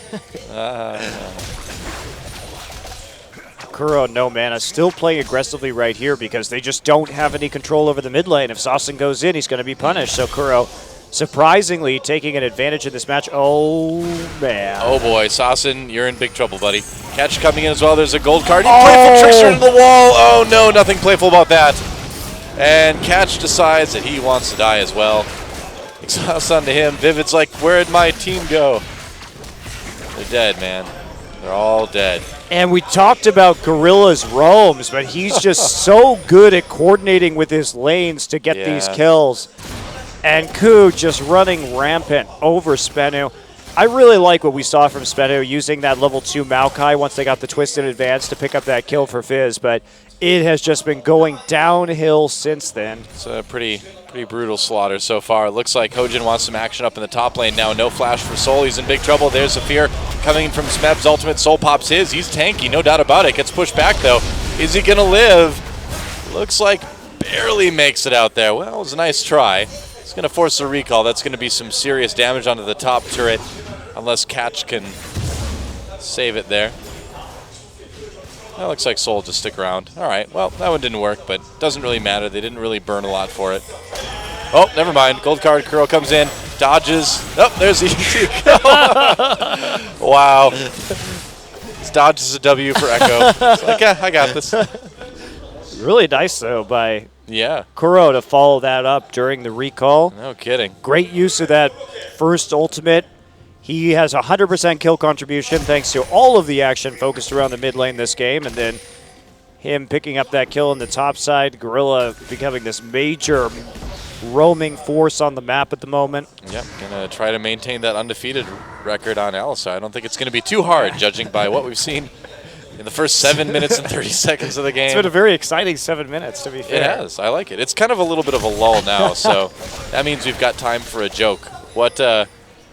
Kuro, no mana, still playing aggressively right here because they just don't have any control over the mid lane. If Sassen goes in, he's going to be punished. So Kuro, surprisingly, taking an advantage in this match. Oh, man. Oh, boy. Sassen, you're in big trouble, buddy. Catch coming in as well. There's a gold card. Playful trickster into the wall. Oh, no. Nothing playful about that. And Catch decides that he wants to die as well. Exhaust onto him. Vivid's like, where'd my team go? They're dead, man. They're all dead. And we talked about Gorilla's roams, but he's just so good at coordinating with his lanes to get these kills. And Ku just running rampant over Spenu. I really like what we saw from Spenu using that level 2 Maokai once they got the Twisted Advance to pick up that kill for Fizz, but it has just been going downhill since then. It's a pretty brutal slaughter so far. It looks like Hojin wants some action up in the top lane now. No flash for Soul. He's in big trouble. There's Zafir coming in from Smeb's ultimate. Soul pops his. He's tanky, no doubt about it. Gets pushed back, though. Is he going to live? Looks like barely makes it out there. Well, it was a nice try. He's going to force a recall. That's going to be some serious damage onto the top turret, unless Catch can save it there. That looks like Soul just stick around. All right, well, that one didn't work, but doesn't really matter. They didn't really burn a lot for it. Oh, never mind. Gold card, Kuro comes in, dodges. Oh, there's the easy kill. Wow. This dodge is a W for Echo. It's like, yeah, I got this. Really nice, though, by Kuro to follow that up during the recall. No kidding. Great use of that first ultimate. He has 100% kill contribution thanks to all of the action focused around the mid lane this game, and then him picking up that kill on the top side. Gorilla becoming this major roaming force on the map at the moment. Yep, gonna try to maintain that undefeated record on Alistar. I don't think it's gonna be too hard, judging by what we've seen in the first 7 minutes and 30 seconds of the game. It's been a very exciting 7 minutes, to be fair. It has. I like it. It's kind of a little bit of a lull now, so that means we've got time for a joke.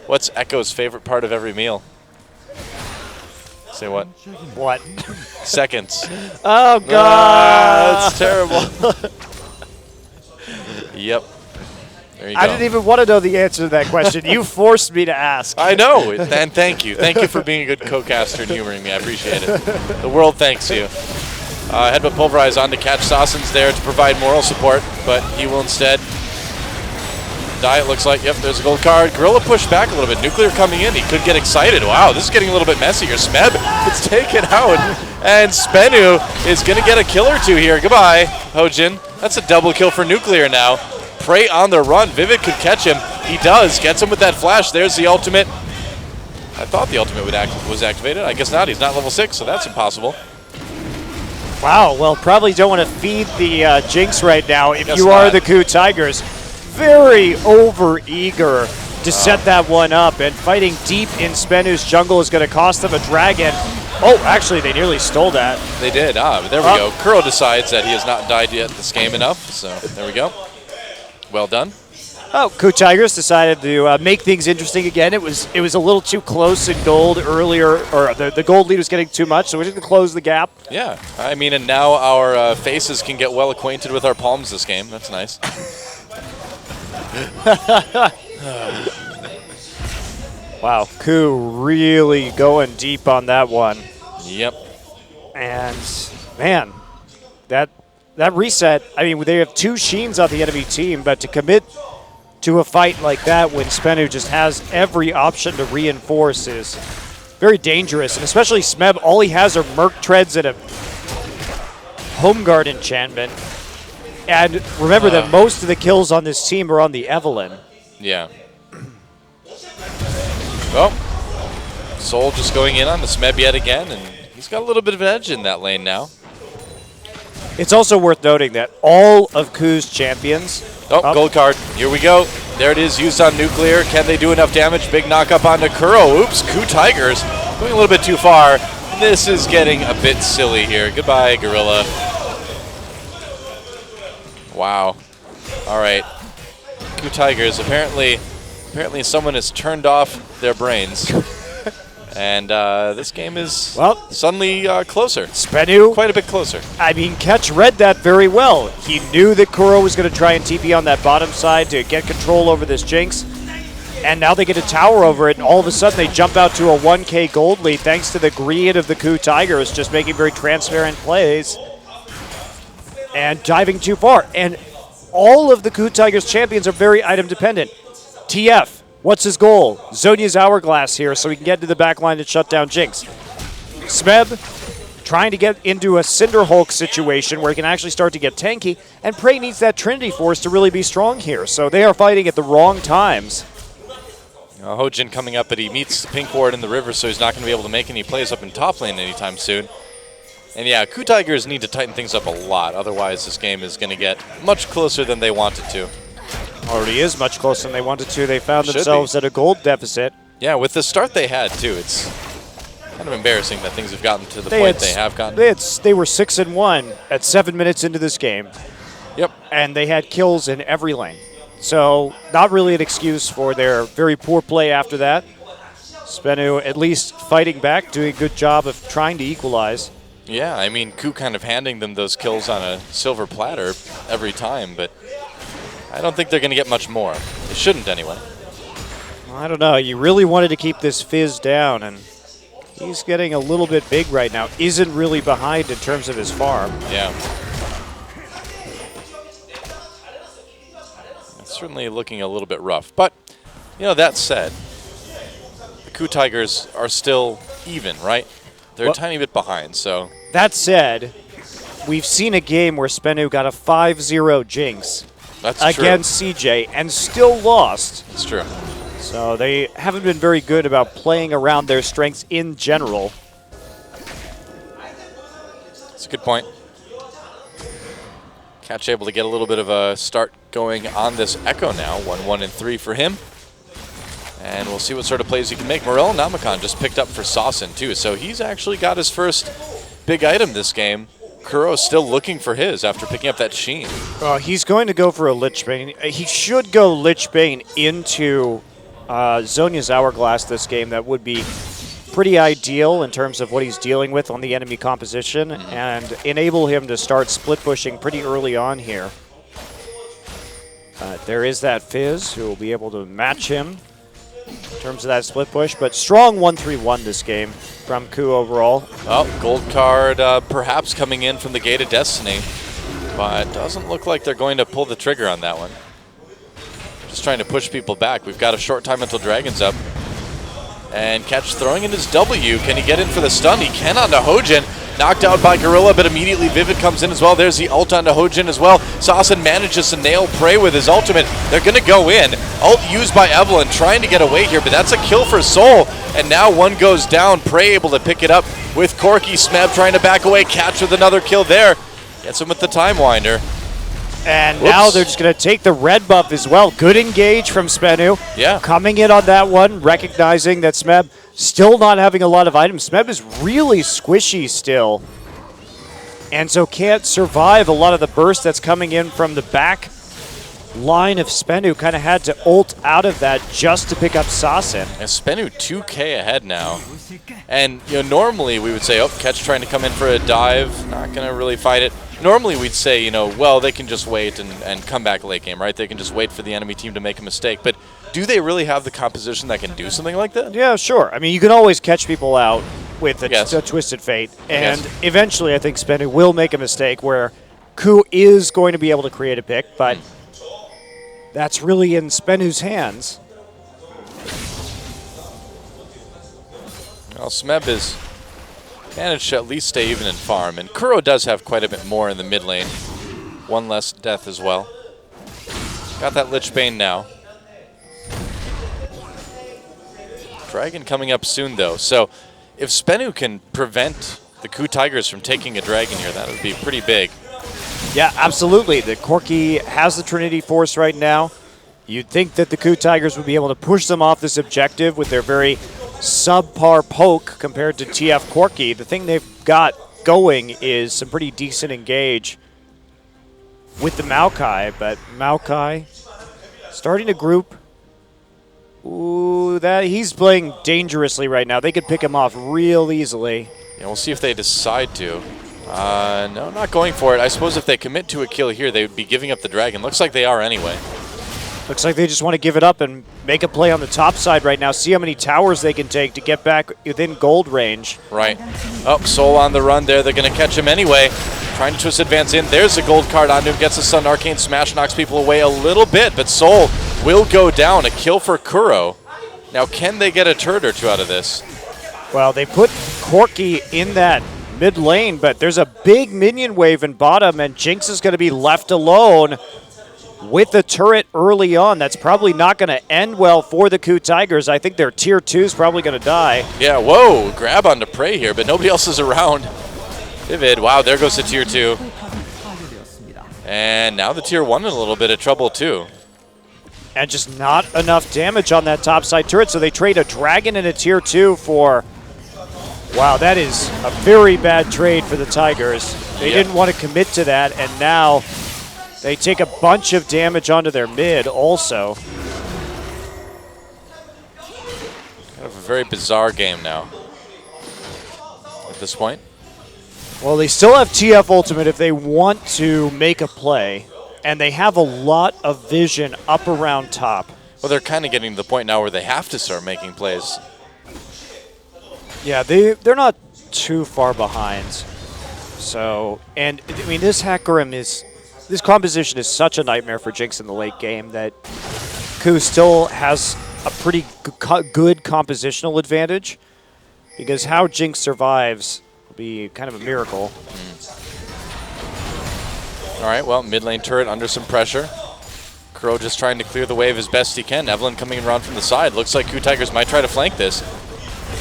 What's Echo's favorite part of every meal? Say what? What? Seconds. Oh, God. That's terrible. Yep. There you go. I didn't even want to know the answer to that question. You forced me to ask. I know, and thank you. Thank you for being a good co-caster and humoring me. I appreciate it. The world thanks you. Headbutt Pulverize on to Catch. Sassen's there to provide moral support, but he will instead die, it looks like. Yep, there's a gold card. Gorilla pushed back a little bit. Nuclear coming in. He could get excited. Wow, this is getting a little bit messy here. Smeb gets taken out, and Spenu is going to get a kill or two here. Goodbye, Hojin. That's a double kill for Nuclear now. Prey on the run. Vivid could catch him. He does. Gets him with that flash. There's the ultimate. I thought the ultimate was activated. I guess not. He's not level 6, so that's impossible. Wow, well, probably don't want to feed the Jinx right now if Guess you are not. the Ku Tigers. Very over-eager to set that one up, and fighting deep in Spenu's jungle is going to cost them a dragon. Oh, actually, they nearly stole that. They did. But there we go. Kuro decides that he has not died yet this game enough, so there we go. Well done. Oh, Ku Tigers decided to make things interesting again. It was a little too close in gold earlier, or the gold lead was getting too much, so we're just going to close the gap. Yeah, I mean, and now our faces can get well acquainted with our palms this game. That's nice. Wow, Ku really going deep on that one. Yep. And, man, that reset, I mean, they have 2 Sheens on the enemy team, but to commit to a fight like that when Spenu just has every option to reinforce is very dangerous. And especially Smeb, all he has are Merc Treads and a Home Guard enchantment. And remember that most of the kills on this team are on the Evelynn. Yeah. Well, Soul just going in on the Smeb yet again, and he's got a little bit of an edge in that lane now. It's also worth noting that all of Ku's champions. Oh, gold card. Here we go. There it is, used on Nuclear. Can they do enough damage? Big knock up onto Kuro. Oops, Ku Tigers going a little bit too far. This is getting a bit silly here. Goodbye, Gorilla. Wow. All right. Ku Tigers, apparently someone has turned off their brains. And this game is suddenly closer. Spenu. Quite a bit closer. I mean, Ketch read that very well. He knew that Kuro was going to try and TP on that bottom side to get control over this Jinx. And now they get a tower over it, and all of a sudden they jump out to a 1K gold lead thanks to the greed of the Ku Tigers just making very transparent plays and diving too far. And all of the Ku Tigers champions are very item dependent. TF, what's his goal? Zhonya's Hourglass here so he can get to the back line and shut down Jinx. Smeb trying to get into a Cinder Hulk situation where he can actually start to get tanky, and Prey needs that Trinity Force to really be strong here. So they are fighting at the wrong times. Hojin coming up, but he meets the pink ward in the river, so he's not going to be able to make any plays up in top lane anytime soon. And yeah, Ku Tigers need to tighten things up a lot, otherwise this game is going to get much closer than they want it to. Already is much closer than they wanted to. They found themselves at a gold deficit. Yeah, with the start they had too, it's kind of embarrassing that things have gotten to the point they have gotten. They were 6-1 at 7 minutes into this game. Yep. And they had kills in every lane. So not really an excuse for their very poor play after that. Spenu at least fighting back, doing a good job of trying to equalize. Yeah, I mean, Ku kind of handing them those kills on a silver platter every time, but I don't think they're going to get much more. They shouldn't anyway. I don't know. You really wanted to keep this Fizz down, and he's getting a little bit big right now. Isn't really behind in terms of his farm. Yeah. It's certainly looking a little bit rough. But, you know, that said, the Ku Tigers are still even, right? They're a tiny bit behind, so. That said, we've seen a game where Spenu got a 5-0 Jinx against CJ and still lost. It's true. So they haven't been very good about playing around their strengths in general. That's a good point. Catch able to get a little bit of a start going on this Echo now. 1-1 and 3 for him. And we'll see what sort of plays he can make. Morel Namakan just picked up for Sawson too, so he's actually got his first big item this game. Kuro's still looking for his after picking up that Sheen. He's going to go for a Lich Bane. He should go Lich Bane into Zhonya's Hourglass this game. That would be pretty ideal in terms of what he's dealing with on the enemy composition and enable him to start split pushing pretty early on here. There is that Fizz who will be able to match him in terms of that split push, but strong 1-3-1 this game from Ku overall. Oh, gold card perhaps coming in from the Gate of Destiny, but doesn't look like they're going to pull the trigger on that one. Just trying to push people back. We've got a short time until Dragon's up. And Catch throwing in his W. Can he get in for the stun? He can onto Hojin. Knocked out by Gorilla, but immediately Vivid comes in as well. There's the ult onto Hojin as well. Sawson manages to nail Prey with his ultimate. They're going to go in. Ult used by Evelynn, trying to get away here, but that's a kill for Soul. And now one goes down. Prey able to pick it up with Corki. Smeb trying to back away. Catch with another kill there. Gets him with the Time Winder. And now they're just going to take the red buff as well. Good engage from Spenu. Yeah. Coming in on that one, recognizing that Smeb still not having a lot of items. Smeb is really squishy still. And so can't survive a lot of the burst that's coming in from the back line of Spenu. Kind of had to ult out of that just to pick up Sawson. And Spenu 2K ahead now. And you know, normally we would say, oh, Catch trying to come in for a dive. Not going to really fight it. Normally we'd say, you know, well, they can just wait and come back late game, right? They can just wait for the enemy team to make a mistake. But do they really have the composition that can do something like that? Yeah, sure. I mean, you can always catch people out with a Twisted Fate. And eventually I think Spenu will make a mistake where Ku is going to be able to create a pick, but that's really in Spenu's hands. Well, Smeb has managed to at least stay even in farm, and Kuro does have quite a bit more in the mid lane. One less death as well. Got that Lich Bane now. Dragon coming up soon, though. So if Spenu can prevent the Ku Tigers from taking a dragon here, that would be pretty big. Yeah, absolutely. The Corki has the Trinity Force right now. You'd think that the Coup Tigers would be able to push them off this objective with their very subpar poke compared to TF Corki. The thing they've got going is some pretty decent engage with the Maokai, but Maokai starting to group. Ooh, that he's playing dangerously right now. They could pick him off real easily. Yeah, we'll see if they decide to. No, not going for it. I suppose if they commit to a kill here, they would be giving up the dragon. Looks like they are anyway. Looks like they just want to give it up and make a play on the top side right now. See how many towers they can take to get back within gold range. Right. Oh, Soul on the run there. They're going to catch him anyway. Trying to twist advance in. There's a gold card onto him. Gets the Sun Arcane Smash. Knocks people away a little bit. But Soul will go down. A kill for Kuro. Now, can they get a turret or two out of this? Well, they put Corki in that mid lane, but there's a big minion wave in bottom, and Jinx is going to be left alone with the turret early on. That's probably not going to end well for the Coup Tigers. I think their tier 2 is probably going to die. Yeah, whoa, grab onto Prey here, but nobody else is around. Vivid, wow, there goes the tier 2. And now the tier 1 in a little bit of trouble too. And just not enough damage on that top side turret, so they trade a dragon and a tier 2 for... Wow, that is a very bad trade for the Tigers. They didn't want to commit to that, and now they take a bunch of damage onto their mid also. Kind of a very bizarre game now at this point. Well, they still have TF Ultimate if they want to make a play, and they have a lot of vision up around top. Well, they're kind of getting to the point now where they have to start making plays. Yeah, they're not too far behind. So, and I mean, this composition is such a nightmare for Jinx in the late game that Coup still has a pretty good compositional advantage, because how Jinx survives will be kind of a miracle. All right, well, mid lane turret under some pressure. Kuro just trying to clear the wave as best he can. Evelyn coming around from the side. Looks like Coup Tigers might try to flank this.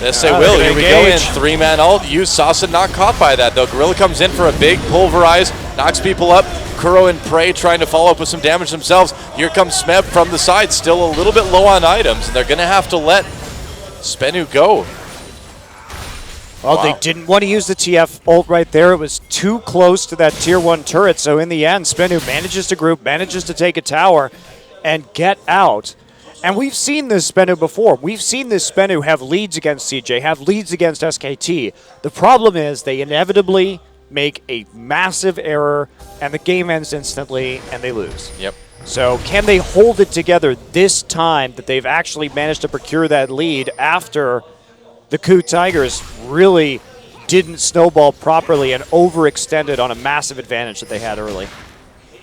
Yes, they will. Here we go in. 3-man ult. Use Sasa, not caught by that, though. Gorilla comes in for a big pulverize, knocks people up. Kuro and Prey trying to follow up with some damage themselves. Here comes Smeb from the side, still a little bit low on items, and they're going to have to let Spenu go. Well, they didn't want to use the TF ult right there. It was too close to that tier 1 turret, so in the end, Spenu manages to group, manages to take a tower, and get out. And we've seen this Spenu before. We've seen this Spenu have leads against CJ, have leads against SKT. The problem is they inevitably make a massive error, and the game ends instantly, and they lose. Yep. So can they hold it together this time that they've actually managed to procure that lead after the Coup Tigers really didn't snowball properly and overextended on a massive advantage that they had early?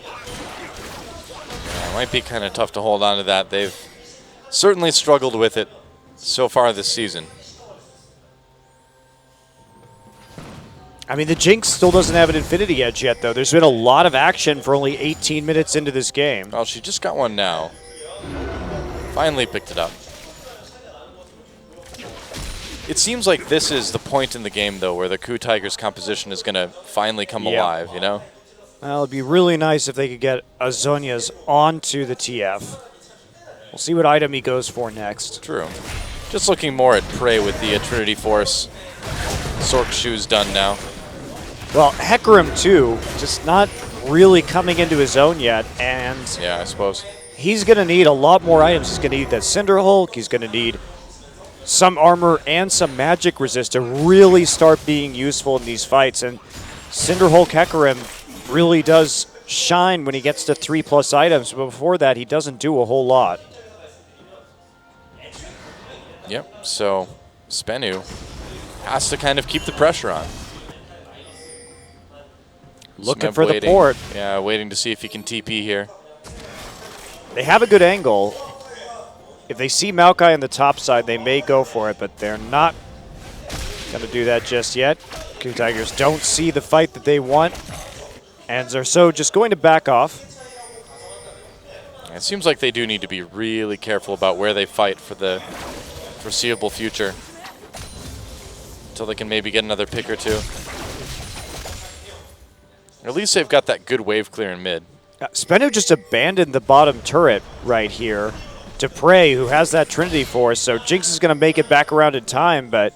Yeah, it might be kind of tough to hold on to that. They've certainly struggled with it so far this season. I mean, the Jinx still doesn't have an Infinity Edge yet, though. There's been a lot of action for only 18 minutes into this game. Well, she just got one now. Finally picked it up. It seems like this is the point in the game, though, where the Coup Tigers composition is going to finally come alive, you know? Well, it'd be really nice if they could get Azonia's onto the TF. We'll see what item he goes for next. True. Just looking more at Prey with the Trinity Force. Sork shoes done now. Well, Hecarim, too, just not really coming into his own yet, and yeah, I suppose he's going to need a lot more items. He's going to need that Cinder Hulk. He's going to need some armor and some magic resist to really start being useful in these fights. And Cinder Hulk Hecarim really does shine when he gets to 3+ items, but before that, he doesn't do a whole lot. Yep, so Spenu has to kind of keep the pressure on. Looking Smeb for waiting. the port. Yeah, waiting to see if he can TP here. They have a good angle. If they see Maokai on the top side, they may go for it, but they're not going to do that just yet. Coup Tigers don't see the fight that they want, and Zerso just going to back off. It seems like they do need to be really careful about where they fight for the foreseeable future, until they can maybe get another pick or two. At least they've got that good wave clear in mid. Spenu just abandoned the bottom turret right here to Prey, who has that Trinity Force. So Jinx is going to make it back around in time, but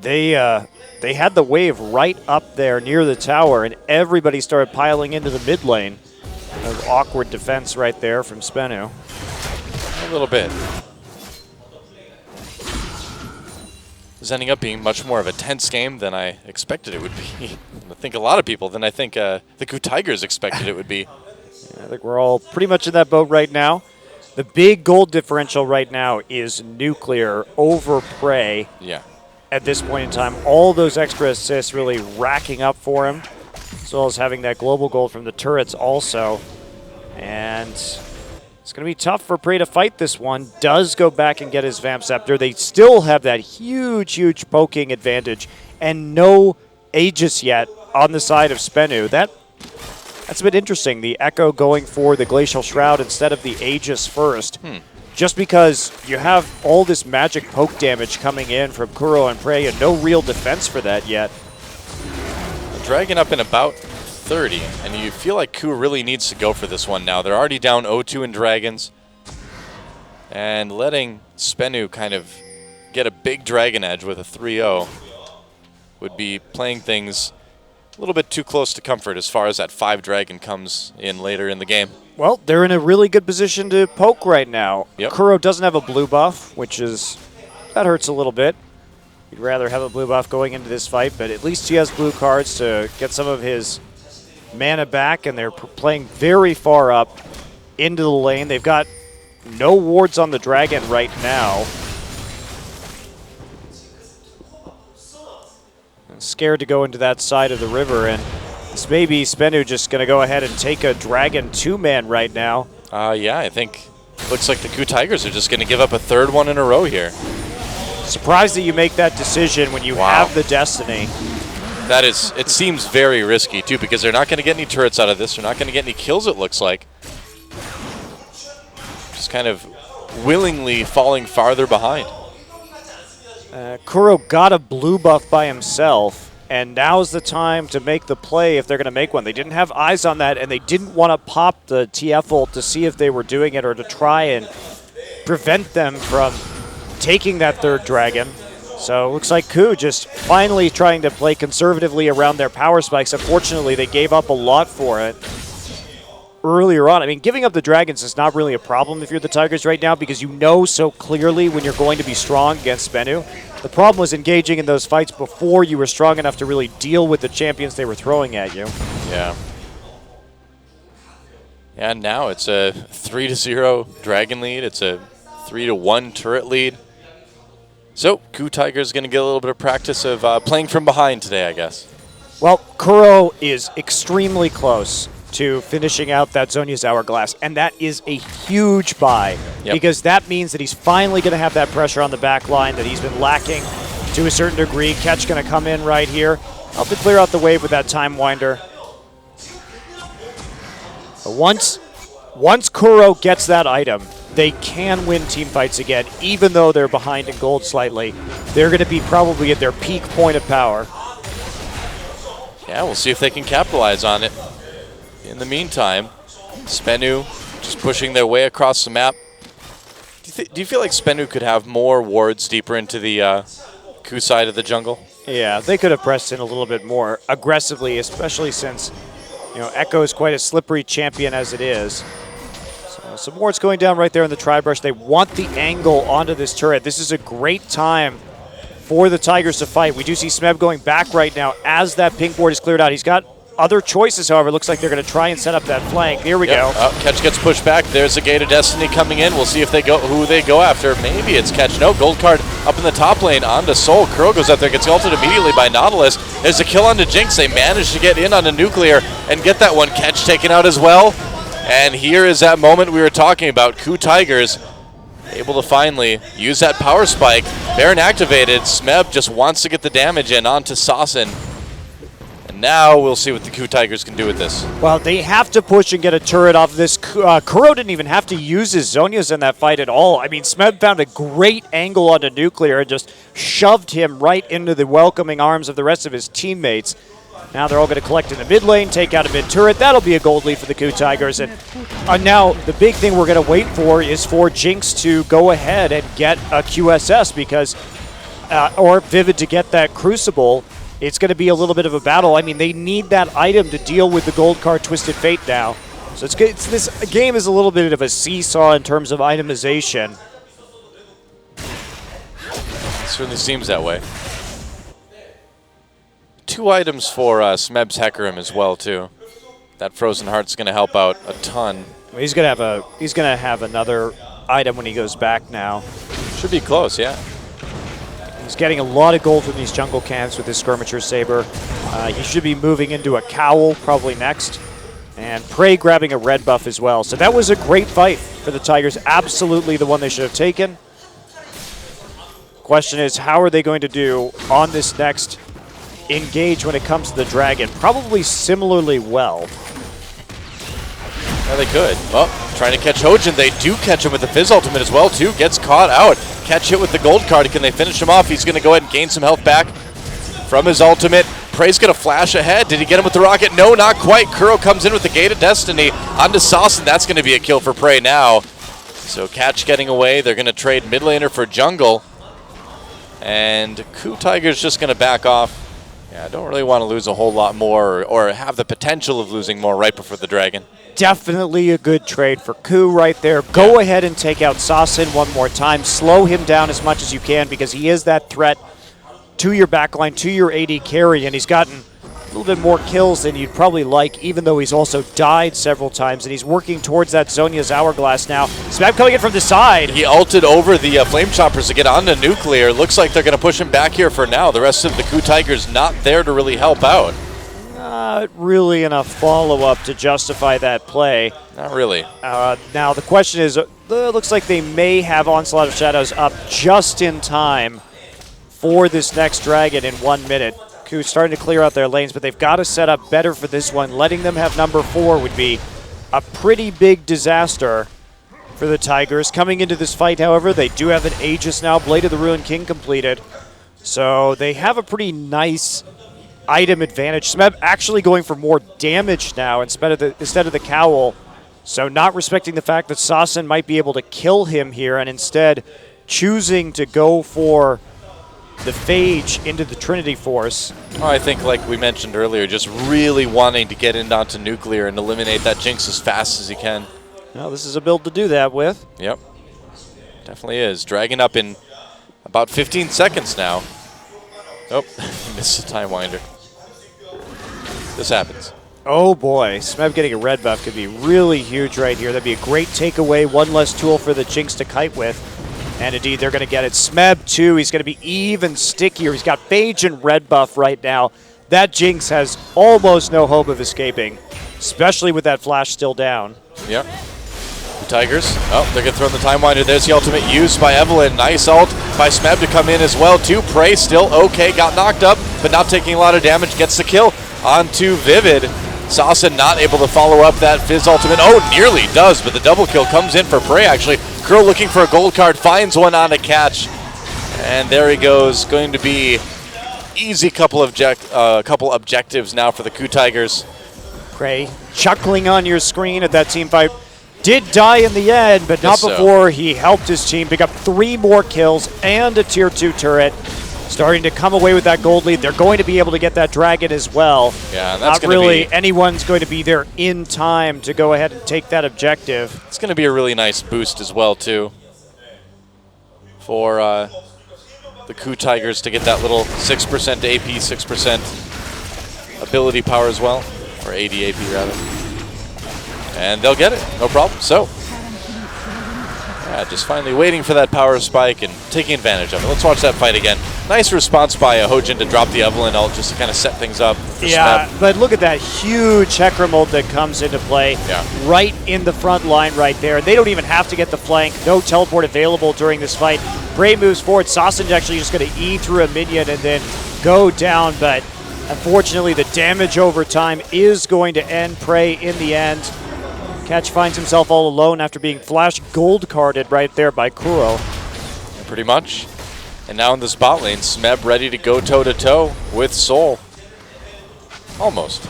they had the wave right up there near the tower, and everybody started piling into the mid lane. An awkward defense right there from Spenu. A little bit. It's ending up being much more of a tense game than I expected it would be. I think a lot of people than I think the KOO Tigers expected it would be. I think we're all pretty much in that boat right now. The big gold differential right now is Nuclear over Prey. Yeah. At this point in time, all those extra assists really racking up for him, as well as having that global gold from the turrets also. And it's going to be tough for Prey to fight this one. Does go back and get his Vamp Scepter. They still have that huge poking advantage, and no Aegis yet on the side of Spenu. That's a bit interesting. The Echo going for the Glacial Shroud instead of the Aegis first. Just because you have all this magic poke damage coming in from Kuro and Prey and no real defense for that yet. Dragon up in about 30, and you feel like KOO really needs to go for this one now. They're already down 0-2 in Dragons, and letting Spenu kind of get a big Dragon edge with a 3-0 would be playing things a little bit too close to comfort as far as that 5 Dragon comes in later in the game. Well, they're in a really good position to poke right now. Yep. Kuro doesn't have a blue buff, that hurts a little bit. He'd rather have a blue buff going into this fight, but at least he has blue cards to get some of his mana back, and they're playing very far up into the lane. They've got no wards on the Dragon right now. Scared to go into that side of the river, and this may be Spenu just going to go ahead and take a Dragon 2-man right now. Yeah, I think looks like the KOO Tigers are just going to give up a 3rd one in a row here. Surprised that you make that decision when you have the Destiny. That is, it seems very risky too, because they're not going to get any turrets out of this. They're not going to get any kills, it looks like. Just kind of willingly falling farther behind. Kuro got a blue buff by himself, and now's the time to make the play if they're going to make one. They didn't have eyes on that, and they didn't want to pop the TF ult to see if they were doing it or to try and prevent them from taking that 3rd Dragon. So it looks like KOO just finally trying to play conservatively around their power spikes. Unfortunately, they gave up a lot for it earlier on. I mean, giving up the Dragons is not really a problem if you're the Tigers right now, because you know so clearly when you're going to be strong against Spenu. The problem was engaging in those fights before you were strong enough to really deal with the champions they were throwing at you. Yeah. And now it's a 3-0 Dragon lead. It's a 3-1 turret lead. So KOO Tigers going to get a little bit of practice of playing from behind today, I guess. Well, Kuro is extremely close to finishing out that Zhonya's Hourglass, and that is a huge buy, because that means that he's finally going to have that pressure on the back line that he's been lacking to a certain degree. Ketch going to come in right here, help to clear out the wave with that Time Winder. But once Kuro gets that item, they can win team fights again, even though they're behind in gold slightly. They're going to be probably at their peak point of power. Yeah, we'll see if they can capitalize on it. In the meantime, Spenu just pushing their way across the map. Do you feel like Spenu could have more wards deeper into the KOO side of the jungle? Yeah, they could have pressed in a little bit more aggressively, especially since Echo is quite a slippery champion as it is. So some wards going down right there in the Tri-Brush. They want the angle onto this turret. This is a great time for the Tigers to fight. We do see Smeb going back right now as that pink ward is cleared out. He's got other choices, however. Looks like they're going to try and set up that flank. Here we go. Ketch gets pushed back. There's a Gate of Destiny coming in. We'll see if they go who they go after. Maybe it's Ketch. No, gold card up in the top lane onto Soul. Kuro goes up there, gets ulted immediately by Nautilus. There's a kill onto Jinx. They managed to get in onto Nuclear and get that one. Ketch taken out as well. And here is that moment we were talking about. KOO Tigers able to finally use that power spike. Baron activated. Smeb just wants to get the damage in onto Sasson. Now we'll see what the KOO Tigers can do with this. Well, they have to push and get a turret off this. Kuro didn't even have to use his Zhonya's in that fight at all. I mean, Smeb found a great angle onto Nuclear and just shoved him right into the welcoming arms of the rest of his teammates. Now they're all going to collect in the mid lane, take out a mid turret. That'll be a gold lead for the KOO Tigers. And now the big thing we're going to wait for is for Jinx to go ahead and get a QSS because, or Vivid to get that Crucible. It's going to be a little bit of a battle. I mean, they need that item to deal with the gold card Twisted Fate now. So this game is a little bit of a seesaw in terms of itemization. Certainly seems that way. 2 items for Smeb's Hecarim as well too. That Frozen Heart's going to help out a ton. He's going to have another item when he goes back now. Should be close, yeah. He's getting a lot of gold from these jungle camps with his Skirmisher Saber. He should be moving into a Cowl probably next. And Prey grabbing a red buff as well. So that was a great fight for the Tigers. Absolutely the one they should have taken. Question is, how are they going to do on this next engage when it comes to the Dragon? Probably similarly well. Yeah, they could. Oh, trying to catch Hojin. They do catch him with the Fizz ultimate as well, too. Gets caught out. Catch hit with the gold card. Can they finish him off? He's going to go ahead and gain some health back from his ultimate. Prey's going to flash ahead. Did he get him with the rocket? No, not quite. Kuro comes in with the Gate of Destiny onto Saucin. That's going to be a kill for Prey now. So Catch getting away. They're going to trade mid laner for jungle. And KOO Tiger's just going to back off. Yeah, I don't really want to lose a whole lot more or have the potential of losing more right before the Dragon. Definitely a good trade for KOO right there. Go ahead and take out Saucin one more time. Slow him down as much as you can because he is that threat to your backline, to your AD carry, and he's gotten a little bit more kills than you'd probably like, even though he's also died several times, and he's working towards that Zhonya's Hourglass now. Smeb coming in from the side. He ulted over the Flame Choppers to get onto Nuclear. Looks like they're going to push him back here for now. The rest of the KOO Tigers not there to really help out. Not really enough follow-up to justify that play. Not really. Now the question is, looks like they may have Onslaught of Shadows up just in time for this next Dragon in 1 minute. KOO starting to clear out their lanes, but they've got to set up better for this one. Letting them have number 4 would be a pretty big disaster for the Tigers. Coming into this fight, however, they do have an Aegis now. Blade of the Ruined King completed. So they have a pretty nice item advantage. Smeb actually going for more damage now instead of the Cowl. So not respecting the fact that Saucin might be able to kill him here and instead choosing to go for the Phage into the Trinity Force. Oh, I think, like we mentioned earlier, just really wanting to get in onto Nuclear and eliminate that Jinx as fast as he can. Well, this is a build to do that with. Yep. Definitely is. Dragon up in about 15 seconds now. Oh, missed the Time Winder. This happens. Oh boy, Smeb getting a red buff could be really huge right here. That'd be a great takeaway, one less tool for the Jinx to kite with. And indeed, they're going to get it. Smeb, too, he's going to be even stickier. He's got Phage and red buff right now. That Jinx has almost no hope of escaping, especially with that flash still down. Yep. The Tigers. Oh, they're going to throw in the Time Winder. There's the ultimate used by Evelynn. Nice ult by Smeb to come in as well, too. Prey still okay. Got knocked up, but not taking a lot of damage. Gets the kill onto Vivid. Saucin not able to follow up that Fizz ultimate. Oh, nearly does, but the double kill comes in for Prey, actually. Kuro looking for a gold card, finds one on a catch. And there he goes. Going to be easy couple objectives now for the KOO Tigers. Prey chuckling on your screen at that team fight. Did die in the end, but not before he helped his team pick up 3 more kills and a tier 2 turret. Starting to come away with that gold lead. They're going to be able to get that Dragon as well. Yeah, and that's not really anyone's going to be there in time to go ahead and take that objective. It's going to be a really nice boost as well, too, for the KOO Tigers to get that little 6% AP, 6% ability power as well, or AD AP rather. And they'll get it, no problem. So, yeah, just finally waiting for that power spike and taking advantage of it. Let's watch that fight again. Nice response by Hojin to drop the Evelynn ult just to kind of set things up for Smeb. But look at that huge Hecarim ult that comes into play right in the front line right there. They don't even have to get the flank. No teleport available during this fight. Prey moves forward. Saucin's actually just going to E through a minion and then go down, but unfortunately the damage over time is going to end Prey in the end. Catch finds himself all alone after being flash gold carded right there by Kuro. Pretty much. And now in the spot lane, Smeb ready to go toe-to-toe with Soul. Almost.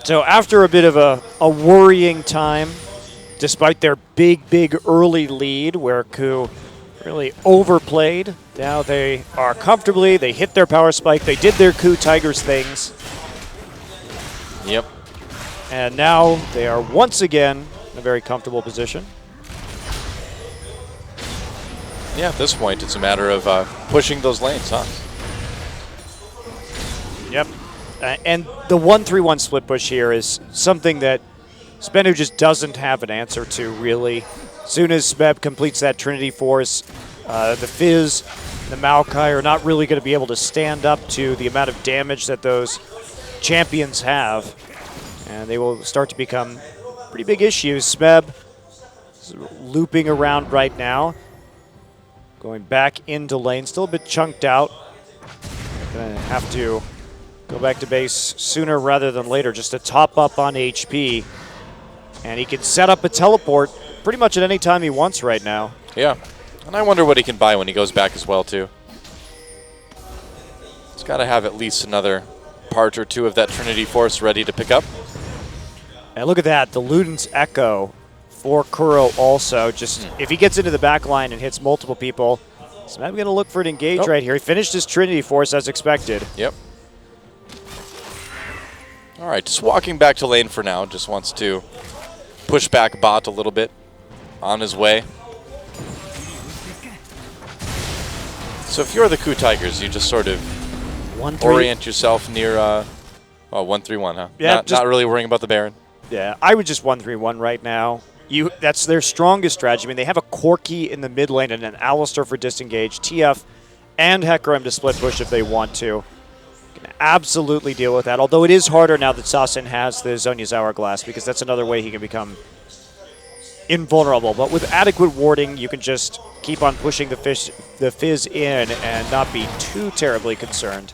So after a bit of a worrying time, despite their big early lead where Ku really overplayed, now they are comfortably, they hit their power spike, they did their Ku Tigers things, Yep. and now they are once again in a very comfortable position. Yeah, at this point, it's a matter of pushing those lanes, huh? Yep. And the 1-3-1 split push here is something that Spenu just doesn't have an answer to, really. As soon as Smeb completes that Trinity Force, the Fizz, the Maokai are not really going to be able to stand up to the amount of damage that those champions have. And they will start to become pretty big issues. Smeb is looping around right now. Going back into lane, still a bit chunked out. Gonna have to go back to base sooner rather than later just to top up on HP. And he can set up a teleport pretty much at any time he wants right now. Yeah. And I wonder what he can buy when he goes back as well, too. He's got to have at least another part or two of that Trinity Force ready to pick up. And look at that, the Luden's Echo for Kuro also. Just if he gets into the back line and hits multiple people, so I'm going to look for an engage right here. He finished his Trinity Force as expected. Yep. All right, just walking back to lane for now. Just wants to push back bot a little bit on his way. So if you're the Ku Tigers, you just sort of 1-3. orient yourself near 1-3-1, huh? Yeah, not really worrying about the Baron. Yeah, I would just 1-3-1 right now. That's their strongest strategy. I mean, they have a Corki in the mid lane and an Alistar for disengage, TF, and Hecarim to split push if they want to. Can absolutely deal with that, although it is harder now that Sasin has the Zhonya's Hourglass, because that's another way he can become invulnerable. But with adequate warding, you can just keep on pushing the Fizz in and not be too terribly concerned.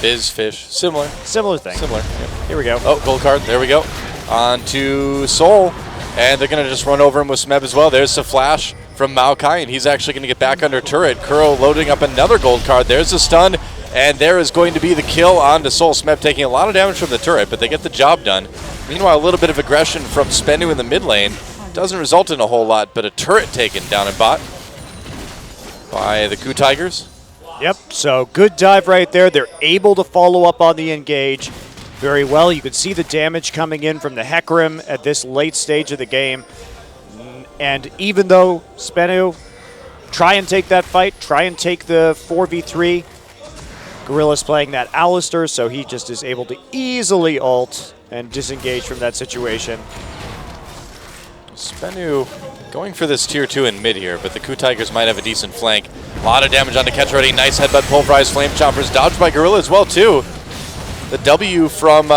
Fizz, Fish, similar. Similar thing. Similar. Yep. Here we go. Oh, gold card. There we go. On to Soul. And they're going to just run over him with Smeb as well. There's the flash from Maokai, and he's actually going to get back under turret. Kuro loading up another gold card. There's the stun, and there is going to be the kill onto Soul. Smeb taking a lot of damage from the turret, but they get the job done. Meanwhile, a little bit of aggression from Spenu in the mid lane. Doesn't result in a whole lot, but a turret taken down in bot by the Ku Tigers. Yep, so good dive right there. They're able to follow up on the engage very well. You can see the damage coming in from the Hecarim at this late stage of the game. And even though Spenu try and take that fight, try and take the 4v3, Gorilla's playing that Alistar, so he just is able to easily ult and disengage from that situation. Spenu going for this tier 2 in mid here, but the Ku Tigers might have a decent flank. A lot of damage onto Ketch already. Nice headbutt, pulverized flame chompers, dodged by Gorilla as well too. The W from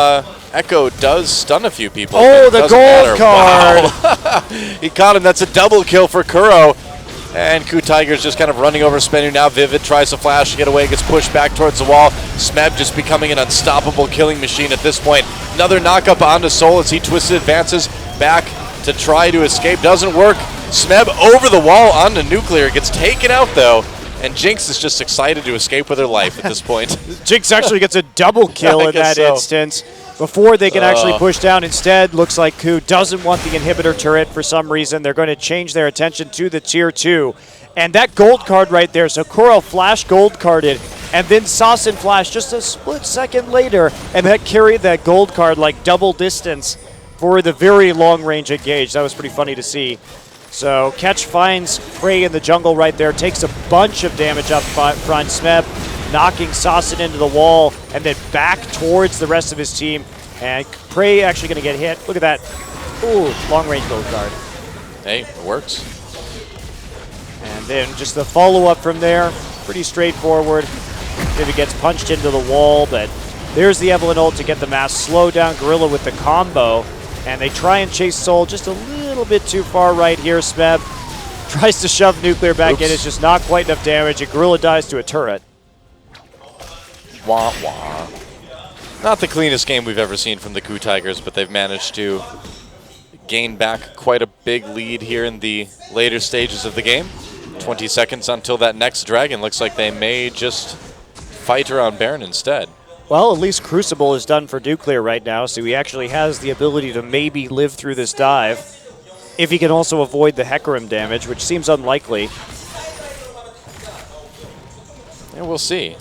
Echo does stun a few people. Oh, the gold card! Wow. He caught him. That's a double kill for Kuro. And Ku Tigers just kind of running over Spenu now. Vivid tries to flash to get away, gets pushed back towards the wall. Smeb just becoming an unstoppable killing machine at this point. Another knockup onto Soul as he twisted advances back to try to escape. Doesn't work. Smeb over the wall onto Nuclear. Gets taken out though. And Jinx is just excited to escape with her life at this point. Jinx actually gets a double kill in that instance before they can actually push down. Instead, looks like Ku doesn't want the inhibitor turret for some reason. They're going to change their attention to the tier 2. And that gold card right there, so Kuro flash gold carded, and then Sasin flash just a split second later, and that carried that gold card like double distance for the very long range engage. That was pretty funny to see. So Ketch finds Prey in the jungle right there, takes a bunch of damage up front. Smeb knocking Sasin into the wall and then back towards the rest of his team. And Prey actually going to get hit. Look at that. Ooh, long range gold card. Hey, it works. And then just the follow-up from there, pretty straightforward. Maybe gets punched into the wall, but there's the Evelynn ult to get the mass slow down Gorilla with the combo. And they try and chase Soul just a little bit too far right here. Smeb tries to shove Nuclear back in. It's just not quite enough damage. And Gorilla dies to a turret. Wah, wah. Not the cleanest game we've ever seen from the Ku Tigers, but they've managed to gain back quite a big lead here in the later stages of the game. 20 seconds until that next dragon. Looks like they may just fight around Baron instead. Well, at least Crucible is done for Nuclear right now, so he actually has the ability to maybe live through this dive. If he can also avoid the Hecarim damage, which seems unlikely. Yeah, we'll see.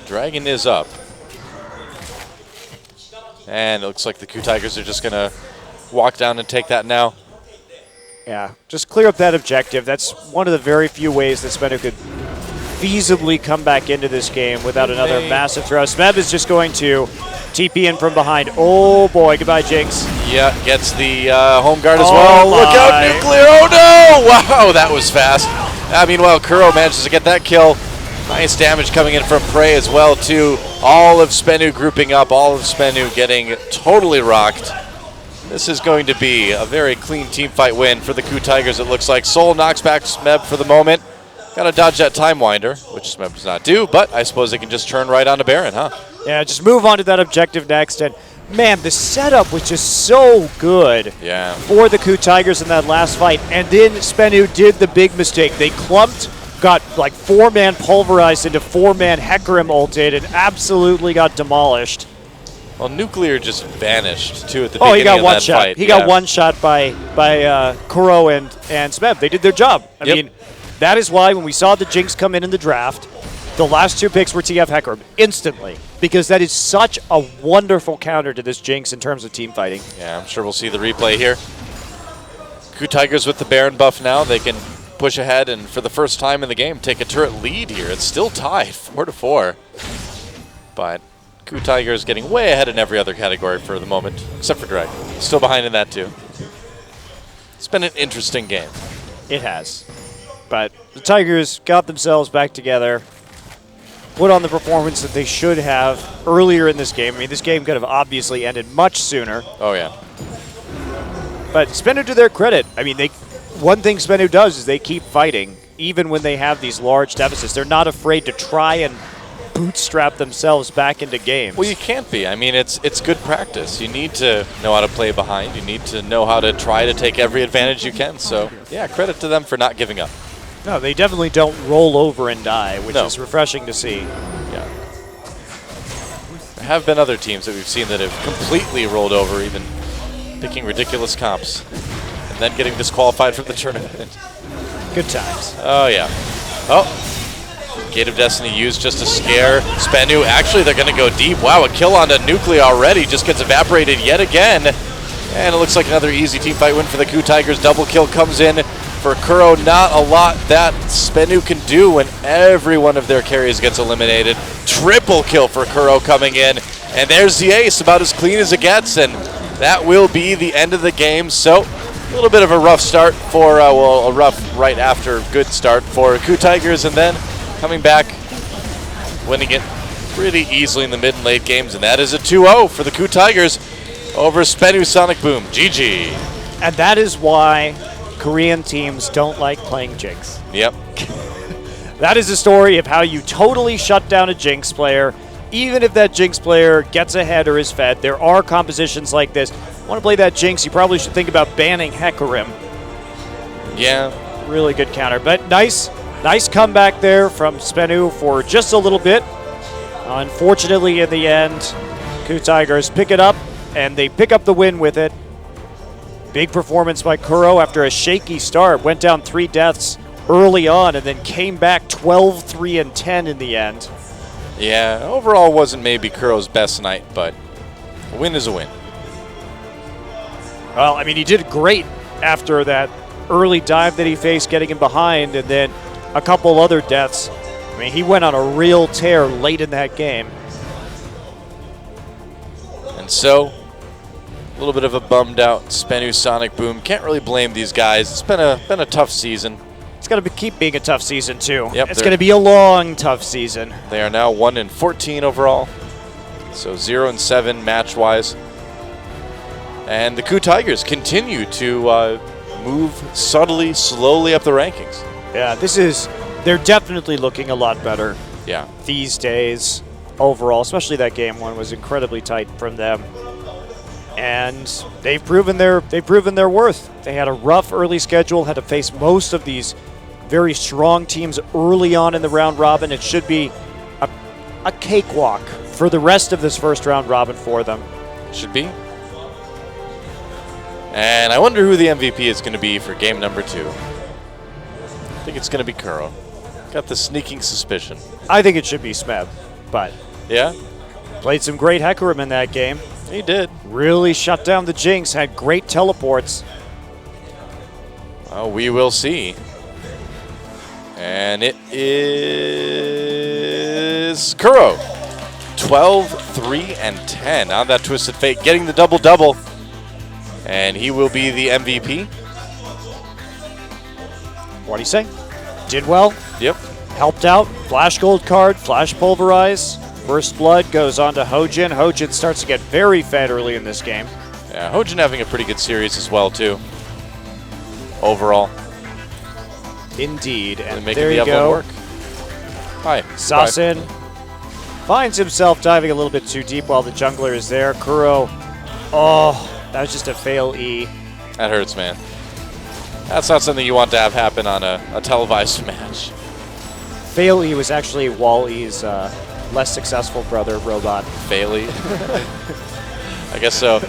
Dragon is up. And it looks like the Ku Tigers are just going to walk down and take that now. Yeah, just clear up that objective. That's one of the very few ways that Spenu could feasibly come back into this game without another massive throw. Smeb is just going to TP in from behind. Oh boy, goodbye Jinx. Yeah, gets the home guard as Oh well. Look out, my. Nuclear. Oh no! Wow, that was fast. Meanwhile, Kuro manages to get that kill. Nice damage coming in from Prey as well, too. All of Spenu grouping up, all of Spenu getting totally rocked. This is going to be a very clean team fight win for the Ku Tigers, it looks like. Soul knocks back Smeb for the moment. Got to dodge that Time Winder, which Smeb does not do, but I suppose they can just turn right onto Baron, huh? Yeah, just move on to that objective next. And man, the setup was just so good for the Ku Tigers in that last fight. And then Spenu did the big mistake. They clumped, got like 4-man pulverized into 4-man Hecarim ulted, and absolutely got demolished. Well, Nuclear just vanished, too, at the Oh, beginning he got of one that shot. fight. He got one shot by Kuro and Smeb. They did their job. I mean, that is why when we saw the Jinx come in the draft, the last 2 picks were TF Hecarim instantly, because that is such a wonderful counter to this Jinx in terms of team fighting. Yeah, I'm sure we'll see the replay here. Ku Tigers with the Baron buff now. They can push ahead and, for the first time in the game, take a turret lead here. It's still tied, 4-4. But Ku Tigers getting way ahead in every other category for the moment, except for Dragon. Still behind in that, too. It's been an interesting game. It has. But the Tigers got themselves back together, put on the performance that they should have earlier in this game. I mean, this game could have obviously ended much sooner. Oh, yeah. But Spenu, to their credit, I mean, one thing Spenu does is they keep fighting, even when they have these large deficits. They're not afraid to try and bootstrap themselves back into games. Well, you can't be. I mean, it's good practice. You need to know how to play behind. You need to know how to try to take every advantage you can. So, yeah, credit to them for not giving up. No, they definitely don't roll over and die, which is refreshing to see. Yeah. There have been other teams that we've seen that have completely rolled over, even picking ridiculous comps, and then getting disqualified from the tournament. Good times. Oh, yeah. Oh. Gate of Destiny used just to scare Spenu. Actually, they're going to go deep. Wow, a kill onto Nuclear already. Just gets evaporated yet again. And it looks like another easy team fight win for the Ku Tigers. Double kill comes in for Kuro. Not a lot that Spenu can do when every one of their carries gets eliminated. Triple kill for Kuro coming in. And there's the ace, about as clean as it gets. And that will be the end of the game. So a little bit of a rough start for, well, a rough right after good start for Ku Tigers. And then coming back, winning it pretty easily in the mid and late games. And that is a 2-0 for the Ku Tigers over Spenu Sonic Boom. GG. And that is why Korean teams don't like playing Jinx. Yep. That is the story of how you totally shut down a Jinx player. Even if that Jinx player gets ahead or is fed, there are compositions like this. Want to play that Jinx, you probably should think about banning Hecarim. Yeah. Really good counter. But nice comeback there from Spenu for just a little bit. Unfortunately, in the end, Ku Tigers pick it up, and they pick up the win with it. Big performance by Kuro after a shaky start. Went down 3 deaths early on and then came back 12-3-10 in the end. Yeah, overall wasn't maybe Kuro's best night, but a win is a win. Well, I mean, he did great after that early dive that he faced, getting him behind, and then a couple other deaths. I mean, he went on a real tear late in that game. And so, a little bit of a bummed out Spenu Sonic Boom. Can't really blame these guys. It's been a tough season. It's going to keep being a tough season, too. Yep, it's going to be a long, tough season. They are now 1-14 overall, so 0-7 match-wise. And the Ku Tigers continue to move subtly, slowly up the rankings. Yeah, they're definitely looking a lot better. Yeah. These days, overall, especially that game one was incredibly tight from them. And they've proven their worth. They had a rough early schedule, had to face most of these very strong teams early on in the round robin. It should be a cakewalk for the rest of this first round robin for them. Should be. And I wonder who the MVP is going to be for game number 2. I think it's going to be Kuro. Got the sneaking suspicion. I think it should be Smeb, but Yeah, played some great Hecarim in that game. he did. Really shut down the Jinx, had great teleports. Well, we will see. And it is Kuro. 12, 3, and 10 on that Twisted Fate, getting the double-double. And he will be the MVP. What do you say? Did well, Yep. helped out. Flash Gold card, Flash Pulverize. First Blood goes on to Hojin. Hojin starts to get very fed early in this game. Yeah, Hojin having a pretty good series as well, too. Overall. Indeed, and Making there you Diablo go. work. Hi. Sasin finds himself diving a little bit too deep while the jungler is there. Kuro, oh, that was just a fail E. That hurts, man. That's not something you want to have happen on a televised match. Fail E was actually Wall E's less successful brother, Robot. Bailey. I guess so.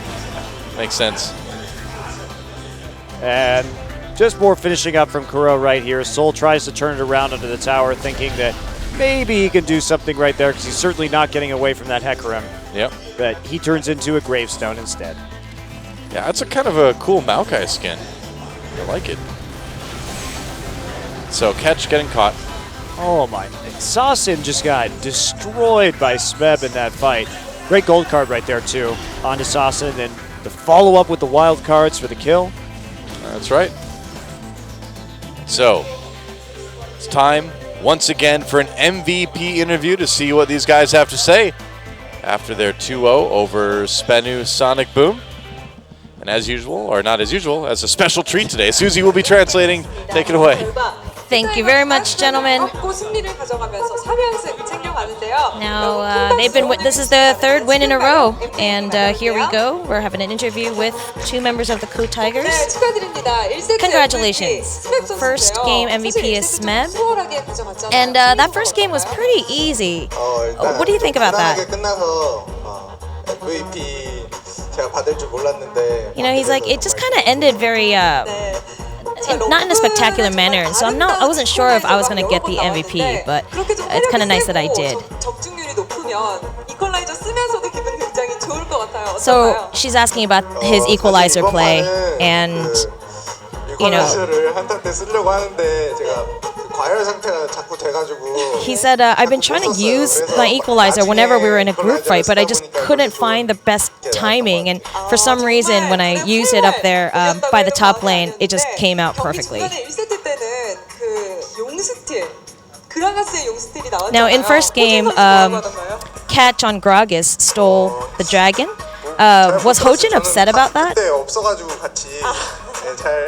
Makes sense. And just more finishing up from Kuro right here. Soul tries to turn it around under the tower, thinking that maybe he can do something right there, because he's certainly not getting away from that Hecarim. Yep. But he turns into a gravestone instead. Yeah, that's a kind of a cool Maokai skin. I like it. So Catch getting caught. Oh my. Sasin just got destroyed by Smeb in that fight. Great gold card right there too. On to Sasin, and the follow-up with the wild cards for the kill. That's right. So, it's time once again for an MVP interview to see what these guys have to say after their 2-0 over Spenu Sonic Boom. And as usual, or not as usual, as a special treat today, Susie will be translating. Take it away. Thank you very much, gentlemen. Now this is the third win in a row, and here we go. We're having an interview with 2 members of the Ku Tigers. Congratulations. First game MVP is Smeb, and that first game was pretty easy. What do you think about that? You know, he's like, it just kind of ended very not in a spectacular manner, and so I wasn't sure if I was going to get the MVP, but it's kind of nice that I did. So she's asking about his equalizer play, and you know, he said, I've been trying to use my equalizer whenever we were in a group fight, but I just couldn't find the best timing, and for some reason when I used it up there by the top lane, it just came out perfectly. Now in first game, Catch on Gragas stole the dragon. Was Hojin upset about that?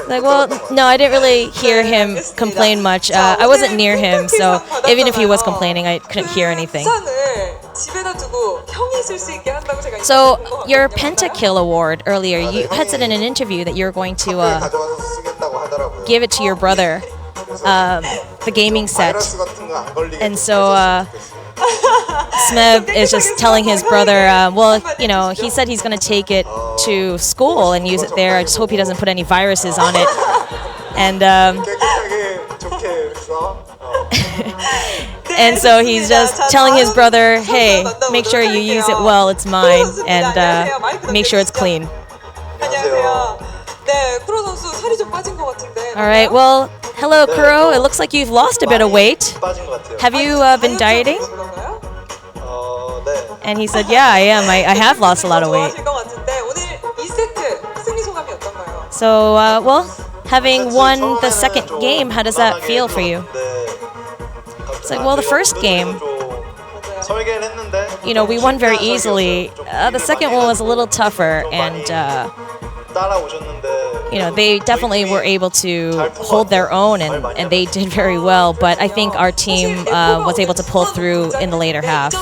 Like, well, no, I didn't really hear him complain much. I wasn't near him, so even if he was complaining, I couldn't hear anything. So your Pentakill award earlier, you had said in an interview that you're going to give it to your brother, the gaming set. And so Smeb is just telling his brother, well, you know, he said he's going to take it to school and use it there. I just hope he doesn't put any viruses on it. And and so he's just telling his brother, hey, make sure you use it well, it's mine, and make sure it's clean. All right, well, hello, Kuro. It looks like you've lost a bit of weight. Have you been dieting? And he said, yeah, I am. I have lost a lot of weight. So, well, having won the second game, how does that feel for you? It's like, well, the first game, you know, we won very easily. The second one was a little tougher, and you know, they definitely were able to hold their own, and they did very well. But I think our team was able to pull through in the later half.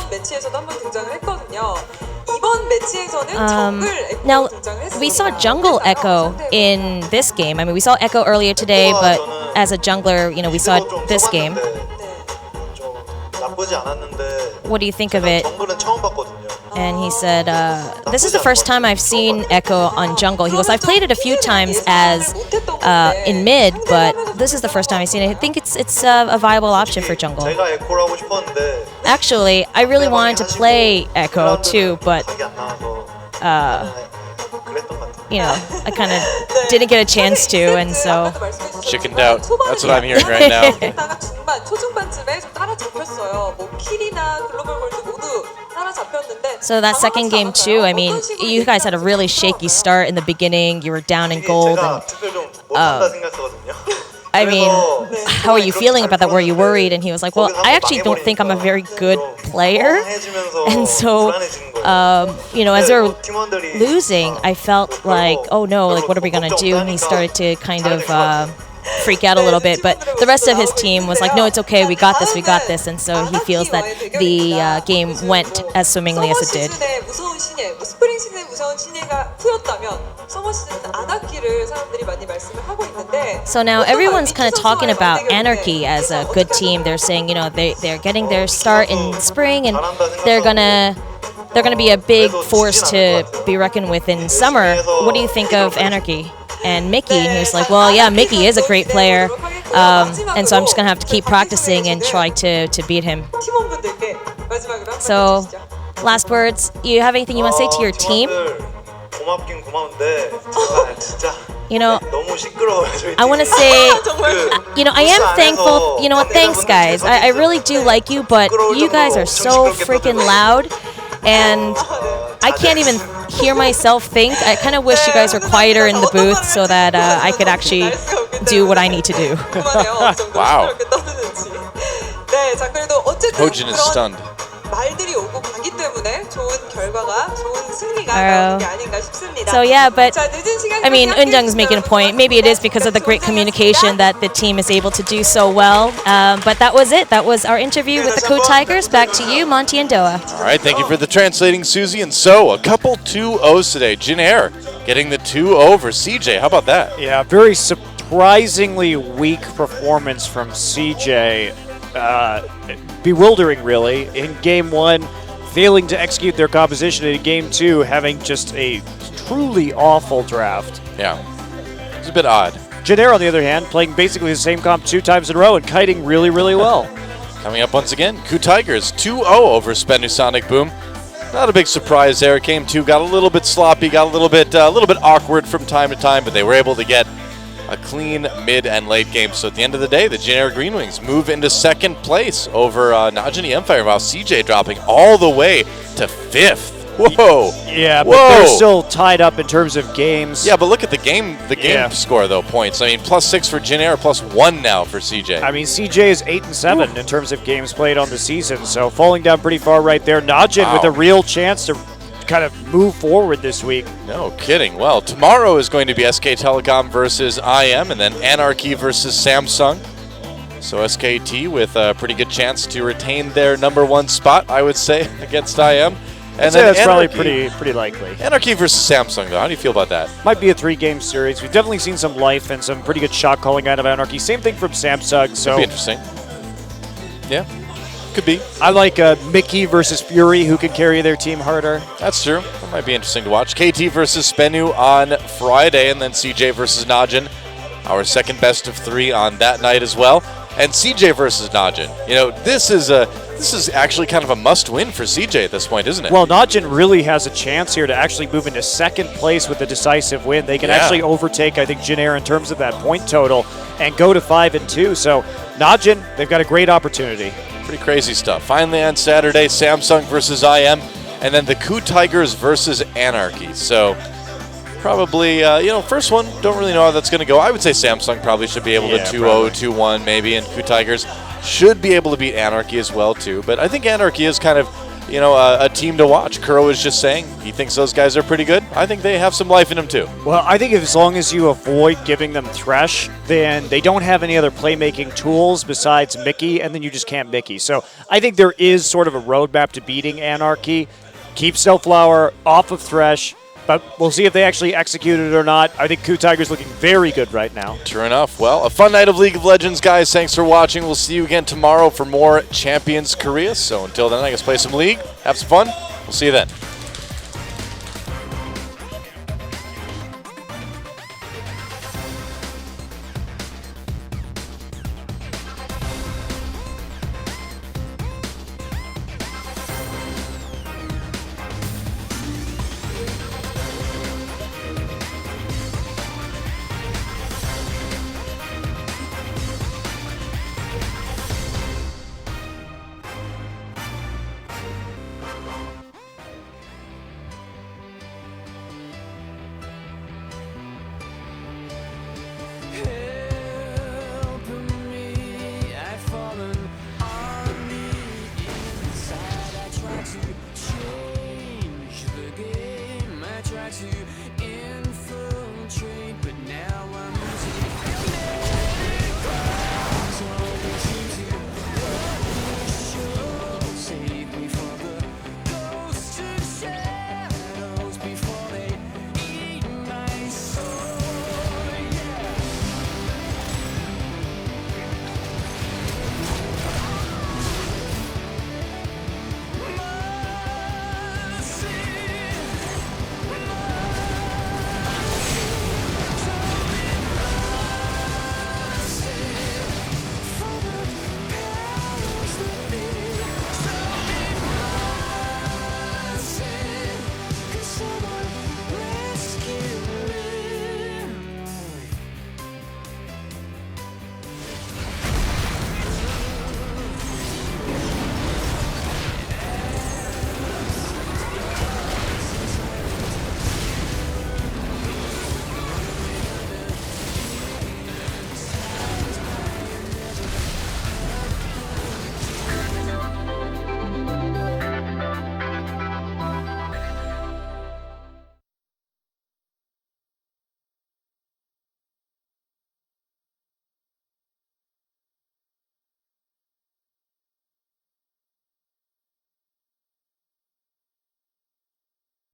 Now, we saw Jungle Echo in this game. I mean, we saw Echo earlier today, but as a jungler, you know, we saw this game. 나쁘지 않았는데 What do you think of it? 정글은 처음 봤거든요. And he said, this is the first time I've seen Echo on jungle. He goes, I've played it a few times as in mid, but this is the first time I've seen it. I think it's a viable option for jungle. 제가 에코를 하고 싶었는데 Actually, I really wanted to play Echo too, but 각이 안 나와서 그랬던 것 같아요. you know, I kind of didn't get a chance to, and so Chickened out. That's what I'm hearing right now. 다가 중반, 초중반쯤에 좀 따라잡혔어요. 뭐 킬이나 글로벌 골드 모두 따라잡혔는데. so that second game too. I mean, you guys had a really shaky start in the beginning. You were down in gold, 제가 and 특별 좀 못한다 생각했거든요. I mean, how are you feeling about that? Were you worried? And he was like, well, I actually don't think I'm a very good player. And so, you know, as they're losing, I felt like, oh no, like what are we gonna do? And he started to kind of freak out a little bit. But the rest of his team was like, no, it's okay, we got this, we got this. And so he feels that the game went as swimmingly as it did. 시즌에 무서운 신예, 스프링 시즌에 무서운 신예가 풀렸다면 서머 시즌은 안았기를 사람들이 많이 말씀을 하고 있는데. So now everyone's kind of talking about Anarchy as a good team. They're saying, you know, they're getting their start in spring and they're gonna be a big force to be reckoned with in summer. What do you think of Anarchy? And Mickey, who's like, well, yeah, Mickey is a great player, and so I'm just gonna have to keep practicing and try to beat him. 팀원분들께 마지막으로 한마디 So, 해주시죠. last words. You have anything you want to say to your team? 고맙긴 고마운데 제가 진짜 You know, 너무 시끄러워요 저희 I want to 팀이. say, you know, I am thankful. You know what? Thanks, guys. I really do like you, but you guys are so freaking loud, and I can't even hear myself think. I kind of wish you guys were quieter in the booth so that I could actually do what I need to do. Wow. 네, 자 그래도 어쨌든 Hojin is 그런 stunned. 말들이 오고 가기 때문에 좋은 결과가, 좋은 승리가 Alright. 나오는 게 아닌가 싶습니다. So yeah, but 자, 늦은 시간까지 I mean, 함께 Eunjung's making a point. Maybe it is because of the great communication that the team is able to do so well. But that was it. That was our interview with the Code Tigers. Back to you, Monty and Doa. All right, thank you for the translating, Susie. And so, a couple 2-0s today. Jin Air getting the 2-0 for CJ. How about that? Yeah, very surprisingly weak performance from CJ. Bewildering, really. In game one, failing to execute their composition. In game two, having just a truly awful draft. Yeah, it's a bit odd. Jin Air, on the other hand, playing basically the same comp 2 times in a row and kiting really, really well. Coming up once again, Ku Tigers 2-0 over Spenu Sonic Boom. Not a big surprise there. Game 2 got a little bit sloppy, got a little bit awkward from time to time, but they were able to get a clean mid and late game. So at the end of the day, the Jin Air Green Wings move into second place over Najini Empire, while CJ dropping all the way to 5th. Whoa! Yeah, but Whoa. they're still tied up in terms of games. Yeah, but look at the game Yeah. score though, points. I mean, +6 for Jin Air, +1 now for CJ. I mean, CJ is 8-7 in terms of games played on the season, so falling down pretty far right there. Najin with a real chance to kind of move forward this week. No kidding. Well, tomorrow is going to be SK Telecom versus IM, and then Anarchy versus Samsung. So SKT with a pretty good chance to retain their #1 spot, I would say, against IM. And then that's probably Anarchy- pretty likely. Anarchy versus Samsung, though. How do you feel about that? Might be a 3-game series. We've definitely seen some life and some pretty good shot calling out of Anarchy. Same thing from Samsung. So Could be interesting. Yeah, could be. I like Mickey versus Fury, who can carry their team harder. That's true. That might be interesting to watch. KT versus Spenu on Friday, and then CJ versus Najin. Our second best of 3 on that night as well. And CJ versus Najin. You know, this is actually kind of a must-win for CJ at this point, isn't it? Well, Najin really has a chance here to actually move into second place with a decisive win. They can actually overtake, I think, Jin Air in terms of that point total and go to 5-2. So Najin, they've got a great opportunity. Pretty crazy stuff. Finally on Saturday, Samsung versus IM, and then the Ku Tigers versus Anarchy. So probably, first one, don't really know how that's going to go. I would say Samsung probably should be able to 2-0, 2-1 maybe, and Ku Tigers should be able to beat Anarchy as well too. But I think Anarchy is kind of, a team to watch. Kuro was just saying he thinks those guys are pretty good. I think they have some life in them too. Well, I think as long as you avoid giving them Thresh, then they don't have any other playmaking tools besides Mickey, and then you just can't Mickey. So I think there is sort of a roadmap to beating Anarchy. Keep Snowflower off of Thresh, But we'll see if they actually execute it or not. I think Coup Tiger's looking very good right now. True enough. Well, a fun night of League of Legends, guys. Thanks for watching. We'll see you again tomorrow for more Champions Korea. So until then, I guess play some League, have some fun. We'll see you then.